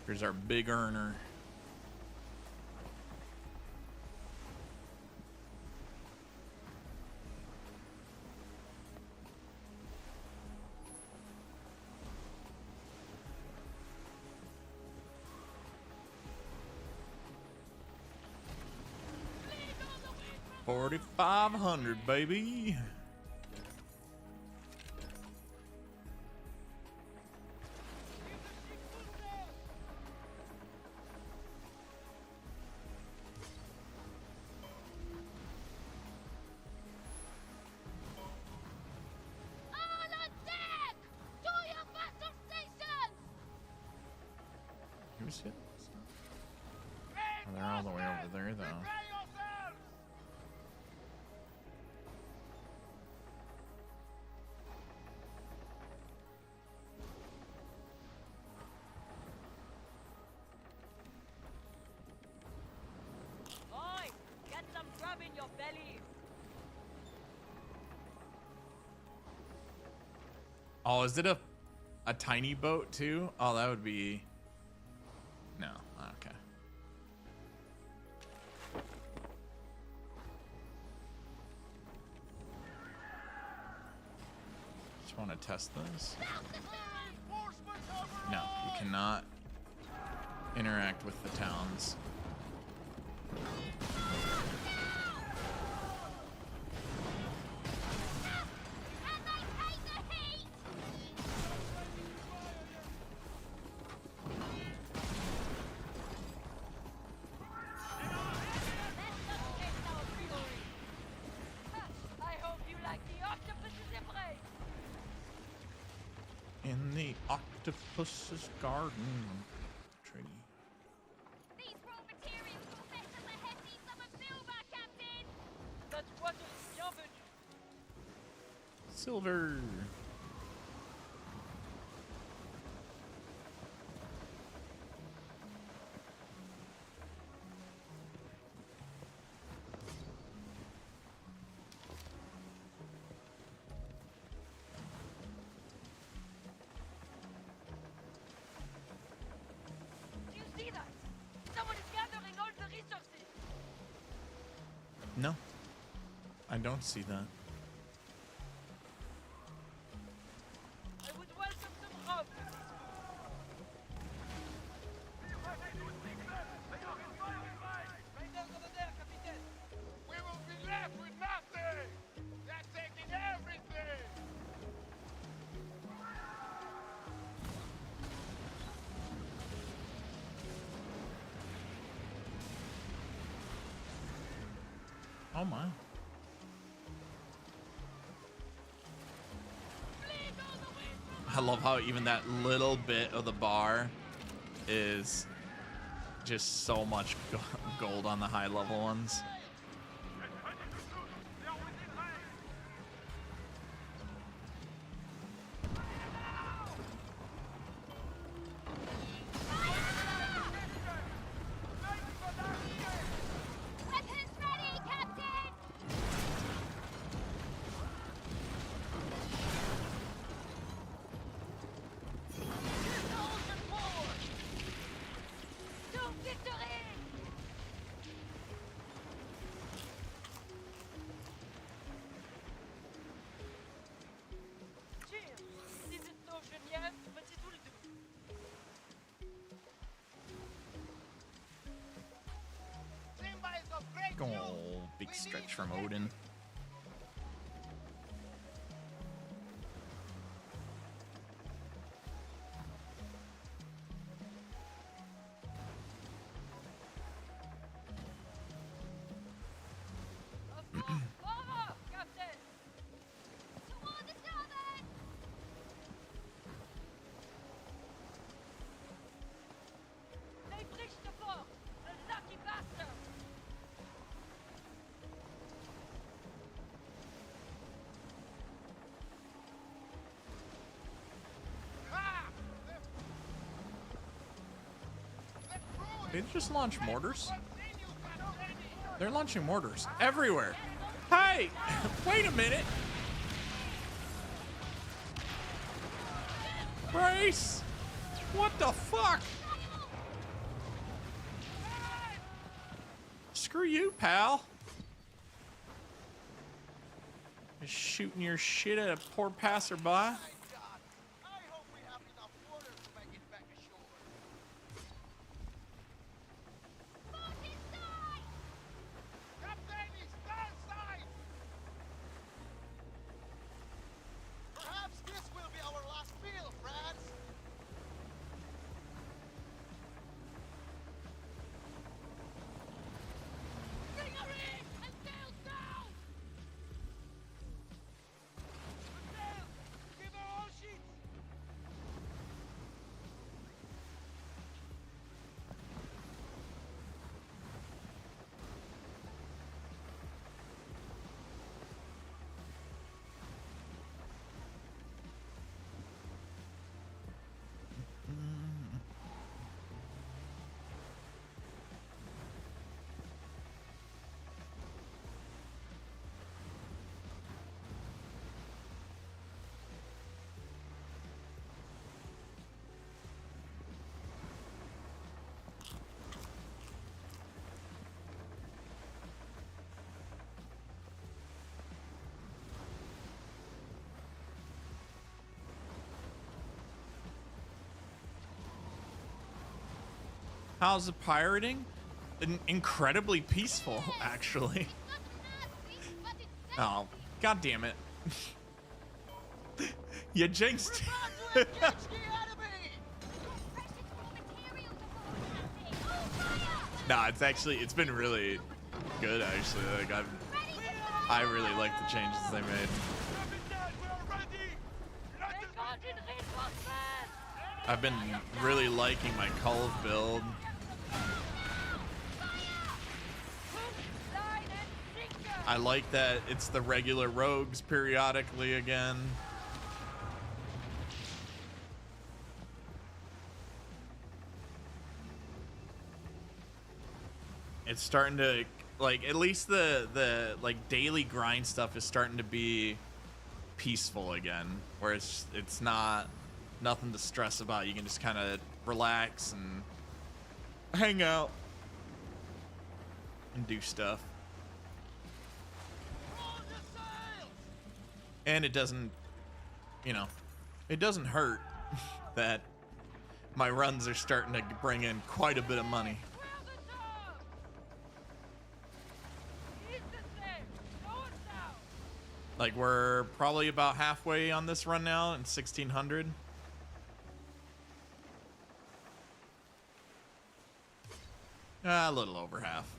Here's our big earner. $4,500, baby. Who's hit? Oh, they're all the way over there, though. Boy, get some grub in your belly. Oh, is it a tiny boat too? Oh, that would be... No, okay. Just want to test this. No, you cannot interact with the towns. I hope you like the octopus's embrace. In the octopus's garden tree. These raw materials will fetch us a hefty Silver. Do you see that? Someone is gathering all the resources. No, I don't see that. I would welcome some rum. We will be left with nothing! They're taking everything! Oh my. I love how even that little bit of the bar is just so much gold on the high level ones. Weapons ready, Captain! To victory! Cheers! Didn't know Geneviève, but it will do. Simba is of great Oh, big stretch from Odin. Forward, Captain! Toward the southern! They breached the fort! The lucky bastard! Did they just launch mortars? They're launching mortars everywhere. Hey, wait a minute. Brace! What the fuck? Screw you, pal. Just shooting your shit at a poor passerby. Perhaps this will be our last meal, friends! Bring her in and sail down! Sail! Give her all sheets! How's the pirating? Incredibly peaceful, actually. Oh, god damn it. You jinxed. Nah, it's been really good, actually. Like, I really like the changes they made. I've been really liking my Culve build. Line and sinker! I like that it's the regular rogues periodically again. It's starting to, like, at least the like daily grind stuff is starting to be peaceful again, where it's not nothing to stress about. You can just kind of relax and hang out and do stuff. And it doesn't, you know, it doesn't hurt that my runs are starting to bring in quite a bit of money. Like, we're probably about halfway on this run now in 1600. A little over half.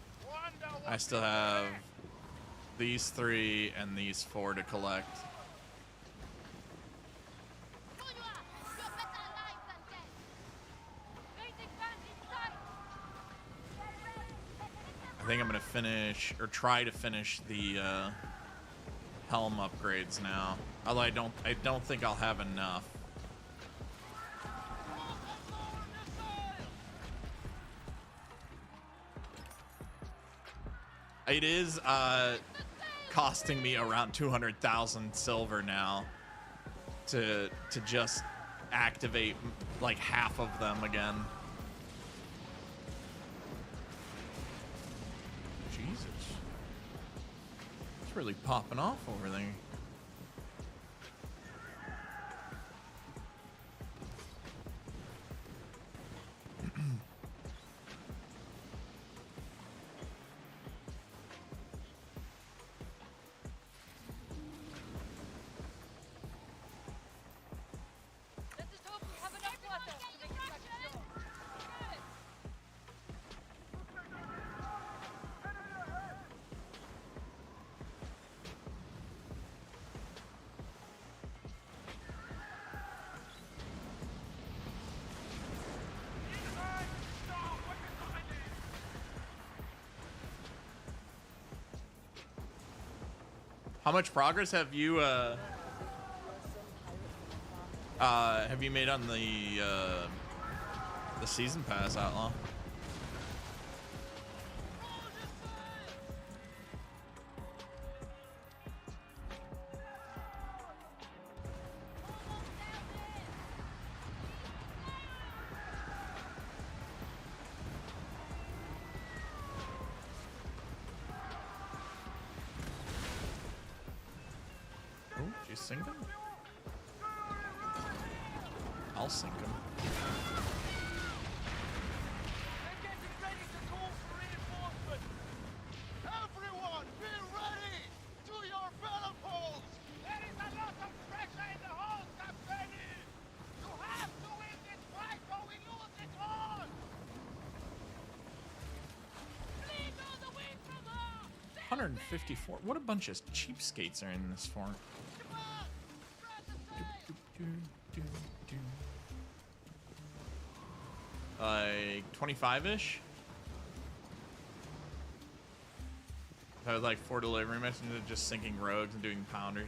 I still have these 3 and these 4 to collect. I think I'm gonna finish, or try to finish the helm upgrades now. Although I don't think I'll have enough. It is costing me around 200,000 silver now to just activate like half of them again. Jesus. It's really popping off over there. How much progress have you made on the season pass, Outlaw? Sink him? I'll sink him. Everyone, be ready to your battle poles. There is a lot of pressure in the hold, Captain. You have to win this fight or we lose it all. Bleed all the way from her. 154. What a bunch of cheapskates are in this fort. Like 25-ish. I was like 4 delivery messages, just sinking rogues and doing pounder.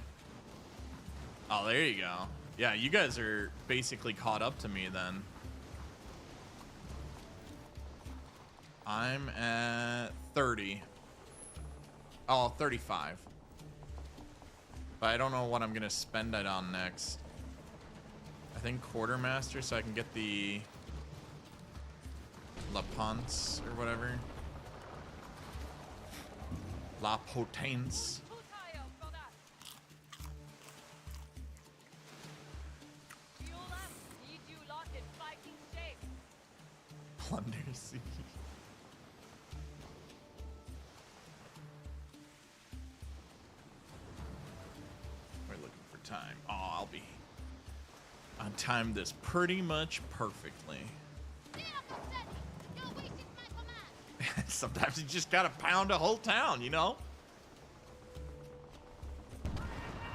Oh, there you go. Yeah, you guys are basically caught up to me then. I'm at 30. Oh, 35. But I don't know what I'm gonna spend it on next. I think quartermaster, so I can get the La Ponce or whatever. La Potence. Plunder Sea. We're looking for time. Oh, I'll be. I timed this pretty much perfectly. Sometimes you just gotta pound a whole town, you know?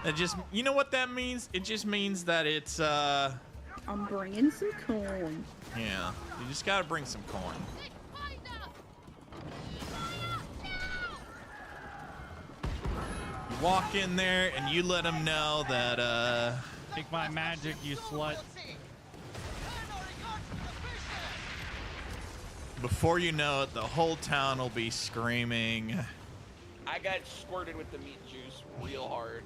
That just, you know what that means? It just means that it's, I'm bringing some corn. yeah, you just gotta bring some coin. walk in there and you let them know that Take my magic, you slut. before you know it, the whole town will be screaming. I got squirted with the meat juice real hard.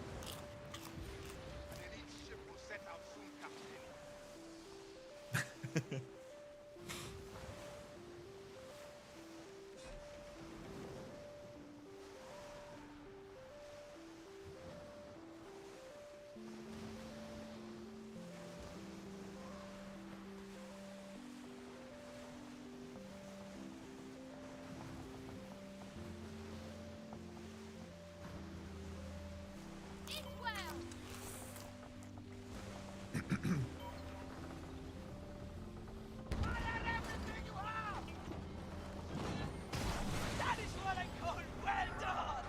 That is what I call well done.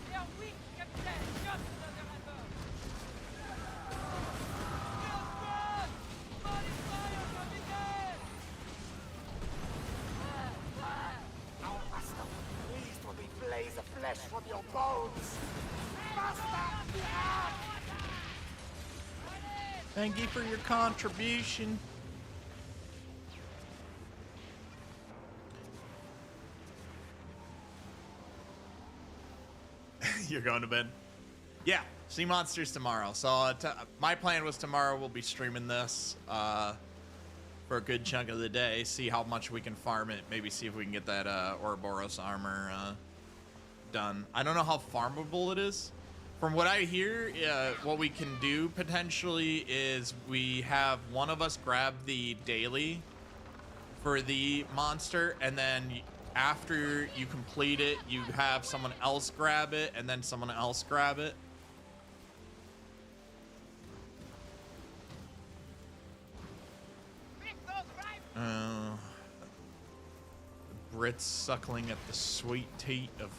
They are weak, Captain. Just another hammer. Kill squad! Body fire from the dead! Our master, please will be blaze of flesh from your bones. Master, Thank you for your contribution. You're going to bed? Yeah, Sea Monsters tomorrow. So my plan was tomorrow we'll be streaming this for a good chunk of the day. See how much we can farm it. Maybe see if we can get that Ouroboros armor done. I don't know how farmable it is. From what I hear, what we can do potentially is we have one of us grab the daily for the monster, and then after you complete it, you have someone else grab it, and then someone else grab it. Brits suckling at the sweet teat of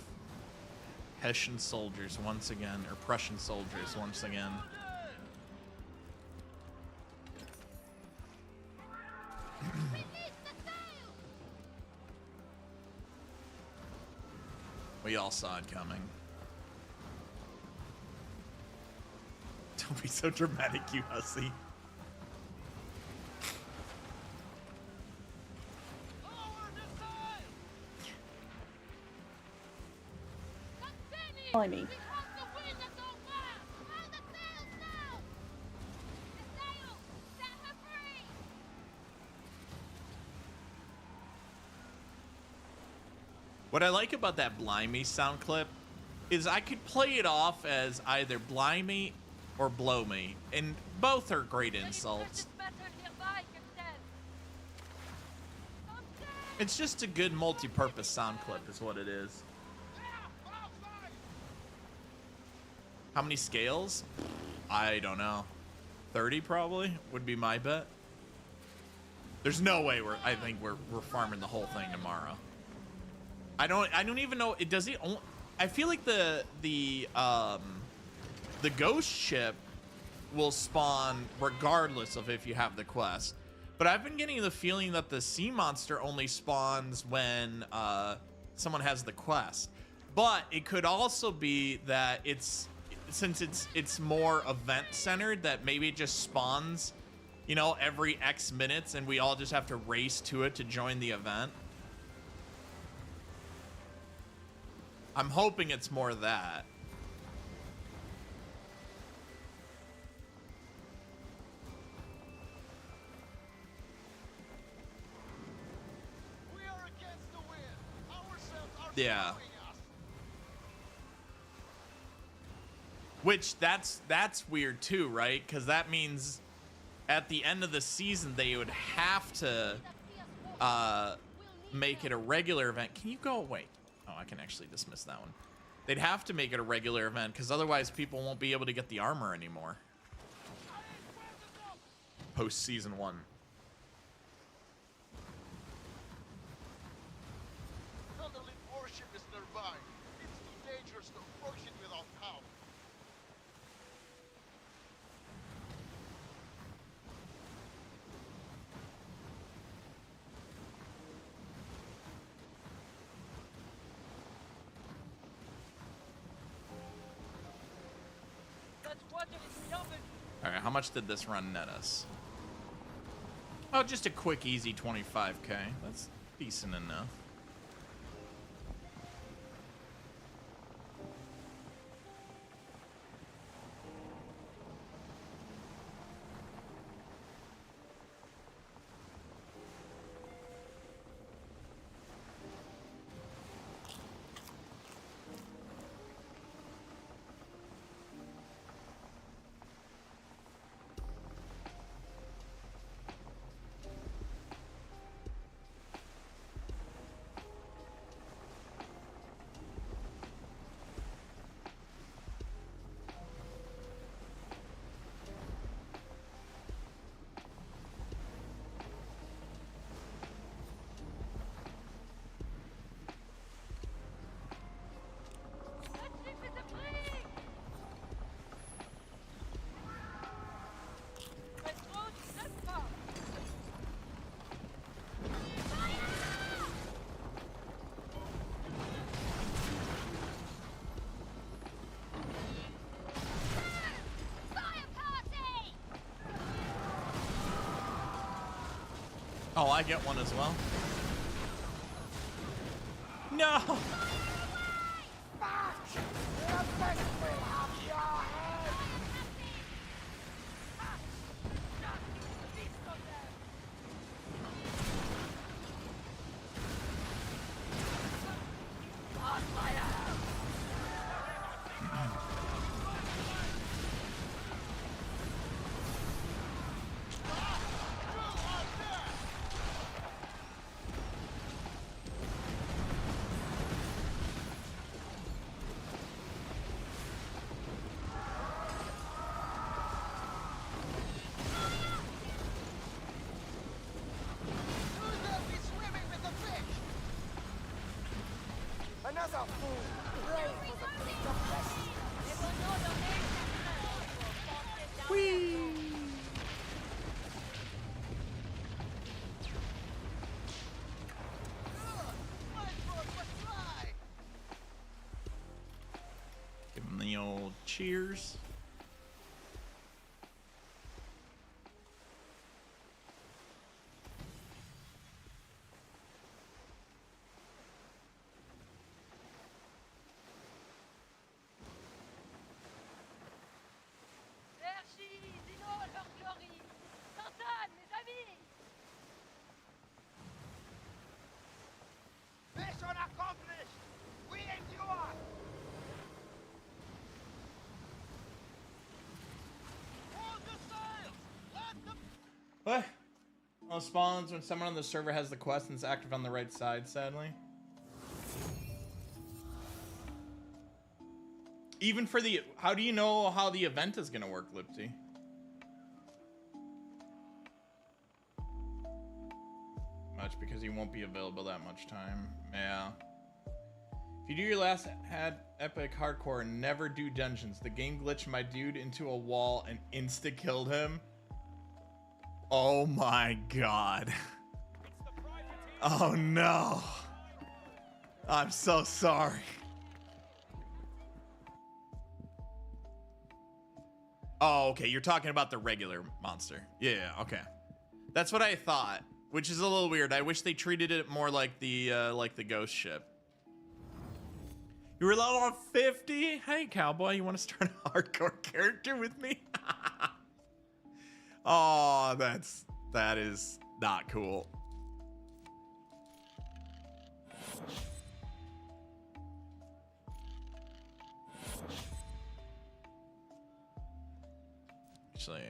Hessian soldiers once again, or Prussian soldiers once again. We all saw it coming. Don't be so dramatic, you hussy. Blimey. What I like about that Blimey sound clip is I could play it off as either Blimey or Blow Me, and both are great insults. It's just a good multi-purpose sound clip is what it is. How many scales? I don't know. 30 probably would be my bet. There's no way I think we're farming the whole thing tomorrow. I don't even know. Does it only, I feel like the ghost ship will spawn regardless of if you have the quest. But I've been getting the feeling that the sea monster only spawns when someone has the quest. But it could also be that since it's more event centered, that maybe it just spawns, you know, every X minutes and we all just have to race to it to join the event. I'm hoping it's more of that. Yeah. Which that's weird too, right? Because that means at the end of the season they would have to make it a regular event. Can you go away? Oh, I can actually dismiss that one. They'd have to make it a regular event because otherwise people won't be able to get the armor anymore. Post season 1. Elderly warship is nearby. It's too dangerous to approach it without power. That water is jumping. All right, how much did this run net us? Oh, just a quick, easy 25k. That's decent enough. Oh, I get one as well. No! Another fool! Pray for the Prince of Flesh! Whee! Give him the old cheers. Mission accomplished! We endure! Hold the sails! Let them... What? Well, spawns when someone on the server has the quest and it's active on the right side, sadly. Even for the... How do you know how the event is going to work, Lipsy? Much because he won't be available that much time. Yeah. If you do your last epic hardcore and never do dungeons, the game glitched my dude into a wall and insta-killed him. Oh my god. Oh no. I'm so sorry. Oh, okay. You're talking about the regular monster. Yeah, okay. That's what I thought, which is a little weird. I wish they treated it more like the ghost ship. You were level 50? Hey, cowboy, you want to start a hardcore character with me? Oh, that is not cool. Actually,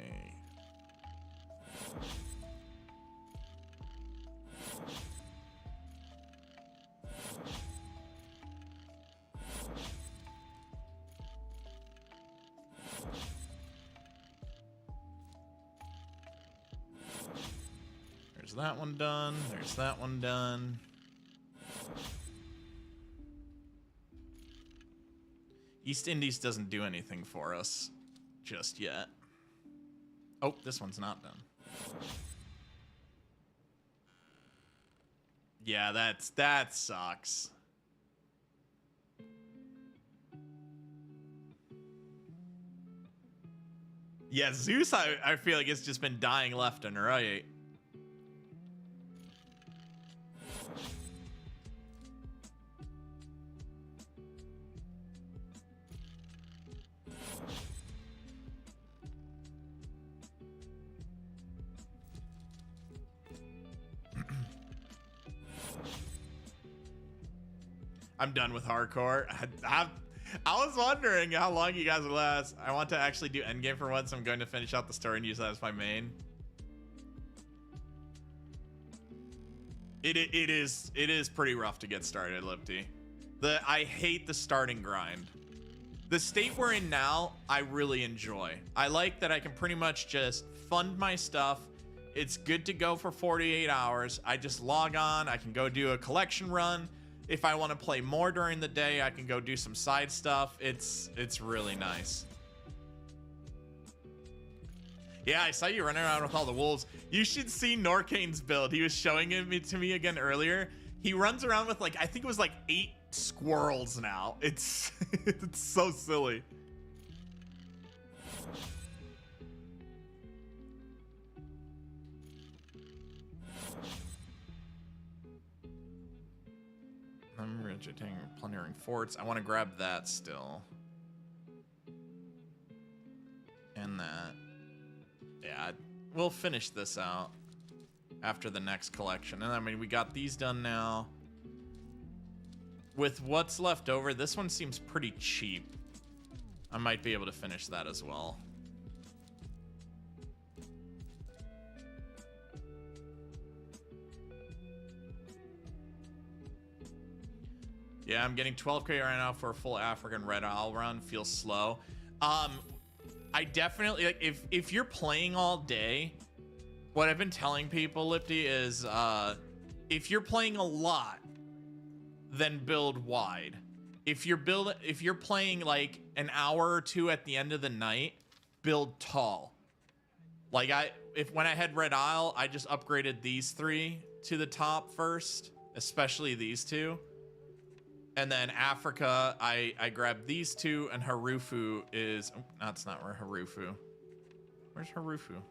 that one done. There's that one done. East Indies doesn't do anything for us just yet. Oh, this one's not done. Yeah, that sucks. Yeah, Zeus, I feel like it's just been dying left and right. I'm done with hardcore. I was wondering how long you guys would last. I want to actually do endgame for once. I'm going to finish out the story and use that as my main. It is pretty rough to get started, Lipty. I hate the starting grind. The state we're in now, I really enjoy. I like that I can pretty much just fund my stuff. It's good to go for 48 hours. I just log on. I can go do a collection run. If I want to play more during the day, I can go do some side stuff. It's really nice. Yeah, I saw you running around with all the wolves. You should see Norcane's build. He was showing it to me again earlier. He runs around with like, I think it was like 8 squirrels now. It's it's so silly. I'm rejecting plundering forts. I want to grab that still. And that. Yeah, we'll finish this out after the next collection. And I mean, we got these done now. With what's left over, this one seems pretty cheap. I might be able to finish that as well. Yeah, I'm getting 12k right now for a full African Red Isle run. Feels slow. I definitely, like, if you're playing all day, what I've been telling people, Lipty, is if you're playing a lot, then build wide. If you're playing like an hour or two at the end of the night, build tall. Like when I had Red Isle, I just upgraded these 3 to the top first, especially these 2. And then Africa, I grabbed these 2, and Harufu is... Oh, that's not where Harufu. Where's Harufu?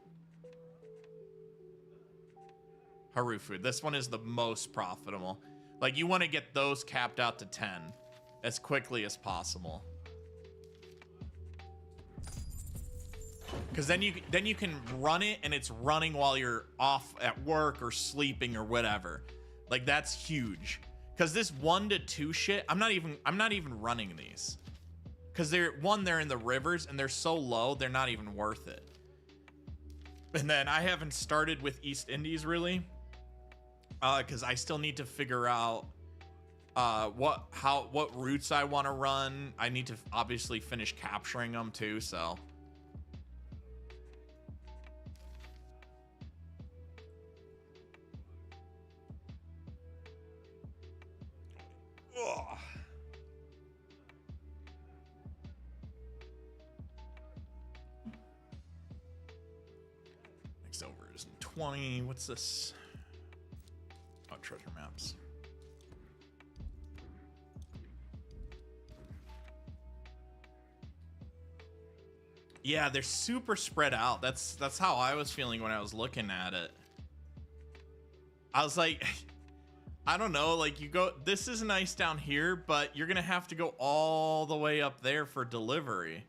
Harufu. This one is the most profitable. Like, you want to get those capped out to 10 as quickly as possible. Because then you can run it, and it's running while you're off at work or sleeping or whatever. Like, that's huge. Because this 1 to 2 shit, I'm not even running these. Because they're in the rivers and they're so low, they're not even worth it. And then I haven't started with East Indies really. Because I still need to figure out what routes I want to run. I need to obviously finish capturing them too, so. Ugh. Next over is 20. What's this? Oh, treasure maps. Yeah, they're super spread out. That's how I was feeling when I was looking at it. I was like, I don't know, like you go, this is nice down here, but you're gonna have to go all the way up there for delivery.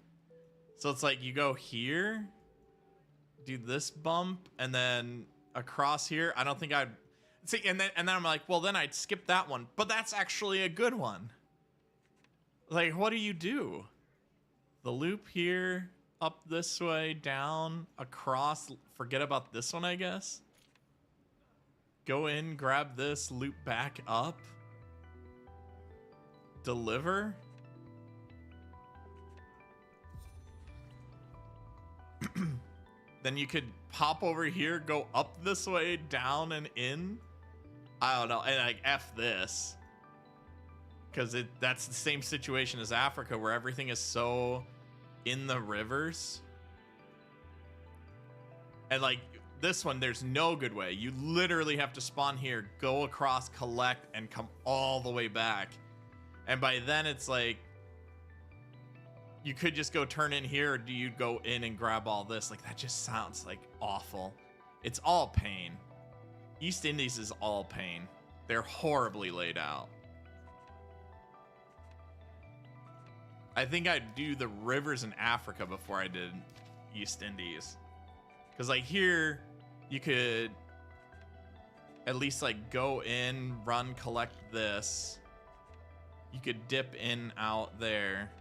So it's like you go here, do this bump, and then across here. I don't think I'd see, and then I'm like, well, then I'd skip that one, but that's actually a good one. Like, what do? The loop here, up this way, down, across, forget about this one, I guess. Go in, grab this, loop back up. Deliver. then you could pop over here, go up this way, down and in. I don't know, and like F this. Because that's the same situation as Africa, where everything is so in the rivers. And like this one, there's no good way. You literally have to spawn here, go across, collect, and come all the way back. And by then it's like, you could just go turn in here, or do you go in and grab all this? Like, that just sounds like awful. It's all pain. East Indies is all pain. They're horribly laid out. I think I'd do the rivers in Africa before I did East Indies. Because like here, you could at least like go in, run, collect this. You could dip in out there.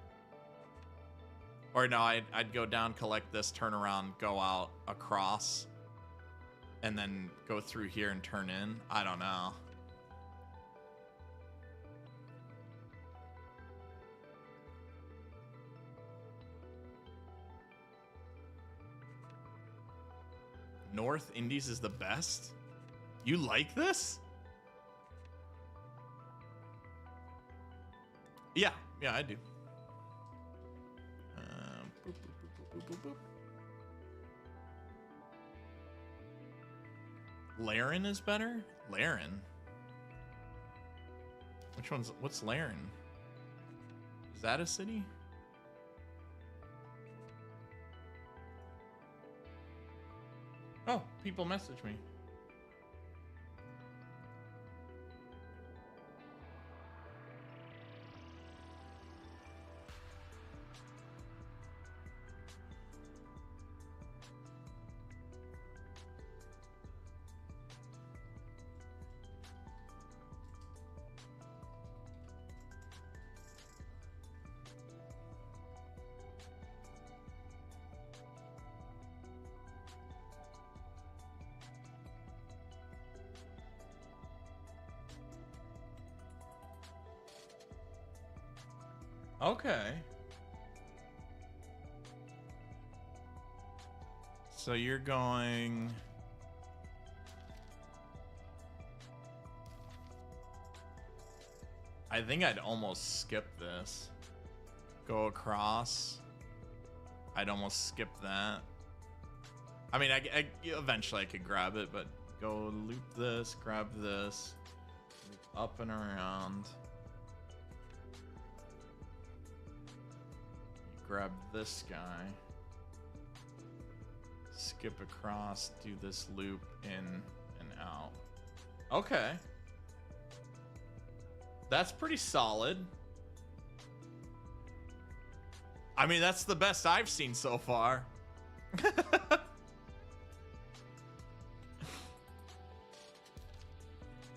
Or no, I'd go down, collect this, turn around, go out across, and then go through here and turn in. I don't know. North Indies is the best? You like this? Yeah, I do. Boop, boop, boop, boop, boop, boop. Laren is better? Laren? What's Laren? Is that a city? Oh, people message me. Okay. So you're going... I think I'd almost skip this. Go across. I'd almost skip that. I mean, I eventually I could grab it, but go loop this, grab this, loop up and around. Grab this guy, skip across, do this loop in and out. Okay. That's pretty solid. I mean, that's the best I've seen so far.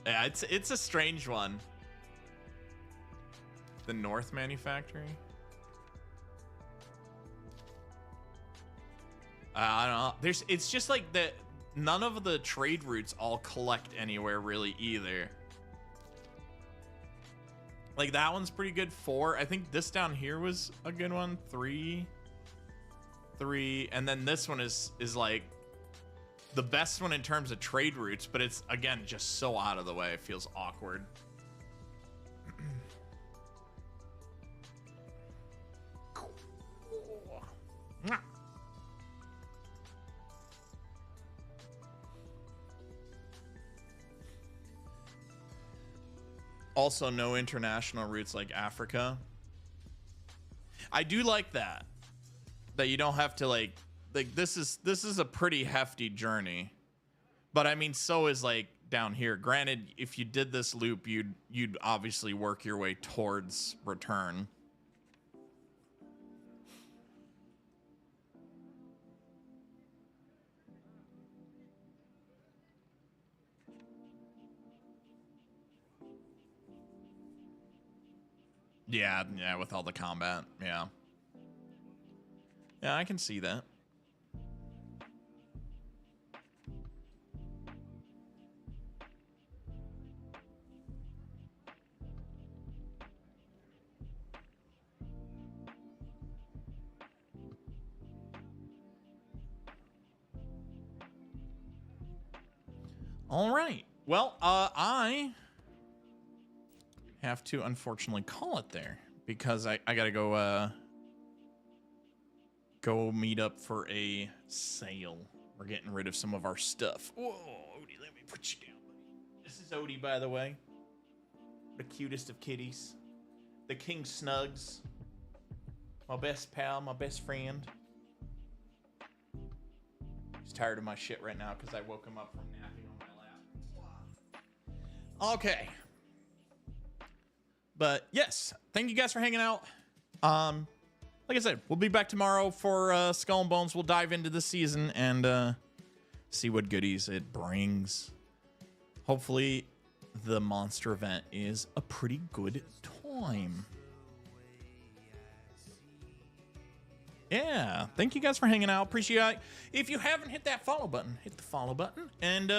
Yeah, it's a strange one. The North Manufactory. I don't know. It's just like that. None of the trade routes all collect anywhere really either. Like that one's pretty good. 4. I think this down here was a good one. 3, and then this one is like the best one in terms of trade routes, but it's again just so out of the way. It feels awkward. Also, no international routes like Africa. I do like that you don't have to like this is a pretty hefty journey, but I mean, so is like down here. Granted, if you did this loop, you'd obviously work your way towards return. Yeah, with all the combat. Yeah, I can see that. All right. Well, I have to unfortunately call it there because I gotta go meet up for a sale. We're getting rid of some of our stuff. Whoa, Odie, let me put you down, buddy. This is Odie, by the way. The cutest of kitties. The King Snugs. My best pal, my best friend. He's tired of my shit right now because I woke him up from napping on my lap. Okay. But yes, thank you guys for hanging out. Like I said, we'll be back tomorrow for Skull and Bones. We'll dive into the season and see what goodies it brings. Hopefully, the monster event is a pretty good time. Yeah, thank you guys for hanging out. Appreciate it. If you haven't hit that follow button, hit the follow button. And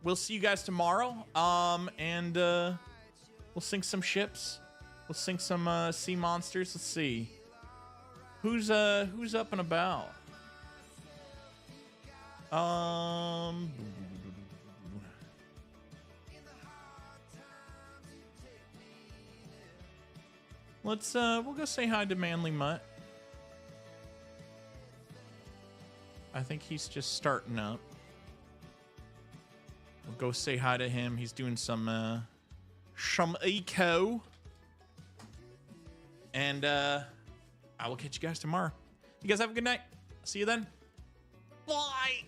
we'll see you guys tomorrow. And we'll sink some ships. We'll sink some sea monsters. Let's see. Who's up and about? Let's we'll go say hi to Manly Mutt. I think he's just starting up. We'll go say hi to him. He's doing some eco. And I will catch you guys tomorrow. You guys have a good night. See you then. Bye.